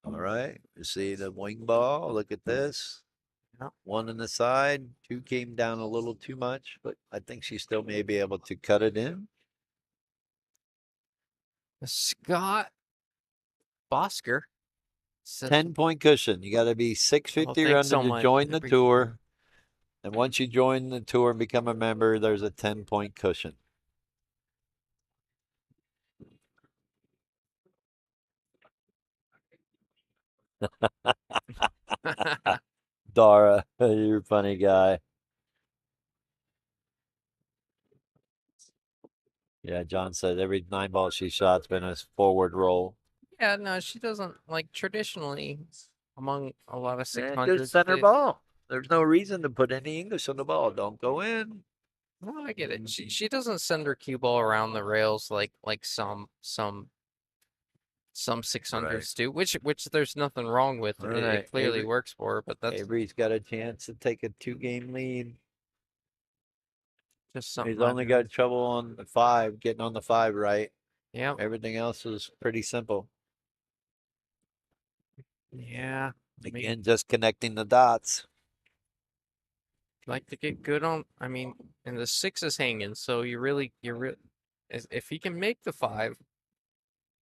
All right, you see the wing ball. Look at this. Yep. One on the side, two came down a little too much, but I think she still may be able to cut it in. Scott Bosker says, 10-point cushion. You got to be 650 or thanks under so to much. join the Appreciate it. tour. And once you join the tour and become a member, there's a 10-point cushion. Dara, you're a funny guy. Yeah, John said every 9 ball she shot's been a forward roll. Yeah, no, she doesn't like traditionally among a lot of And 600s. just center ball. There's no reason to put any English on the ball. Don't go in. Well, I get it. She doesn't send her cue ball around the rails like some 600s do, which there's nothing wrong with. All It right, clearly Avery. works for her, but that's Avery's got a chance to take a 2-game lead. just something. He's only got trouble on the 5, getting on the 5 right. Yeah. Everything else is pretty simple. Yeah. Again, just connecting the dots. Like to get good on. I mean, and the 6 is hanging, so if he can make the 5,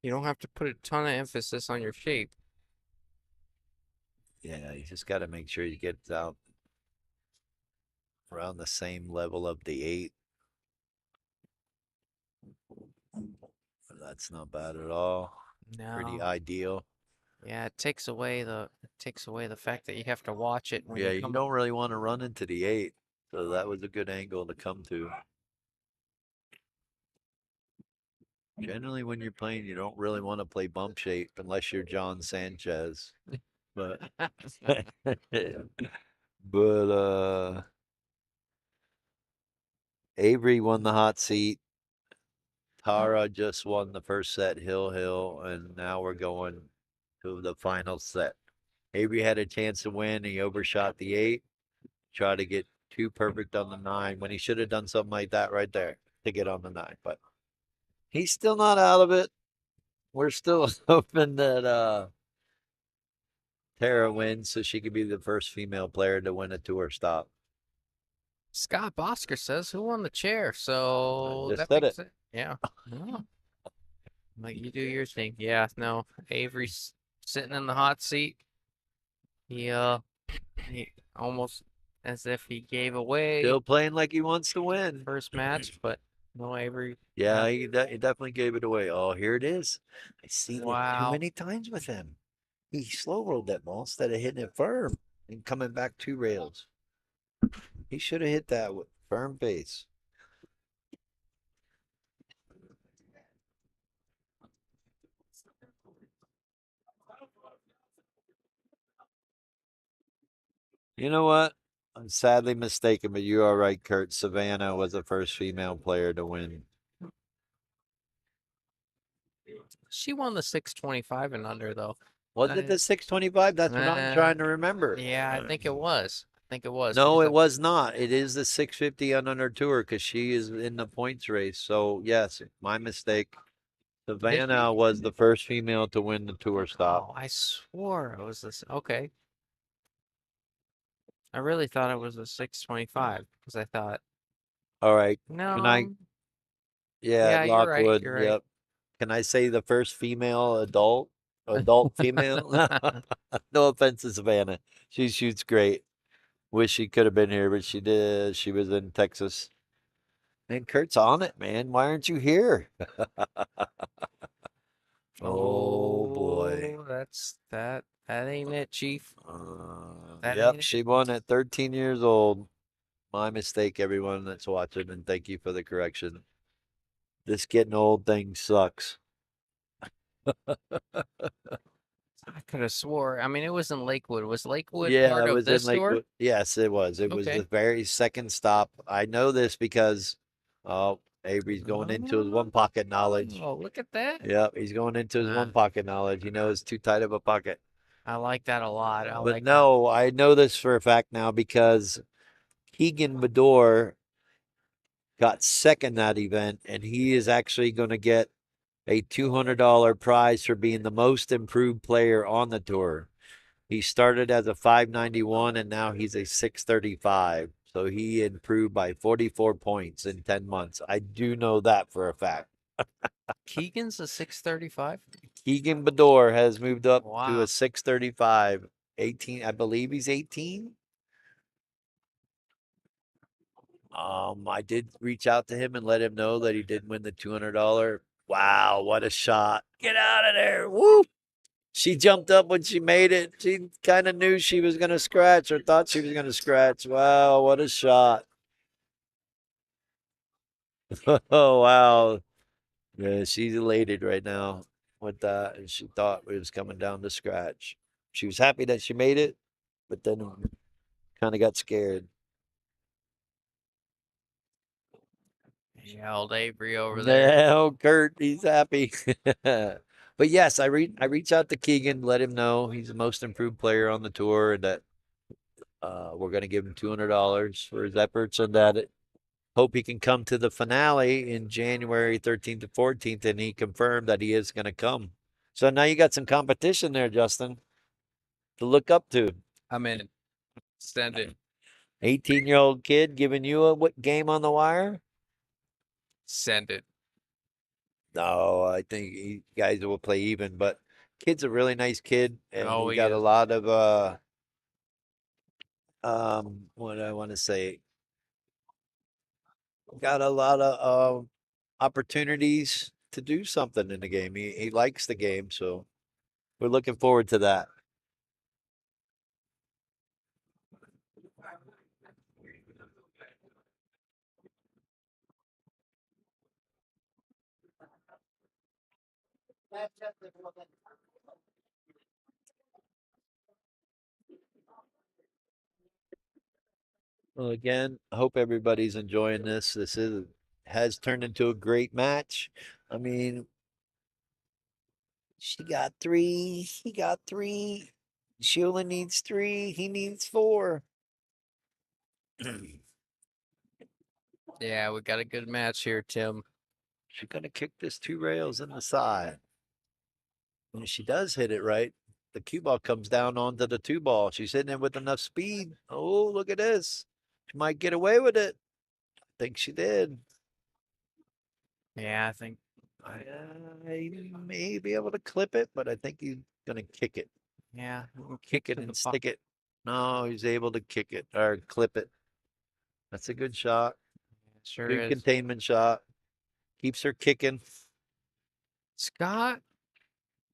you don't have to put a ton of emphasis on your shape. Yeah, you just got to make sure you get out around the same level of the 8. That's not bad at all. Pretty No. ideal. Yeah, it takes away the fact that you have to watch it when Yeah, you you come. don't really want to run into the 8. So that was a good angle to come to. Generally, when you're playing, you don't really want to play bump shape unless you're John Sanchez. But but Avery won the hot seat. Tara just won the first set, Hill, and now we're going to the final set. Avery had a chance to win. He overshot the 8, tried to get 2 perfect on the 9 when he should have done something like that right there to get on the 9. But he's still not out of it. We're still hoping that Tara wins so she could be the first female player to win a tour stop. Scott Bosker says, "Who won the chair?" So Just that said makes it. it. Yeah. Oh. Like you do your thing. Yeah. No, Avery's sitting in the hot seat. He almost as if he gave away Still playing like he wants to win. first match, but no Avery. Yeah, he definitely gave it away. Oh, here it is. I see that too Wow. many times with him. He slow rolled that ball instead of hitting it firm and coming back 2 rails. He should have hit that with firm face. You know what? I'm sadly mistaken, but you are right, Kurt. Savannah was the first female player to win. She won the 625 and under though. Was it the 625? That's what I'm trying to remember. Yeah, I think it was. No, it was not. It is the 650 on under tour because she is in the points race. So yes, my mistake. Savannah was the first female to win the tour stop. Oh, I swore it was this. Okay. I really thought it was a 625 because I thought, All right. no. Can I? Yeah, you're right. Lockwood. You're right. Yep. Can I say the first female adult female? No offense to Savannah. She shoots great. Wish she could have been here, but she did. She was in Texas. And Kurt's on it, man. Why aren't you here? Oh boy. That ain't it, Chief. That Yep, ain't it. she won at 13 years old. My mistake, everyone that's watching, and thank you for the correction. This getting old thing sucks. I could have swore. I mean, it was in Lakewood. Was Lakewood Yeah, part it of was in this tour? Lakewood. Yes, it was. It was Okay. the very second stop. I know this because Avery's going into his one pocket knowledge. Oh, look at that. Yep, he's going into his one Ah. pocket knowledge. He knows too tight of a pocket. I like that a lot. I But like that. no, I know this for a fact now because Keegan Bedore got second that event, and he is actually going to get a $200 prize for being the most improved player on the tour. He started as a 591 and now he's a 635. So he improved by 44 points in 10 months. I do know that for a fact. Keegan's a 635. Keegan Bedore has moved up to Wow. a 635. 18, I believe he's 18. I did reach out to him and let him know that he did win the $200. Wow, what a shot. Get out of there. Woo! She jumped up when she made it. She kind of knew she was going to scratch or thought she was going to scratch. Wow, what a shot. Oh, wow. Yeah, she's elated right now with that. And she thought it was coming down to scratch. She was happy that she made it, but then kind of got scared. Yeah, old Avery over there. No, Kurt, he's happy. But yes, I reach out to Keegan, let him know he's the most improved player on the tour, and that we're going to give him $200 for his efforts, and that hope he can come to the finale in January 13th to 14th. And he confirmed that he is going to come. So now you got some competition there, Justin, to look up to. I'm in. Send it. 18-year-old kid giving you a what game on the wire? Send it. No, I think you guys will play even, but kid's a really nice kid, and Oh, he he got a is. lot of what do I want to say? Got a lot of opportunities to do something in the game. He likes the game, so we're looking forward to that. Well, again, I hope everybody's enjoying this. Has turned into a great match. I mean, she got three, he got three. She only needs three, he needs four. Yeah, we got a good match here, Tim. She's gonna kick this two rails in the side. And if she does hit it right, the cue ball comes down onto the two ball. She's hitting it with enough speed. Oh, look at this. She might get away with it. I think she did. Yeah, I think. I may be able to clip it, but I think he's gonna kick it. Yeah, we'll Kick it to the and stick it. No, he's able to kick it or clip it. That's a good shot. Sure Good is. containment shot. Keeps her kicking. Scott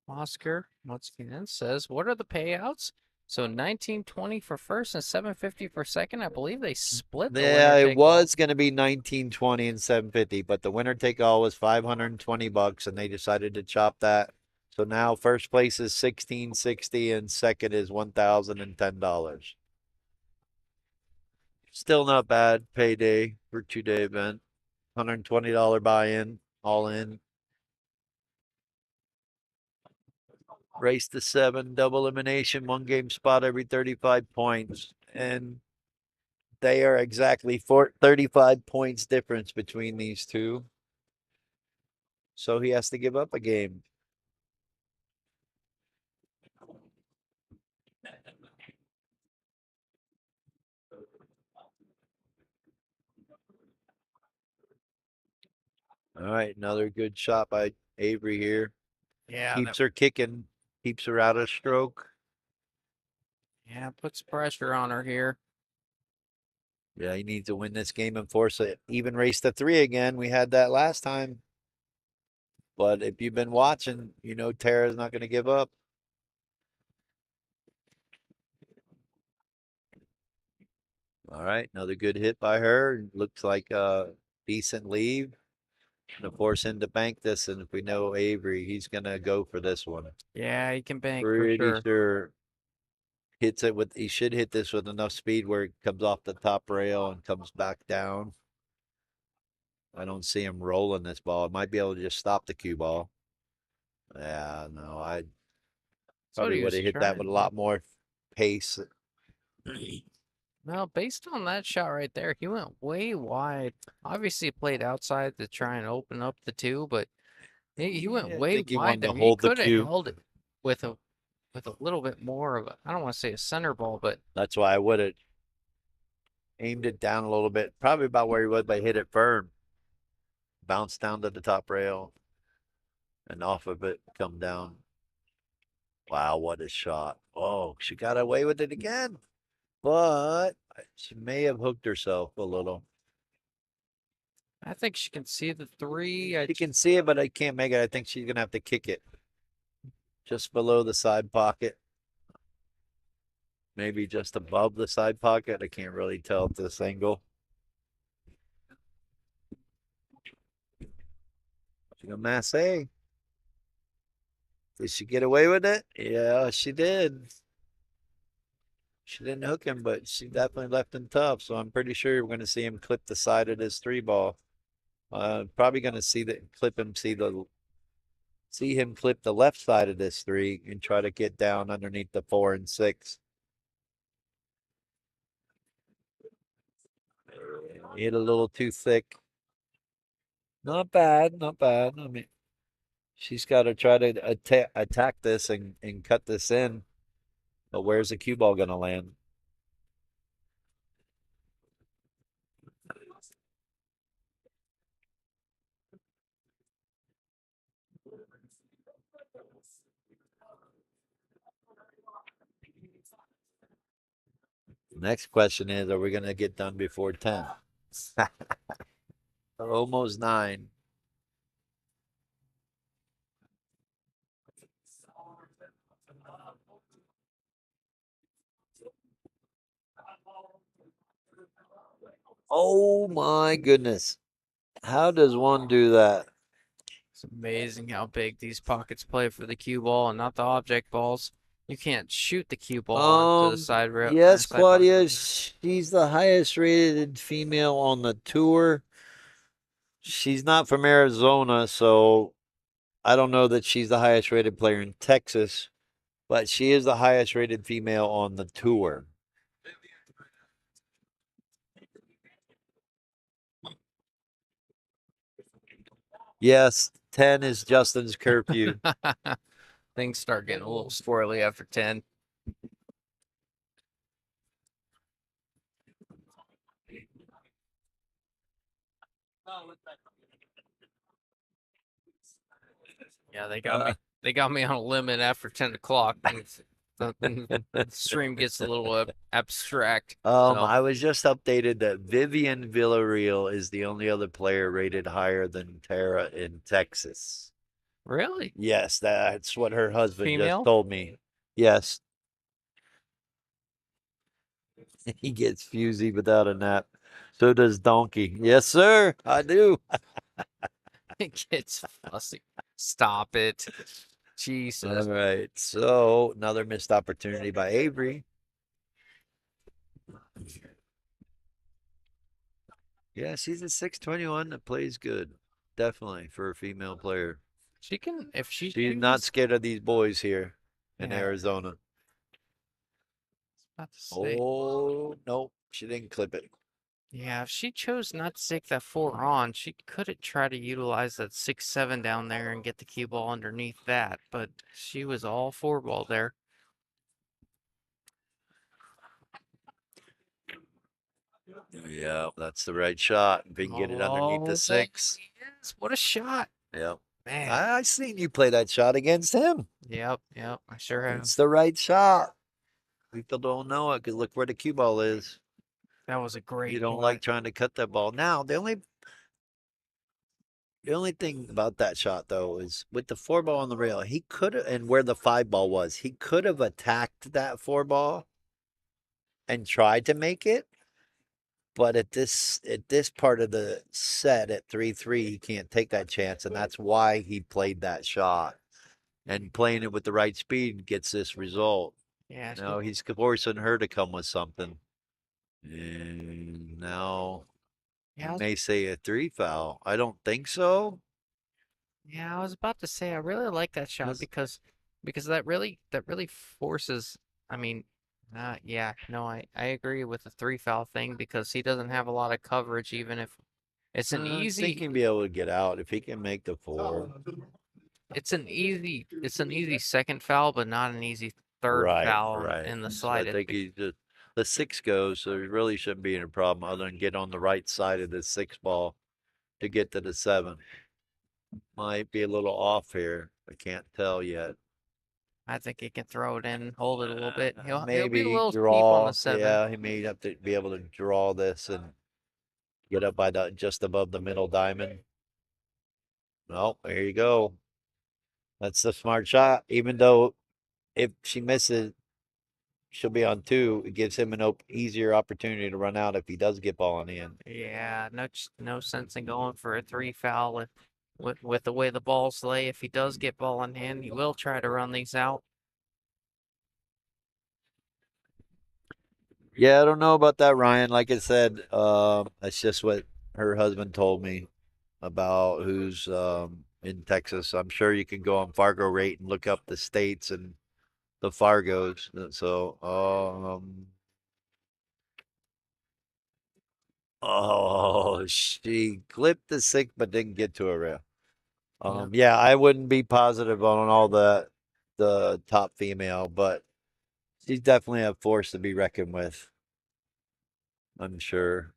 Oscar once again says, "What are the payouts?" So 1920 for first and 750 for second. I believe they split the Yeah, winner it take all. was going to be 1920 and 750, but the winner take all was $520 and they decided to chop that. So now first place is 1660 and second is $1,010. Still not bad payday for 2-day event. $120 buy-in, all in. Race to 7, double elimination, one game spot every 35 points. And they are exactly 35 points difference between these two. So he has to give up a game. All right, another good shot by Avery here. Yeah, Keeps her kicking, keeps her out of stroke. yeah, puts pressure on her here. Yeah, he needs to win this game and force an even race to 3 again. We had that last time. But if you've been watching, you know Tara's not going to give up. All right, another good hit by her. Looks like a decent leave. Gonna force him to bank this, and if we know Avery, he's gonna go for this one. Yeah, he can bank for Pretty sure. sure hits it with. He should hit this with enough speed where it comes off the top rail and comes back down. I don't see him rolling this ball. It might be able to just stop the cue ball. Yeah, no, I probably he would was have hit that trying with a to. lot more pace. Well, based on that shot right there, he went way wide. Obviously, played outside to try and open up the two, but he went Yeah, I way think he wide wanted to there. He hold the could have cue. held it with a little bit more of a, I don't want to say a center ball, but That's why I would have aimed it down a little bit, probably about where he was, but hit it firm. Bounce down to the top rail, and off of it, come down. Wow, what a shot. Oh, she got away with it again. But she may have hooked herself a little. I think she can see the three. She can see it, but I can't make it. I think she's going to have to kick it just below the side pocket. Maybe just above the side pocket. I can't really tell at this angle. She got Masse. Did she get away with it? Yeah, she did. She didn't hook him, but she definitely left him tough. So I'm pretty sure we're going to see him clip the side of this three ball. Probably going to see him clip the left side of this three and try to get down underneath the 4 and 6. Hit a little too thick. Not bad, not bad. I mean, she's got to try to attack this and cut this in. But where's the cue ball going to land? Next question is, are we going to get done before 10? Almost 9. Oh my goodness. How does one do that? It's amazing how big these pockets play for the cue ball and not the object balls. You can't shoot the cue ball onto the side rail. Yes, side pocket. Claudia, she's the highest rated female on the tour. She's not from Arizona, so I don't know that she's the highest rated player in Texas, but she is the highest rated female on the tour. Yes, 10 is Justin's curfew. Things start getting a little squirrely after 10. Yeah, they got me. They got me on a limit after 10 o'clock. The stream gets a little abstract. So. I was just updated that Vivian Villarreal is the only other player rated higher than Tara in Texas. Really? Yes, that's what her husband Female? just told me. Yes. He gets fusy without a nap. So does Donkey. Yes, sir. I do. It gets fussy. Stop it. Jesus. All right. So another missed opportunity by Avery. Yeah, she's a 6'21" that plays good. Definitely for a female player. She can, if She's she not scared of these boys here in Yeah. Arizona. About to say. Oh, nope. She didn't clip it. Yeah, if she chose not to take that 4 on, she could have tried to utilize that 6-7 down there and get the cue ball underneath that, but she was all 4 ball there. Yeah, that's the right shot. If he can get it underneath the 6. Yes, what a shot. Yep. Man. I seen you play that shot against him. Yep, I sure have. It's the right shot. People don't know it because look where the cue ball is. That was a great You don't play. like trying to cut that ball. Now, the only thing about that shot though is with the 4 ball on the rail, he could have, and where the 5 ball was, he could have attacked that 4 ball and tried to make it. But at this part of the set at 3-3, he can't take that chance, and that's why he played that shot. And playing it with the right speed gets this result. Yeah. Now he's forcing her to come with something. And now he Yeah. may say a 3 foul. I don't think so. Yeah, I was about to say I really like that shot That's- because that really forces. I mean, yeah, no, I agree with the 3 foul thing because he doesn't have a lot of coverage, even if it's an I think easy he'll be able to get out if he can make the 4. it's an easy second foul, but not an easy third foul Right. in the So I slightest. think he's just the 6 goes, so he really shouldn't be in a problem other than get on the right side of the 6 ball to get to the 7. Might be a little off here. I can't tell yet. I think he can throw it in, hold it a little bit. He'll be a Maybe little steep on draw. the 7. Yeah, he may have to be able to draw this and get up by the just above the middle diamond. Well, there you go. That's the smart shot. Even though if she misses, she'll be on 2. It gives him an easier opportunity to run out if he does get ball in hand. Yeah, no sense in going for a 3 foul with the way the balls lay. If he does get ball in hand, he will try to run these out. Yeah, I don't know about that, Ryan. Like I said, that's just what her husband told me about who's in Texas. I'm sure you can go on Fargo Rate and look up the states and the Fargos. So, oh, she clipped the 6 but didn't get to a rail. Yeah, I wouldn't be positive on all the top female, but she's definitely a force to be reckoned with. I'm sure.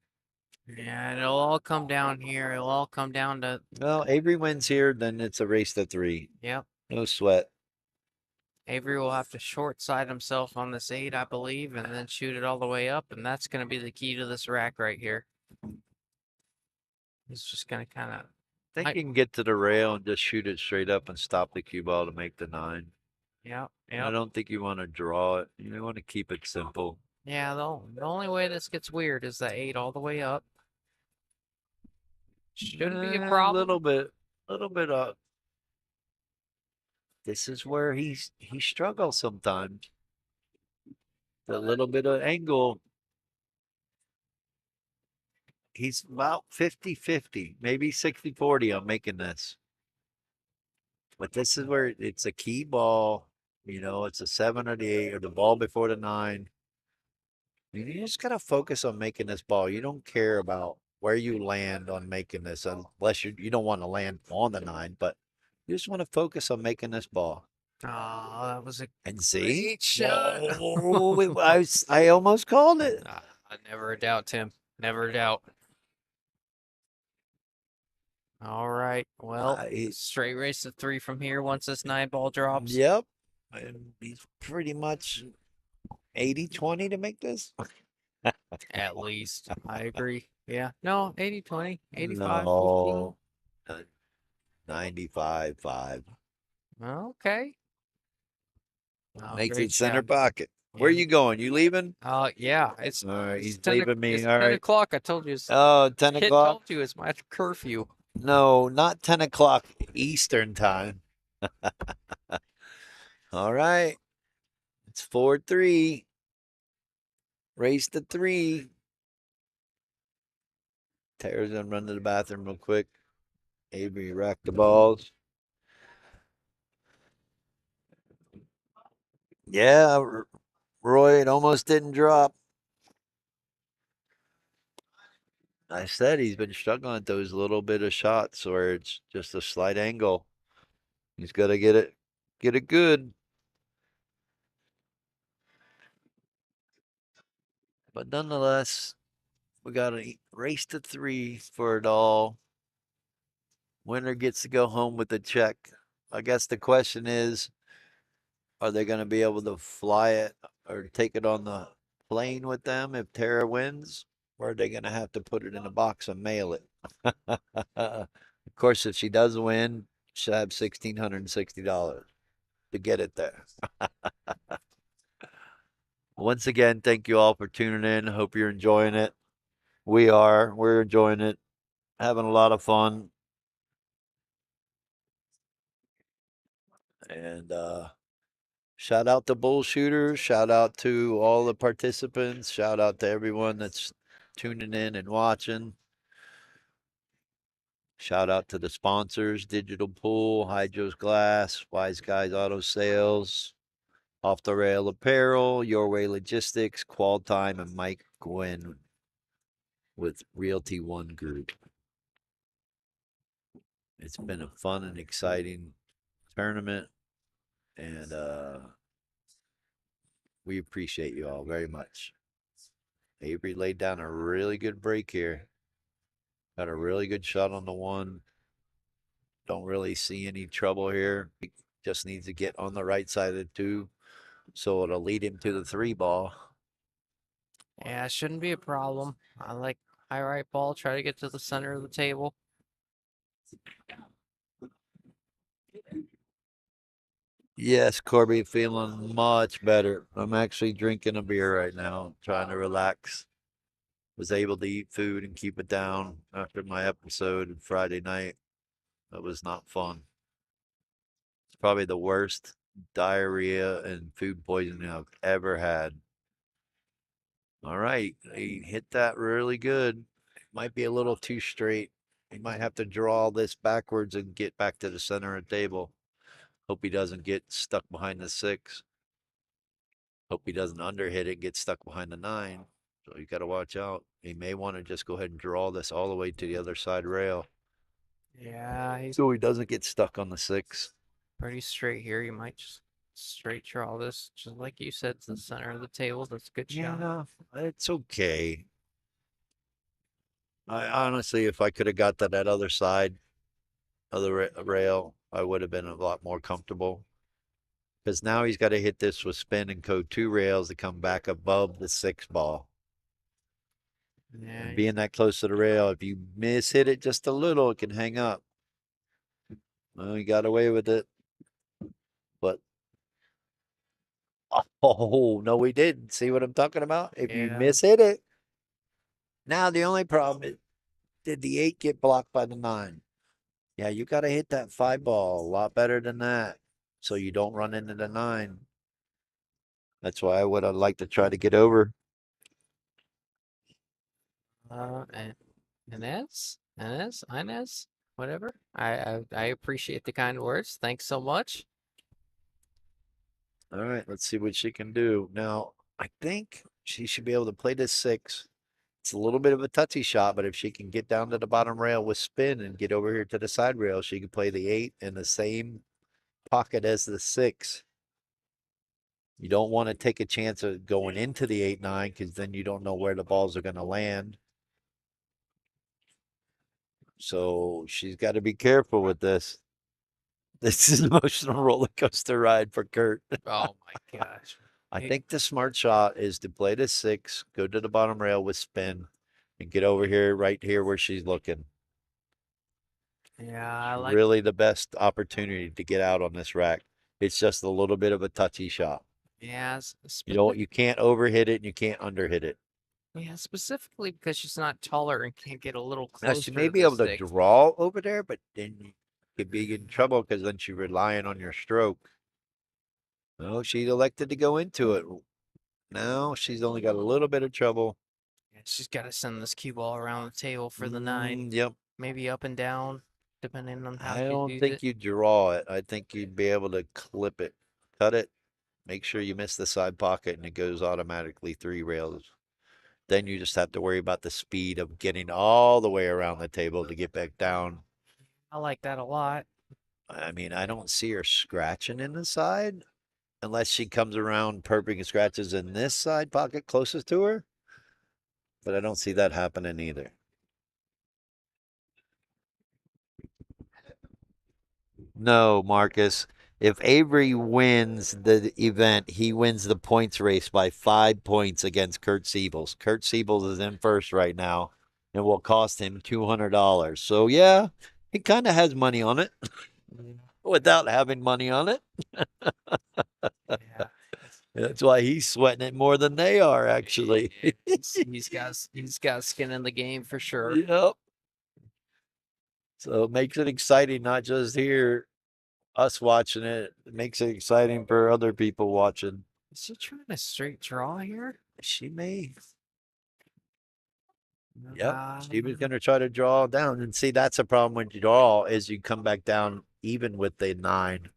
Yeah, it'll all come down here. It'll all come down to, Well, Avery wins here, then it's a race to 3. yep. No sweat. Avery will have to short side himself on this 8, I believe, and then shoot it all the way up, and that's going to be the key to this rack right here. He's just going to kind of, I think you can get to the rail and just shoot it straight up and stop the cue ball to make the 9. yep, I yep. don't think you want to draw it. You want to keep it simple. Yeah, the only way this gets weird is the 8 all the way up. Shouldn't be a A problem. little bit up. This is where he struggles sometimes. A little bit of angle. He's about 50-50, maybe 60-40 on making this. But this is where it's a key ball. You know, it's a 7 or the 8 or the ball before the 9. You just gotta focus on making this ball. You don't care about where you land on making this, unless you don't want to land on the 9, but you just want to focus on making this ball. Oh, that was a And see, great shot. oh, I almost called it. I never a doubt, Tim. Never a doubt. All right. Well, straight race to 3 from here once this 9 ball drops. Yep. And he's pretty much 80-20 to make this. At least. I agree. Yeah. No, 80-20, 85-15. No. 95-5. Okay. Oh, Makes great it center shot. pocket. Where Yeah. you going? You leaving? Yeah. It's All right, he's 10 leaving me. It's All 10 right. o'clock. I told you. Oh, 10 Kid o'clock? told you it's my curfew. No, not 10 o'clock Eastern time. All right. It's 4-3. Race to 3. Tara's gonna run to the bathroom real quick. Avery rack the balls. Yeah, Roy, it almost didn't drop. I said he's been struggling at those little bit of shots where it's just a slight angle. He's got to get it good. But nonetheless, we got a race to 3 for it all. Winner gets to go home with a check. I guess the question is, are they going to be able to fly it or take it on the plane with them if Tara wins? Or are they going to have to put it in a box and mail it? Of course, if she does win, she'll have $1,660 to get it there. Once again, thank you all for tuning in. Hope you're enjoying it. We are. We're enjoying it. Having a lot of fun. And shout out to Bullshooters. Shout out to all the participants. Shout out to everyone that's tuning in and watching. Shout out to the sponsors, Digital Pool, Hydro's Glass, Wise Guys Auto Sales, Off the Rail Apparel, Your Way Logistics, Qual Time, and Mike Gwynn with Realty One Group. It's been a fun and exciting tournament, and we appreciate you all very much. Avery laid down a really good break here. Got a really good shot on the one. Don't really see any trouble here. He just needs to get on the right side of the two, so it'll lead him to the 3 ball. Yeah, it shouldn't be a problem. I like high right ball, try to get to the center of the table. Yes, Corby, feeling much better. I'm actually drinking a beer right now, trying to relax. Was able to eat food and keep it down after my episode Friday night. That was not fun. It's probably the worst diarrhea and food poisoning I've ever had. All right, he hit that really good. Might be a little too straight. He might have to draw this backwards and get back to the center of the table. Hope he doesn't get stuck behind the 6. Hope he doesn't underhit it, get stuck behind the 9. So you got to watch out. He may want to just go ahead and draw this all the way to the other side rail. Yeah, he's So he doesn't get stuck on the 6. pretty straight here. You might just straight draw this, just like you said, to the center of the table. That's a good shot. Yeah, it's okay. I honestly, if I could have got to that other side of the rail, I would have been a lot more comfortable. Because now he's got to hit this with spin and code 2 rails to come back above the 6 ball. Yeah, And being that close to the rail, if you miss hit it just a little, it can hang up. Well, he got away with it. But oh no, we didn't. See what I'm talking about? If you Yeah. miss hit it. Now the only problem is, did the 8 get blocked by the 9? Yeah, you got to hit that 5 ball a lot better than that, so you don't run into the 9. That's why I would have liked to try to get over. And Inez, whatever. I appreciate the kind words. Thanks so much. All right, let's see what she can do. Now, I think she should be able to play this 6. It's a little bit of a touchy shot, but if she can get down to the bottom rail with spin and get over here to the side rail, she can play the 8 in the same pocket as the 6. You don't want to take a chance of going into the 8-9 because then you don't know where the balls are going to land. So she's got to be careful with this. This is an emotional roller coaster ride for Kurt. Oh my gosh. I think the smart shot is to play the 6, go to the bottom rail with spin, and get over here, right here where she's looking. Yeah, I like. Really the best opportunity to get out on this rack. It's just a little bit of a touchy shot. Yeah, You can't overhit it and you can't underhit it. Yeah, specifically because she's not taller and can't get a little Now closer. she may to be the able to stick. draw over there, but then you could be in trouble because then she's relying on your stroke. No, she elected to go into it. Now she's only got a little bit of trouble. Yeah, she's got to send this cue ball around the table for the 9. Yep. Maybe up and down, depending on how I she don't views think it. you draw it. I think you'd be able to clip it, cut it, make sure you miss the side pocket, and it goes automatically 3 rails. Then you just have to worry about the speed of getting all the way around the table to get back down. I like that a lot. I mean, I don't see her scratching in the side unless she comes around perfect and scratches in this side pocket closest to her. But I don't see that happening either. No, Marcus. If Avery wins the event, he wins the points race by 5 points against Kurt Siebels. Kurt Siebels is in first right now and will cost him $200. So, yeah, he kind of has money on it without having money on it. Yeah. That's why he's sweating it more than they are, actually. he's got skin in the game for sure. Yep. So it makes it exciting, not just here, us watching it. It makes it exciting for other people watching. Is she trying to straight draw here? She may. Yep. She was going to try to draw down. And see, that's a problem when you draw is you come back down even with the 9.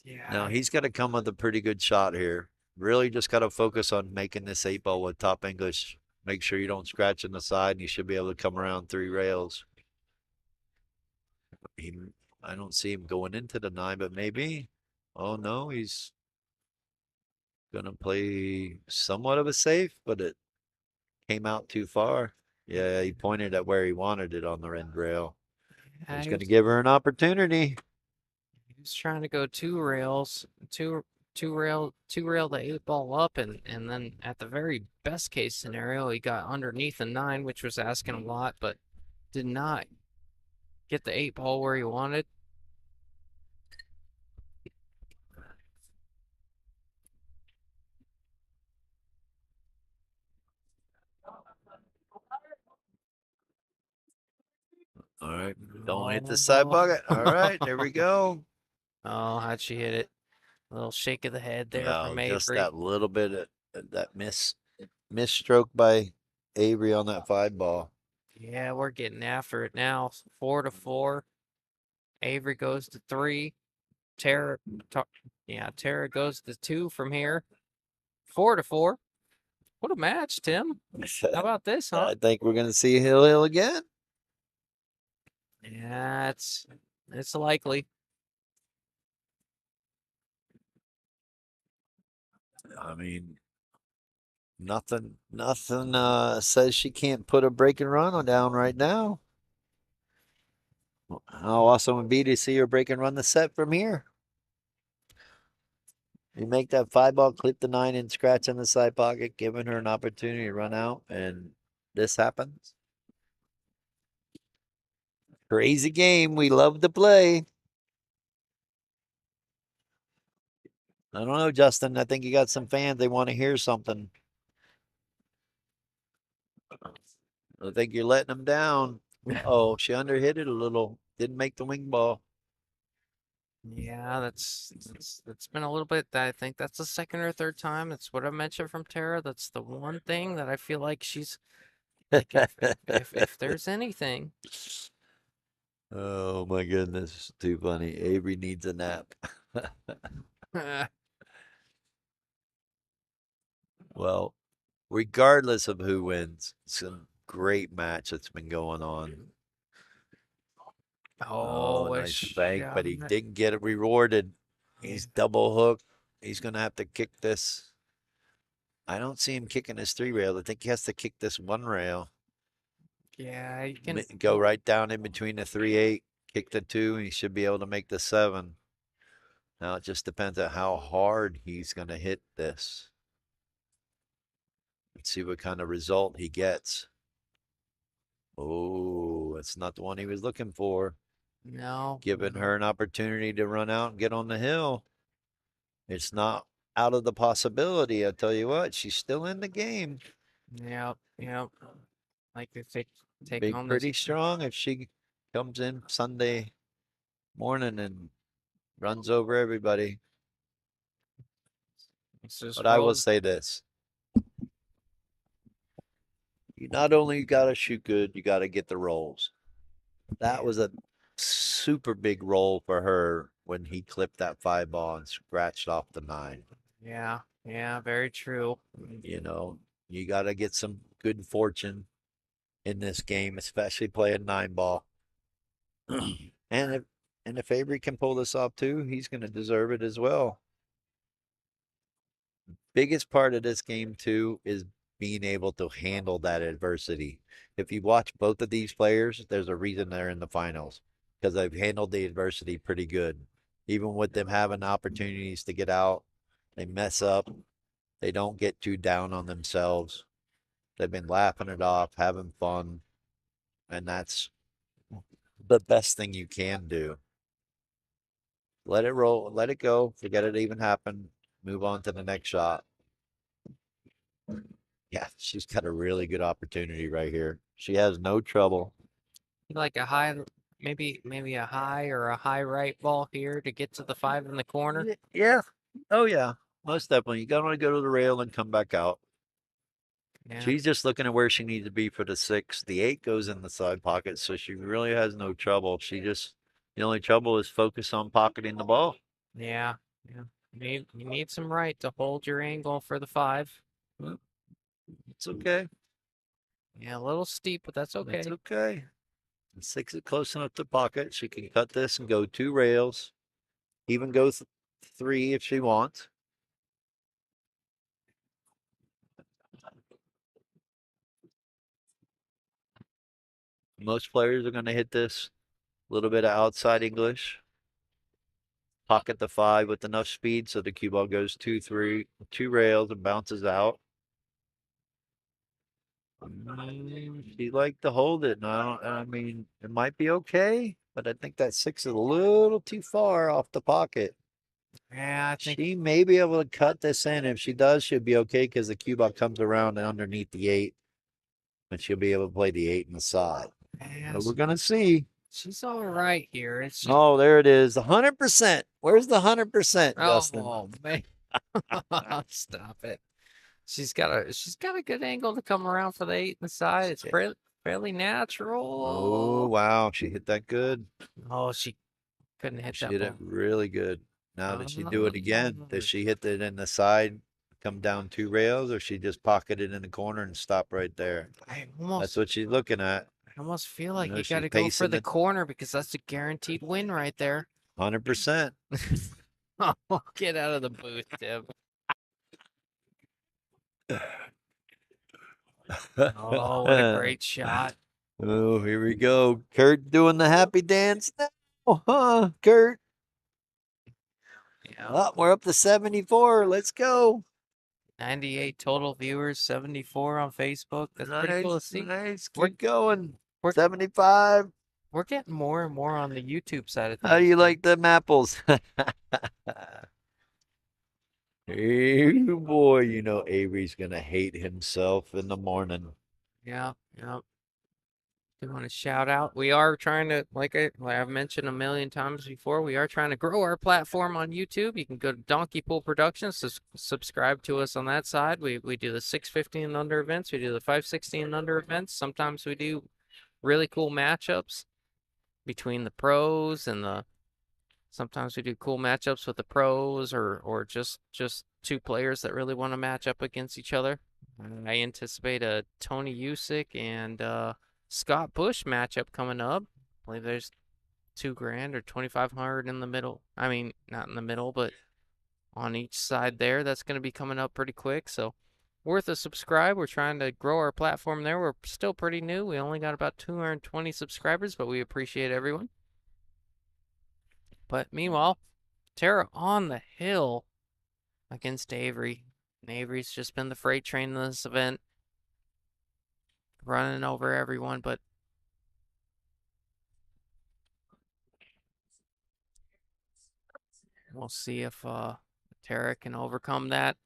Yeah. Now he's got to come with a pretty good shot here. Really just got to focus on making this 8 ball with top English. Make sure you don't scratch in the side and you should be able to come around 3 rails. I don't see him going into the 9, but maybe. Oh no, he's gonna play somewhat of a safe, but it came out too far. Yeah, he pointed at where he wanted it on the end rail. He's gonna give her an opportunity. He's trying to go 2 rails, two rail the 8 ball up, and then at the very best case scenario, he got underneath the 9, which was asking a lot, but did not get the 8 ball where he wanted. All right, don't hit the side bucket. All right, there we go. Oh, how'd she hit it? A little shake of the head there from No, just Avery. that little bit of that misstroke by Avery on that 5 ball. Yeah, we're getting after it now. 4-4. Avery goes to 3. Tara goes to 2 from here. 4-4. What a match, Tim. How about this, huh? I think we're gonna see Hill again. Yeah, it's likely. I mean, nothing says she can't put a break and run on down right now. How awesome would it be to see her break and run the set from here? You make that 5 ball, clip the 9 and scratch in the side pocket, giving her an opportunity to run out, and this happens. Crazy game. We love to play. I don't know, Justin. I think you got some fans. They want to hear something. I think you're letting them down. Oh, she underhit it a little. Didn't make the wing ball. Yeah, that's been a little bit. I think that's the second or third time. That's what I mentioned from Tara. That's the one thing that I feel like she's like, if there's anything. Oh my goodness, too funny. Avery needs a nap. Well, regardless of who wins, it's a great match that's been going on. Oh, nice bank, but he didn't get it rewarded. He's double hooked. He's gonna have to kick this. I don't see him kicking his 3 rail. I think he has to kick this 1 rail. Yeah, you can Go right down in between the 3-8, kick the 2, and he should be able to make the 7. Now it just depends on how hard he's gonna hit this. Let's see what kind of result he gets. Oh, it's not the one he was looking for. No. Giving her an opportunity to run out and get on the hill. It's not out of the possibility. I tell you what, she's still in the game. Yep. Like they take Be home pretty strong if she comes in Sunday morning and runs over everybody. But I will say this. You not only got to shoot good, you got to get the rolls. That was a super big roll for her when he clipped that 5 ball and scratched off the 9. Yeah, very true. You know, you got to get some good fortune in this game, especially playing 9 ball. and if Avery can pull this off too, he's going to deserve it as well. Biggest part of this game too is being able to handle that adversity. If you watch both of these players, there's a reason they're in the finals because they've handled the adversity pretty good. Even with them having opportunities to get out, they mess up. They don't get too down on themselves. They've been laughing it off, having fun, and that's the best thing you can do. Let it roll, let it go, forget it even happened. Move on to the next shot. Yeah, she's got a really good opportunity right here. She has no trouble. Like a high, maybe a high or a high right ball here to get to the 5 in the corner. Yeah. Oh yeah. Most definitely. You gotta want to go to the rail and come back out. Yeah. She's just looking at where she needs to be for the 6. The 8 goes in the side pocket, so she really has no trouble. The only trouble is focus on pocketing the ball. Yeah. You need some right to hold your angle for the 5. It's okay. Yeah, a little steep, but that's okay. It's okay. The 6 is close enough to pocket. She can cut this and go 2 rails. Even go 3 if she wants. Most players are going to hit this. A little bit of outside English. Pocket the 5 with enough speed so the cue ball goes 2 rails and bounces out. She liked to hold it. I mean, it might be okay, but I think that 6 is a little too far off the pocket. Yeah, I think She may be able to cut this in. If she does, she'll be okay because the cue ball comes around and underneath the 8, and she'll be able to play the 8 in the side. yeah, But we're gonna see. she's all right here. It's just, Oh, there it is. 100%. Where's the 100%, Dustin? oh man, stop it. She's got a good angle to come around for the 8 in the side. It's fairly natural. Oh, wow. She hit that good. Oh, she couldn't hit She that did ball. it really good. Now, did she do it again? Does she hit it in the side, come down 2 rails, or she just pocket it in the corner and stop right there? That's what she's looking at. I almost feel like know, you she's got to go for pacing the it. corner because that's a guaranteed win right there. 100%. Oh, get out of the booth, Tim. Oh, what a great shot. Oh, here we go. Kurt doing the happy dance now. Huh, Kurt? Yeah. Oh, we're up to 74. Let's go. 98 total viewers, 74 on Facebook. That's pretty cool to see. Nice. We're- Keep going. we're- 75. We're getting more and more on the YouTube side of things. How do you too. like them apples? Hey, boy, you know Avery's going to hate himself in the morning. Yeah. Do want to shout out? We are trying to, like I've mentioned a million times before, we are trying to grow our platform on YouTube. You can go to Donkey Pool Productions, subscribe to us on that side. We do the 650 and under events. We do the 560 and under events. Sometimes we do really cool matchups between the pros and the. Sometimes we do cool matchups with the pros or just 2 players that really want to match up against each other. I anticipate a Tony Usyk and Scott Bush matchup coming up. I believe there's $2,000 or 2,500 in the middle. I mean, not in the middle, but on each side there. That's going to be coming up pretty quick. So worth a subscribe. We're trying to grow our platform there. We're still pretty new. We only got about 220 subscribers, but we appreciate everyone. But meanwhile, Tara on the hill against Avery. And Avery's just been the freight train in this event, running over everyone, but we'll see if Tara can overcome that.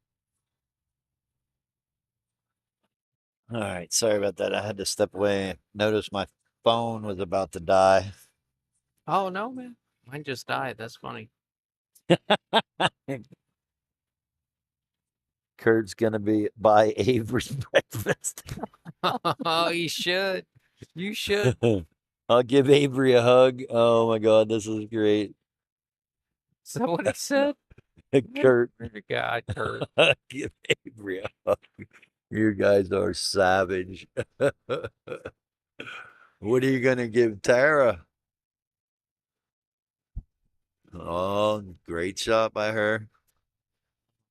All right. Sorry about that. I had to step away. Noticed my phone was about to die. Oh, no, man. Mine just died. That's funny. Kurt's going to be buy Avery breakfast. Oh, you should. You should. I'll give Avery a hug. Oh my God, this is great. Is that what he said? Kurt, God, Kurt. give Avery a hug. You guys are savage. What are you going to give Tara? Oh, great shot by her.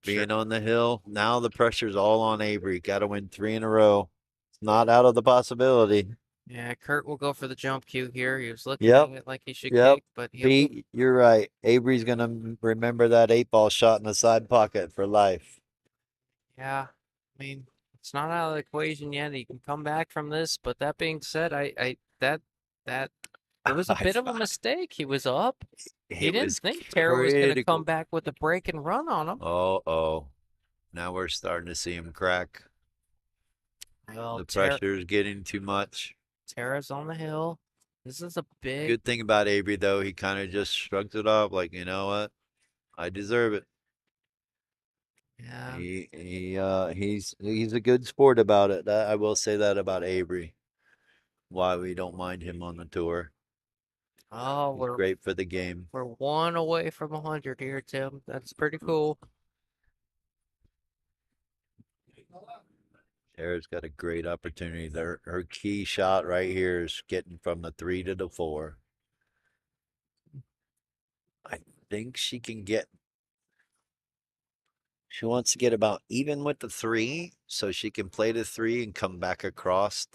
Being on the hill. Now the pressure's all on Avery. Got to win 3 in a row. It's not out of the possibility. Yeah, Kurt will go for the jump cue here. He was looking Yep. at it like he should Yep. kick, but he'll Pete, you're right. Avery's going to remember that 8-ball shot in the side pocket for life. Yeah, I mean, it's not out of the equation yet. He can come back from this, but that being said, that it was a bit of a mistake. He was up. He It didn't was think Tara was going to come critical. back with a break and run on him. Oh. Now we're starting to see him crack. Well, The pressure is getting too much. Tara's on the hill. This is a big. Good thing about Avery, though, he kind of just shrugs it off like, you know what? I deserve it. Yeah. He's a good sport about it. I will say that about Avery. Why we don't mind him on the tour. Oh, He's great for the game. we're one away from 100 here, Tim. That's pretty cool. Tara's got a great opportunity. Her key shot right here is getting from the 3 to the 4. I think she can get. She wants to get about even with the 3, so she can play the 3 and come back across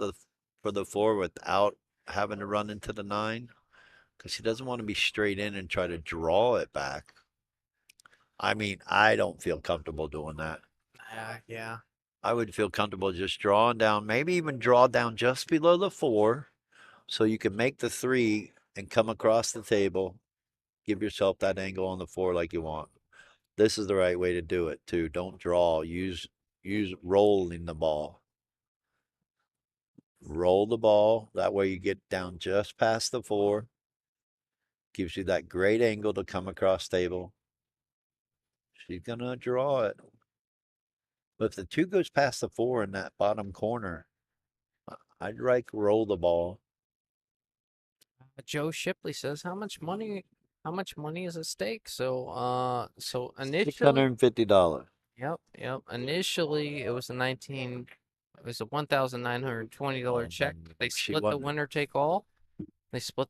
for the 4 without having to run into the 9. Because she doesn't want to be straight in and try to draw it back. I mean, I don't feel comfortable doing that. Yeah. I would feel comfortable just drawing down, maybe even draw down just below the 4, so you can make the 3 and come across the table. Give yourself that angle on the 4 like you want. This is the right way to do it too. Don't draw. Use rolling the ball. Roll the ball. That way you get down just past the 4. Gives you that great angle to come across table. She's gonna draw it. But if the 2 goes past the 4 in that bottom corner, I'd like roll the ball. Joe Shipley says, "How much money is at stake?" So initially, $650. Yep. Initially, it was a $1,920 check. They split the winner take all. So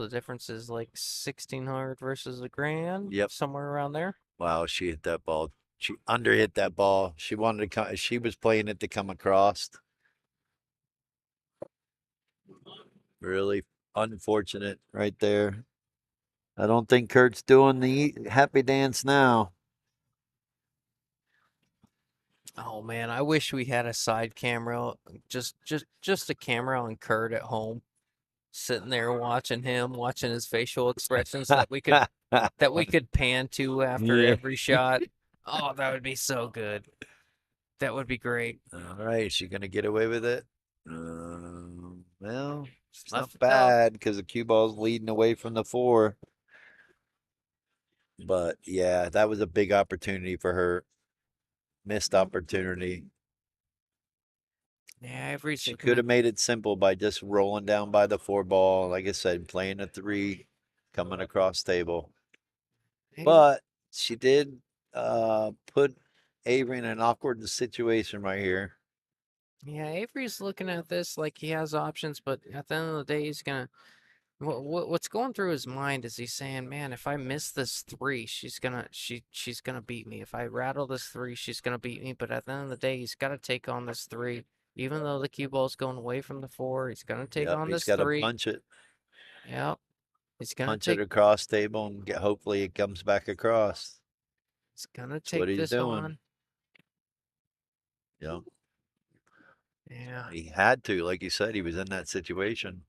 the difference is like 1,600 versus a grand. Yep. Somewhere around there. Wow, she hit that ball. She underhit that ball. She wanted to come. She was playing it to come across. Really unfortunate right there. I don't think Kurt's doing the happy dance now. Oh man, I wish we had a side camera, just a camera on Kurt at home, sitting there watching him, watching his facial expressions that we could pan to after Yeah. every shot. Oh, that would be so good. That would be great. All right, is she gonna get away with it? Well, it's Left not it tough. bad because the cue ball's leading away from the 4. But yeah, that was a big opportunity for her. Missed opportunity. Yeah, Avery's She looking could at have made it simple by just rolling down by the 4 ball. Like I said, playing a 3, coming across table. But she did put Avery in an awkward situation right here. Yeah, Avery's looking at this like he has options, but at the end of the day, he's gonna. What's going through his mind is he's saying, "Man, if I miss this 3, she's gonna beat me. If I rattle this 3, she's gonna beat me." But at the end of the day, he's got to take on this 3, even though the cue ball's going away from the 4. He's gonna take on He's this got to 3. punch it. Yep, he's gonna Punch take. it across table and hopefully it comes back across. He's gonna That's take what he's this doing. on. Yep. Yeah, He had to, like you said, he was in that situation.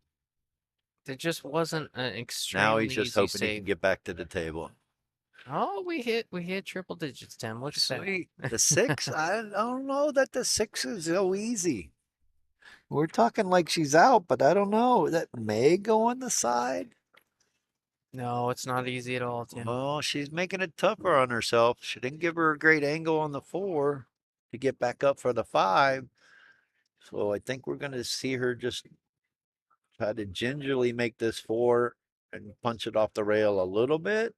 there just wasn't an Now extremely he's just easy hoping he save. can get back to the table. Oh, we hit triple digits, Tim. Look at that. Sweet. The 6, I don't know that the 6 is so easy. We're talking like she's out, but I don't know. That may go on the side. No, it's not easy at all, Tim. Well, she's making it tougher on herself. She didn't give her a great angle on the 4 to get back up for the 5. So I think we're going to see her just try to gingerly make this 4 and punch it off the rail a little bit.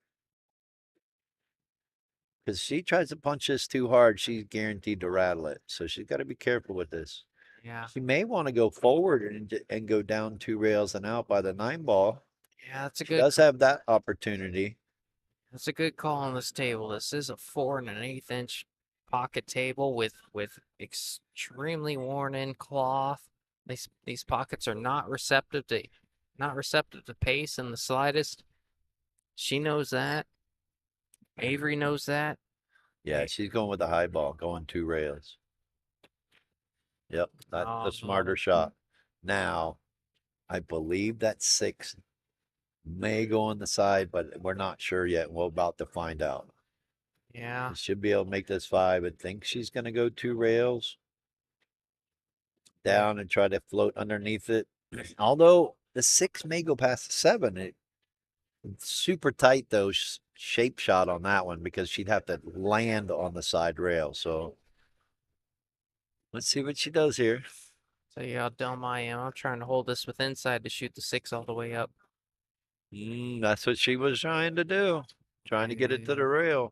Because she tries to punch this too hard, she's guaranteed to rattle it. So she's got to be careful with this. Yeah. She may want to go forward and go down 2 rails and out by the 9 ball. Yeah, that's a She good. does have that opportunity. That's a good call on this table. This is a 4 1/8 inch pocket table with extremely worn in cloth. These pockets are not receptive to pace in the slightest. She knows that. Avery knows that. Yeah, she's going with the high ball, going 2 rails. Yep, that's the smarter shot. Now, I believe that 6 May go on the side, but we're not sure yet. We're about to find out. Yeah. She should be able to make this 5. I think she's going to go 2 rails down and try to float underneath it. Although the 6 may go past the 7. It's super tight, though, shape shot on that one because she'd have to land on the side rail. So let's see what she does here. So yeah, how dumb I am. I'm trying to hold this with inside to shoot the 6 all the way up. That's what she was trying to do. Trying to get it to the rail.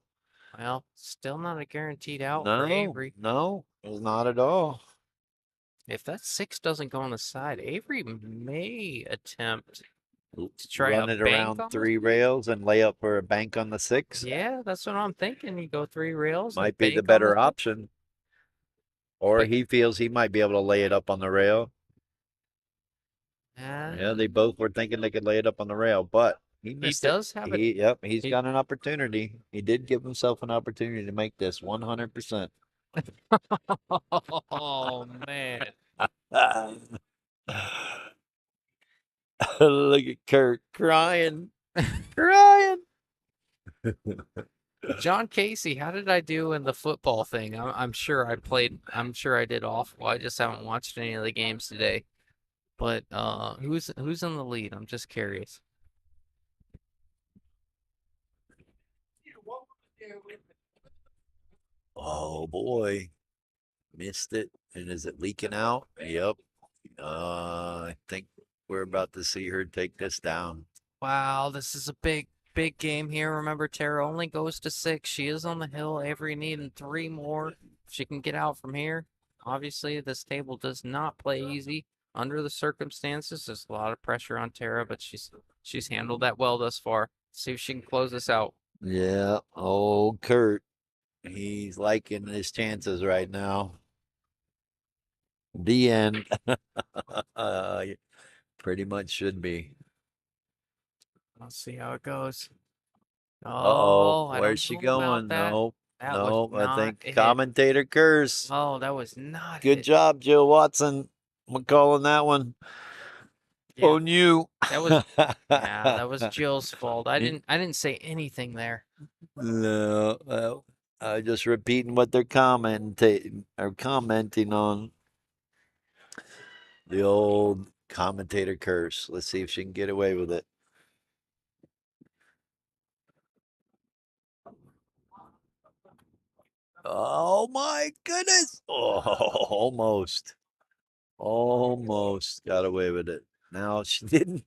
Well, still not a guaranteed out for No, Avery. no, not at all. If that 6 doesn't go on the side, Avery may attempt to try Run a it bank around on 3 rails and lay up for a bank on the 6. Yeah, that's what I'm thinking. You go 3 rails. and Might be the bank on better the- option. Or But- he feels he might be able to lay it up on the rail. Yeah, Yeah, they both were thinking they could lay it up on the rail, but he missed it. does have it. Yep, he's he- got an opportunity. He did give himself an opportunity to make this 100%. Oh man. Look at Kurt crying. Crying. John Casey, how did I do in the football thing? I'm sure I played. I'm sure I did awful. I just haven't watched any of the games today. But who's in the lead? I'm just curious. Oh boy. Missed it. And is it leaking out? Yep. I think we're about to see her take this down. Wow, this is a big game here. Remember, Tara only goes to 6. She is on the hill. Avery needing 3 more. If she can get out from here. Obviously, this table does not play easy under the circumstances. There's a lot of pressure on Tara, but she's handled that well thus far. See if she can close this out. Yeah. Oh, Kurt. He's liking his chances right now. The end. Pretty much should be. Let's see how it goes. Uh-oh. I Where's don't she know about going? that. No. That No, was I not think hit. commentator curse. Oh, that was not Good hit. job, Jill Watson. I'm calling that one. Yeah. On you. That was yeah, that was Jill's fault. I didn't say anything there. No, I'm just repeating what they're commenting on. The old commentator curse. Let's see if she can get away with it. Oh my goodness! Oh, almost got away with it. Now she didn't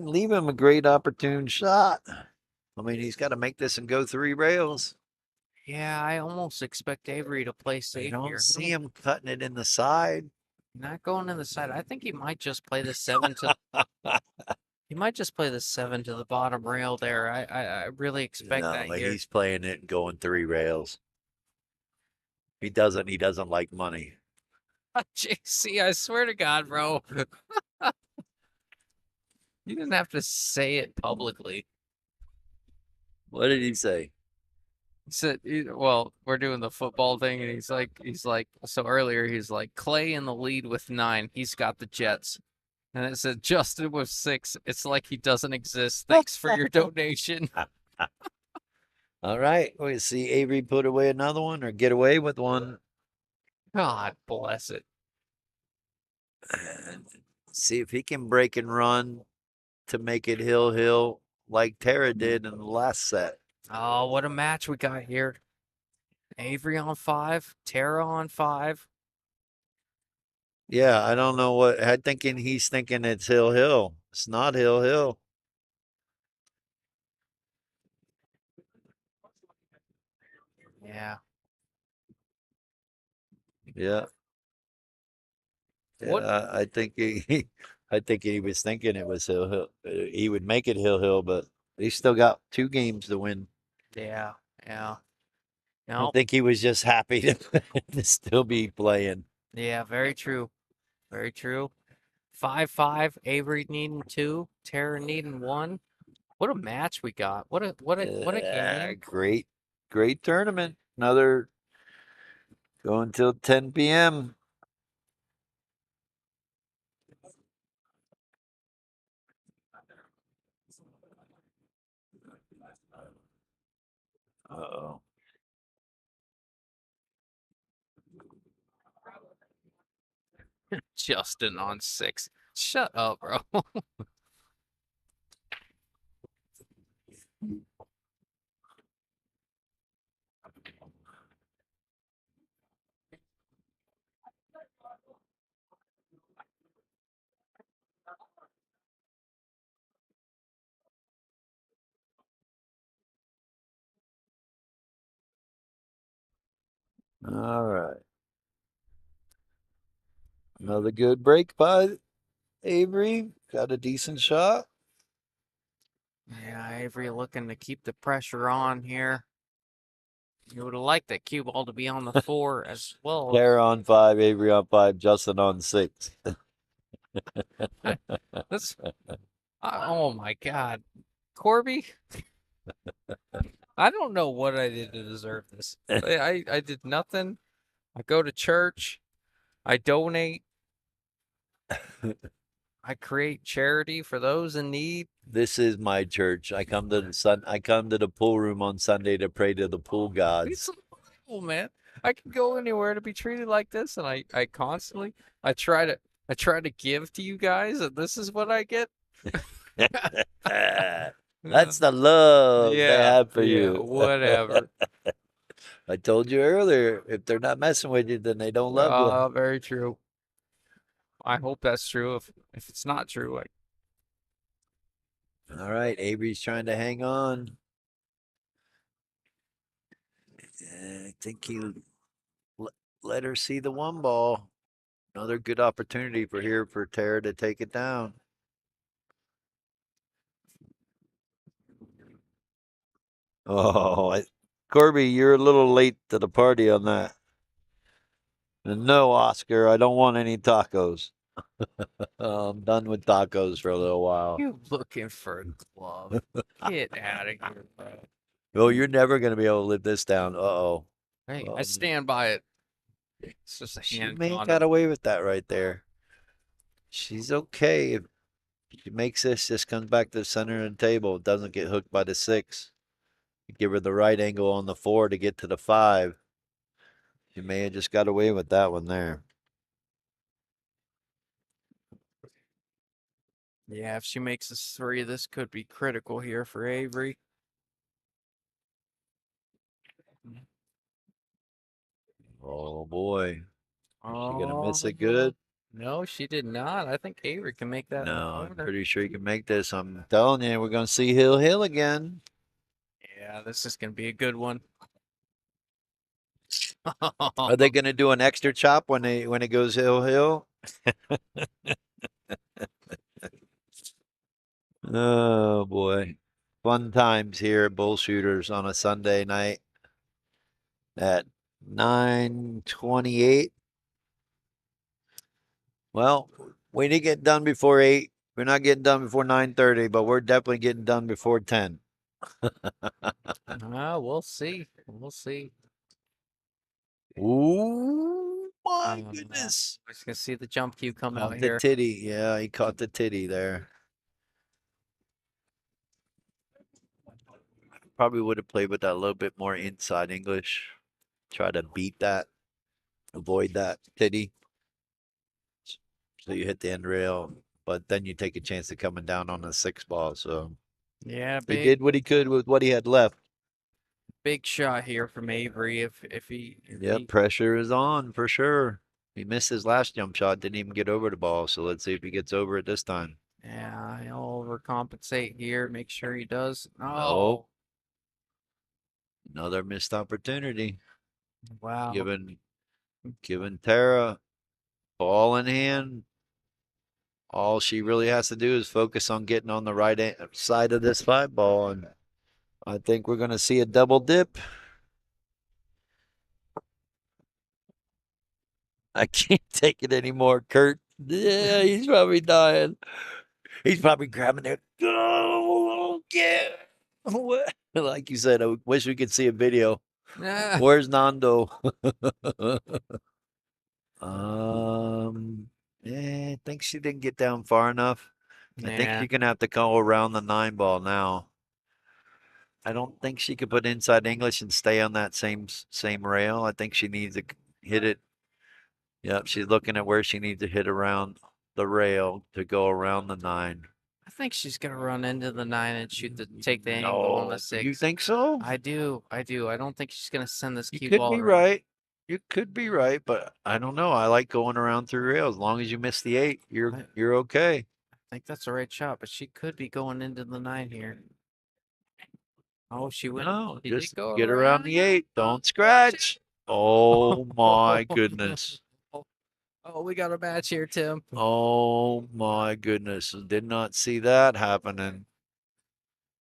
leave him a great opportune shot. I mean, he's got to make this and go 3 rails. Yeah, I almost expect Avery to play You safe don't here. see him cutting it in the side. Not going in the side. I think he might just play the 7 to. He might just play the 7 to the bottom rail there. I really expect No, that here. he's playing it and going 3 rails. He doesn't like money. JC, I swear to God, bro. You didn't have to say it publicly. What did he say? He said, well, we're doing the football thing, and he's like, so earlier he's like, Clay in the lead with 9. He's got the Jets. And it said, Justin with 6. It's like he doesn't exist. Thanks for your donation. All right. We see Avery put away another one or get away with one. God bless it. See if he can break and run to make it hill like Tara did in the last set. Oh, what a match we got here. Avery on 5, Tara on 5. Yeah, I don't know what he's thinking it's hill. It's not hill. Yeah. Yeah. What? Yeah, I think he was thinking it was hill. He would make it hill, but he still got 2 games to win. Yeah. I No. think he was just happy to still be playing. Yeah, very true. Very true. 5-5. Avery needing 2. Tara needing 1. What a match we got. What a game. Great tournament. Another going till 10 p.m. Uh-oh. Justin on 6. Shut up, bro. All right. Another good break by Avery. Got a decent shot. Yeah, Avery looking to keep the pressure on here. You would have liked that cue ball to be on the 4 as well. Tara on 5, Avery on 5, Justin on 6. This, oh my God. Corby, I don't know what I did to deserve this. I did nothing. I go to church. I donate. I create charity for those in need. This is my church. I come to the pool room on Sunday to pray to the pool It's gods. unbelievable, man. I can go anywhere to be treated like this, and I constantly I try to give to you guys, and this is what I get. That's the love they Yeah, have for yeah, you. whatever. I told you earlier, if they're not messing with you, then they don't love you. Very true. I hope that's true. If it's not true, All right, Avery's trying to hang on. I think he let her see the one ball. Another good opportunity for Tara to take it down. Oh, Corby, you're a little late to the party on that. And no, Oscar, I don't want any tacos. I'm done with tacos for a little while. you looking for a glove? Get out of here, bro. Oh, you're never going to be able to live this down. Uh-oh. Hey, I stand by it. It's just a She hand may have condom. got away with that right there. She's okay. If she makes this, just comes back to the center of the table. Doesn't get hooked by the 6. Give her the right angle on the 4 to get to the 5. She may have just got away with that one there. Yeah, if she makes this 3, this could be critical here for Avery. Oh, boy. Is she going to miss it Oh, good? no, she did not. I think Avery can make that in the No, I'm corner. pretty sure you can make this. I'm telling you, we're going to see Hill again. Yeah, this is gonna be a good one. Are they going to do an extra chop when it goes Hill? Oh boy. Fun times here at Bullshooters on a Sunday night at 9:28. Well, we didn't get done before 8. We're not getting done before 9:30, but we're definitely getting done before 10. We'll see. We'll see. Ooh, my Uh, goodness. I was gonna see the jump cue come out Caught the here. titty. Yeah, he caught the titty there. Probably would have played with that a little bit more inside English. Try to beat that. Avoid that titty. So you hit the end rail, but then you take a chance of coming down on a 6 ball. So Yeah, he big did what he could with what he had left. big shot here from Avery. If Yeah, pressure is on for sure. He missed his last jump shot, didn't even get over the ball. So let's see if he gets over it this time. yeah, he'll overcompensate here. Make sure he does. No. Oh, Another missed opportunity. wow. Giving Tara ball in hand. All she really has to do is focus on getting on the right side of this 5 ball, and I think we're going to see a double dip. I can't take it anymore, Kurt. Yeah, he's probably dying. He's probably grabbing it. Oh, yeah. What? Like you said, I wish we could see a video. Yeah. Where's Nando? I think she didn't get down far enough. I think Yeah. she's gonna have to go around the 9 ball now. I don't think she could put inside English and stay on that same rail. I think she needs to hit it. Yep, she's looking at where she needs to hit around the rail to go around the 9. I think she's gonna run into the 9 and take the angle on the 6. You think so? I do. I don't think she's gonna send this You cue could ball be around. right. You could be right, but I don't know. I like going around through rails. As long as you miss the 8, you're okay. I think that's the right shot, but she could be going into the 9 here. Oh, she went. No, She did just go get around the 8. Don't scratch. Oh my goodness. Oh, we got a match here, Tim. Oh my goodness. Did not see that happening.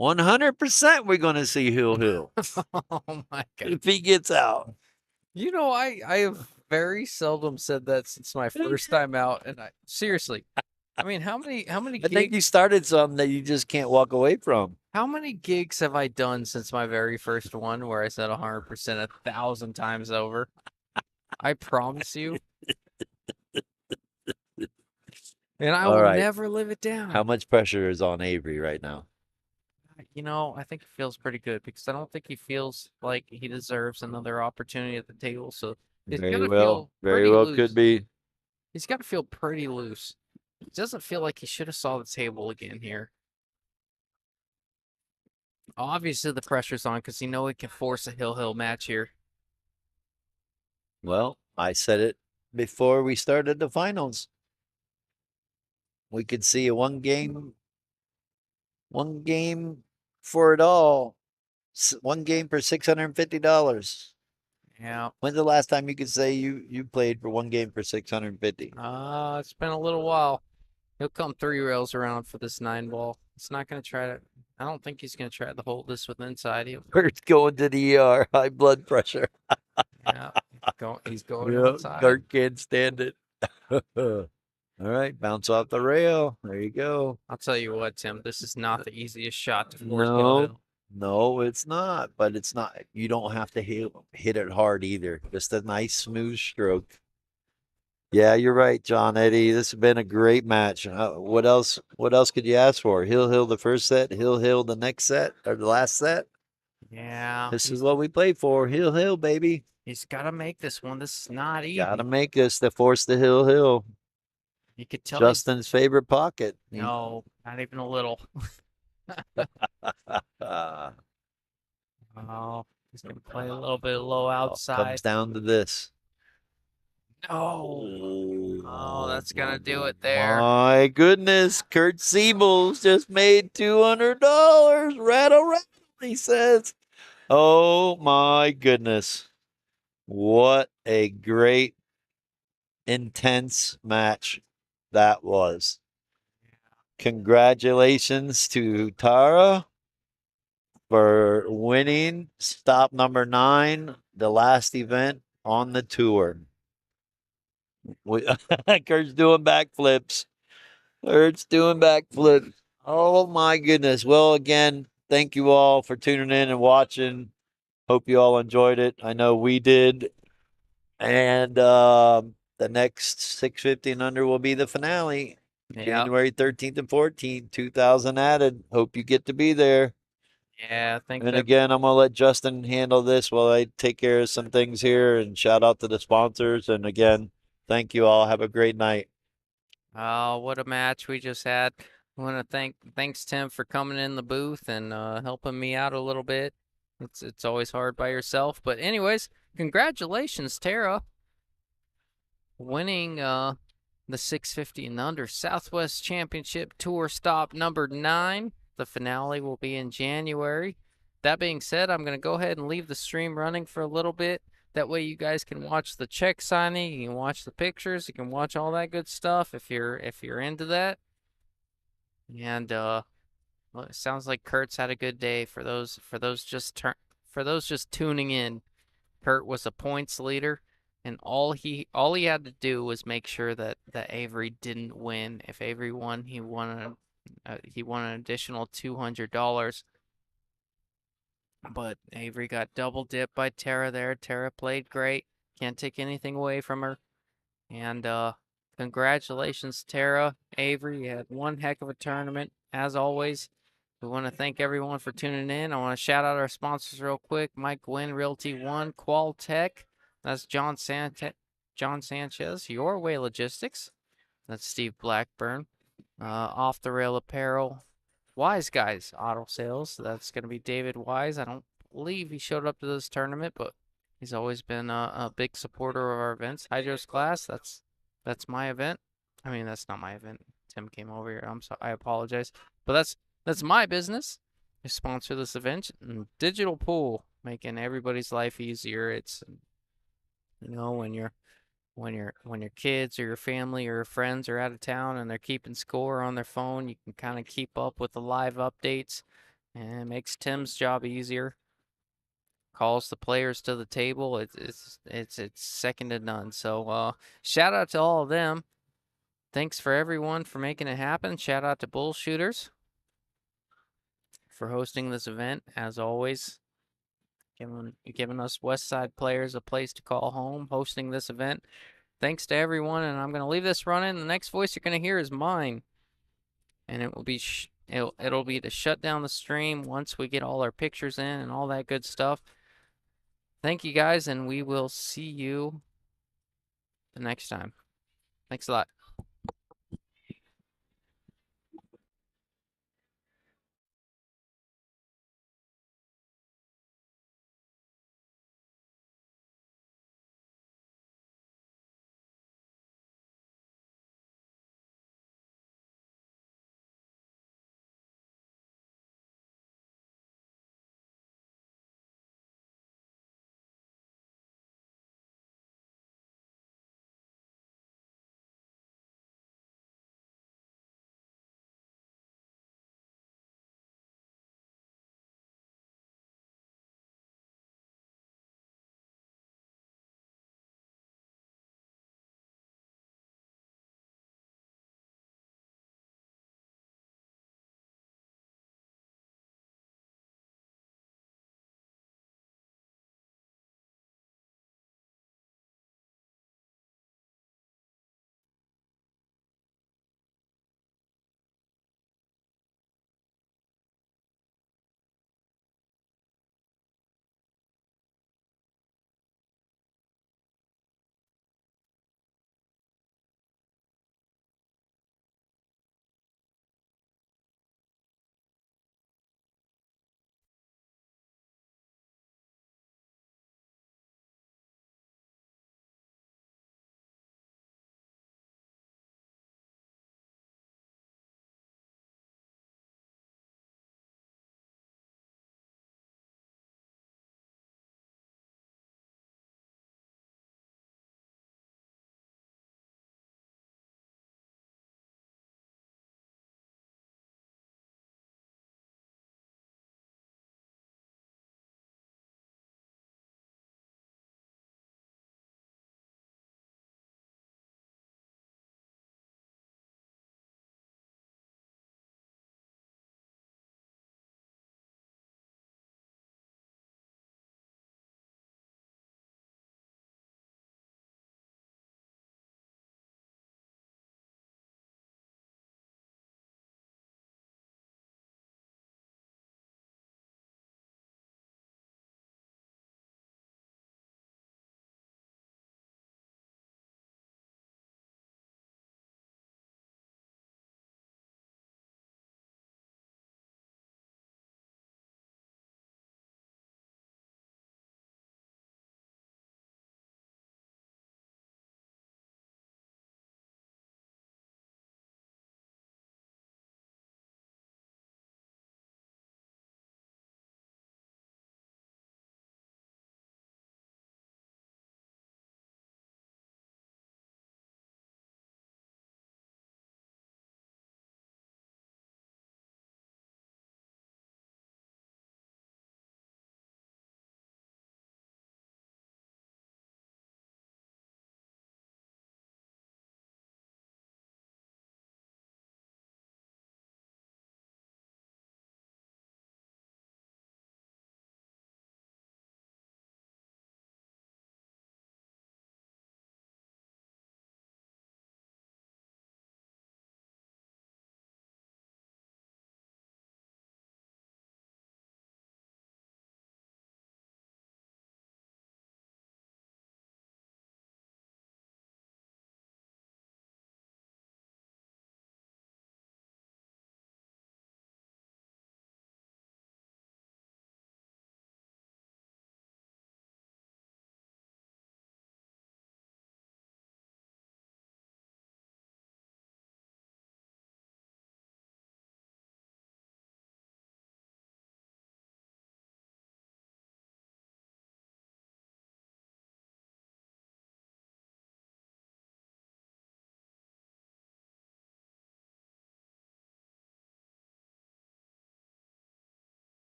100% we're going to see Hill Oh my god. if he gets out. You know, I have very seldom said that since my first time out, and I seriously. I mean, how many I think gigs, you started something that you just can't walk away from. how many gigs have I done since my very first one where I said 100% 1,000 times over? I promise you. And I All will right. never live it down. How much pressure is on Avery right now? You know, I think it feels pretty good because I don't think he feels like he deserves another opportunity at the table. So he's Very gonna well. feel Very pretty well loose. could be. He's got to feel pretty loose. He doesn't feel like he should have saw the table again here. Obviously, the pressure's on because you know he can force a Hill match here. Well, I said it before we started the finals. We could see a one game for it all. One game for $650. Yeah. When's the last time you could say you played for one game for 650? It's been a little while. He'll come 3 rails around for this 9 ball. He's not gonna try to. I don't think he's gonna try to hold this with inside. Kurt's going to the ER, high blood pressure. Yeah, he's going Yeah, inside. Kurt can't stand it. All right, bounce off the rail. There you go. I'll tell you what, Tim. This is not the easiest shot to force. No, it's not. But it's not. You don't have to hit it hard either. Just a nice smooth stroke. Yeah, you're right, John Eddie. This has been a great match. What else? What else could you ask for? Hill the first set, Hill the next set, or the last set. Yeah. This is what we play for. Hill, baby. He's got to make this one. This is not easy. Gotta make this to force the Hill. You could tell Justin's favorite pocket. No, not even a little. Oh, he's gonna play a little bit low outside. Comes down to this. No. Oh, that's gonna do it there. My goodness, Kurt Siebel's just made $200. Rattle, he says. Oh my goodness. What a great, intense match that was. Congratulations to Tara for winning stop number 9, the last event on the tour. Kurt's doing backflips. Kurt's doing backflips. Oh my goodness. Well, again, thank you all for tuning in and watching. Hope you all enjoyed it. I know we did. And the next 650 and under will be the finale. Yep. January 13th and 14th, 2,000 added. Hope you get to be there. Yeah, I think. And again, I'm going to let Justin handle this while I take care of some things here, and shout out to the sponsors. And again, thank you all. Have a great night. Oh, what a match we just had. I want to thanks Tim for coming in the booth and helping me out a little bit. It's always hard by yourself, but anyways, congratulations, Tara, winning the 650 and under Southwest Championship Tour stop number 9. The finale will be in January. That being said, I'm going to go ahead and leave the stream running for a little bit. That way you guys can watch the check signing, you can watch the pictures, you can watch all that good stuff if you're into that. And well, it sounds like Kurt's had a good day. For those just tuning in, Kurt was a points leader, and all he had to do was make sure that Avery didn't win. If Avery won, he won an additional $200. But Avery got double dipped by Tara there. Tara played great. Can't take anything away from her. And congratulations, Tara. Avery, you had one heck of a tournament, as always. We want to thank everyone for tuning in. I want to shout out our sponsors real quick. Mike Gwynn, Realty One, Qualtech. That's John Sanchez, Your Way Logistics. That's Steve Blackburn. Off the Rail Apparel. Wise Guys Auto Sales. That's going to be David Wise. I don't believe he showed up to this tournament, but he's always been a big supporter of our events. Hydros Class. That's my event. I mean, that's not my event. Tim came over here. I'm sorry. I apologize. But that's my business. I sponsor this event. And Digital Pool, making everybody's life easier. It's, when your kids or your family or your friends are out of town and they're keeping score on their phone, you can kind of keep up with the live updates, and it makes Tim's job easier. Calls the players to the table. It's second to none. So shout out to all of them. Thanks for everyone for making it happen. Shout out to Bullshooters for hosting this event, as always. Giving us West Side players a place to call home, hosting this event. Thanks to everyone, and I'm going to leave this running. The next voice you're going to hear is mine, and it will be it'll be to shut down the stream once we get all our pictures in and all that good stuff. Thank you guys, and we will see you the next time. Thanks a lot.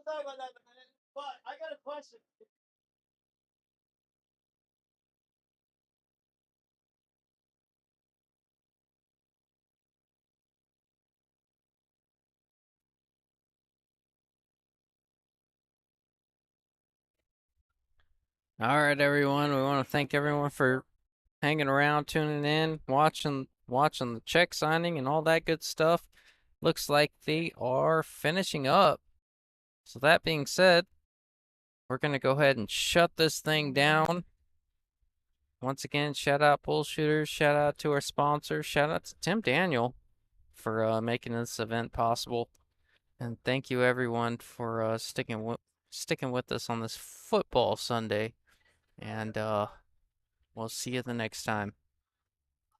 don't talk about that in a minute. But I got a question. All right, everyone. We want to thank everyone for hanging around, tuning in, watching the check signing and all that good stuff. Looks like they are finishing up. So that being said, we're going to go ahead and shut this thing down. Once again, shout out Bullshooters, shout out to our sponsors, shout out to Tim Daniel for making this event possible. And thank you everyone for sticking with us on this football Sunday. And we'll see you the next time.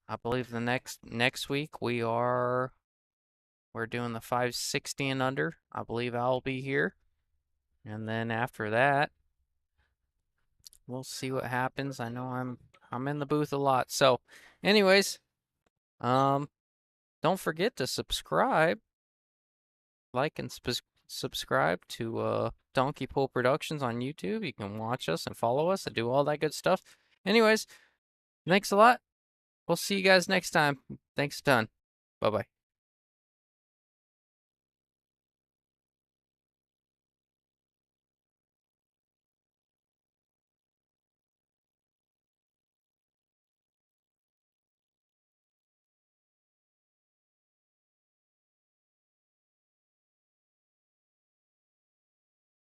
I believe the next week we're doing the 560 and under. I believe I'll be here. And then after that, we'll see what happens. I know I'm in the booth a lot. So, anyways, don't forget to subscribe, like and subscribe to Donkey Pull Productions on YouTube. You can watch us and follow us and do all that good stuff. Anyways, thanks a lot. We'll see you guys next time. Thanks a ton. Bye-bye.